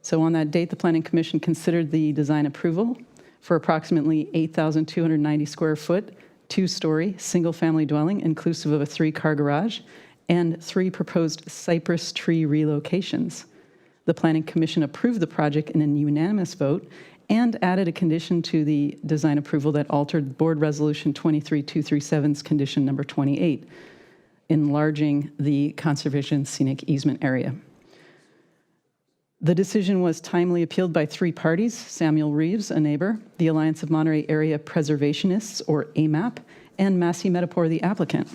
S23: So on that date, the Planning Commission considered the design approval for approximately 8,290 square foot, 2-story, single-family dwelling, inclusive of a 3-car garage, and 3 proposed cypress tree relocations. The Planning Commission approved the project in a unanimous vote and added a condition to the design approval that altered Board Resolution 23237's condition number 28, enlarging the conservation scenic easement area. The decision was timely appealed by 3 parties: Samuel Reeves, a neighbor, the Alliance of Monterey Area Preservationists, or AMAP, and Massey Metapor, the applicant.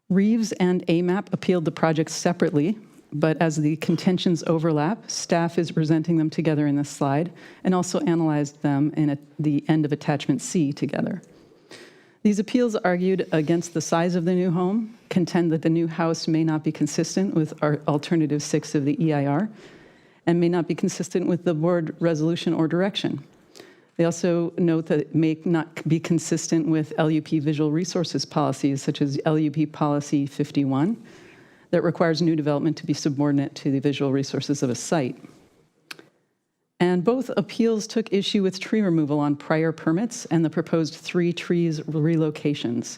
S23: Reeves and AMAP appealed the projects separately, but as the contentions overlap, staff is presenting them together in this slide and also analyzed them in the end of attachment C together. These appeals argued against the size of the new home, contend that the new house may not be consistent with our Alternative 6 of the EIR, and may not be consistent with the board resolution or direction. They also note that it may not be consistent with LUP visual resources policies, such as LUP Policy 51, that requires new development to be subordinate to the visual resources of a site. And both appeals took issue with tree removal on prior permits and the proposed 3 trees relocations.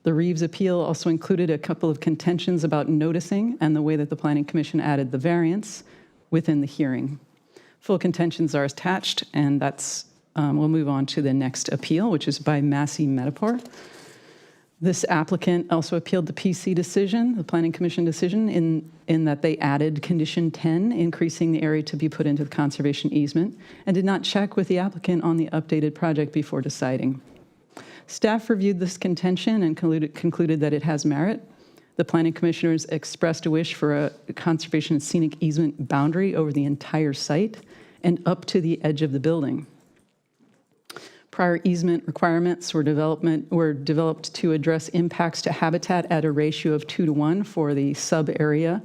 S23: The Reeves appeal also included a couple of contentions about noticing and the way that the Planning Commission added the variance within the hearing. Full contentions are attached, and that's we'll move on to the next appeal, which is by Massey Metapor. This applicant also appealed the PC decision, the Planning Commission decision, in that they added condition 10, increasing the area to be put into the conservation easement, and did not check with the applicant on the updated project before deciding. Staff reviewed this contention and concluded that it has merit. The Planning Commissioners expressed a wish for a conservation and scenic easement boundary over the entire site and up to the edge of the building. Prior easement requirements were developed to address impacts to habitat at a ratio of 2:1 for the sub-area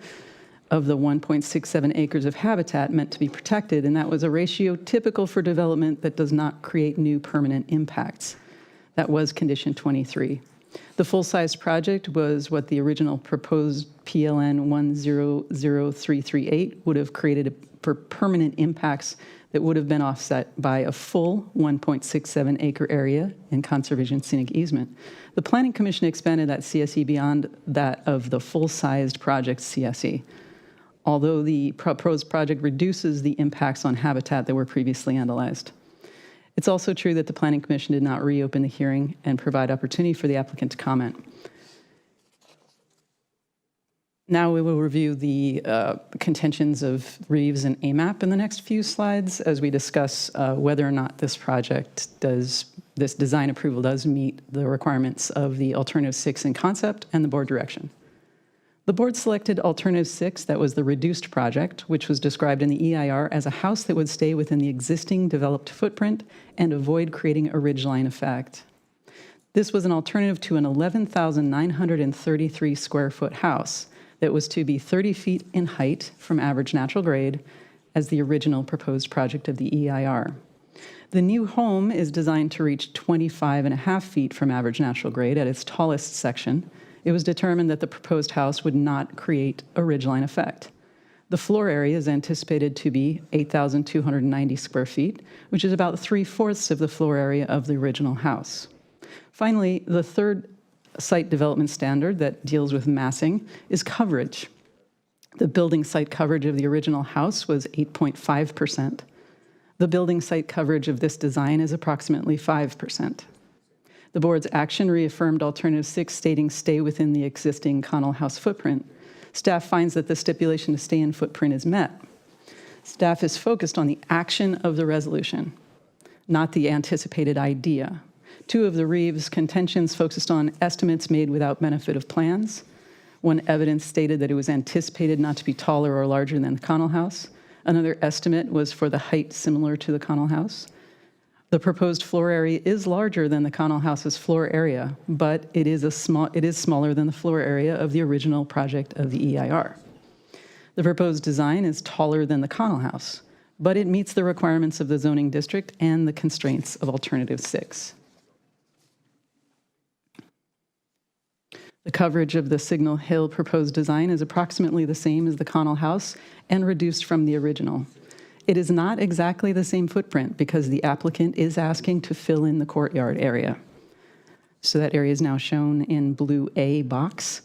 S23: of the 1.67 acres of habitat meant to be protected, and that was a ratio typical for development that does not create new permanent impacts. That was condition 23. The full-size project was what the original proposed PLN 100338 would have created for permanent impacts that would have been offset by a full 1.67 acre area in conservation scenic easement. The Planning Commission expanded that CSE beyond that of the full-sized project CSE, although the proposed project reduces the impacts on habitat that were previously analyzed. It's also true that the Planning Commission did not reopen the hearing and provide opportunity for the applicant to comment. Now we will review the contentions of Reeves and AMAP in the next few slides as we discuss whether or not this design approval does meet the requirements of the Alternative 6 in concept and the board direction. The board selected Alternative 6, that was the reduced project, which was described in the EIR as a house that would stay within the existing developed footprint and avoid creating a ridgeline effect. This was an alternative to an 11,933 square foot house that was to be 30 feet in height from average natural grade, as the original proposed project of the EIR. The new home is designed to reach 25.5 feet from average natural grade at its tallest section. It was determined that the proposed house would not create a ridgeline effect. The floor area is anticipated to be 8,290 square feet, which is about 3/4 of the floor area of the original house. Finally, the third site development standard that deals with massing is coverage. The building site coverage of the original house was 8.5%. The building site coverage of this design is approximately 5%. The board's action reaffirmed Alternative 6, stating stay within the existing Connell House footprint. Staff finds that the stipulation to stay in footprint is met. Staff is focused on the action of the resolution, not the anticipated idea. Two of the Reeves contentions focused on estimates made without benefit of plans. One evidence stated that it was anticipated not to be taller or larger than the Connell House. Another estimate was for the height similar to the Connell House. The proposed floor area is larger than the Connell House's floor area, but it is smaller than the floor area of the original project of the EIR. The proposed design is taller than the Connell House, but it meets the requirements of the zoning district and the constraints of Alternative 6. The coverage of the Signal Hill proposed design is approximately the same as the Connell House and reduced from the original. It is not exactly the same footprint because the applicant is asking to fill in the courtyard area. So that area is now shown in blue A box,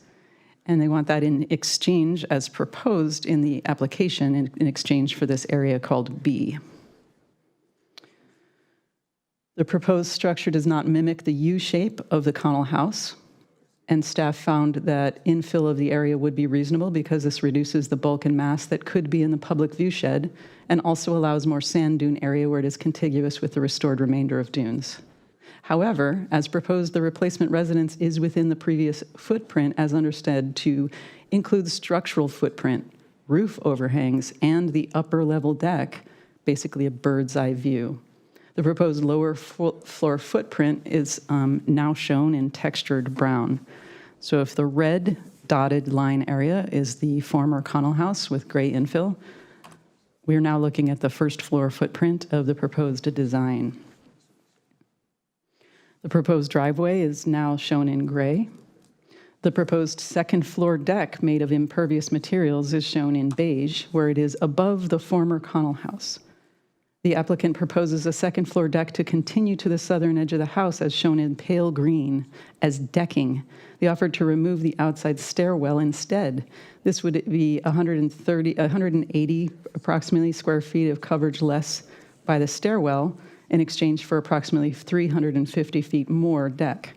S23: and they want that in exchange as proposed in the application in exchange for this area called B. The proposed structure does not mimic the U shape of the Connell House, and staff found that infill of the area would be reasonable because this reduces the bulk and mass that could be in the public view shed and also allows more sand dune area where it is contiguous with the restored remainder of dunes. However, as proposed, the replacement residence is within the previous footprint as understood to include structural footprint, roof overhangs, and the upper level deck, basically a bird's eye view. The proposed lower floor footprint is now shown in textured brown. So if the red dotted line area is the former Connell House with gray infill, we're now looking at the first floor footprint of the proposed design. The proposed driveway is now shown in gray. The proposed second floor deck made of impervious materials is shown in beige, where it is above the former Connell House. The applicant proposes a second floor deck to continue to the southern edge of the house as shown in pale green as decking. They offered to remove the outside stairwell instead. This would be 180 approximately square feet of coverage less by the stairwell in exchange for approximately 350 feet more deck.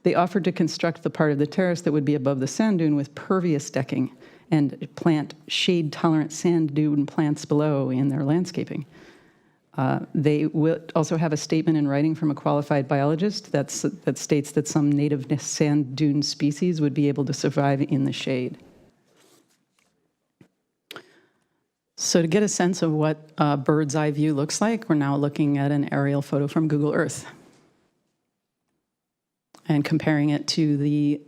S23: They offered to construct the part of the terrace that would be above the sand dune with pervious decking and plant shade-tolerant sand dune plants below in their landscaping. They will also have a statement in writing from a qualified biologist that states that some native sand dune species would be able to survive in the shade. So to get a sense of what a bird's eye view looks like, we're now looking at an aerial photo from Google Earth and comparing it to the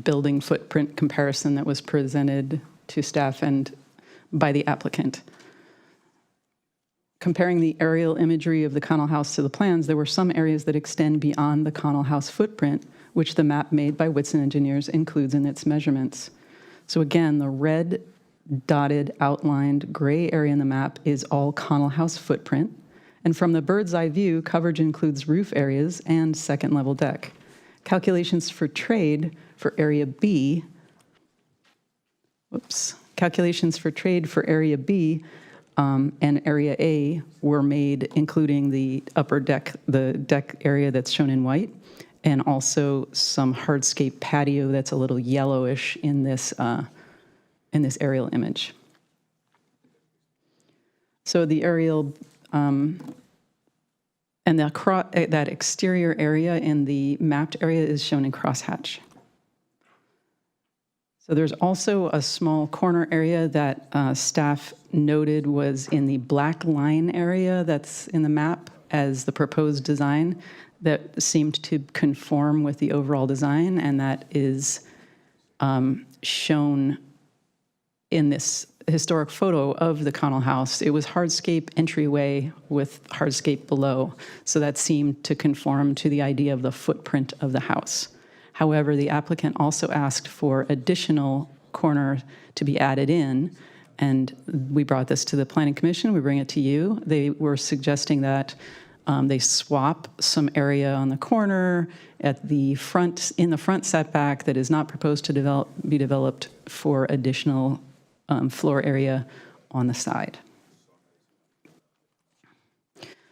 S23: building footprint comparison that was presented to staff and by the applicant. Comparing the aerial imagery of the Connell House to the plans, there were some areas that extend beyond the Connell House footprint, which the map made by Whitson Engineers includes in its measurements. So again, the red dotted outlined gray area in the map is all Connell House footprint. And from the bird's eye view, coverage includes roof areas and second level deck. Calculations for trade for area B, calculations for trade for area B and area A were made including the upper deck, the deck area that's shown in white, and also some hardscape patio that's a little yellowish in this aerial image. So the aerial and that exterior area in the mapped area is shown in crosshatch. So there's also a small corner area that staff noted was in the black line area that's in the map as the proposed design that seemed to conform with the overall design, and that is shown in this historic photo of the Connell House. It was hardscape entryway with hardscape below, so that seemed to conform to the idea of the footprint of the house. However, the applicant also asked for additional corner to be added in, and we brought this to the Planning Commission. We bring it to you. They were suggesting that they swap some area on the corner at the front, in the front setback that is not proposed to be developed for additional floor area on the side.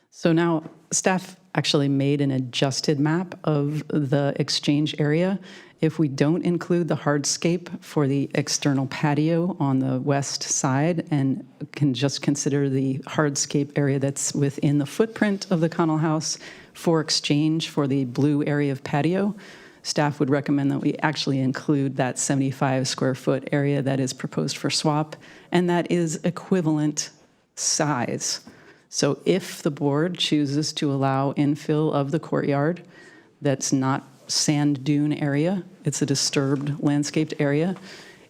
S23: So now staff actually made an adjusted map of the exchange area. If we don't include the hardscape for the external patio on the west side and can just consider the hardscape area that's within the footprint of the Connell House for exchange for the blue area of patio, staff would recommend that we actually include that 75 square foot area that is proposed for swap, and that is equivalent size. So if the board chooses to allow infill of the courtyard, that's not sand dune area, it's a disturbed landscaped area,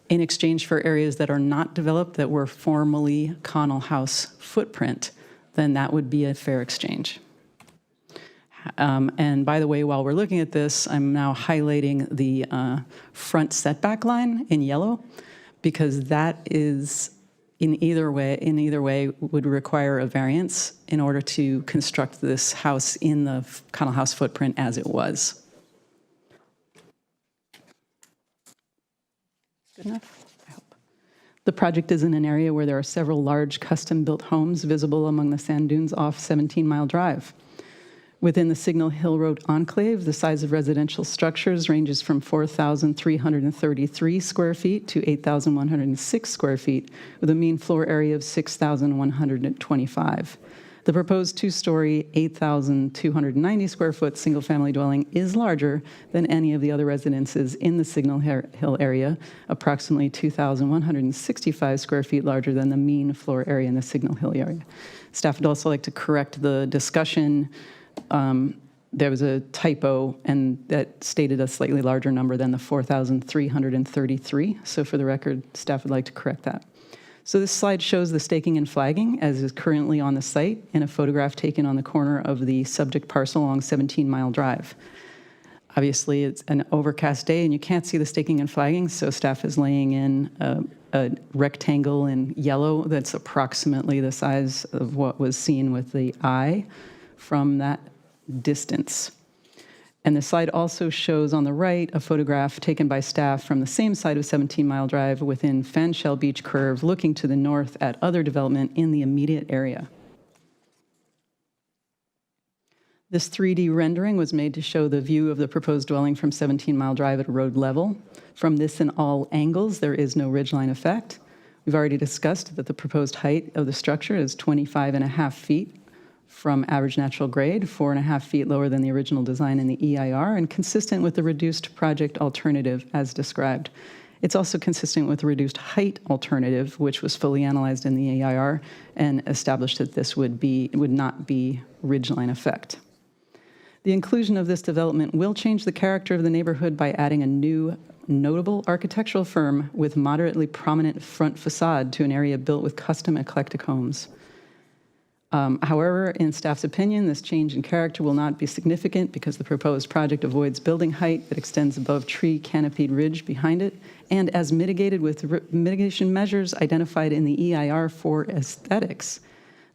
S23: in exchange for areas that are not developed that were formerly Connell House footprint, then that would be a fair exchange. And by the way, while we're looking at this, I'm now highlighting the front setback line in yellow, because that is in either way would require a variance in order to construct this house in the Connell House footprint as it was. Good enough? I hope. The project is in an area where there are several large custom-built homes visible among the sand dunes off 17 Mile Drive. Within the Signal Hill Road enclave, the size of residential structures ranges from 4,333 square feet to 8,106 square feet, with a mean floor area of 6,125. The proposed two-story, 8,290 square foot single-family dwelling is larger than any of the other residences in the Signal Hill area, approximately 2,165 square feet larger than the mean floor area in the Signal Hill area. Staff would also like to correct the discussion. There was a typo, and that stated a slightly larger number than the 4,333. So for the record, staff would like to correct that. So this slide shows the staking and flagging as is currently on the site in a photograph taken on the corner of the subject parcel along 17 Mile Drive. Obviously, it's an overcast day and you can't see the staking and flagging, so staff is laying in a rectangle in yellow that's approximately the size of what was seen with the eye from that distance. And the slide also shows on the right a photograph taken by staff from the same side of 17 Mile Drive within Fanshell Beach Curve, looking to the north at other development in the immediate area. This 3D rendering was made to show the view of the proposed dwelling from 17 Mile Drive at road level. From this in all angles, there is no ridgeline effect. We've already discussed that the proposed height of the structure is 25.5 feet from average natural grade, 4.5 feet lower than the original design in the EIR, and consistent with the reduced project alternative as described. It's also consistent with the reduced height alternative, which was fully analyzed in the EIR and established that this would not be ridgeline effect. The inclusion of this development will change the character of the neighborhood by adding a new notable architectural firm with moderately prominent front facade to an area built with custom eclectic homes. However, in staff's opinion, this change in character will not be significant because the proposed project avoids building height that extends above tree canopied ridge behind it, and as mitigated with mitigation measures identified in the EIR for aesthetics,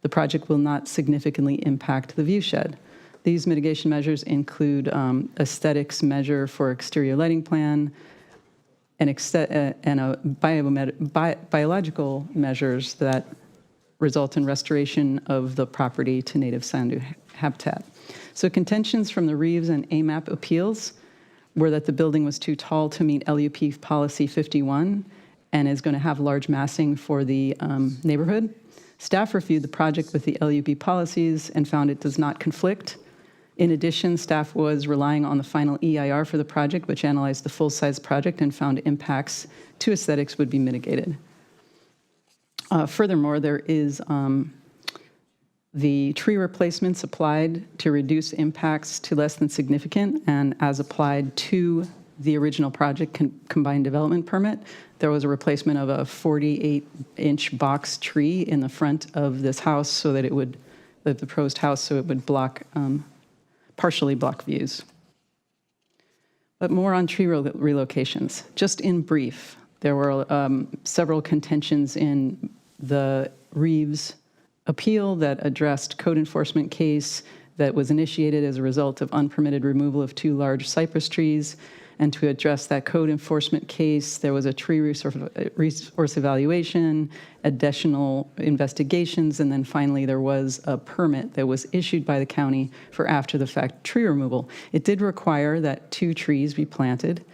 S23: the project will not significantly impact the view shed. These mitigation measures include aesthetics measure for exterior lighting plan and a biological measures that result in restoration of the property to native sand dune habitat. So contentions from the Reeves and AMAP appeals were that the building was too tall to meet LUP policy 51 and is going to have large massing for the neighborhood. Staff reviewed the project with the LUP policies and found it does not conflict. In addition, staff was relying on the final EIR for the project, which analyzed the full-size project and found impacts to aesthetics would be mitigated. Furthermore, there is the tree replacements applied to reduce impacts to less than significant and as applied to the original project combined development permit. There was a replacement of a 48-inch box tree in the front of this house so that it would, the proposed house, so it would block, partially block views. But more on tree relocations. Just in brief, there were several contentions in the Reeves appeal that addressed code enforcement case that was initiated as a result of unpermitted removal of 2 large cypress trees. And to address that code enforcement case, there was a tree resource evaluation, additional investigations, and then finally there was a permit that was issued by the county for after-the-fact tree removal. It did require that 2 trees be planted,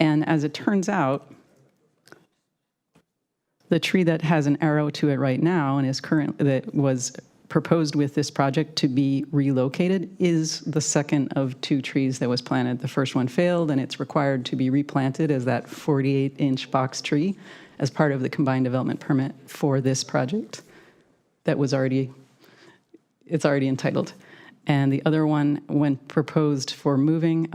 S23: and as it turns out, the tree that has an arrow to it right now and is that was proposed with this project to be relocated is the second of 2 trees that was planted. The first one failed, and it's required to be replanted as that 48-inch box tree as part of the combined development permit for this project that was already entitled. And the other one, when proposed for moving,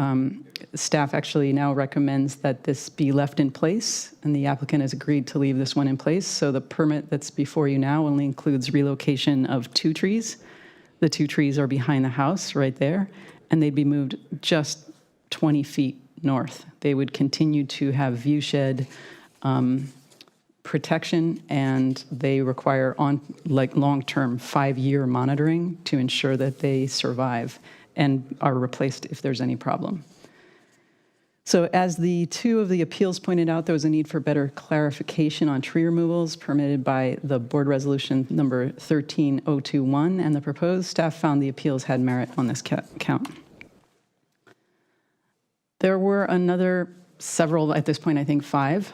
S23: staff actually now recommends that this be left in place, and the applicant has agreed to leave this one in place. So the permit that's before you now only includes relocation of 2 trees. The 2 trees are behind the house right there, and they'd be moved just 20 feet north. They would continue to have view shed protection, and they require long-term 5-year monitoring to ensure that they survive and are replaced if there's any problem. So as the 2 of the appeals pointed out, there was a need for better clarification on tree removals permitted by the board resolution number 13021, and the proposed staff found the appeals had merit on this count. There were several, at this point I think 5,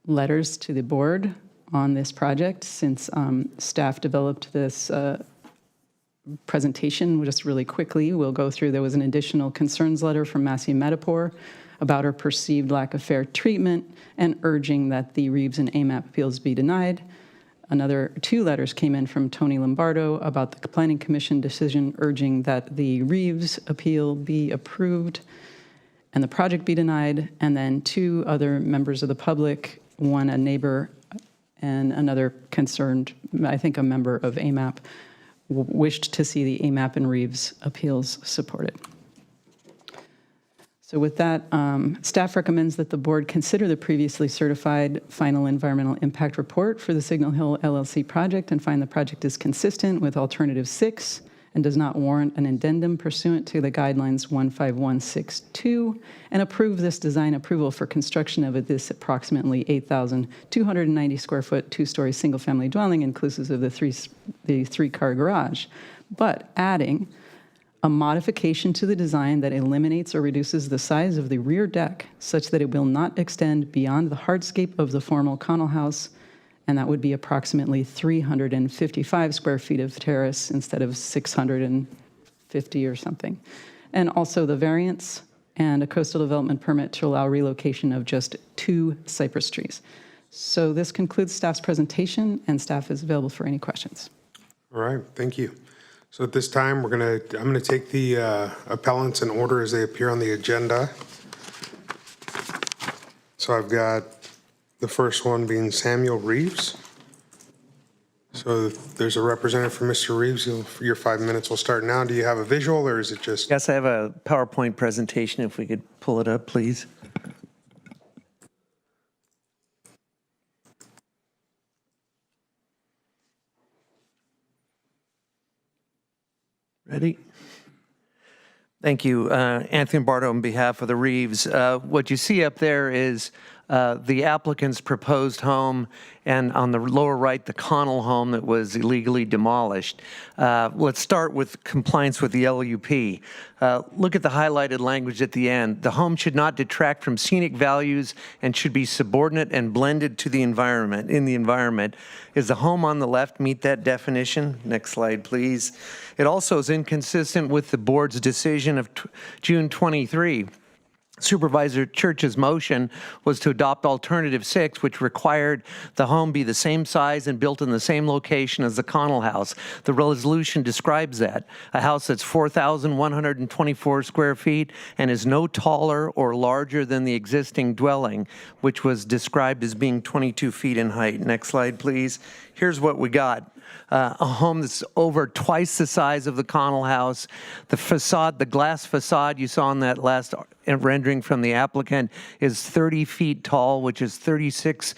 S23: letters to the board on this project since staff developed this presentation. Just really quickly, we'll go through. There was an additional concerns letter from Massey Metapore about her perceived lack of fair treatment and urging that the Reeves and AMAP appeals be denied. Another 2 letters came in from Tony Lombardo about the Planning Commission decision urging that the Reeves appeal be approved and the project be denied. And then 2 other members of the public, one a neighbor and another concerned, I think a member of AMAP, wished to see the AMAP and Reeves appeals supported. So with that, staff recommends that the board consider the previously certified final environmental impact report for the Signal Hill LLC project and find the project is consistent with alternative 6 and does not warrant an addendum pursuant to the guidelines 15162, and approve this design approval for construction of this approximately 8,290 square foot 2-story single-family dwelling inclusive of the 3-car garage, but adding a modification to the design that eliminates or reduces the size of the rear deck such that it will not extend beyond the hardscape of the formal Connell house, and that would be approximately 355 square feet of terrace instead of 650 or something. And also the variance and a coastal development permit to allow relocation of just 2 cypress trees. So this concludes staff's presentation, and staff is available for any questions.
S1: All right, thank you. So at this time, I'm gonna take the appellants in order as they appear on the agenda. So I've got the first one being Samuel Reeves. So there's a representative for Mr. Reeves. Your 5 minutes will start now. Do you have a visual or is it just?
S5: Yes, I have a PowerPoint presentation. If we could pull it up, please. Ready? Thank you. Anthony Bardo on behalf of the Reeves. What you see up there is the applicant's proposed home, and on the lower right, the Connell home that was illegally demolished. Let's start with compliance with the LUP. Look at the highlighted language at the end. The home should not detract from scenic values and should be subordinate and blended to the environment, Is the home on the left meet that definition? Next slide, please. It also is inconsistent with the board's decision of June 23. Supervisor Church's motion was to adopt alternative 6, which required the home be the same size and built in the same location as the Connell house. The resolution describes that. A house that's 4,124 square feet and is no taller or larger than the existing dwelling, which was described as being 22 feet in height. Next slide, please. Here's what we got. A home that's over twice the size of the Connell house. The facade, the glass facade you saw in that last rendering from the applicant is 30 feet tall, which is 36%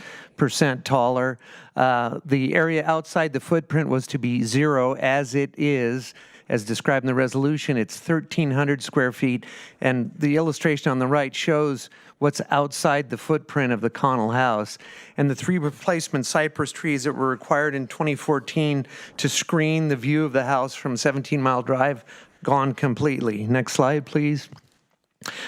S5: taller. The area outside the footprint was to be 0 as it is. As described in the resolution, it's 1,300 square feet, and the illustration on the right shows what's outside the footprint of the Connell house. And the 3 replacement cypress trees that were required in 2014 to screen the view of the house from 17 Mile Drive, gone completely. Next slide, please.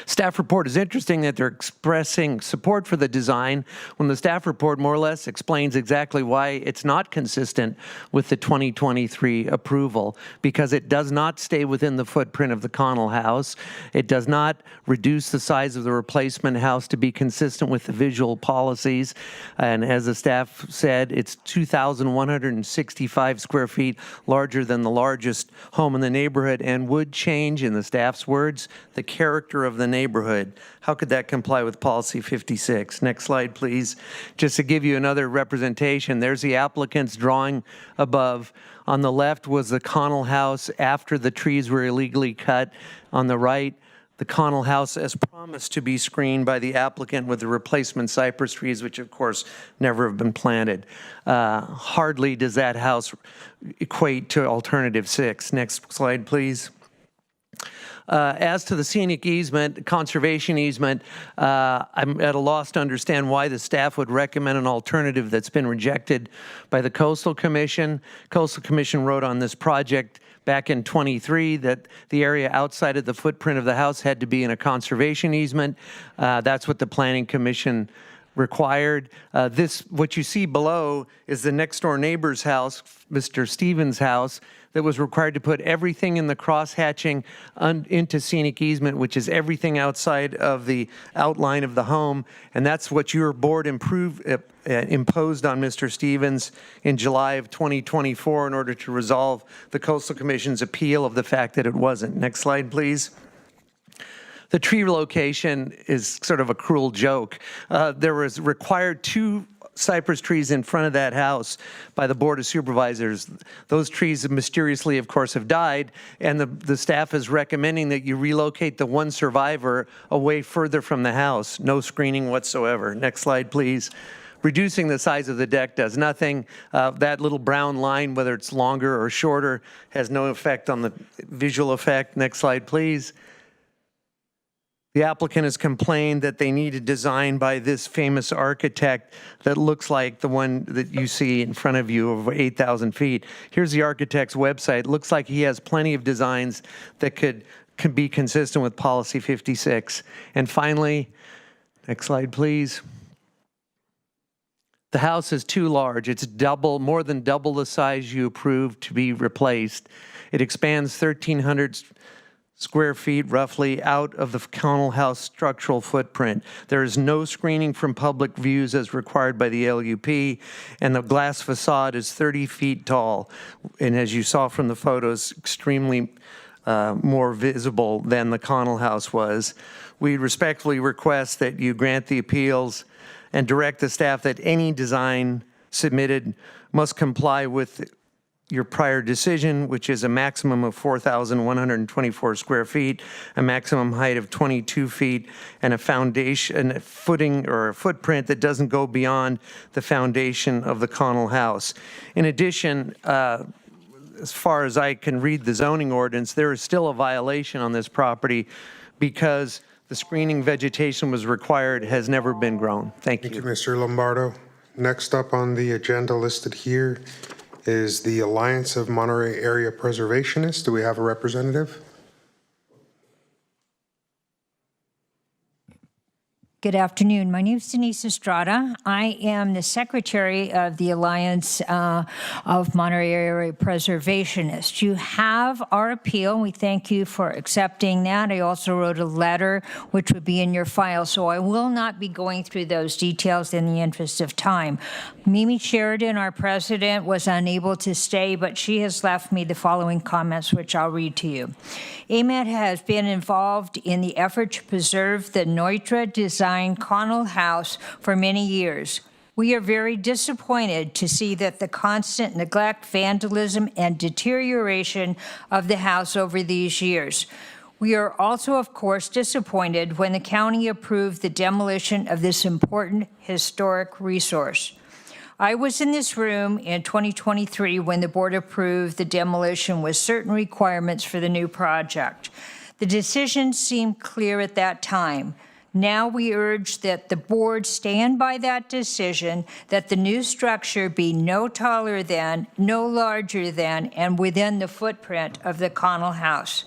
S5: Staff report is interesting that they're expressing support for the design when the staff report more or less explains exactly why it's not consistent with the 2023 approval, because it does not stay within the footprint of the Connell house. It does not reduce the size of the replacement house to be consistent with the visual policies. And as the staff said, it's 2,165 square feet larger than the largest home in the neighborhood and would change, in the staff's words, the character of the neighborhood. How could that comply with policy 56? Next slide, please. Just to give you another representation, there's the applicant's drawing above. On the left was the Connell house after the trees were illegally cut. On the right, the Connell house as promised to be screened by the applicant with the replacement cypress trees, which of course never have been planted. Hardly does that house equate to alternative 6. Next slide, please. As to the scenic easement, conservation easement, I'm at a loss to understand why the staff would recommend an alternative that's been rejected by the Coastal Commission. Coastal Commission wrote on this project back in 23 that the area outside of the footprint of the house had to be in a conservation easement. That's what the Planning Commission required. What you see below is the next door neighbor's house, Mr. Stevens' house, that was required to put everything in the cross-hatching into scenic easement, which is everything outside of the outline of the home. And that's what your board imposed on Mr. Stevens in July of 2024 in order to resolve the Coastal Commission's appeal of the fact that it wasn't. Next slide, please. The tree relocation is sort of a cruel joke. There was required 2 cypress trees in front of that house by the Board of Supervisors. Those trees mysteriously, of course, have died, and the staff is recommending that you relocate the one survivor away further from the house. No screening whatsoever. Next slide, please. Reducing the size of the deck does nothing. That little brown line, whether it's longer or shorter, has no effect on the visual effect. Next slide, please. The applicant has complained that they need a design by this famous architect that looks like the one that you see in front of you of 8,000 feet. Here's the architect's website. It looks like he has plenty of designs that could be consistent with policy 56. And finally, next slide, please. The house is too large. It's more than double the size you approved to be replaced. It expands 1,300 square feet roughly out of the Connell house structural footprint. There is no screening from public views as required by the LUP, and the glass facade is 30 feet tall. And as you saw from the photos, extremely more visible than the Connell house was. We respectfully request that you grant the appeals and direct the staff that any design submitted must comply with your prior decision, which is a maximum of 4,124 square feet, a maximum height of 22 feet, and a foundation, a footing or a footprint that doesn't go beyond the foundation of the Connell house. In addition, as far as I can read the zoning ordinance, there is still a violation on this property because the screening vegetation was required, has never been grown. Thank you.
S1: Thank you, Mr. Lombardo. Next up on the agenda listed here is the Alliance of Monterey Area Preservationists. Do we have a representative?
S16: Good afternoon. My name is Denise Estrada. I am the secretary of the Alliance of Monterey Area Preservationists. You have our appeal, and we thank you for accepting that. I also wrote a letter, which would be in your file, so I will not be going through those details in the interest of time. Mimi Sheridan, our president, was unable to stay, but she has left me the following comments, which I'll read to you. AMET has been involved in the effort to preserve the Neutra designed Connell House for many years. We are very disappointed to see that the constant neglect, vandalism, and deterioration of the house over these years. We are also, of course, disappointed when the county approved the demolition of this important historic resource. I was in this room in 2023 when the board approved the demolition with certain requirements for the new project. The decision seemed clear at that time. Now we urge that the board stand by that decision, that the new structure be no taller than, no larger than, and within the footprint of the Connell House.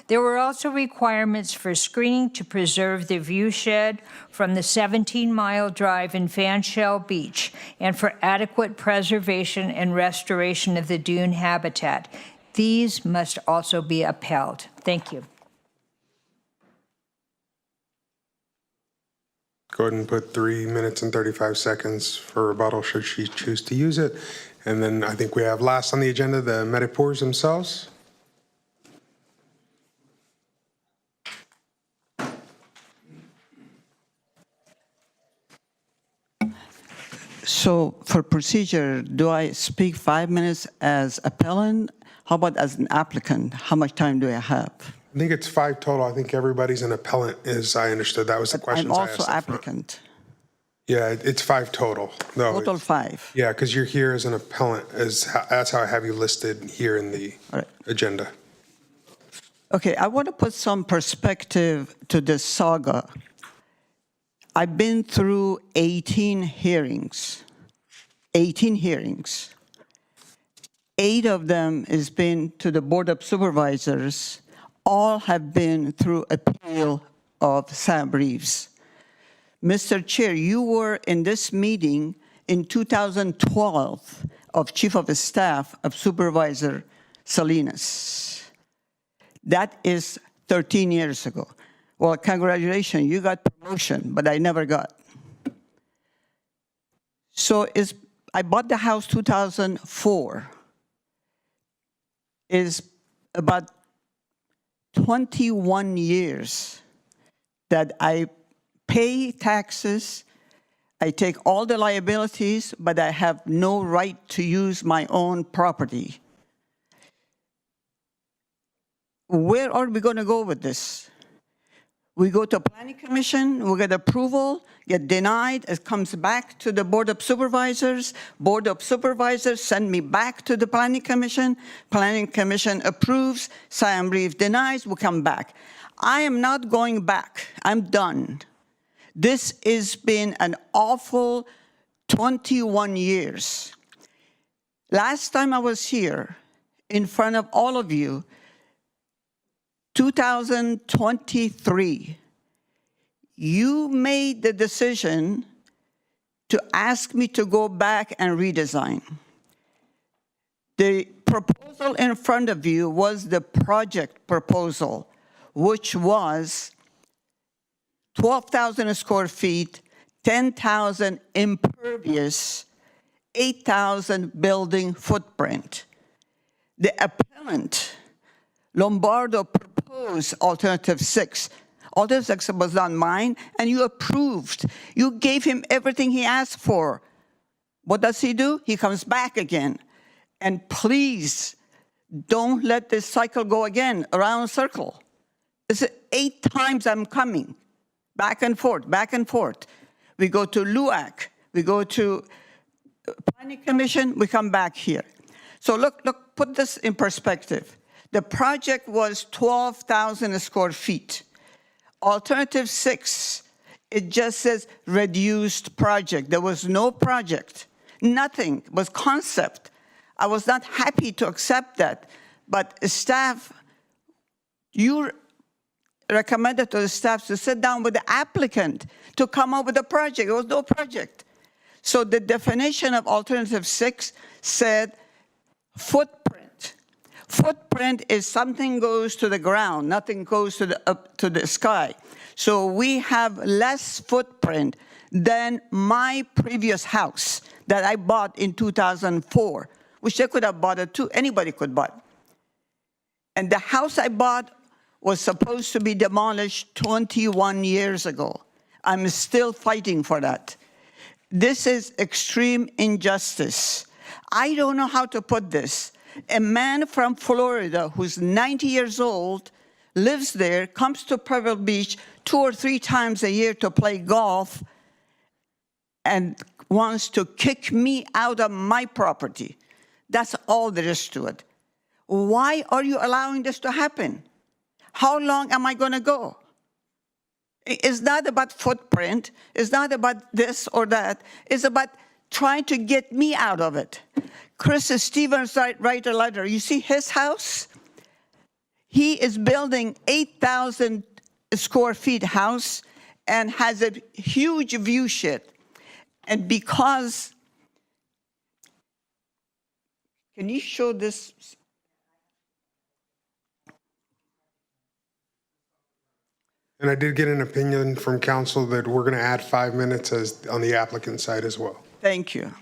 S16: There were also requirements for screening to preserve the view shed from the 17-mile drive in Fan Shell Beach and for adequate preservation and restoration of the dune habitat. These must also be upheld. Thank you.
S1: Go ahead and put 3 minutes and 35 seconds for rebuttal should she choose to use it. And then I think we have last on the agenda, the Medipores themselves.
S18: So for procedure, do I speak 5 minutes as appellant? How about as an applicant? How much time do I have?
S1: I think it's 5 total. I think everybody's an appellant, as I understood. That was the question.
S18: I'm also applicant.
S1: Yeah, it's 5 total. No,
S18: Total 5.
S1: Yeah, because you're here as an appellant. That's how I have you listed here in the agenda.
S18: Okay, I want to put some perspective to this saga. I've been through 18 hearings. 18 hearings. 8 of them has been to the Board of Supervisors. All have been through appeal of Sam Reeves. Mr. Chair, you were in this meeting in 2012 of Chief of Staff of Supervisor Salinas. That is 13 years ago. Well, congratulations, you got promotion, but I never got. So I bought the house 2004. Is about 21 years that I pay taxes, I take all the liabilities, but I have no right to use my own property. Where are we going to go with this? We go to Planning Commission, we get approval, get denied, it comes back to the Board of Supervisors. Board of Supervisors send me back to the Planning Commission. Planning Commission approves, Sam Reeves denies, we come back. I am not going back, I'm done. This has been an awful 21 years. Last time I was here in front of all of you, 2023, you made the decision to ask me to go back and redesign. The proposal in front of you was the project proposal, which was 12,000 square feet, 10,000 impervious, 8,000 building footprint. The appellant, Lombardo, proposed alternative 6. Alternative 6 was not mine, and you approved. You gave him everything he asked for. What does he do? He comes back again. And please, don't let this cycle go again, around a circle. This is 8 times I'm coming, back and forth, back and forth. We go to LUAC, we go to Planning Commission, we come back here. So look, put this in perspective. The project was 12,000 square feet. Alternative 6, it just says reduced project. There was no project, nothing, it was concept. I was not happy to accept that, but staff, recommended to the staff to sit down with the applicant to come up with a project. There was no project. So the definition of alternative 6 said footprint. Footprint is something goes to the ground, nothing goes to the up to the sky. So we have less footprint than my previous house that I bought in 2004, which they could have bought it too. Anybody could buy it. And the house I bought was supposed to be demolished 21 years ago. I'm still fighting for that. This is extreme injustice. I don't know how to put this. A man from Florida who's 90 years old, lives there, comes to Pebble Beach 2 or 3 times a year to play golf, and wants to kick me out of my property. That's all there is to it. Why are you allowing this to happen? How long am I going to go? It's not about footprint. It's not about this or that. It's about trying to get me out of it. Chris Stevens write a letter. You see his house? He is building 8,000 square feet house and has a huge view shed. And because, can you show this?
S1: And I did get an opinion from council that we're going to add 5 minutes as on the applicant side as well.
S18: Thank you.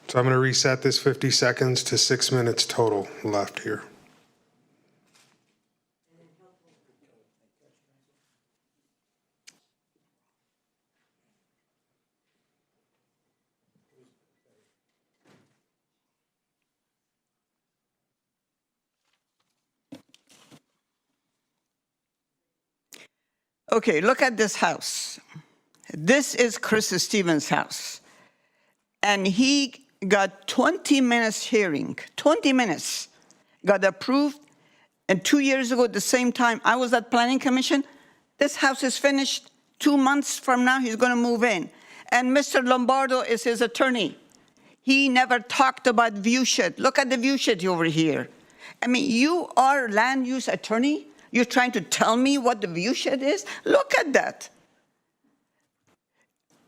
S1: So I'm going to reset this 50 seconds to 6 minutes total left here.
S18: Okay, look at this house. This is Chris Stevens' house. And he got 20 minutes hearing, 20 minutes, got approved. And 2 years ago, at the same time, I was at Planning Commission. This house is finished. 2 months from now, he's going to move in. And Mr. Lombardo is his attorney. He never talked about view shed. Look at the view shed over here. I mean, you are land use attorney? You're trying to tell me what the view shed is? Look at that.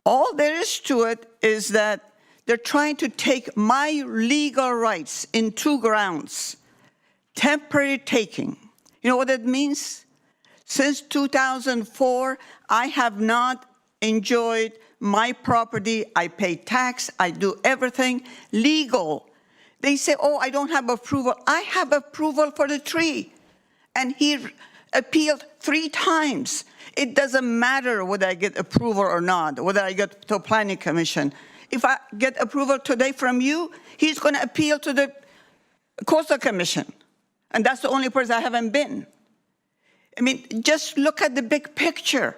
S18: All there is to it is that they're trying to take my legal rights in 2 grounds. Temporary taking. You know what that means? Since 2004, I have not enjoyed my property. I pay tax. I do everything legal. They say, oh, I don't have approval. I have approval for the tree. And he appealed 3 times. It doesn't matter whether I get approval or not, whether I get to a planning commission. If I get approval today from you, he's going to appeal to the coastal commission. And that's the only place I haven't been. I mean, just look at the big picture.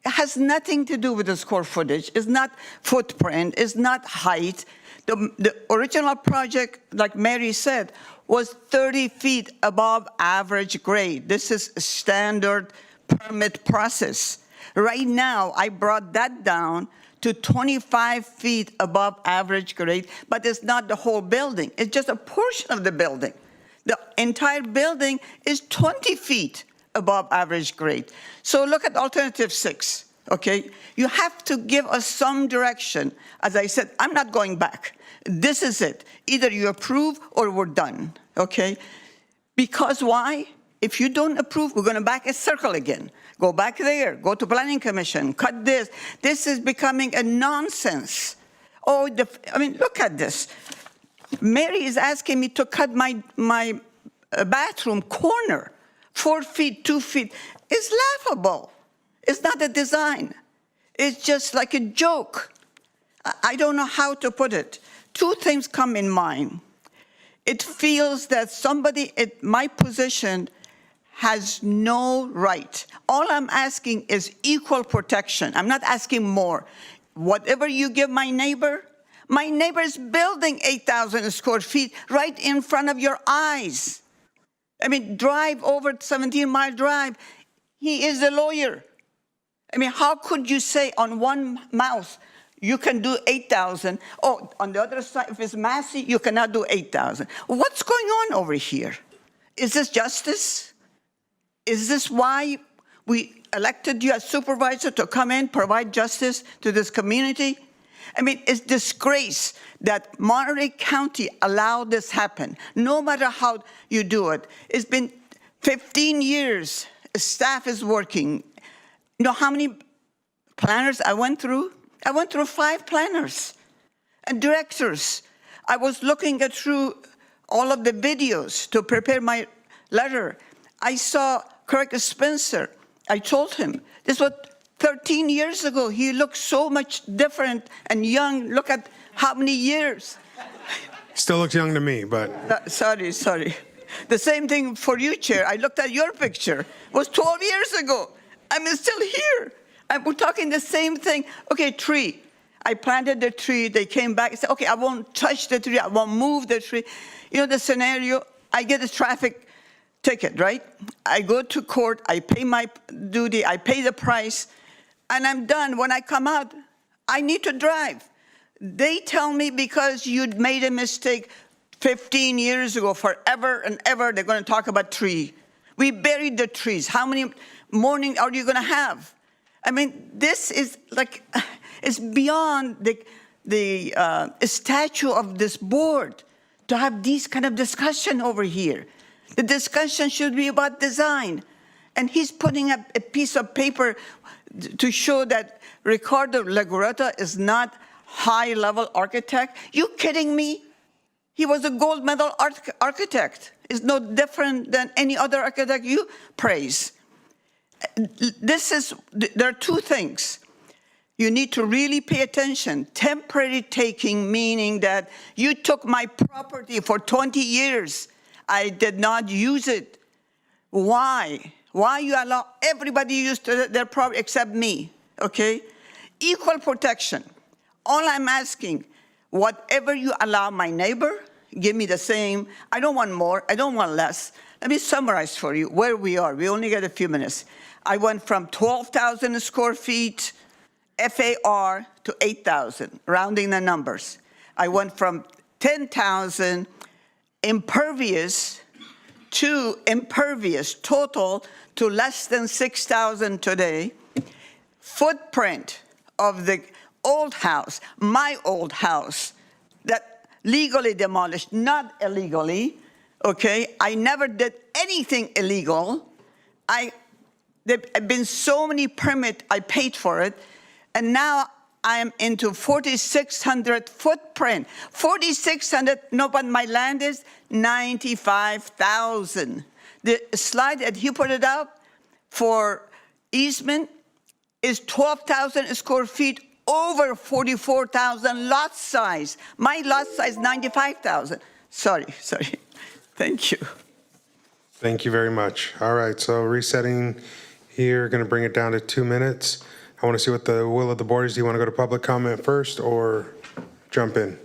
S18: It has nothing to do with the square footage. It's not footprint. It's not height. The original project, like Mary said, was 30 feet above average grade. This is a standard permit process. Right now, I brought that down to 25 feet above average grade, but it's not the whole building. It's just a portion of the building. The entire building is 20 feet above average grade. So look at alternative 6, okay? You have to give us some direction. As I said, I'm not going back. This is it. Either you approve or we're done, okay? Because why? If you don't approve, we're going to back a circle again. Go back there, go to Planning Commission, cut this. This is becoming a nonsense. Oh, I mean, look at this. Mary is asking me to cut my bathroom corner, 4 feet, 2 feet. It's laughable. It's not a design. It's just like a joke. I don't know how to put it. 2 things come in mind. It feels that somebody at my position has no right. All I'm asking is equal protection. I'm not asking more. Whatever you give my neighbor is building 8,000 square feet right in front of your eyes. I mean, drive over 17-mile drive. He is a lawyer. I mean, how could you say on one mouth, you can do 8,000. Oh, on the other side, if it's Massey, you cannot do 8,000. What's going on over here? Is this justice? Is this why we elected you as supervisor to come in, provide justice to this community? I mean, it's disgrace that Monterey County allowed this happen, no matter how you do it. It's been 15 years, staff is working. You know how many planners I went through? I went through 5 planners and directors. I was looking through all of the videos to prepare my letter. I saw Kirk Spencer. I told him, this was 13 years ago. He looked so much different and young. Look at how many years.
S1: Still looks young to me, but.
S18: Sorry. The same thing for you, Chair. I looked at your picture. It was 12 years ago. I'm still here. And we're talking the same thing. Okay, tree. I planted the tree. They came back and said, okay, I won't touch the tree. I won't move the tree. You know the scenario? I get a traffic ticket, right? I go to court. I pay my duty. I pay the price. And I'm done. When I come out, I need to drive. They tell me because you'd made a mistake 15 years ago, forever and ever, they're going to talk about tree. We buried the trees. How many mornings are you going to have? I mean, this is like, it's beyond the statute of this board to have these kind of discussion over here. The discussion should be about design. And he's putting up a piece of paper to show that Ricardo Legoretta is not high-level architect. You kidding me? He was a gold medal architect. It's no different than any other architect you praise. There are 2 things. You need to really pay attention. Temporary taking, meaning that you took my property for 20 years. I did not use it. Why? Why you allow everybody use their property except me, okay? Equal protection. All I'm asking, whatever you allow my neighbor, give me the same. I don't want more, I don't want less. Let me summarize for you where we are. We only got a few minutes. I went from 12,000 square feet FAR to 8,000, rounding the numbers. I went from 10,000 impervious to impervious total to less than 6,000 today. Footprint of the old house, my old house, that legally demolished, not illegally, okay? I never did anything illegal. There have been so many permits, I paid for it, and now I am into 4,600 footprint. 4,600, know what my land is? 95,000. The slide that he put it up for easement is 12,000 square feet over 44,000 lot size. My lot size, 95,000. Sorry. Thank you.
S1: Thank you very much. All right, so resetting here, going to bring it down to 2 minutes. I want to see what the will of the board is. Do you want to go to public comment first or jump in?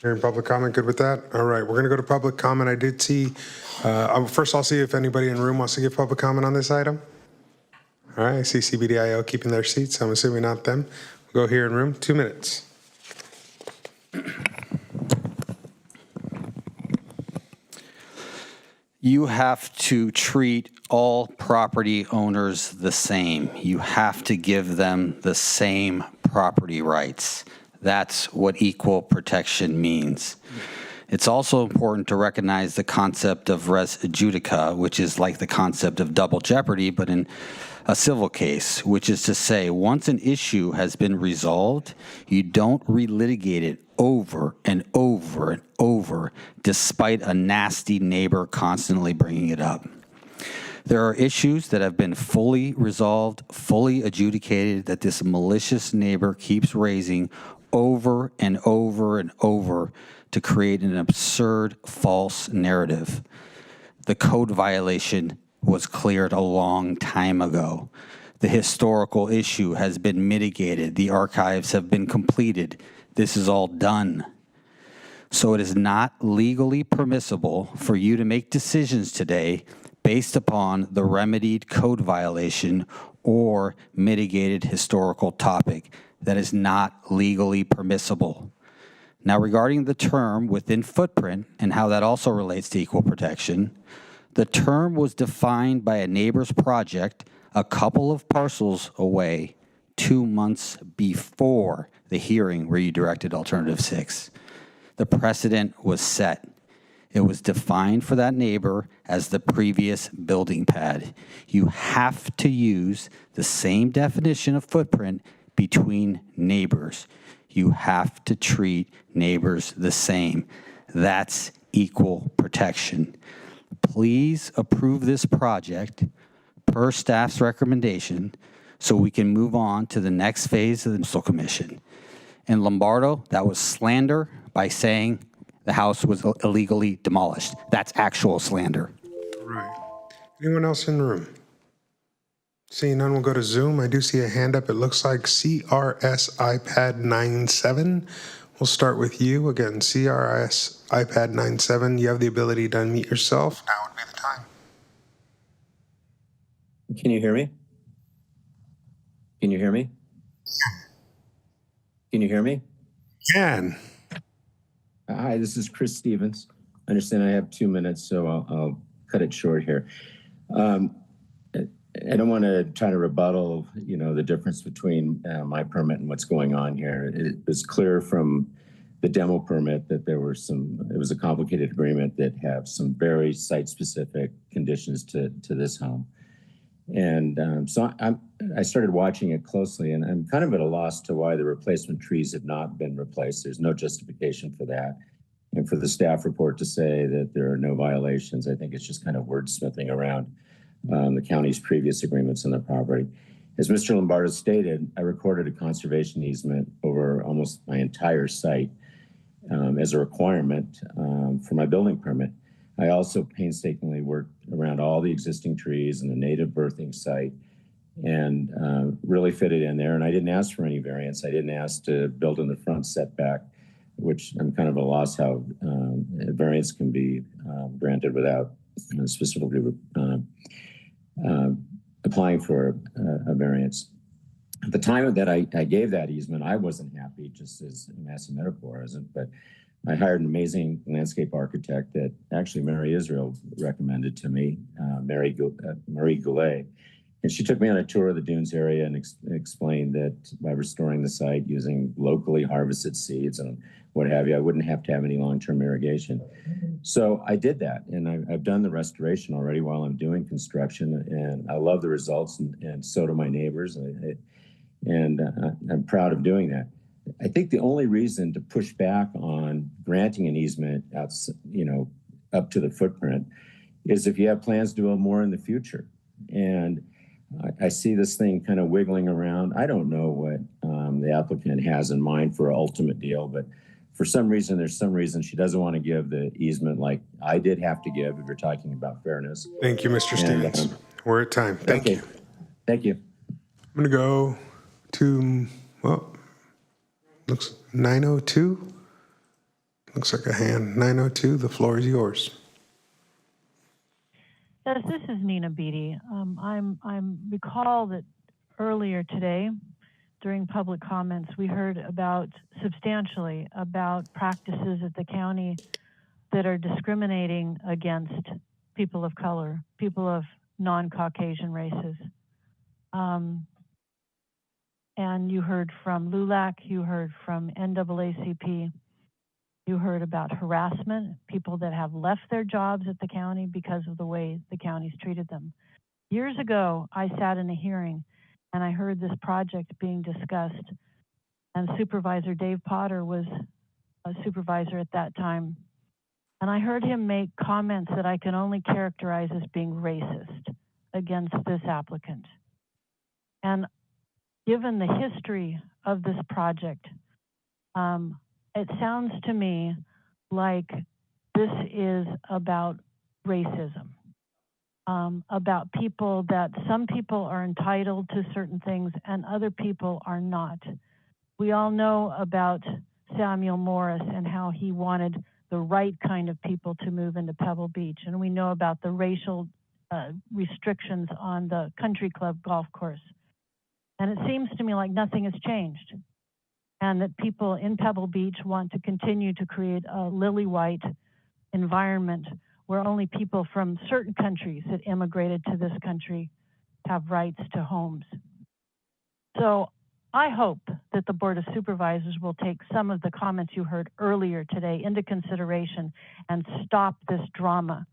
S1: Hearing public comment, good with that? All right, we're going to go to public comment. I did see, first I'll see if anybody in the room wants to give public comment on this item. All right, I see CBDIO keeping their seats. I'm assuming not them. We'll go here in room, 2 minutes.
S3: You have to treat all property owners the same. You have to give them the same property rights. That's what equal protection means. It's also important to recognize the concept of res judica, which is like the concept of double jeopardy, but in a civil case, which is to say, once an issue has been resolved, you don't relitigate it over and over and over, despite a nasty neighbor constantly bringing it up. There are issues that have been fully resolved, fully adjudicated, that this malicious neighbor keeps raising over and over and over to create an absurd false narrative. The code violation was cleared a long time ago. The historical issue has been mitigated. The archives have been completed. This is all done. So it is not legally permissible for you to make decisions today based upon the remedied code violation or mitigated historical topic. That is not legally permissible. Now, regarding the term within footprint and how that also relates to equal protection, The term was defined by a neighbor's project a couple of parcels away 2 months before the hearing where you directed Alternative 6. The precedent was set. It was defined for that neighbor as the previous building pad. You have to use the same definition of footprint between neighbors. You have to treat neighbors the same. That's equal protection. Please approve this project per staff's recommendation so we can move on to the next phase of the Council Commission. In Lombardo, that was slander by saying the house was illegally demolished. That's actual slander.
S1: Right. Anyone else in the room? Seeing none, we'll go to Zoom. I do see a hand up. It looks like CRS iPad 97. We'll start with you. Again, CRS iPad 97. You have the ability to unmute yourself. Now would be the time.
S9: Can you hear me? Can you hear me? Can you hear me?
S1: Can.
S9: Hi, this is Chris Stevens. I understand I have 2 minutes, so I'll cut it short here. I don't want to try to rebuttal, the difference between my permit and what's going on here. It was clear from the demo permit that it was a complicated agreement that have some very site-specific conditions to this home. And so I started watching it closely, and I'm kind of at a loss to why the replacement trees have not been replaced. There's no justification for that. And for the staff report to say that there are no violations, I think it's just kind of wordsmithing around the county's previous agreements on the property. As Mr. Lombardo stated, I recorded a conservation easement over almost my entire site as a requirement for my building permit. I also painstakingly worked around all the existing trees and the native birthing site and really fit it in there. And I didn't ask for any variance. I didn't ask to build in the front setback, which I'm kind of at a loss how a variance can be granted without specifically applying for a variance. At the time that I gave that easement, I wasn't happy, just as Massey Metaphor isn't, but I hired an amazing landscape architect that actually Mary Israel recommended to me, Marie Goulet. And she took me on a tour of the dunes area and explained that by restoring the site using locally harvested seeds and what have you, I wouldn't have to have any long-term irrigation. So I did that, and I've done the restoration already while I'm doing construction, and I love the results, and so do my neighbors, and I'm proud of doing that. I think the only reason to push back on granting an easement out, up to the footprint is if you have plans to build more in the future. And I see this thing kind of wiggling around. I don't know what the applicant has in mind for an ultimate deal, but for some reason, there's some reason she doesn't want to give the easement like I did have to give if you're talking about fairness.
S1: Thank you, Mr. Stevens. We're at time. Thank you.
S9: Thank you.
S1: I'm going to go to, looks 902. Looks like a hand. 902, the floor is yours.
S6: Yes, this is Nina Beatty. I'm recall that earlier today, during public comments, we heard substantially about practices at the county that are discriminating against people of color, people of non-Caucasian races. And you heard from LULAC, you heard from NAACP, you heard about harassment, people that have left their jobs at the county because of the way the county's treated them. Years ago, I sat in a hearing and I heard this project being discussed, and Supervisor Dave Potter was a supervisor at that time. And I heard him make comments that I can only characterize as being racist against this applicant. And given the history of this project, it sounds to me like this is about racism, about people that some people are entitled to certain things and other people are not. We all know about Samuel Morris and how he wanted the right kind of people to move into Pebble Beach. And we know about the racial restrictions on the country club golf course. And it seems to me like nothing has changed, and that people in Pebble Beach want to continue to create a lily white environment where only people from certain countries that immigrated to this country have rights to homes. So I hope that the Board of Supervisors will take some of the comments you heard earlier today into consideration and stop this drama,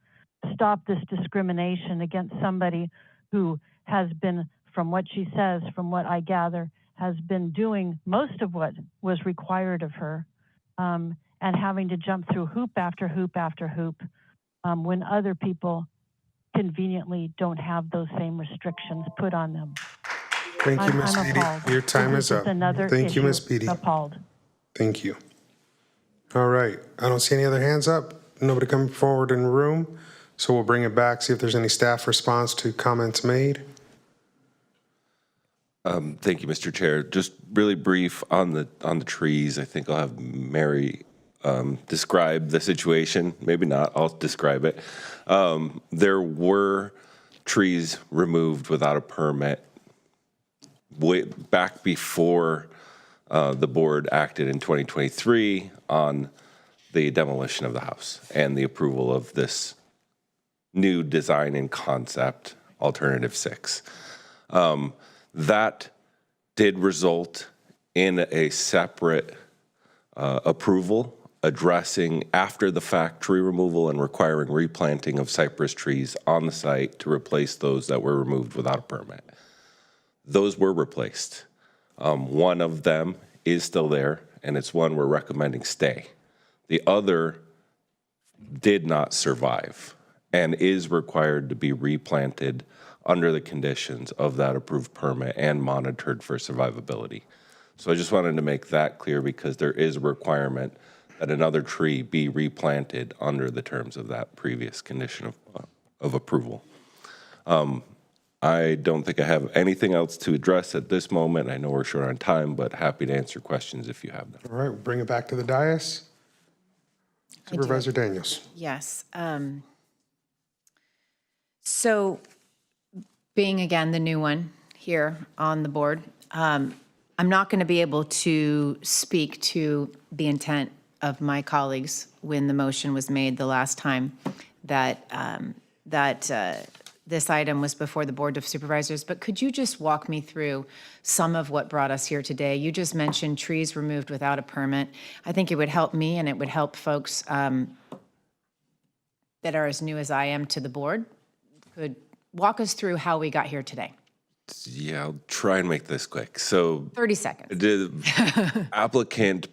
S6: stop this discrimination against somebody who has been, from what she says, from what I gather, has been doing most of what was required of her, and having to jump through hoop after hoop after hoop when other people conveniently don't have those same restrictions put on them.
S1: Thank you, Ms. Beatty. Your time is up. Thank you, Ms. Beatty.
S6: Appalled.
S1: Thank you. All right. I don't see any other hands up. Nobody coming forward in the room. So we'll bring it back, see if there's any staff response to comments made.
S10: Thank you, Mr. Chair. Just really brief on the trees. I think I'll have Mary describe the situation. Maybe not. I'll describe it. There were trees removed without a permit way back before the board acted in 2023 on the demolition of the house and the approval of this new design and concept, Alternative 6. That did result in a separate approval addressing after the fact tree removal and requiring replanting of cypress trees on the site to replace those that were removed without a permit. Those were replaced. One of them is still there, and it's one we're recommending stay. The other did not survive and is required to be replanted under the conditions of that approved permit and monitored for survivability. So I just wanted to make that clear because there is a requirement that another tree be replanted under the terms of that previous condition of approval. I don't think I have anything else to address at this moment. I know we're short on time, but happy to answer questions if you have them.
S1: All right, we'll bring it back to the dais. Supervisor Daniels.
S12: Yes. So being, again, the new one here on the board, I'm not going to be able to speak to the intent of my colleagues when the motion was made the last time that this item was before the Board of Supervisors, but could you just walk me through some of what brought us here today? You just mentioned trees removed without a permit. I think it would help me and it would help folks that are as new as I am to the board. Could walk us through how we got here today.
S10: Yeah, I'll try and make this quick. So
S12: 30 seconds.
S10: The applicant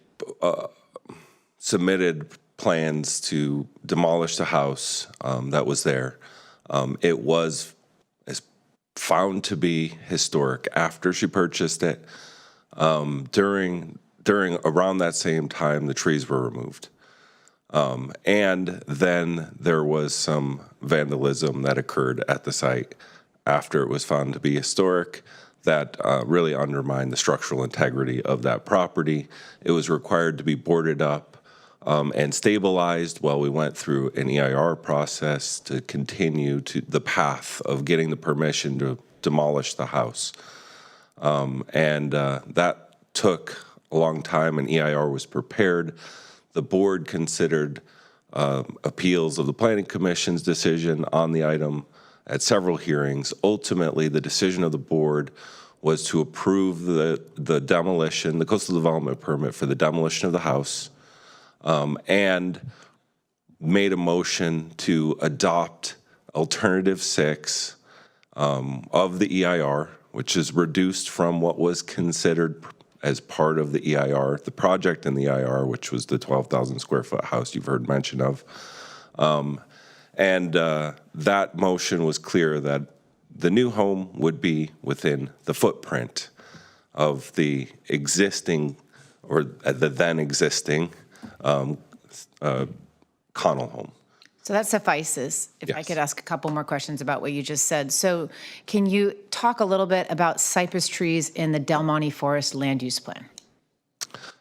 S10: submitted plans to demolish the house that was there. It was found to be historic after she purchased it. During around that same time, the trees were removed. And then there was some vandalism that occurred at the site after it was found to be historic that really undermined the structural integrity of that property. It was required to be boarded up and stabilized while we went through an EIR process to continue to the path of getting the permission to demolish the house. That took a long time. An EIR was prepared. The board considered appeals of the Planning Commission's decision on the item at several hearings. Ultimately, the decision of the board was to approve the demolition, the coastal development permit for the demolition of the house, and made a motion to adopt Alternative 6 of the EIR, which is reduced from what was considered as part of the EIR, the project in the EIR, which was the 12,000 square foot house you've heard mention of. That motion was clear that the new home would be within the footprint of the existing, or the then existing, Connell home.
S12: So that suffices. If I could ask a couple more questions about what you just said. So can you talk a little bit about cypress trees in the Del Monte Forest land use plan?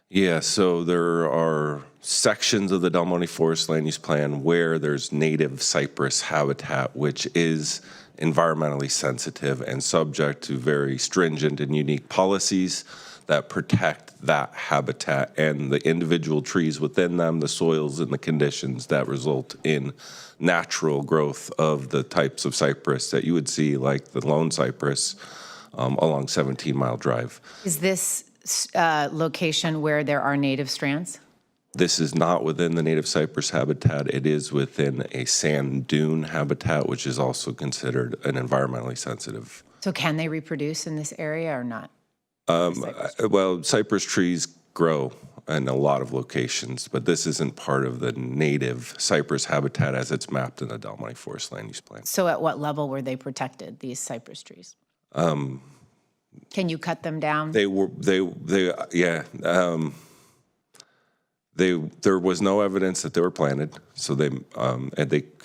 S10: Yeah, so there are sections of the Del Monte Forest land use plan where there's native cypress habitat, which is environmentally sensitive and subject to very stringent and unique policies. that protect that habitat and the individual trees within them, the soils and the conditions that result in natural growth of the types of cypress that you would see, like the lone cypress along 17 Mile Drive.
S12: Is this location where there are native strands?
S10: This is not within the native cypress habitat. It is within a sand dune habitat, which is also considered an environmentally sensitive.
S12: So can they reproduce in this area or not?
S10: Well, cypress trees grow in a lot of locations, but this isn't part of the native cypress habitat as it's mapped in the Del Monte Forest Land Use Plan.
S12: So at what level were they protected, these cypress trees? Can you cut them down?
S10: There was no evidence that they were planted. So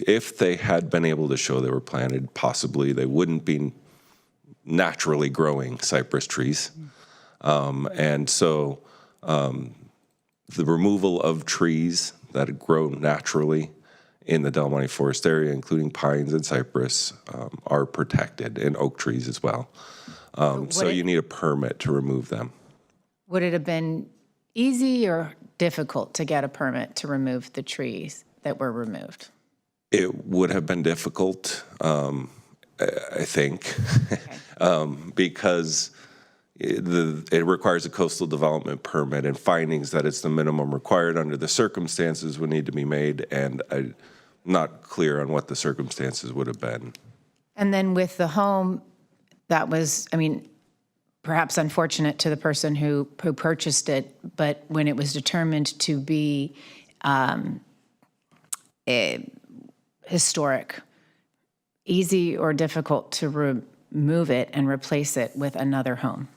S10: if they had been able to show they were planted, possibly they wouldn't be naturally growing cypress trees. And so the removal of trees that grow naturally in the Del Monte Forest area, including pines and cypress, are protected, and oak trees as well. So you need a permit to remove them.
S12: Would it have been easy or difficult to get a permit to remove the trees that were removed?
S10: It would have been difficult, I think, because it requires a coastal development permit, and findings that it's the minimum required under the circumstances would need to be made, and I'm not clear on what the circumstances would have been.
S12: And then with the home, that was, I mean, perhaps unfortunate to the person who purchased it, but when it was determined to be historic, easy or difficult to remove it and replace it with another home?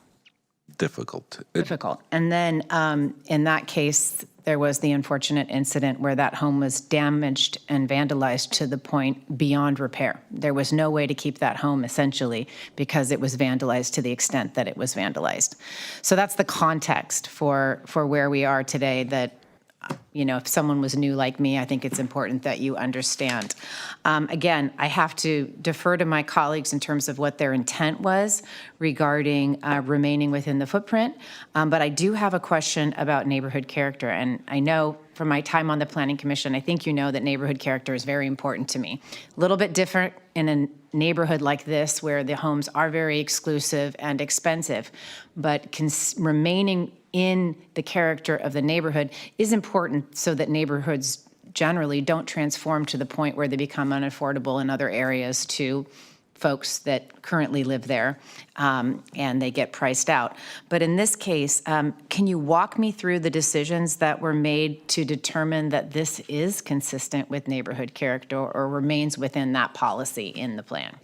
S10: Difficult.
S12: Difficult. And then in that case, there was the unfortunate incident where that home was damaged and vandalized to the point beyond repair. There was no way to keep that home, essentially, because it was vandalized to the extent that it was vandalized. So that's the context for where we are today, that, you know, if someone was new like me, I think it's important that you understand. Again, I have to defer to my colleagues in terms of what their intent was regarding remaining within the footprint, but I do have a question about neighborhood character. And I know from my time on the Planning Commission, I think you know that neighborhood character is very important to me. A little bit different in a neighborhood like this where the homes are very exclusive and expensive, but remaining in the character of the neighborhood is important so that neighborhoods generally don't transform to the point where they become unaffordable in other areas to folks that currently live there, and they get priced out. But in this case, can you walk me through the decisions that were made to determine that this is consistent with neighborhood character or remains within that policy in the plan?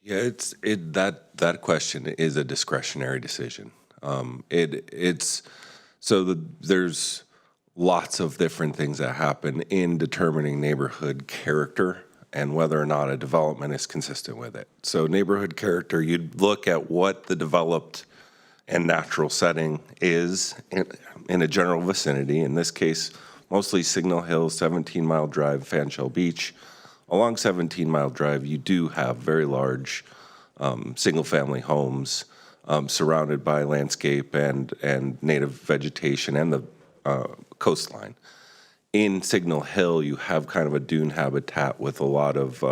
S10: Yeah, that question is a discretionary decision. There's lots of different things that happen in determining neighborhood character and whether or not a development is consistent with it. So neighborhood character, you'd look at what the developed and natural setting is in a general vicinity. In this case, mostly Signal Hill, 17 Mile Drive, Fan Shell Beach. Along 17 Mile Drive, you do have very large single-family homes surrounded by landscape and native vegetation and the coastline. In Signal Hill, you have kind of a dune habitat with a lot of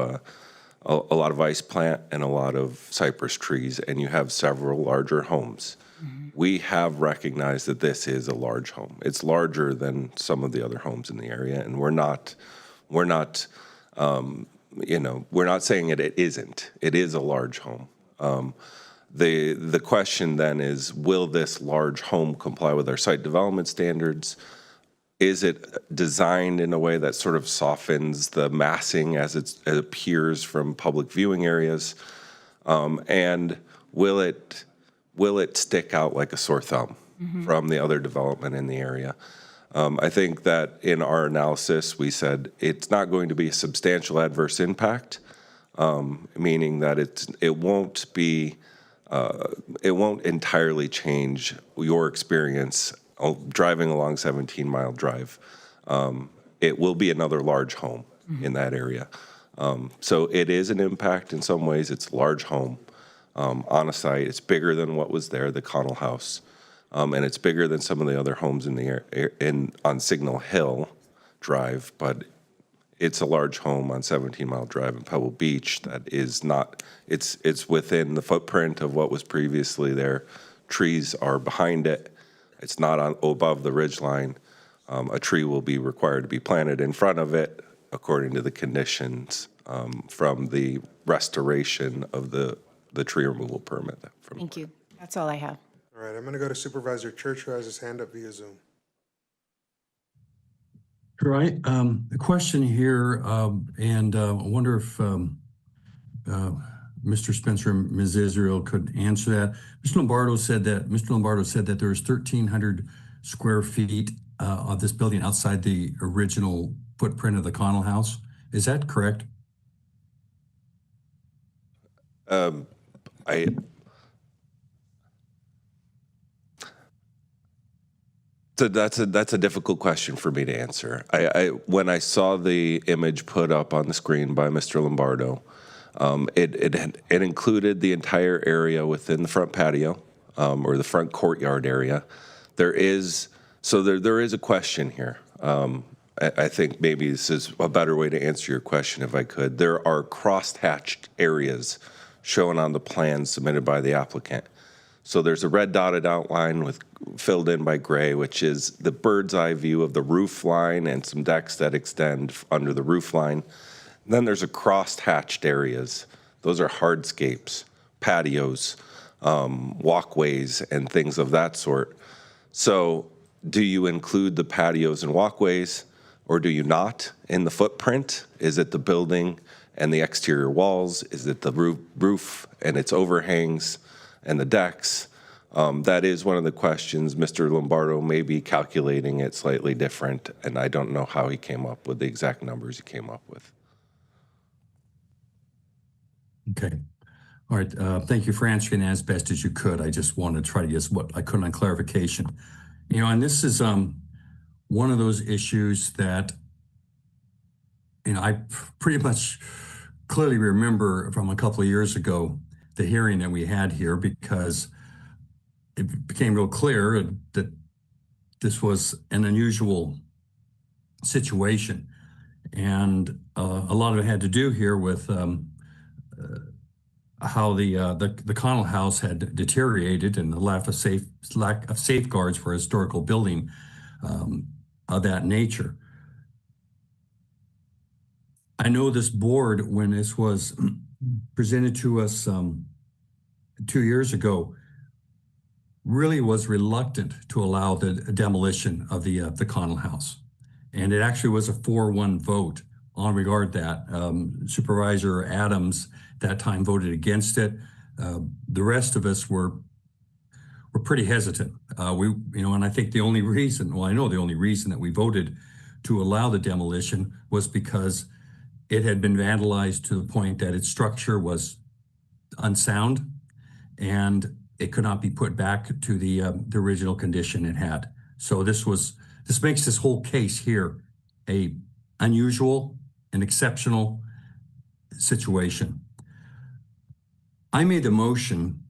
S10: ice plant and a lot of cypress trees, and you have several larger homes. Mm-hmm. We have recognized that this is a large home. It's larger than some of the other homes in the area, and we're not saying it isn't. It is a large home. The question then is, will this large home comply with our site development standards? Is it designed in a way that sort of softens the massing as it appears from public viewing areas? And will it stick out like a sore thumb from the other development in the area? I think that in our analysis, we said it's not going to be a substantial adverse impact, meaning that it won't entirely change your experience driving along 17 Mile Drive. It will be another large home in that area. So it is an impact in some ways. It's a large home. on a site. It's bigger than what was there, the Connell House, and it's bigger than some of the other homes in the on Signal Hill Drive, but it's a large home on 17 Mile Drive in Pebble Beach that is not, it's within the footprint of what was previously there. Trees are behind it. It's not above the ridge line. A tree will be required to be planted in front of it according to the conditions from the restoration of the tree removal permit.
S12: Thank you. That's all I have.
S1: All right, I'm going to go to Supervisor Church, who has his hand up via Zoom.
S19: Right. A question here, and I wonder if Mr. Spencer and Ms. Israel could answer that. Mr. Lombardo said that there's 1,300 square feet of this building outside the original footprint of the Connell House. Is that correct?
S10: So that's a difficult question for me to answer. When I saw the image put up on the screen by Mr. Lombardo, it included the entire area within the front patio or the front courtyard area. There is a question here. I think maybe this is a better way to answer your question if I could. There are cross-hatched areas shown on the plans submitted by the applicant. So there's a red dotted outline filled in by gray, which is the bird's eye view of the roof line and some decks that extend under the roof line. And then there's a cross-hatched areas. Those are hardscapes, patios, walkways, and things of that sort. So do you include the patios and walkways, or do you not in the footprint? Is it the building and the exterior walls? Is it the roof and its overhangs and the decks? That is one of the questions. Mr. Lombardo may be calculating it slightly different, and I don't know how he came up with the exact numbers he came up with.
S19: Okay. All right. Thank you for answering as best as you could. I just wanted to try to get what I could on clarification. You know, and this is one of those issues that, you know, I pretty much clearly remember from a couple of years ago, the hearing that we had here, because it became real clear that this was an unusual situation. And a lot of it had to do here with how the Connell House had deteriorated and the lack of safeguards for a historical building of that nature. I know this board, when this was presented to us 2 years ago, really was reluctant to allow the demolition of the Connell House. And it actually was a 4-1 vote on regard that. Supervisor Adams that time voted against it. The rest of us were pretty hesitant. And I think the only reason, well, I know the only reason that we voted to allow the demolition was because it had been vandalized to the point that its structure was unsound and it could not be put back to the original condition it had. So this makes this whole case here a unusual and exceptional situation. I made the motion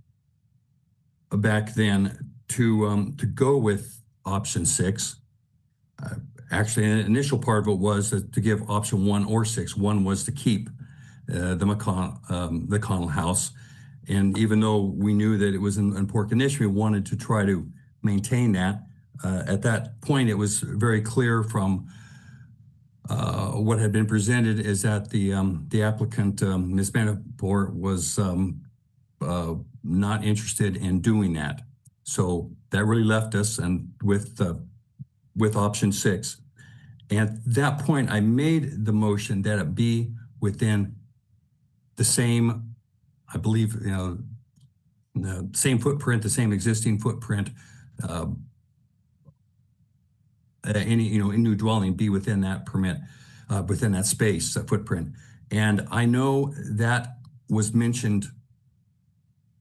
S19: back then to go with option 6. Actually, an initial part of it was to give option 1 or 6. 1 was to keep the Connell House. And even though we knew that it was in poor condition, we wanted to try to maintain that. At that point, it was very clear from what had been presented is that the applicant, Ms. Manafort, was not interested in doing that. So that really left us and with option 6. And at that point, I made the motion that it be within the same, I believe, the same footprint, the same existing footprint. Any new dwelling be within that permit, within that space, that footprint. And I know that was mentioned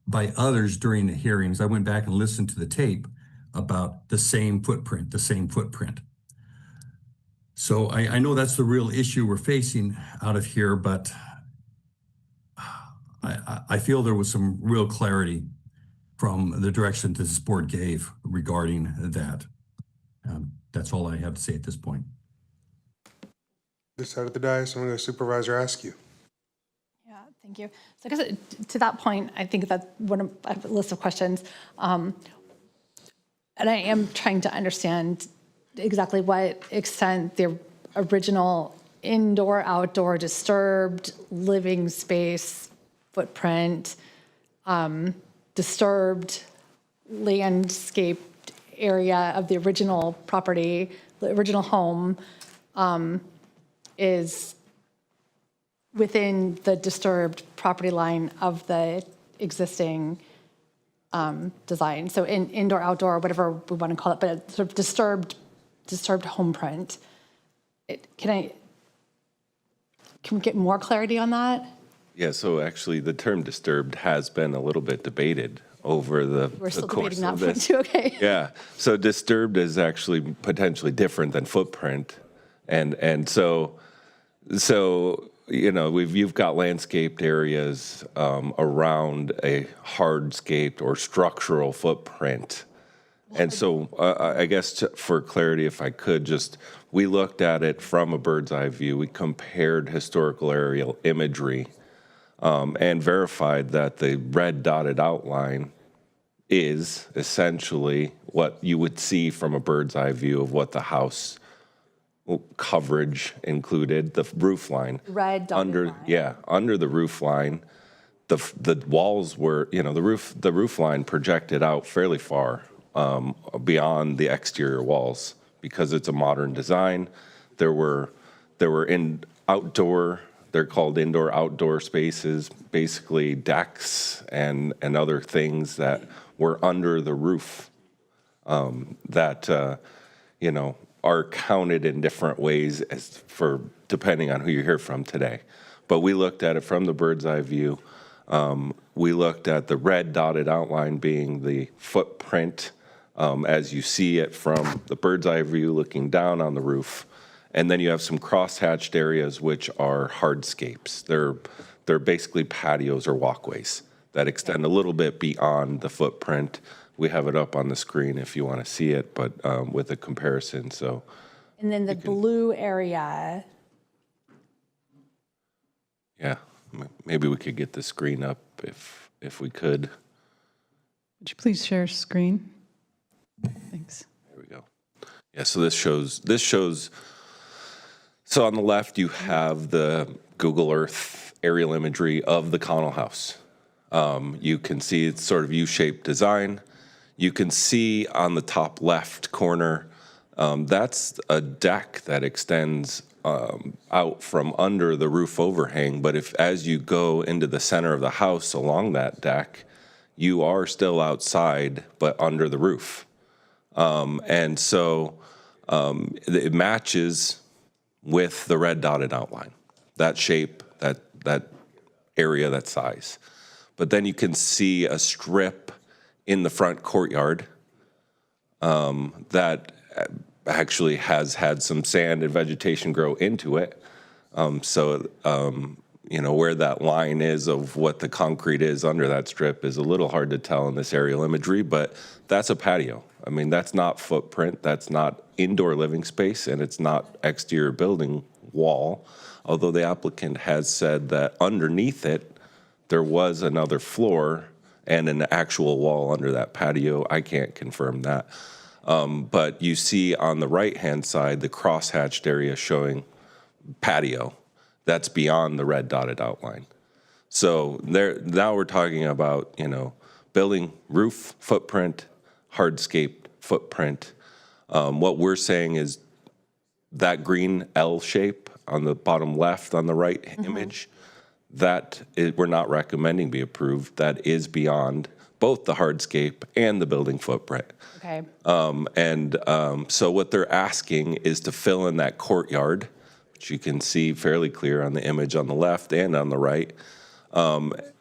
S19: by others during the hearings. I went back and listened to the tape about the same footprint, So I know that's the real issue we're facing out of here, but I I feel there was some real clarity from the direction that this board gave regarding that. That's all I have to say at this point.
S1: This side of the dais, I'm going to go Supervisor Askew.
S11: Yeah, thank you. So I guess to that point, I think that's one of a list of questions. And I am trying to understand exactly what extent the original indoor-outdoor disturbed living space footprint, disturbed landscaped area of the original property, the original home, is within the disturbed property line of the existing design. So indoor, outdoor, whatever we want to call it, but sort of disturbed home print. Can we get more clarity on that?
S10: Yeah, so actually the term disturbed has been a little bit debated over the
S11: We're still
S10: course
S11: debating that
S10: of
S11: point
S10: this.
S11: too, okay.
S10: Yeah, so disturbed is actually potentially different than footprint. And so you know, you've got landscaped areas around a hardscaped or structural footprint. And so I guess for clarity, if I could, we looked at it from a bird's eye view. We compared historical aerial imagery and verified that the red dotted outline is essentially what you would see from a bird's eye view of what the house coverage included, the roof line.
S11: Red dotted line.
S10: Yeah, under the roof line, the walls were, you know, the roof line projected out fairly far beyond the exterior walls because it's a modern design. There were they're called indoor-outdoor spaces, basically decks and other things that were under the roof that, you know, are counted in different ways depending on who you hear from today. But we looked at it from the bird's eye view. We looked at the red dotted outline being the footprint as you see it from the bird's eye view looking down on the roof. And then you have some cross-hatched areas which are hardscapes. They're basically patios or walkways that extend a little bit beyond the footprint. We have it up on the screen if you want to see it, but with a comparison. So,
S11: And then the blue area.
S10: yeah, maybe we could get the screen up if we could.
S23: Would you please share screen? Thanks.
S10: There we go. Yeah, so this shows. So on the left, you have the Google Earth aerial imagery of the Connell house. You can see it's sort of U-shaped design. You can see on the top left corner, that's a deck that extends out from under the roof overhang. But as you go into the center of the house along that deck, you are still outside, but under the roof. And so it matches with the red dotted outline, that shape, that area, that size. But then you can see a strip in the front courtyard that actually has had some sand and vegetation grow into it. You know, where that line is of what the concrete is under that strip is a little hard to tell in this aerial imagery, but that's a patio. I mean, that's not footprint, that's not indoor living space, and it's not exterior building wall, although the applicant has said that underneath it, there was another floor and an actual wall under that patio. I can't confirm that. But you see on the right-hand side, the cross-hatched area showing patio. That's beyond the red dotted outline. So now we're talking about, you know, building roof footprint, hardscape footprint. What we're saying is that green L shape on the bottom left on the right image, we're not recommending be approved. That is beyond both the hardscape and the building footprint.
S11: Okay.
S10: So what they're asking is to fill in that courtyard, which you can see fairly clear on the image on the left and on the right,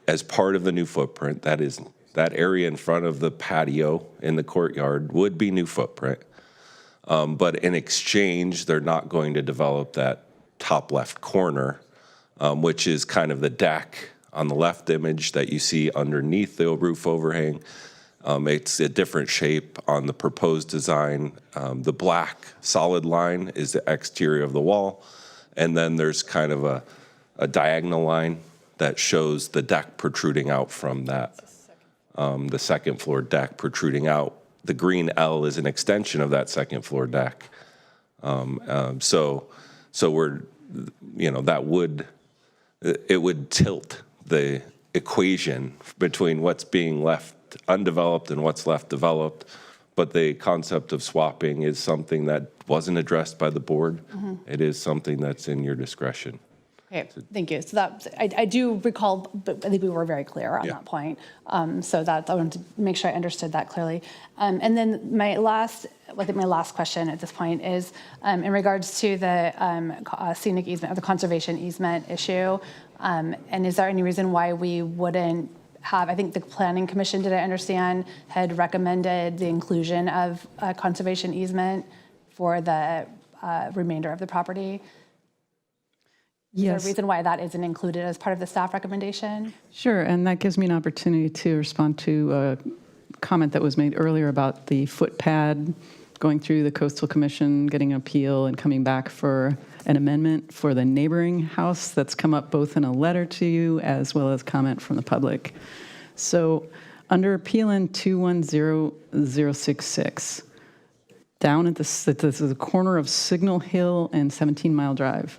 S10: as part of the new footprint. That is, that area in front of the patio in the courtyard would be new footprint. But in exchange, they're not going to develop that top left corner, which is kind of the deck on the left image that you see underneath the roof overhang. It's a different shape on the proposed design. The black solid line is the exterior of the wall, and then there's kind of a diagonal line that shows the deck protruding out from that, the second floor deck protruding out. The green L is an extension of that second floor deck. So we're, that would tilt the equation between what's being left undeveloped and what's left developed. But the concept of swapping is something that wasn't addressed by the board. It is something that's in your discretion.
S11: Okay, thank you. So that, I do recall, but I think we were very clear on that point. So that I wanted to make sure I understood that clearly. And then my last question at this point is in regards to the scenic easement or the conservation easement issue. And is there any reason why we wouldn't have, I think the Planning Commission, did I understand, had recommended the inclusion of a conservation easement for the remainder of the property? Is there a reason why that isn't included as part of the staff recommendation?
S23: Sure, and that gives me an opportunity to respond to a comment that was made earlier about the footpad going through the Coastal Commission, getting an appeal, and coming back for an amendment for the neighboring house that's come up both in a letter to you as well as comment from the public. So under Appeal in 210066, down at the corner of Signal Hill and 17 Mile Drive,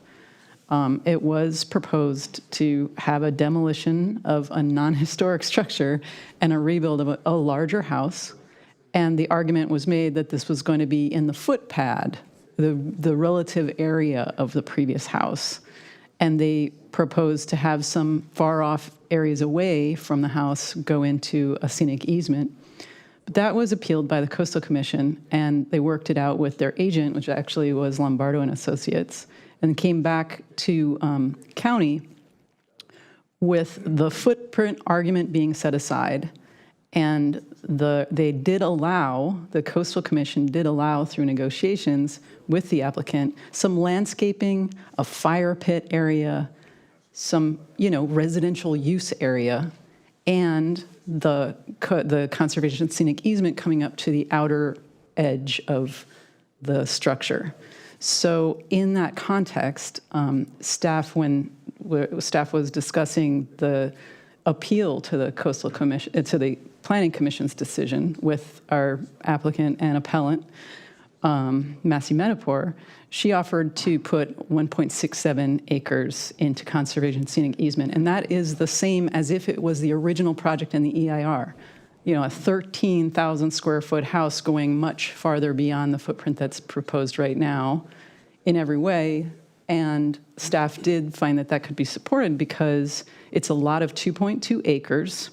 S23: it was proposed to have a demolition of a non-historic structure and a rebuild of a larger house. And the argument was made that this was going to be in the footpad, the relative area of the previous house. And they proposed to have some far off areas away from the house go into a scenic easement. But that was appealed by the Coastal Commission, and they worked it out with their agent, which actually was Lombardo and Associates, and came back to county with the footprint argument being set aside. And they did allow, the Coastal Commission did allow through negotiations with the applicant, some landscaping, a fire pit area, some, residential use area, and the conservation scenic easement coming up to the outer edge of the structure. So in that context, staff was discussing the appeal to the Coastal Commission, to the Planning Commission's decision with our applicant and appellant, Massey Metapor. She offered to put 1.67 acres into conservation scenic easement, and that is the same as if it was the original project in the EIR. A 13,000 square foot house going much farther beyond the footprint that's proposed right now in every way. And staff did find that could be supported because it's a lot of 2.2 acres.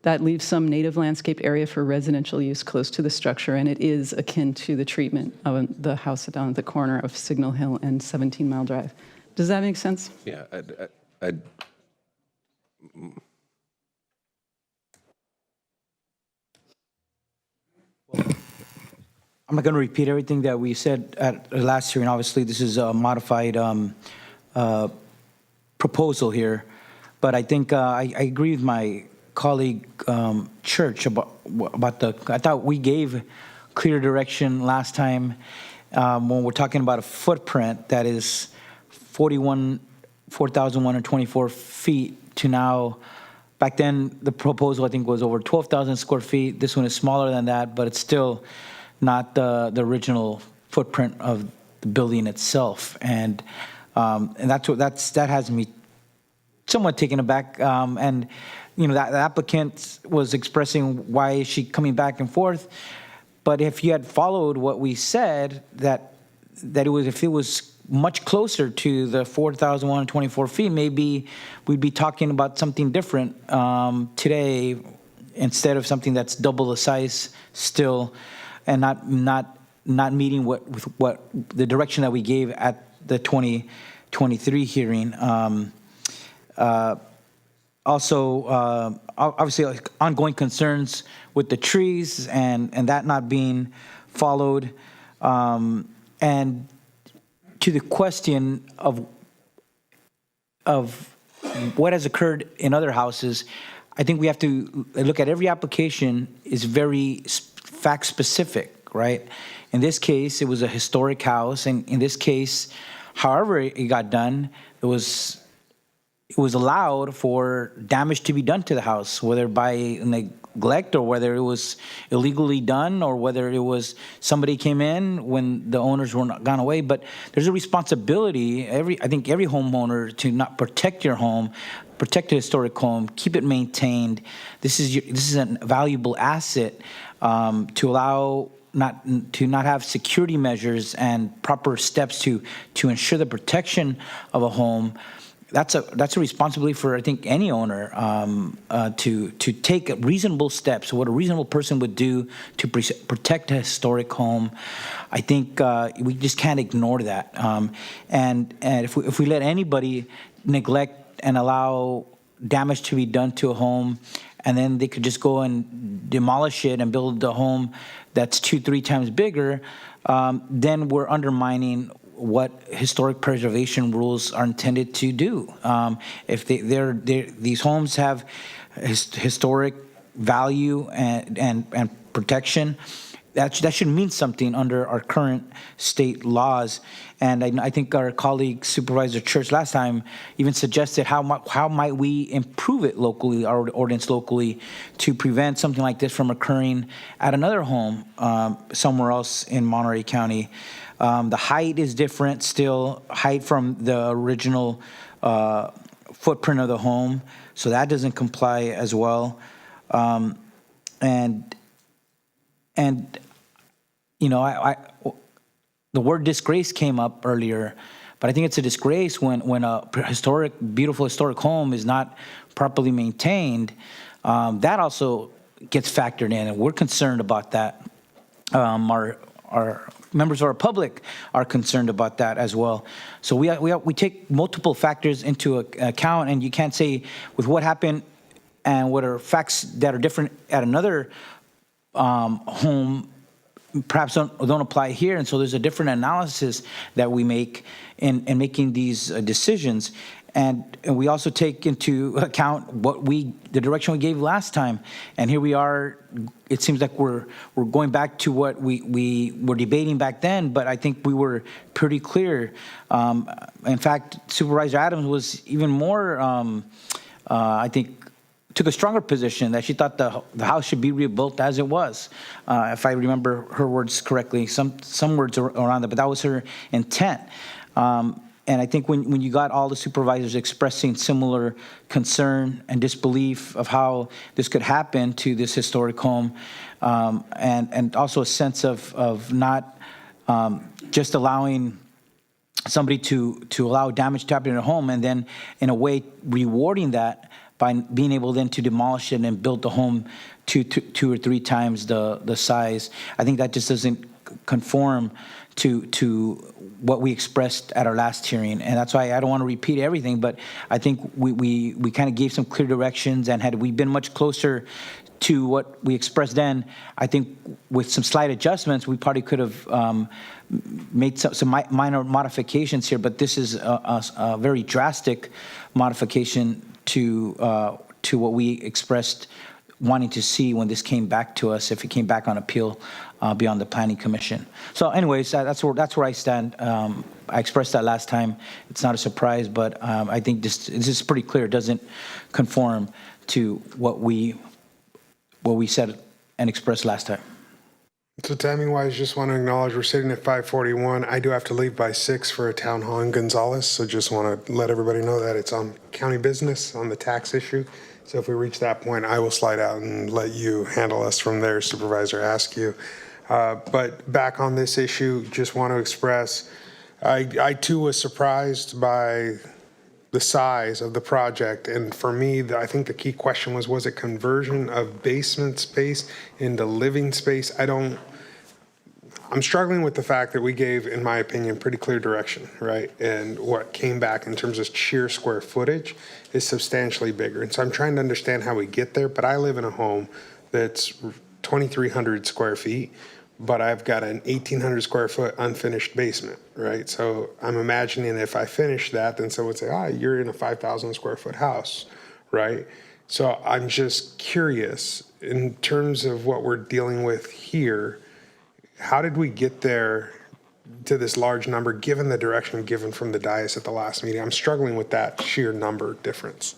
S23: That leaves some native landscape area for residential use close to the structure, and it is akin to the treatment of the house down at the corner of Signal Hill and 17 Mile Drive. Does that make sense?
S10: Yeah,
S15: I'm not going to repeat everything that we said at the last hearing. Obviously, this is a modified proposal here. But I think I agree with my colleague Church about I thought we gave clear direction last time when we're talking about a footprint that is 4,124 feet to now. Back then, the proposal, I think, was over 12,000 square feet. This one is smaller than that, but it's still not the original footprint of the building itself. And that has me somewhat taken aback. And that the applicant was expressing why is she coming back and forth. But if you had followed what we said, that if it was much closer to the 4,124 feet, maybe we'd be talking about something different today instead of something that's double the size still, and not meeting what the direction that we gave at the 2023 hearing. Also, obviously, like ongoing concerns with the trees and that not being followed, and to the question of what has occurred in other houses, I think we have to look at every application is very fact specific, right? In this case, it was a historic house, and in this case, however it got done, it was allowed for damage to be done to the house, whether by neglect or whether it was illegally done or whether it was somebody came in when the owners were not gone away. But there's a responsibility, I think every homeowner, to not protect your home, protect the historic home, keep it maintained. This is a valuable asset to allow not have security measures and proper steps to ensure the protection of a home. That's a responsibility for, I think, any owner to take reasonable steps. What a reasonable person would do to protect a historic home. I think we just can't ignore that. And if we let anybody neglect and allow damage to be done to a home, and then they could just go and demolish it and build a home that's 2-3 times bigger, then we're undermining what historic preservation rules are intended to do. If these homes have historic value and protection, that should mean something under our current state laws. And I think our colleague Supervisor Church last time even suggested how might we improve it locally, our ordinance locally, to prevent something like this from occurring at another home somewhere else in Monterey County. The height is different still, height from the original footprint of the home, so that doesn't comply as well. And you know, the word disgrace came up earlier, but I think it's a disgrace when a beautiful historic home is not properly maintained. That also gets factored in, and we're concerned about that. Our members of our public are concerned about that as well. So we take multiple factors into account, and you can't say with what happened and what are facts that are different at another home perhaps don't apply here. And so there's a different analysis that we make in making these decisions. And we also take into account the direction we gave last time. And here we are. It seems like we're going back to what we were debating back then, but I think we were pretty clear. In fact, Supervisor Adams was even more, I think, took a stronger position that she thought the house should be rebuilt as it was, if I remember her words correctly. Some words around that, but that was her intent. And I think when you got all the supervisors expressing similar concern and disbelief of how this could happen to this historic home, and also a sense of not just allowing somebody to allow damage to happen in a home, and then in a way rewarding that by being able then to demolish it and build the home two or three times the size. I think that just doesn't conform to what we expressed at our last hearing. And that's why I don't want to repeat everything, but I think we kind of gave some clear directions, and had we been much closer to what we expressed then, I think with some slight adjustments, we probably could have made some minor modifications here, but this is a very drastic modification to what we expressed wanting to see when this came back to us, if it came back on appeal beyond the Planning Commission. So anyways, that's where I stand. I expressed that last time. It's not a surprise, but I think this is pretty clear. It doesn't conform to what we said and expressed last time.
S1: So timing-wise, just want to acknowledge we're sitting at 5:41. I do have to leave by 6 for a town hall in Gonzales, so just want to let everybody know that it's on county business on the tax issue. So if we reach that point, I will slide out and let you handle us from there, Supervisor Askew. But back on this issue, just want to express, I too was surprised by the size of the project. And for me, I think the key question was it conversion of basement space into living space? I'm struggling with the fact that we gave, in my opinion, pretty clear direction, right? And what came back in terms of sheer square footage is substantially bigger. And so I'm trying to understand how we get there, but I live in a home that's 2,300 square feet but I've got an 1,800 square foot unfinished basement, right? So I'm imagining if I finish that, then someone would say, you're in a 5,000 square foot house, right? So I'm just curious, in terms of what we're dealing with here, how did we get there to this large number, given the direction given from the dais at the last meeting? I'm struggling with that sheer number difference.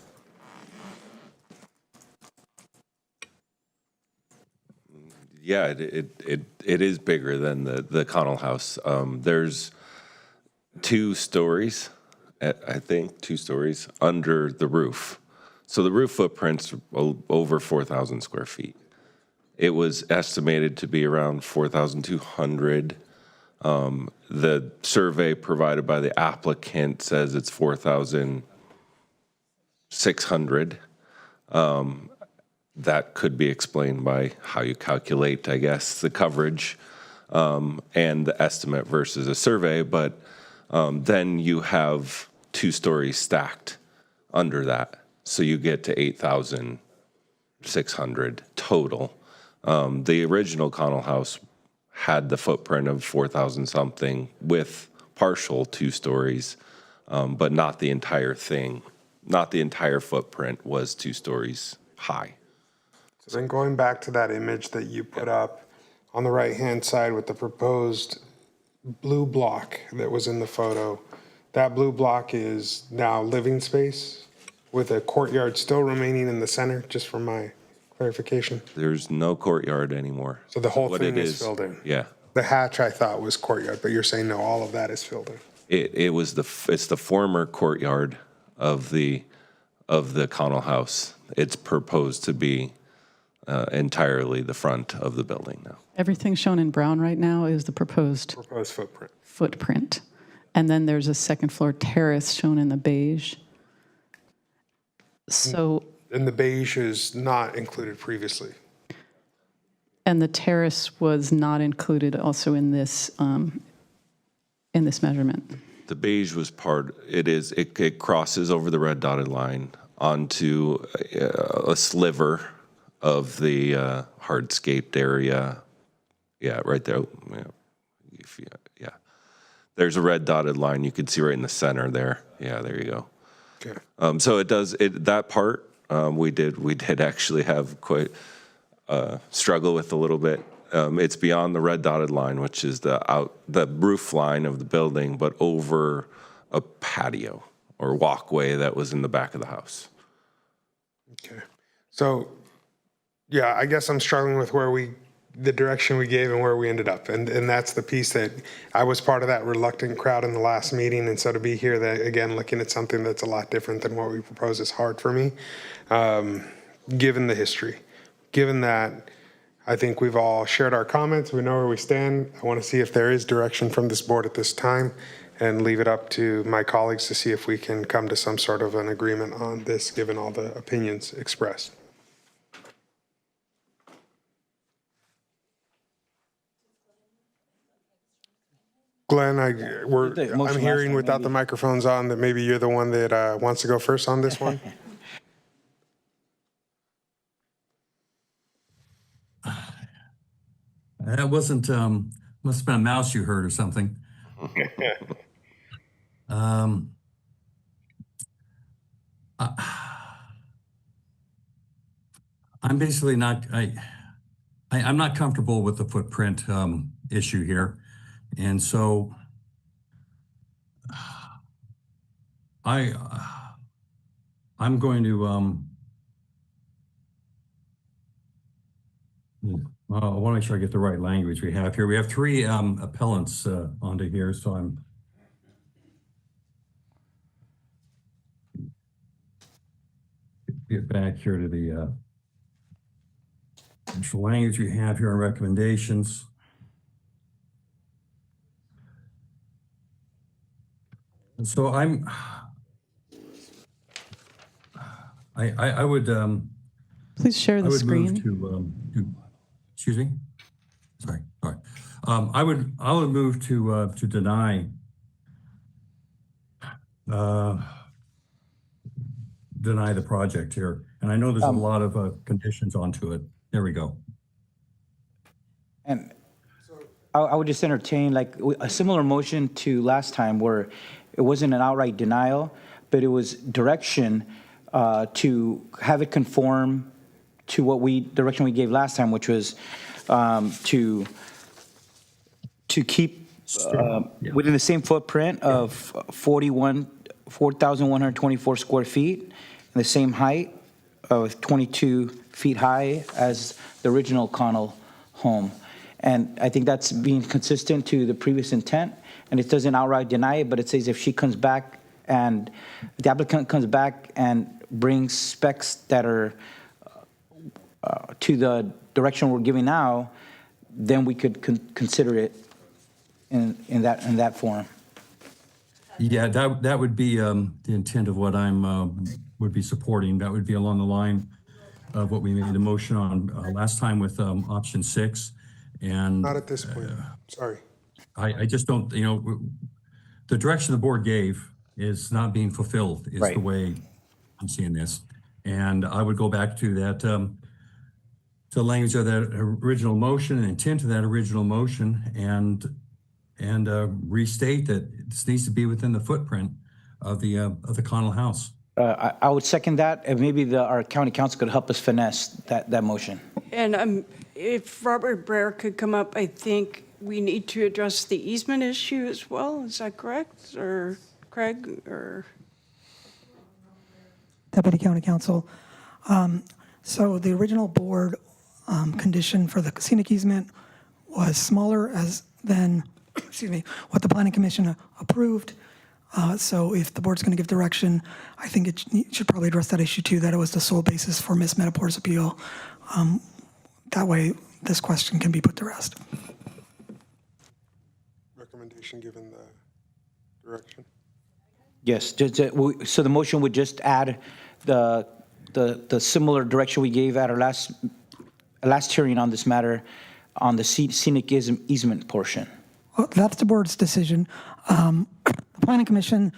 S10: Yeah, it is bigger than the Connell house. There's 2 stories, I think, 2 stories under the roof. So the roof footprint's over 4,000 square feet. It was estimated to be around 4,200. The survey provided by the applicant says it's 4,600. That could be explained by how you calculate, I guess, the coverage and the estimate versus a survey. But then you have 2 stories stacked under that. So you get to 8,600 total. The original Connell house had the footprint of 4,000 something with partial 2 stories, but not the entire thing. Not the entire footprint was 2 stories high.
S1: So then going back to that image that you put up on the right-hand side with the proposed blue block that was in the photo, that blue block is now living space with a courtyard still remaining in the center, just for my clarification.
S10: There's no courtyard anymore.
S1: So the whole
S10: What
S1: thing
S10: it
S1: is filled in?
S10: Yeah.
S1: The hatch I thought was courtyard, but you're saying no, all of that is filled in?
S10: It's the former courtyard of the Connell house. It's proposed to be entirely the front of the building now.
S23: Everything shown in brown right now is the proposed
S1: footprint.
S23: And then there's a second floor terrace shown in the beige. So,
S1: And the beige is not included previously.
S23: and the terrace was not included also in this measurement.
S10: The beige was it crosses over the red dotted line onto a sliver of the hardscaped area. Yeah, right there. Yeah. There's a red dotted line you can see right in the center there. Yeah, there you go. Okay. So that part we did actually have quite struggle with a little bit. It's beyond the red dotted line, which is the roof line of the building, but over a patio or walkway that was in the back of the house.
S1: Okay. So, yeah, I guess I'm struggling with the direction we gave and where we ended up. And that's the piece that I was part of that reluctant crowd in the last meeting. And so to be here, again, looking at something that's a lot different than what we propose is hard for me, given the history. Given that, I think we've all shared our comments. We know where we stand. I want to see if there is direction from this board at this time and leave it up to my colleagues to see if we can come to some sort of an agreement on this, given all the opinions expressed. Glenn, I'm hearing without the microphones on that maybe you're the one that wants to go first on this one.
S19: That wasn't, must have been a mouse you heard or something. I'm basically not, I'm not comfortable with the footprint issue here. And so I'm going to, I want to make sure I get the right language we have here. We have 3 appellants onto here, so I'm get back here to the actual language we have here on recommendations. And so I would
S23: Please share the screen.
S19: Excuse me. Sorry. I would move to deny the project here, and I know there's a lot of conditions onto it. There we go.
S15: And I would just entertain like a similar motion to last time where it wasn't an outright denial, but it was direction to have it conform to direction we gave last time, which was to keep within the same footprint of 4,124 square feet and the same height of 22 feet high as the original Connell home. And I think that's being consistent to the previous intent, and it doesn't outright deny it, but it says if she comes back and the applicant comes back and brings specs that are to the direction we're giving now, then we could consider it in that form.
S19: Yeah, that would be the intent of what I'm would be supporting. That would be along the line of what we made the motion on last time with option 6. And
S1: Not at this point. Sorry.
S19: I just don't, the direction the board gave is not being fulfilled is the way I'm seeing this. And I would go back to that, to the language of that original motion and intent of that original motion and restate that this needs to be within the footprint of the Connell house.
S15: I would second that, and maybe our county council could help us finesse that motion.
S17: And if Robert Brer could come up, I think we need to address the easement issue as well. Is that correct? Or Craig, or?
S20: Deputy County Counsel. So the original board condition for the scenic easement was smaller than what the Planning Commission approved. So if the board's going to give direction, I think it should probably address that issue too, that it was the sole basis for Ms. Metapor's appeal. That way, this question can be put to rest.
S1: Recommendation given the direction?
S15: Yes, so the motion would just add the similar direction we gave at our last hearing on this matter on the scenic easement portion.
S20: Well, that's the board's decision. The Planning Commission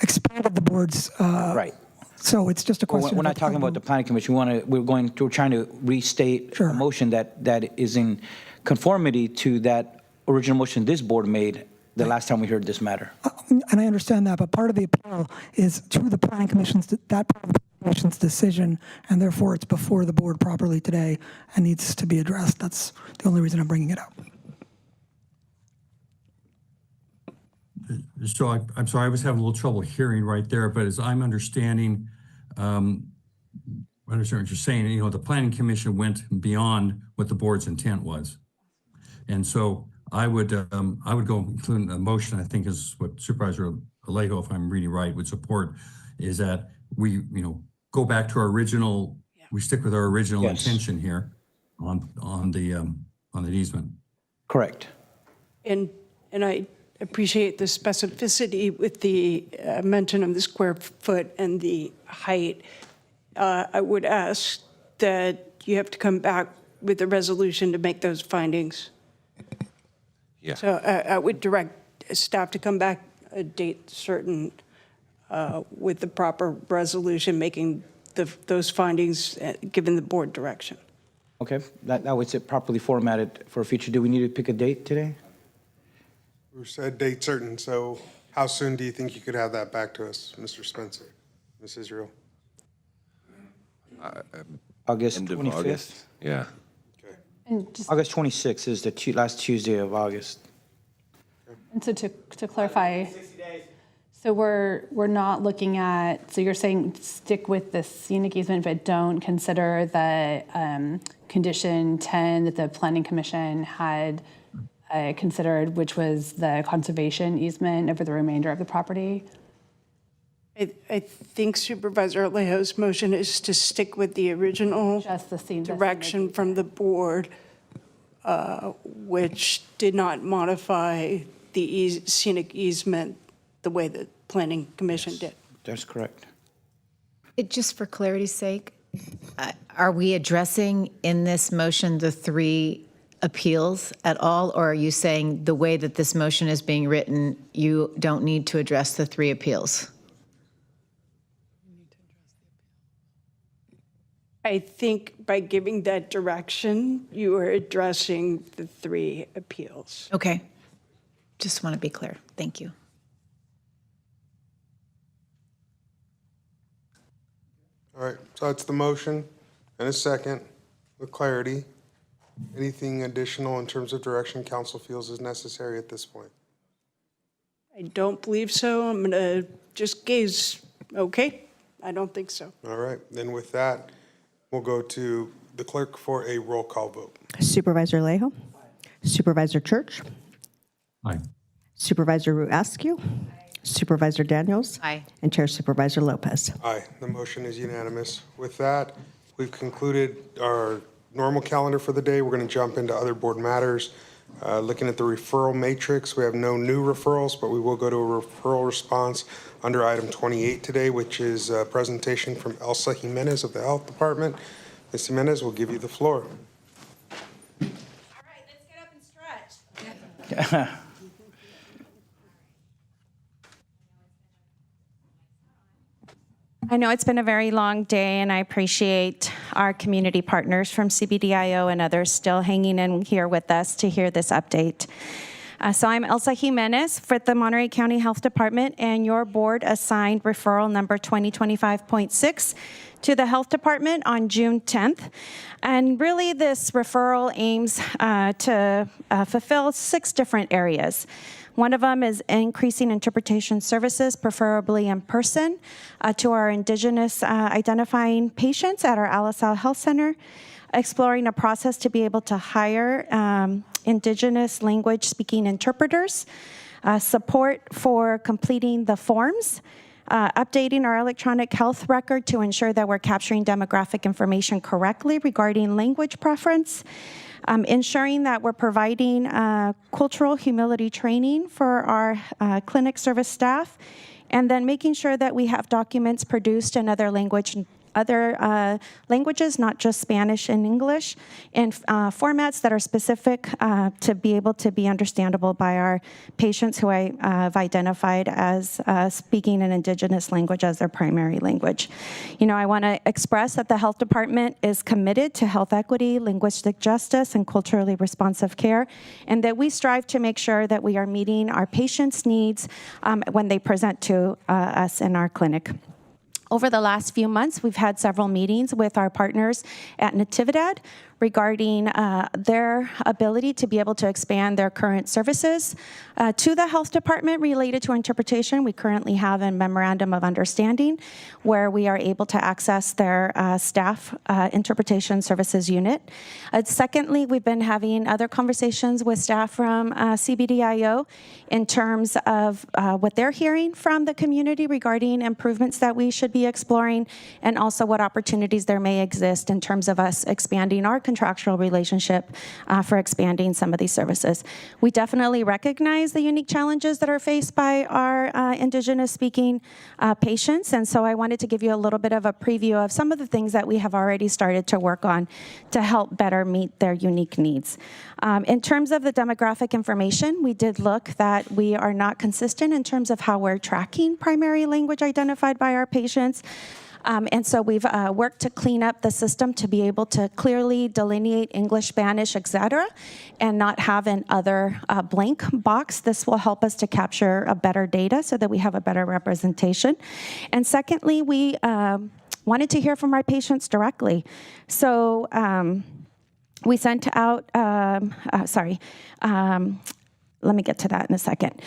S20: expanded the board's.
S15: Right.
S20: So it's just a question.
S15: We're not talking about the Planning Commission. We're trying to restate a motion that is in conformity to that original motion this board made the last time we heard this matter.
S20: And I understand that, but part of the appeal is to the Planning Commission's, that part of the Commission's decision, and therefore it's before the board properly today and needs to be addressed. That's the only reason I'm bringing it up.
S19: So I'm sorry, I was having a little trouble hearing right there, but as I'm understanding, I understand what you're saying. The Planning Commission went beyond what the board's intent was. And so I would go include a motion, I think is what Supervisor Alejo, if I'm reading right, would support, is that we, go back to our original, we stick with our original intention here on the easement.
S15: Correct.
S17: And I appreciate the specificity with the mention of the square foot and the height. I would ask that you have to come back with a resolution to make those findings.
S10: Yeah.
S17: So I would direct staff to come back a date certain with the proper resolution, making those findings, given the board direction.
S15: Okay, that was it properly formatted for future. Do we need to pick a date today?
S1: We said date certain, so how soon do you think you could have that back to us, Mr. Spencer, Ms. Israel?
S15: August
S10: End of
S15: 25th?
S10: August. Yeah.
S11: And just,
S15: August 26th is the last Tuesday of August.
S11: and so to clarify, so we're not looking at, so you're saying stick with the scenic easement, but don't consider the condition 10 that the Planning Commission had considered, which was the conservation easement over the remainder of the property?
S17: I think Supervisor Alejo's motion is to stick with the original direction from the board, which did not modify the scenic easement the way the Planning Commission did.
S15: That's correct.
S12: Just for clarity's sake, are we addressing in this motion the 3 appeals at all, or are you saying the way that this motion is being written, you don't need to address the 3 appeals?
S17: I think by giving that direction, you are addressing the 3 appeals.
S12: Okay. Just want to be clear. Thank you.
S1: All right, so that's the motion and a second with clarity. Anything additional in terms of direction council feels is necessary at this point?
S17: I don't believe so. I'm going to just gaze. Okay? I don't think so.
S1: All right, then with that, we'll go to the clerk for a roll call vote.
S4: Supervisor Alejo. Supervisor Church.
S19: Aye.
S4: Supervisor Ruescu. Supervisor Daniels.
S12: Aye.
S4: And Chair Supervisor Lopez.
S1: Aye, the motion is unanimous. With that, we've concluded our normal calendar for the day. We're going to jump into other board matters. Looking at the referral matrix, we have no new referrals, but we will go to a referral response under item 28 today, which is a presentation from Elsa Jimenez of the Health Department. Ms. Jimenez, we'll give you the floor.
S7: All right, let's get up and stretch. I know it's been a very long day, and I appreciate our community partners from CBDIO and others still hanging in here with us to hear this update. So I'm Elsa Jimenez with the Monterey County Health Department, and your board assigned referral number 2025.6 to the Health Department on June 10th. And really this referral aims to fulfill 6 different areas. One of them is increasing interpretation services, preferably in person, to our Indigenous identifying patients at our Alisal Health Center, exploring a process to be able to hire Indigenous language speaking interpreters, support for completing the forms, updating our electronic health record to ensure that we're capturing demographic information correctly regarding language preference, ensuring that we're providing cultural humility training for our clinic service staff, and then making sure that we have documents produced in other languages, not just Spanish and English, in formats that are specific to be able to be understandable by our patients who I have identified as speaking an Indigenous language as their primary language. You know, I want to express that the Health Department is committed to health equity, linguistic justice, and culturally responsive care, and that we strive to make sure that we are meeting our patients' needs when they present to us in our clinic. Over the last few months, we've had several meetings with our partners at Natividad regarding their ability to be able to expand their current services to the Health Department related to interpretation. We currently have a memorandum of understanding where we are able to access their staff interpretation services unit. Secondly, we've been having other conversations with staff from CBDIO in terms of what they're hearing from the community regarding improvements that we should be exploring, and also what opportunities there may exist in terms of us expanding our contractual relationship for expanding some of these services. We definitely recognize the unique challenges that are faced by our Indigenous speaking patients, and so I wanted to give you a little bit of a preview of some of the things that we have already started to work on to help better meet their unique needs. In terms of the demographic information, we did look that we are not consistent in terms of how we're tracking primary language identified by our patients. And so we've worked to clean up the system to be able to clearly delineate English, Spanish, et cetera, and not have an other blank box. This will help us to capture a better data so that we have a better representation. And secondly, we wanted to hear from our patients directly. So we sent out, let me get to that in a second.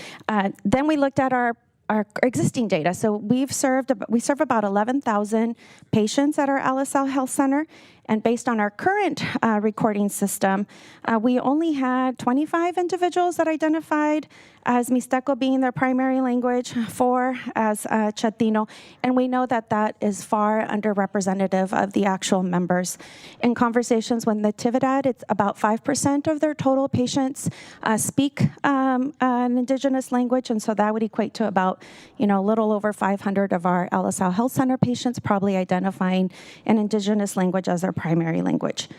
S7: Then we looked at our existing data. So we serve about 11,000 patients at our Alisal Health Center, and based on our current recording system, we only had 25 individuals that identified as Mixteco being their primary language, 4 as Chatino, and we know that that is far underrepresentative of the actual members. In conversations with Natividad, it's about 5% of their total patients speak an Indigenous language, and so that would equate to about, a little over 500 of our Alisal Health Center patients probably identifying an Indigenous language as their primary language.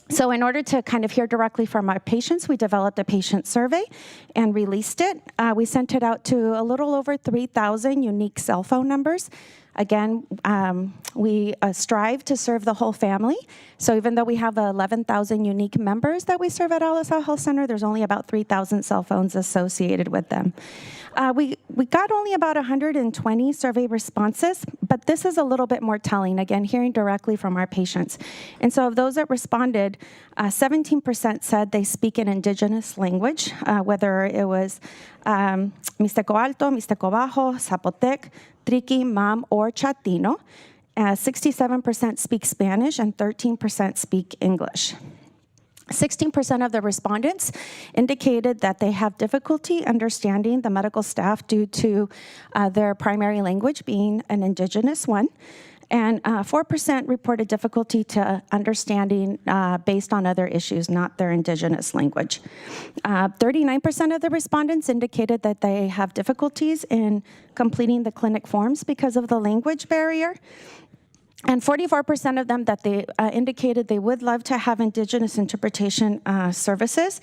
S7: So in order to kind of hear directly from our patients, we developed a patient survey and released it. We sent it out to a little over 3,000 unique cell phone numbers. Again, we strive to serve the whole family. So even though we have 11,000 unique members that we serve at LSL Health Center, there's only about 3,000 cell phones associated with them. We got only about 120 survey responses, but this is a little bit more telling, again, hearing directly from our patients. And so of those that responded, 17% said they speak an indigenous language, whether it was Mixteco Alto, Mixteco Bajo, Zapotec, Triqui, Mam, or Chatino. 67% speak Spanish and 13% speak English. 16% of the respondents indicated that they have difficulty understanding the medical staff due to their primary language being an indigenous one. And 4% reported difficulty to understanding based on other issues, not their indigenous language. 39% of the respondents indicated that they have difficulties in completing the clinic forms because of the language barrier. And 44% of them that they indicated they would love to have Indigenous interpretation services,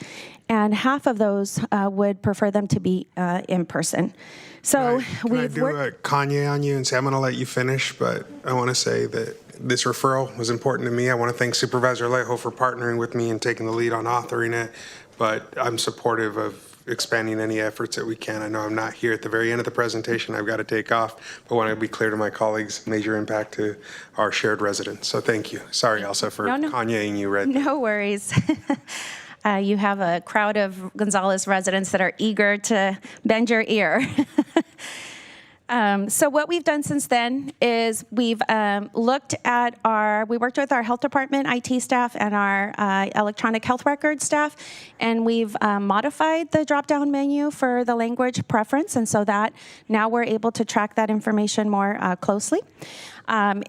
S7: and half of those would prefer them to be in person. So
S1: Can I do a Kanye on you and say I'm going to let you finish, but I want to say that this referral was important to me. I want to thank Supervisor Alejo for partnering with me and taking the lead on authoring it, but I'm supportive of expanding any efforts that we can. I know I'm not here at the very end of the presentation. I've got to take off, but want to be clear to my colleagues, major impact to our shared residents. So thank you. Sorry, Elsa, for Kanyeing you right there.
S7: No worries. You have a crowd of Gonzales residents that are eager to bend your ear. So what we've done since then is we've looked at we worked with our health department IT staff and our electronic health record staff, and we've modified the drop-down menu for the language preference, and so that now we're able to track that information more closely.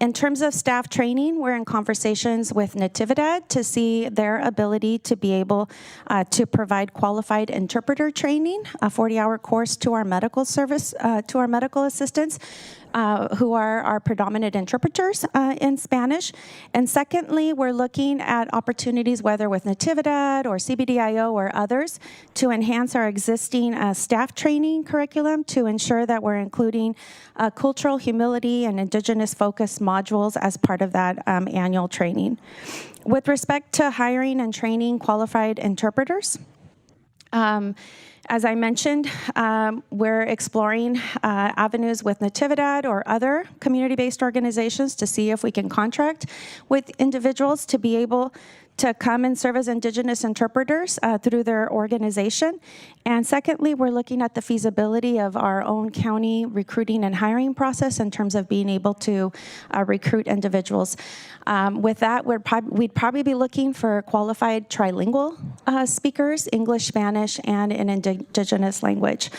S7: In terms of staff training, we're in conversations with Natividad to see their ability to be able to provide qualified interpreter training, a 40-hour course to our medical service, to our medical assistants, who are our predominant interpreters in Spanish. And secondly, we're looking at opportunities, whether with Natividad or CBDIO or others, to enhance our existing staff training curriculum to ensure that we're including cultural humility and indigenous-focused modules as part of that annual training. With respect to hiring and training qualified interpreters, as I mentioned, we're exploring avenues with Natividad or other community-based organizations to see if we can contract with individuals to be able to come and serve as Indigenous interpreters through their organization. And secondly, we're looking at the feasibility of our own county recruiting and hiring process in terms of being able to recruit individuals. With that, we'd probably be looking for qualified trilingual speakers, English, Spanish, and an Indigenous language.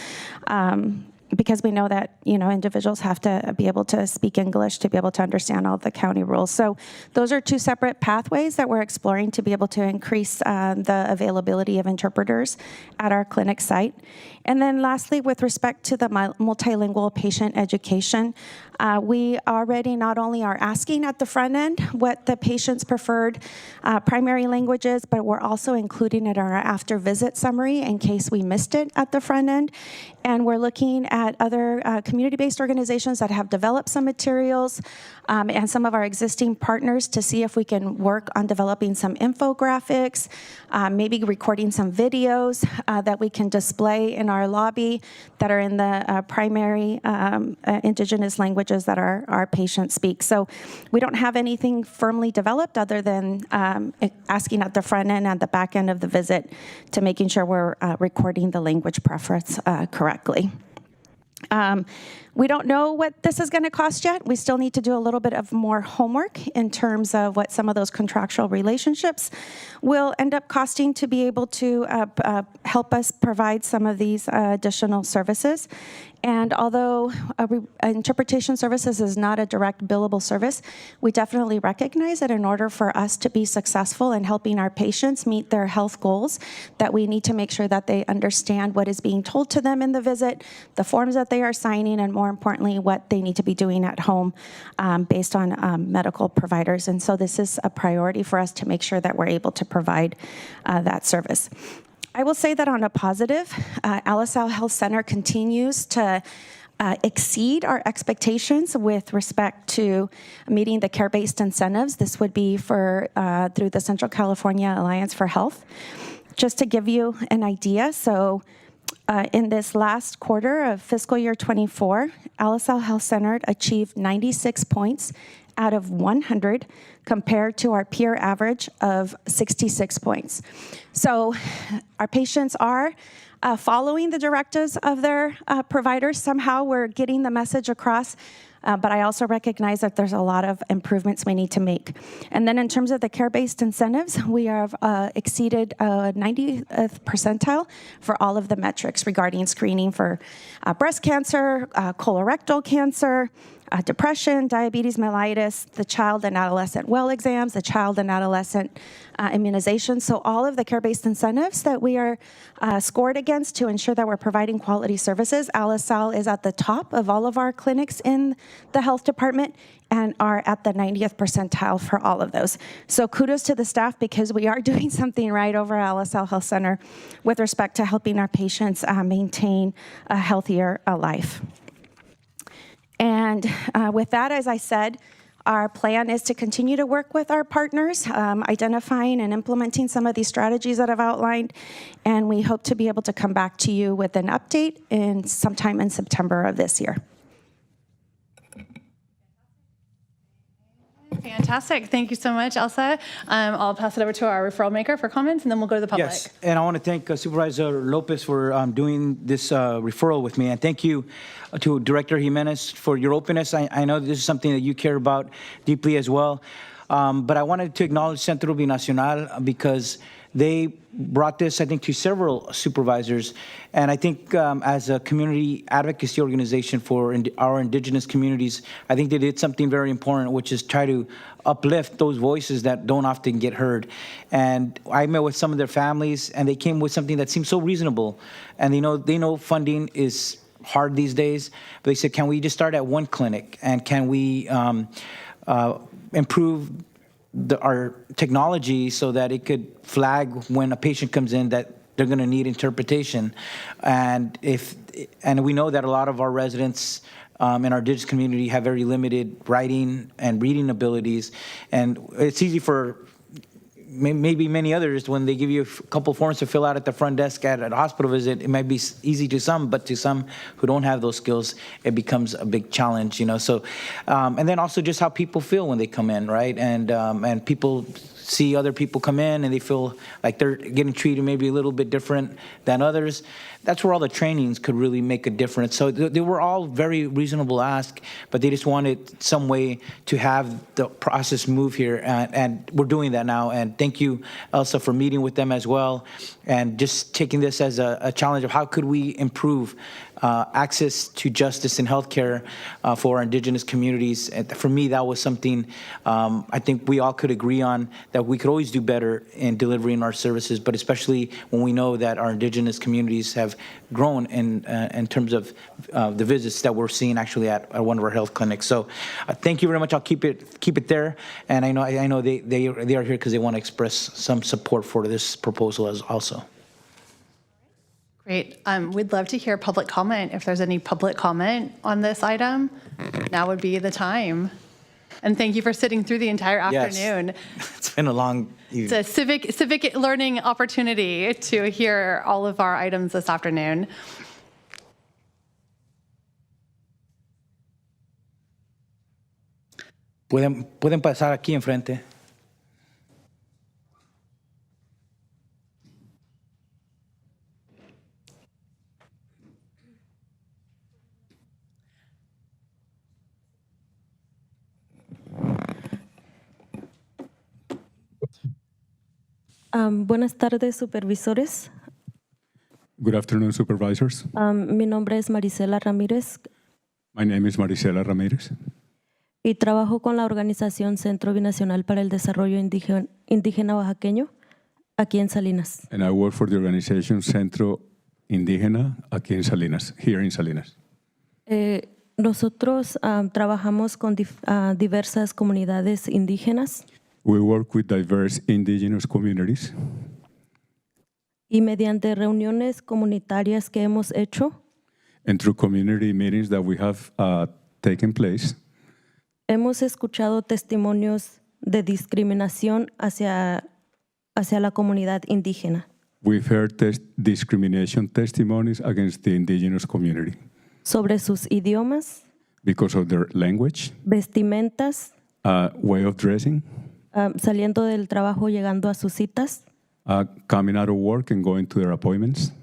S7: Because we know that, individuals have to be able to speak English to be able to understand all the county rules. So those are two separate pathways that we're exploring to be able to increase the availability of interpreters at our clinic site. And then lastly, with respect to the multilingual patient education, we already not only are asking at the front end what the patient's preferred primary language is, but we're also including it in our after visit summary in case we missed it at the front end. And we're looking at other community-based organizations that have developed some materials and some of our existing partners to see if we can work on developing some infographics, maybe recording some videos that we can display in our lobby that are in the primary Indigenous languages that our patients speak. So we don't have anything firmly developed other than asking at the front end and the back end of the visit to making sure we're recording the language preference correctly. We don't know what this is going to cost yet. We still need to do a little bit of more homework in terms of what some of those contractual relationships will end up costing to be able to help us provide some of these additional services. And although interpretation services is not a direct billable service, we definitely recognize that in order for us to be successful in helping our patients meet their health goals, that we need to make sure that they understand what is being told to them in the visit, the forms that they are signing, and more importantly, what they need to be doing at home based on medical providers. And so this is a priority for us to make sure that we're able to provide that service. I will say that on a positive, LSL Health Center continues to exceed our expectations with respect to meeting the care-based incentives. This would be for through the Central California Alliance for Health. Just to give you an idea, so in this last quarter of fiscal year 24, Alisal Health Center achieved 96 points out of 100 compared to our peer average of 66 points. So our patients are following the directives of their providers. Somehow we're getting the message across, but I also recognize that there's a lot of improvements we need to make. And then in terms of the care-based incentives, we have exceeded 90th percentile for all of the metrics regarding screening for breast cancer, colorectal cancer, depression, diabetes mellitus, the child and adolescent well exams, the child and adolescent immunizations. So all of the care-based incentives that we are scored against to ensure that we're providing quality services, Alisal is at the top of all of our clinics in the health department and are at the 90th percentile for all of those. So kudos to the staff because we are doing something right over at Alisal Health Center with respect to helping our patients maintain a healthier life. And with that, as I said, our plan is to continue to work with our partners, identifying and implementing some of these strategies that I've outlined, and we hope to be able to come back to you with an update sometime in September of this year.
S11: Fantastic. Thank you so much, Elsa. I'll pass it over to our referral maker for comments, and then we'll go to the public.
S15: Yes, and I want to thank Supervisor Lopez for doing this referral with me, and thank you to Director Jimenez for your openness. I know this is something that you care about deeply as well, but I wanted to acknowledge Centro Binacional because they brought this, I think, to several supervisors, and I think as a community advocacy organization for our indigenous communities, I think they did something very important, which is try to uplift those voices that don't often get heard. And I met with some of their families, and they came with something that seemed so reasonable, and they know funding is hard these days, but they said, can we just start at one clinic, and can we improve our technology so that it could flag when a patient comes in that they're going to need interpretation. And we know that a lot of our residents in our indigenous community have very limited writing and reading abilities, and it's easy for maybe many others when they give you a couple forms to fill out at the front desk at a hospital visit. It might be easy to some, but to some who don't have those skills, it becomes a big challenge, So, and then also just how people feel when they come in, right? And people see other people come in and they feel like they're getting treated maybe a little bit different than others. That's where all the trainings could really make a difference. So they were all very reasonable asks, but they just wanted some way to have the process move here, and we're doing that now. And thank you, Elsa, for meeting with them as well, and just taking this as a challenge of how could we improve access to justice in healthcare for our indigenous communities. And for me, that was something I think we all could agree on, that we could always do better in delivering our services, but especially when we know that our indigenous communities have grown in terms of the visits that we're seeing actually at one of our health clinics. So thank you very much. I'll keep it there. And I know they are here because they want to express some support for this proposal as also.
S11: Great. We'd love to hear public comment. If there's any public comment on this item, now would be the time. And thank you for sitting through the entire afternoon.
S15: Yes. It's been a long evening.
S11: It's a civic learning opportunity to hear all of our items this afternoon.
S15: Pueden pasar aquí enfrente.
S2: Buenas tardes, supervisores.
S21: Good afternoon, supervisors.
S2: Mi nombre es Marisela Ramírez
S21: My name is Marisela Ramirez,
S2: y trabajo con la organización Centro Binacional para el Desarrollo Indígena Oaxaqueño aquí en Salinas.
S21: and I work for the organization Centro Indígena aquí en Salinas, here in Salinas.
S2: Nosotros trabajamos con diversas comunidades indígenas
S21: We work with diverse indigenous communities,
S2: y mediante reuniones comunitarias que hemos hecho,
S21: And through community meetings that we have taken place,
S2: hemos escuchado testimonios de discriminación hacia la comunidad indígena,
S21: we've heard discrimination testimonies against the indigenous community
S2: sobre sus idiomas,
S21: because of their language,
S2: vestimentas,
S21: way of dressing,
S2: saliendo del trabajo, llegando a sus citas,
S21: coming out of work and going to their appointments,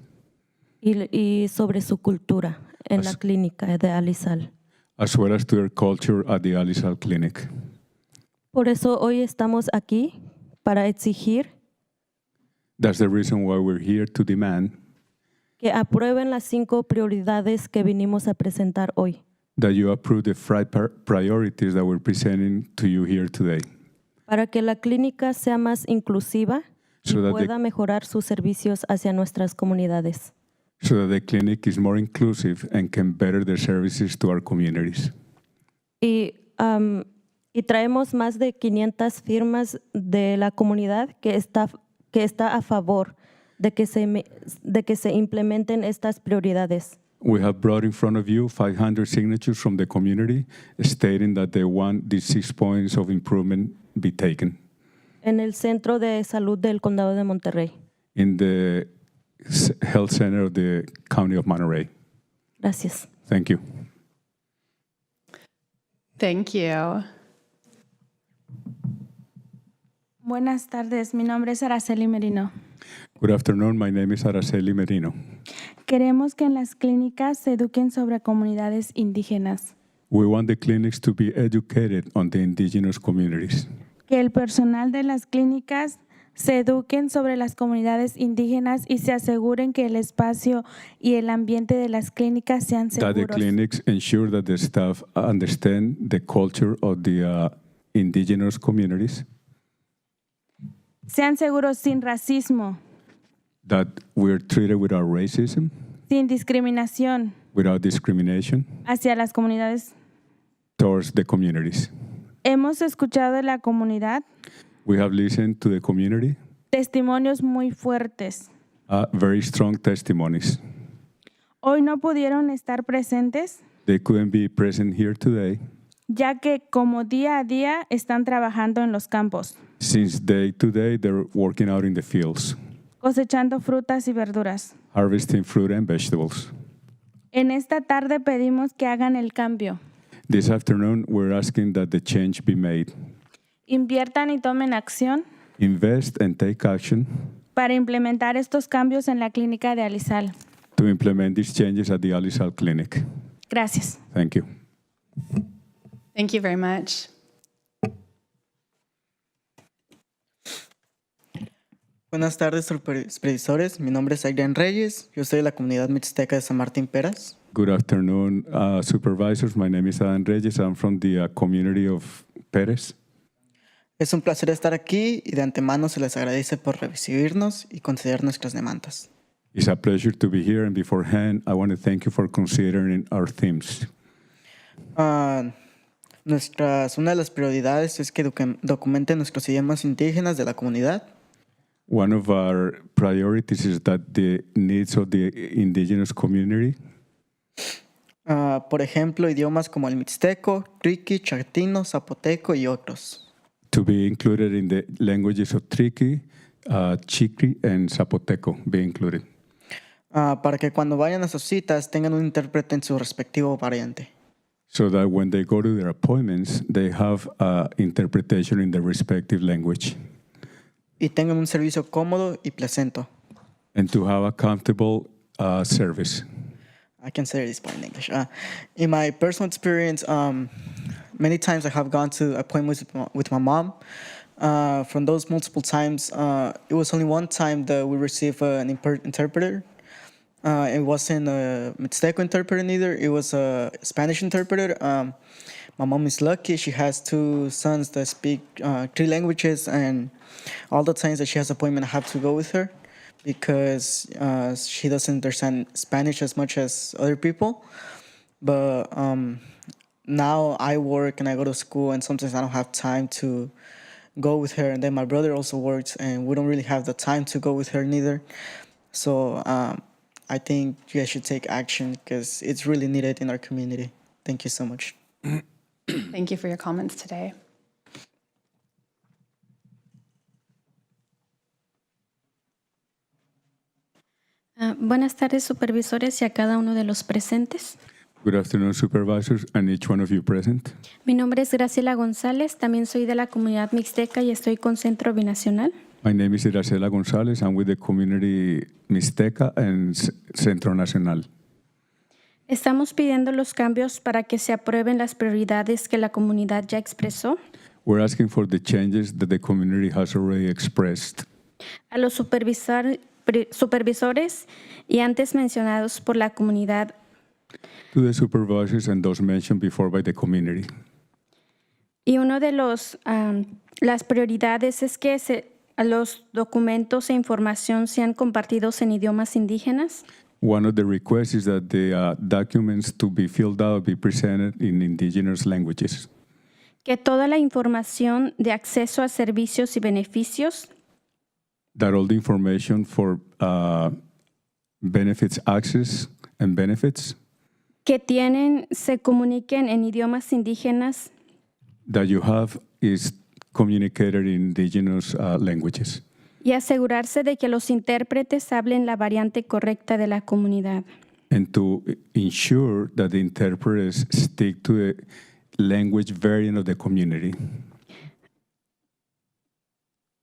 S2: y sobre su cultura en la clínica de Alisal.
S21: as well as to their culture at the Alisal Clinic.
S2: Por eso hoy estamos aquí para exigir
S21: That's the reason why we're here to demand
S2: que aprueben las 5 prioridades que vinimos a presentar hoy,
S21: that you approve the priorities that we're presenting to you here today,
S2: para que la clínica sea más inclusiva y
S21: So that
S2: pueda mejorar sus servicios hacia nuestras comunidades.
S21: so that the clinic is more inclusive and can better their services to our communities.
S2: Y traemos más de 500 firmas de la comunidad que está a favor de que se implementen estas prioridades.
S21: We have brought in front of you 500 signatures from the community stating that they want these 6 points of improvement be taken
S2: En el Centro de Salud del Condado de Monterey.
S21: in the health center of the County of Monterey.
S2: Gracias.
S21: Thank you.
S8: Thank you.
S14: Buenas tardes, mi nombre es Araceli Merino.
S21: Good afternoon. My name is Araceli Merino.
S14: Queremos que en las clínicas se eduquen sobre comunidades indígenas,
S21: We want the clinics to be educated on the indigenous communities,
S14: que el personal de las clínicas se eduquen sobre las comunidades indígenas y se aseguren que el espacio y el ambiente de las clínicas sean
S21: that the
S14: seguros.
S21: clinics ensure that the staff understand the culture of the indigenous communities,
S14: Sean seguros sin racismo,
S21: that we're treated without racism,
S14: sin discriminación
S21: without discrimination
S14: hacia las comunidades.
S21: towards the communities.
S14: Hemos escuchado de la comunidad
S21: We have listened to the community,
S14: testimonios muy fuertes.
S21: very strong testimonies.
S14: Hoy no pudieron estar presentes,
S21: They couldn't be present here today
S14: ya que como día a día están trabajando en los campos,
S21: since day to day they're working out in the fields,
S14: cosechando frutas y verduras.
S21: harvesting fruit and vegetables.
S14: En esta tarde pedimos que hagan el cambio.
S21: This afternoon, we're asking that the change be made.
S14: Inviertan y tomen acción
S21: Invest and take action
S14: para implementar estos cambios en la clínica de Alisal.
S21: to implement these changes at the Alisal Clinic.
S14: Gracias.
S21: Thank you.
S8: Thank you very much.
S22: Buenas tardes, supervisores. Mi nombre es Adrián Reyes. Yo soy de la comunidad mixteca de San Martín Peras.
S21: Good afternoon, supervisors. My name is Adan Reyes. I'm from the community of Perez.
S22: Es un placer estar aquí y de antemano se les agradece por recibirnos y considerar nuestras demandas.
S21: It's a pleasure to be here, and beforehand, I want to thank you for considering our themes.
S22: Una de las prioridades es que documenten nuestros idiomas indígenas de la comunidad.
S21: One of our priorities is that the needs of the indigenous community,
S22: Por ejemplo, idiomas como el mixteco, triqui, chatino, zapoteco y otros.
S21: to be included in the languages of Triqui, Chiqui, and Zapoteco be included,
S22: Para que cuando vayan a sus citas tengan un intérprete en su respectivo variante.
S21: so that when they go to their appointments, they have interpretation in their respective language,
S22: Y tengan un servicio cómodo y placento.
S21: and to have a comfortable service.
S22: I can say this in English. In my personal experience, many times I have gone to appointments with my mom. From those multiple times, it was only one time that we received an interpreter. It wasn't a Mixteco interpreter neither. It was a Spanish interpreter. My mom is lucky. She has 2 sons that speak 3 languages, and all the times that she has appointment, I have to go with her because she doesn't understand Spanish as much as other people. But now I work and I go to school, and sometimes I don't have time to go with her. And then my brother also works, and we don't really have the time to go with her neither. So I think you guys should take action because it's really needed in our community. Thank you so much.
S8: Thank you for your comments today.
S5: Buenas tardes, supervisores, y a cada uno de los presentes.
S21: Good afternoon, supervisors, and each one of you present.
S5: Mi nombre es Graciela González, también soy de la comunidad mixteca y estoy con Centro Binacional.
S21: My name is Iracela Gonzalez. I'm with the community Mixteca and Centro Nacional.
S5: Estamos pidiendo los cambios para que se aprueben las prioridades que la comunidad ya expresó.
S21: We're asking for the changes that the community has already expressed.
S5: A los supervisores y antes mencionados por la comunidad.
S21: To the supervisors and those mentioned before by the community.
S5: Y uno de las prioridades es que los documentos e información sean compartidos en idiomas indígenas.
S21: One of the requests is that the documents to be filled out be presented in indigenous languages.
S5: Que toda la información de acceso a servicios y beneficios
S21: That all the information for benefits access and benefits
S5: que tienen se comuniquen en idiomas indígenas
S21: that you have is communicated in indigenous languages.
S5: y asegurarse de que los intérpretes hablen la variante correcta de la comunidad.
S21: And to ensure that the interpreters stick to the language variant of the community.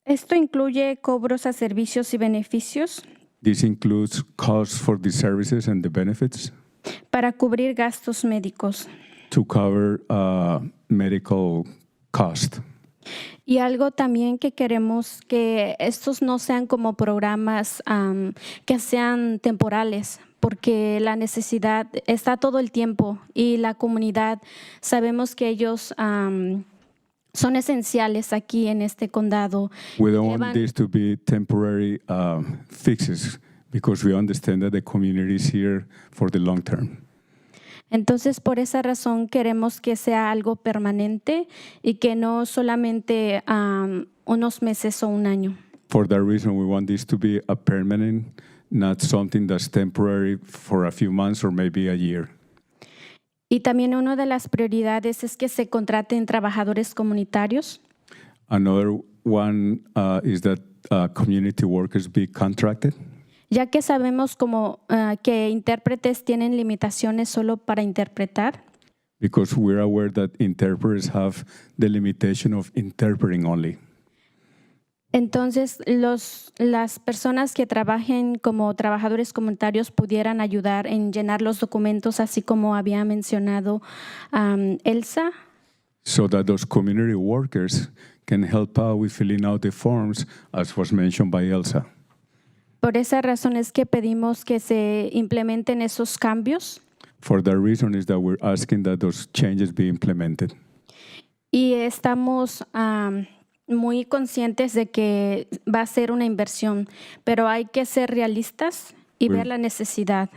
S5: Esto incluye cobros a servicios y beneficios
S21: This includes costs for the services and the benefits
S5: para cubrir gastos médicos.
S21: to cover medical cost.
S5: Y algo también que queremos que estos no sean como programas que sean temporales, porque la necesidad está todo el tiempo y la comunidad, sabemos que ellos son esenciales aquí en este condado.
S21: We don't want this to be temporary fixes because we understand that the community is here for the long term.
S5: Entonces, por esa razón queremos que sea algo permanente y que no solamente unos meses o un año.
S21: For that reason, we want this to be a permanent, not something that's temporary for a few months or maybe a year.
S5: Y también una de las prioridades es que se contraten trabajadores comunitarios.
S21: Another one is that community workers be contracted.
S5: Ya que sabemos que intérpretes tienen limitaciones solo para interpretar.
S21: Because we're aware that interpreters have the limitation of interpreting only.
S5: Entonces, las personas que trabajen como trabajadores comunitarios pudieran ayudar en llenar los documentos, así como había mencionado Elsa.
S21: So that those community workers can help out with filling out the forms, as was mentioned by Elsa.
S5: Por esa razón es que pedimos que se implementen esos cambios.
S21: For that reason is that we're asking that those changes be implemented.
S5: Y estamos muy conscientes de que va a ser una inversión, pero hay que ser realistas y ver la necesidad.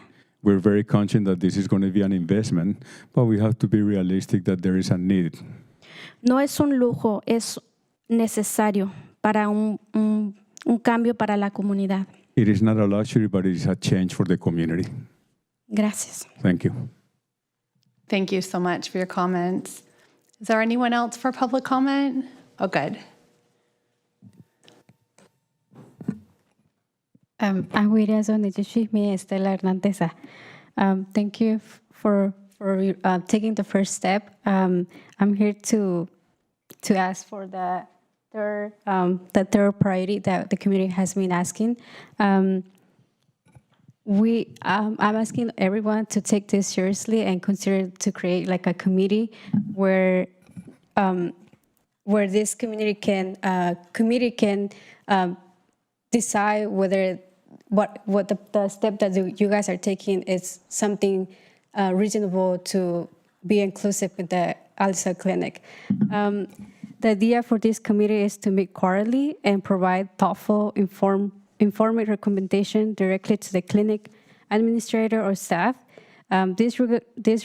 S21: We're very conscious that this is going to be an investment, but we have to be realistic that there is a need.
S5: No es un lujo, es necesario para un cambio para la comunidad.
S21: It is not a luxury, but it is a change for the community.
S5: Gracias.
S21: Thank you.
S8: Thank you so much for your comments. Is there anyone else for public comment? Oh, good.
S13: Thank you for taking the first step. I'm here to ask for the third priority that the community has been asking. I'm asking everyone to take this seriously and consider to create like a committee where this community can decide whether what the step that you guys are taking is something reasonable to be inclusive with the ALSA clinic. The idea for this committee is to meet quarterly and provide thoughtful, informed recommendation directly to the clinic administrator or staff. This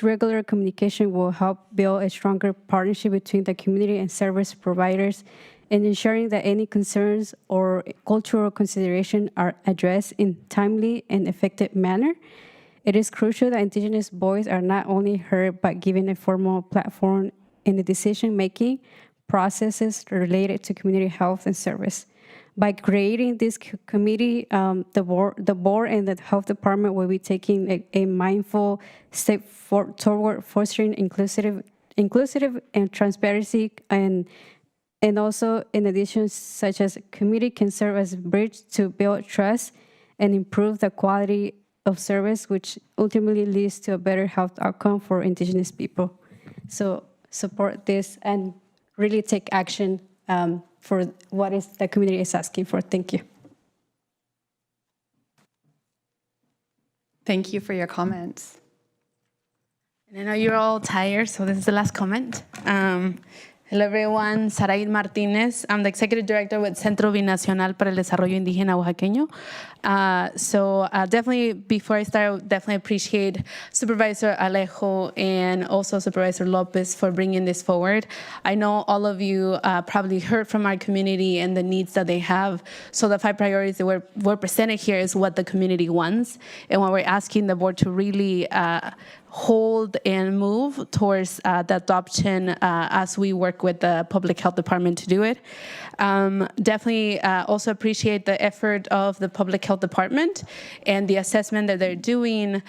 S13: regular communication will help build a stronger partnership between the community and service providers and ensuring that any concerns or cultural consideration are addressed in timely and effective manner. It is crucial that Indigenous voices are not only heard but given a formal platform in the decision-making processes related to community health and service. By creating this committee, the board and the health department will be taking a mindful step toward fostering inclusive and transparency, and also in addition, such as committee can serve as a bridge to build trust and improve the quality of service, which ultimately leads to a better health outcome for Indigenous people. So support this and really take action for what is the community is asking for. Thank you.
S8: Thank you for your comments.
S3: And I know you're all tired, so this is the last comment. Hello everyone, Saraid Martinez. I'm the Executive Director with Centro Binacional para el Desarrollo Indígena Oaxaqueño. Definitely, before I start, definitely appreciate Supervisor Alejo and also Supervisor Lopez for bringing this forward. I know all of you probably heard from our community and the needs that they have. So the 5 priorities that were presented here is what the community wants and what we're asking the board to really hold and move towards the adoption as we work with the public health department to do it. Definitely also appreciate the effort of the public health department and the assessment that they're doing.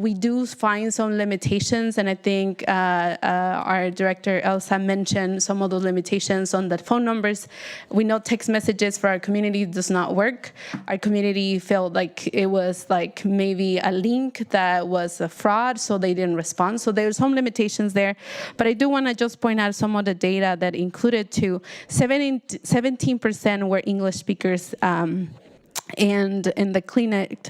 S3: We do find some limitations, and I think our director Elsa mentioned some of those limitations on the phone numbers. We know text messages for our community does not work. Our community felt like it was like maybe a link that was a fraud, so they didn't respond. So there's some limitations there. But I do want to just point out some of the data that included to 17% were English speakers, and in the clinic,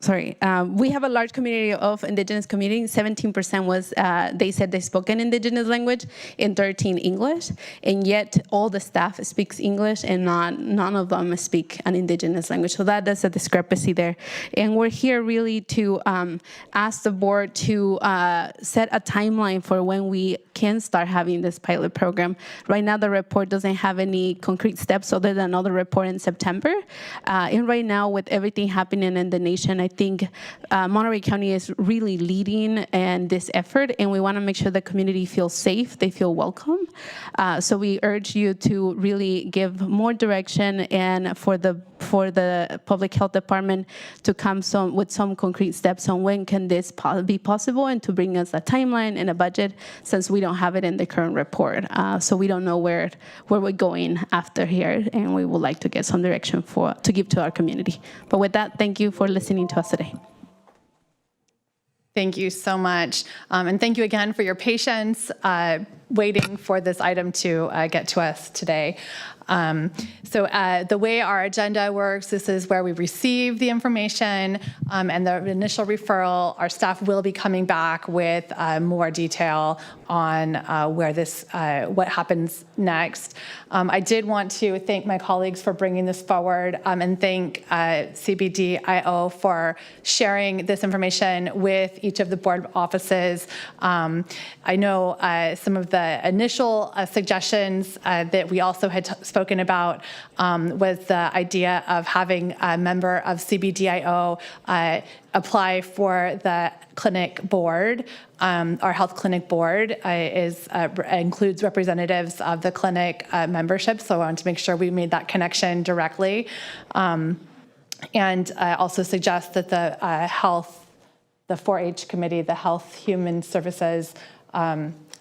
S3: we have a large community of Indigenous community. 17% was, they said they spoke an Indigenous language, and 13 English, and yet all the staff speaks English and none of them speak an Indigenous language. So that's a discrepancy there. And we're here really to ask the board to set a timeline for when we can start having this pilot program. Right now, the report doesn't have any concrete steps other than another report in September. And right now, with everything happening in the nation, I think Monterey County is really leading in this effort, and we want to make sure the community feels safe, they feel welcome. So we urge you to really give more direction and for the public health department to come with some concrete steps on when can this be possible, and to bring us a timeline and a budget, since we don't have it in the current report. So we don't know where we're going after here, and we would like to get some direction to give to our community. But with that, thank you for listening to us today.
S8: Thank you so much. And thank you again for your patience waiting for this item to get to us today. So the way our agenda works, this is where we receive the information and the initial referral. Our staff will be coming back with more detail on what happens next. I did want to thank my colleagues for bringing this forward and thank CBDIO for sharing this information with each of the board offices. I know some of the initial suggestions that we also had spoken about was the idea of having a member of CBDIO apply for the clinic board. Our health clinic board includes representatives of the clinic membership, so I wanted to make sure we made that connection directly. And also suggest that the 4-H committee, the Health, Human Services,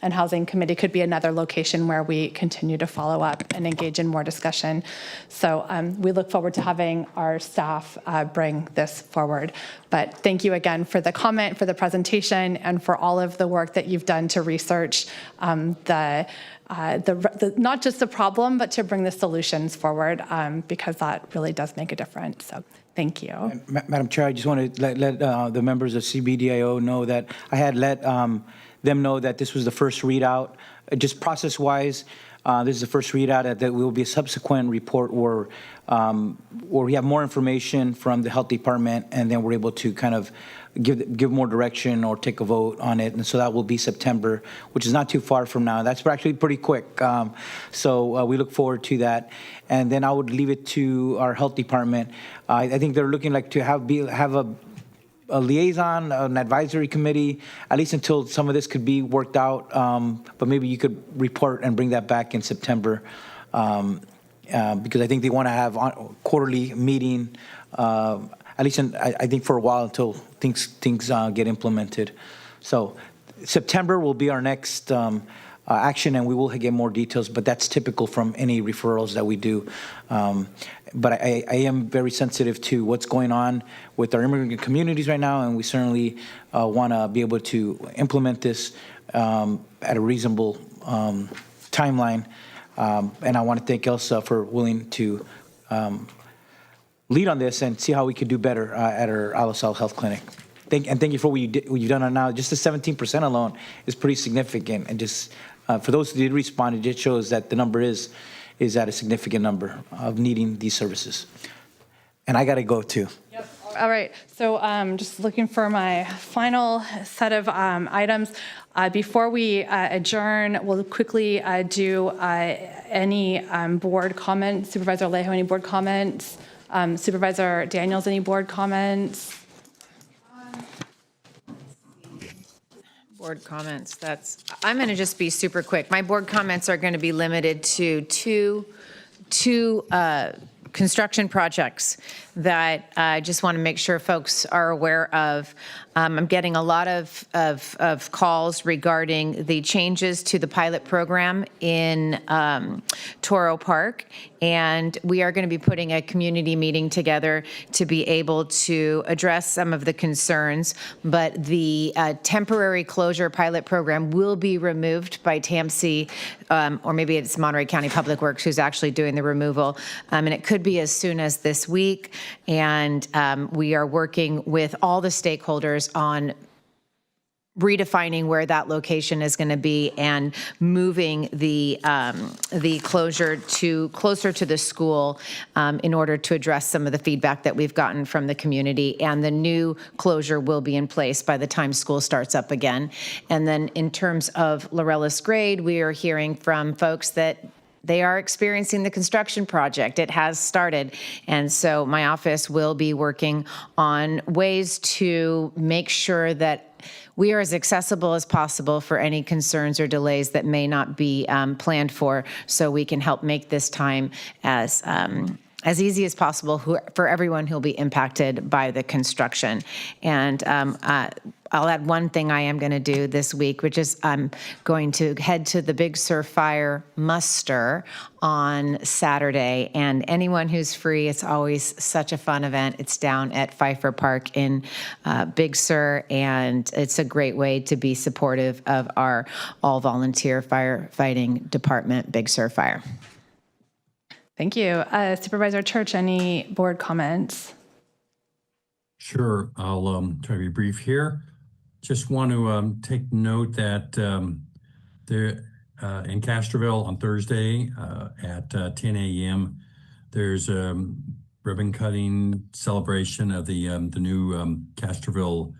S8: and Housing Committee could be another location where we continue to follow up and engage in more discussion. So we look forward to having our staff bring this forward. But thank you again for the comment, for the presentation, and for all of the work that you've done to research not just the problem, but to bring the solutions forward, because that really does make a difference. So thank you.
S15: Madam Chair, I just want to let the members of CBDIO know that I had let them know that this was the first readout. Just process-wise, This is the first readout. There will be a subsequent report where we have more information from the health department, and then we're able to kind of give more direction or take a vote on it. And so that will be September, which is not too far from now. That's actually pretty quick. So we look forward to that. And then I would leave it to our health department. I think they're looking like to have a liaison, an advisory committee, at least until some of this could be worked out. But maybe you could report and bring that back in September, because I think they want to have a quarterly meeting, at least I think for a while until things get implemented. So September will be our next action, and we will get more details, but that's typical from any referrals that we do. But I am very sensitive to what's going on with our immigrant communities right now, and we certainly want to be able to implement this at a reasonable timeline. And I want to thank Elsa for willing to lead on this and see how we could do better at our Alosal Health Clinic. Thank you for what you've done now. Just the 17% alone is pretty significant. And just for those who did respond, it shows that the number is at a significant number of needing these services. And I got to go too.
S8: Yep. All right. So just looking for my final set of items. Before we adjourn, we'll quickly do any board comments. Supervisor Alejo, any board comments? Supervisor Daniels, any board comments?
S12: Board comments, I'm going to just be super quick. My board comments are going to be limited to two construction projects that I just want to make sure folks are aware of. I'm getting a lot of calls regarding the changes to the pilot program in Toro Park, and we are going to be putting a community meeting together to be able to address some of the concerns, but the temporary closure pilot program will be removed by TAMC, or maybe it's Monterey County Public Works who's actually doing the removal, and it could be as soon as this week, and we are working with all the stakeholders on redefining where that location is going to be and moving the closure to closer to the school in order to address some of the feedback that we've gotten from the community. And the new closure will be in place by the time school starts up again. And then in terms of Lorella's grade, we are hearing from folks that they are experiencing the construction project. It has started. And so my office will be working on ways to make sure that we are as accessible as possible for any concerns or delays that may not be planned for, so we can help make this time as easy as possible for everyone who will be impacted by the construction. And I'll add one thing I am going to do this week, which is I'm going to head to the Big Sur Fire muster on Saturday. And anyone who's free, it's always such a fun event. It's down at Pfeiffer Park in Big Sur, and it's a great way to be supportive of our all-volunteer firefighting department, Big Sur Fire.
S8: Thank you. Supervisor Church, any board comments?
S19: Sure, I'll try to be brief here. Just want to take note that there in Castroville on Thursday at 10 a.m. there's a ribbon cutting celebration of the new Castroville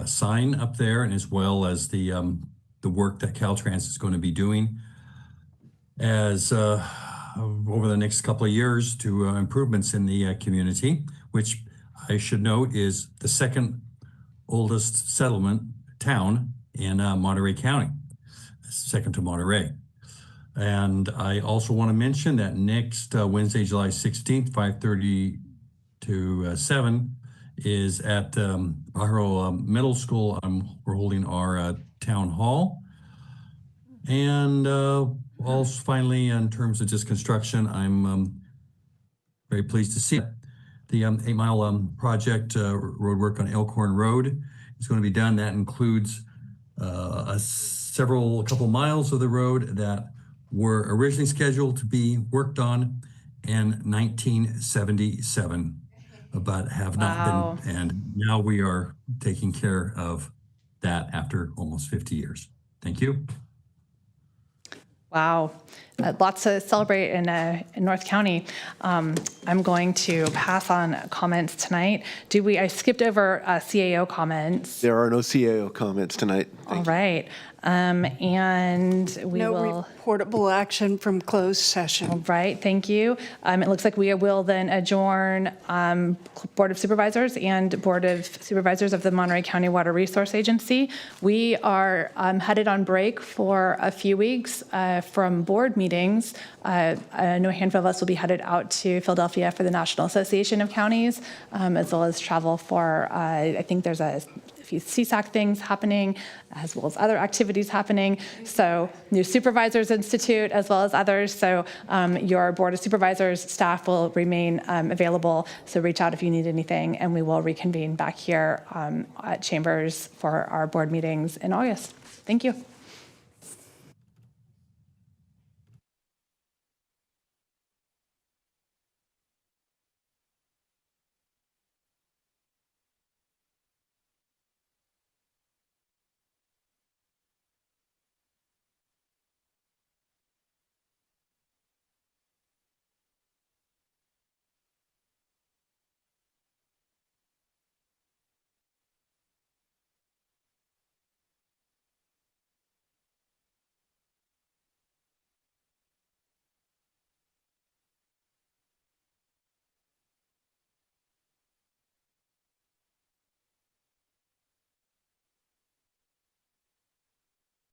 S19: sign up there, and as well as the work that Caltrans is going to be doing as over the next couple of years to improvements in the community, which I should note is the second oldest settlement town in Monterey County, second to Monterey. And I also want to mention that next Wednesday, July 16th, 5:30 to 7 is at Pajaro Middle School. We're holding our town hall. And also finally, in terms of just construction, I'm very pleased to see the 8-mile project road work on Elkhorn Road is going to be done. That includes a couple miles of the road that were originally scheduled to be worked on in 1977, but have not been. And now we are taking care of that after almost 50 years. Thank you.
S11: Wow, lots to celebrate in North County. I'm going to pass on comments tonight. I skipped over CAO comments.
S9: There are no CAO comments tonight.
S11: All right. And we
S17: No
S11: will.
S17: reportable action from closed session.
S11: All right, thank you. It looks like we will then adjourn Board of Supervisors and Board of Supervisors of the Monterey County Water Resource Agency. We are headed on break for a few weeks from board meetings. I know a handful of us will be headed out to Philadelphia for the National Association of Counties, as well as travel for, I think there's a few CSAC things happening, as well as other activities happening. So new Supervisors Institute, as well as others. So your Board of Supervisors staff will remain available. So reach out if you need anything, and we will reconvene back here at Chambers for our board meetings in August. Thank you.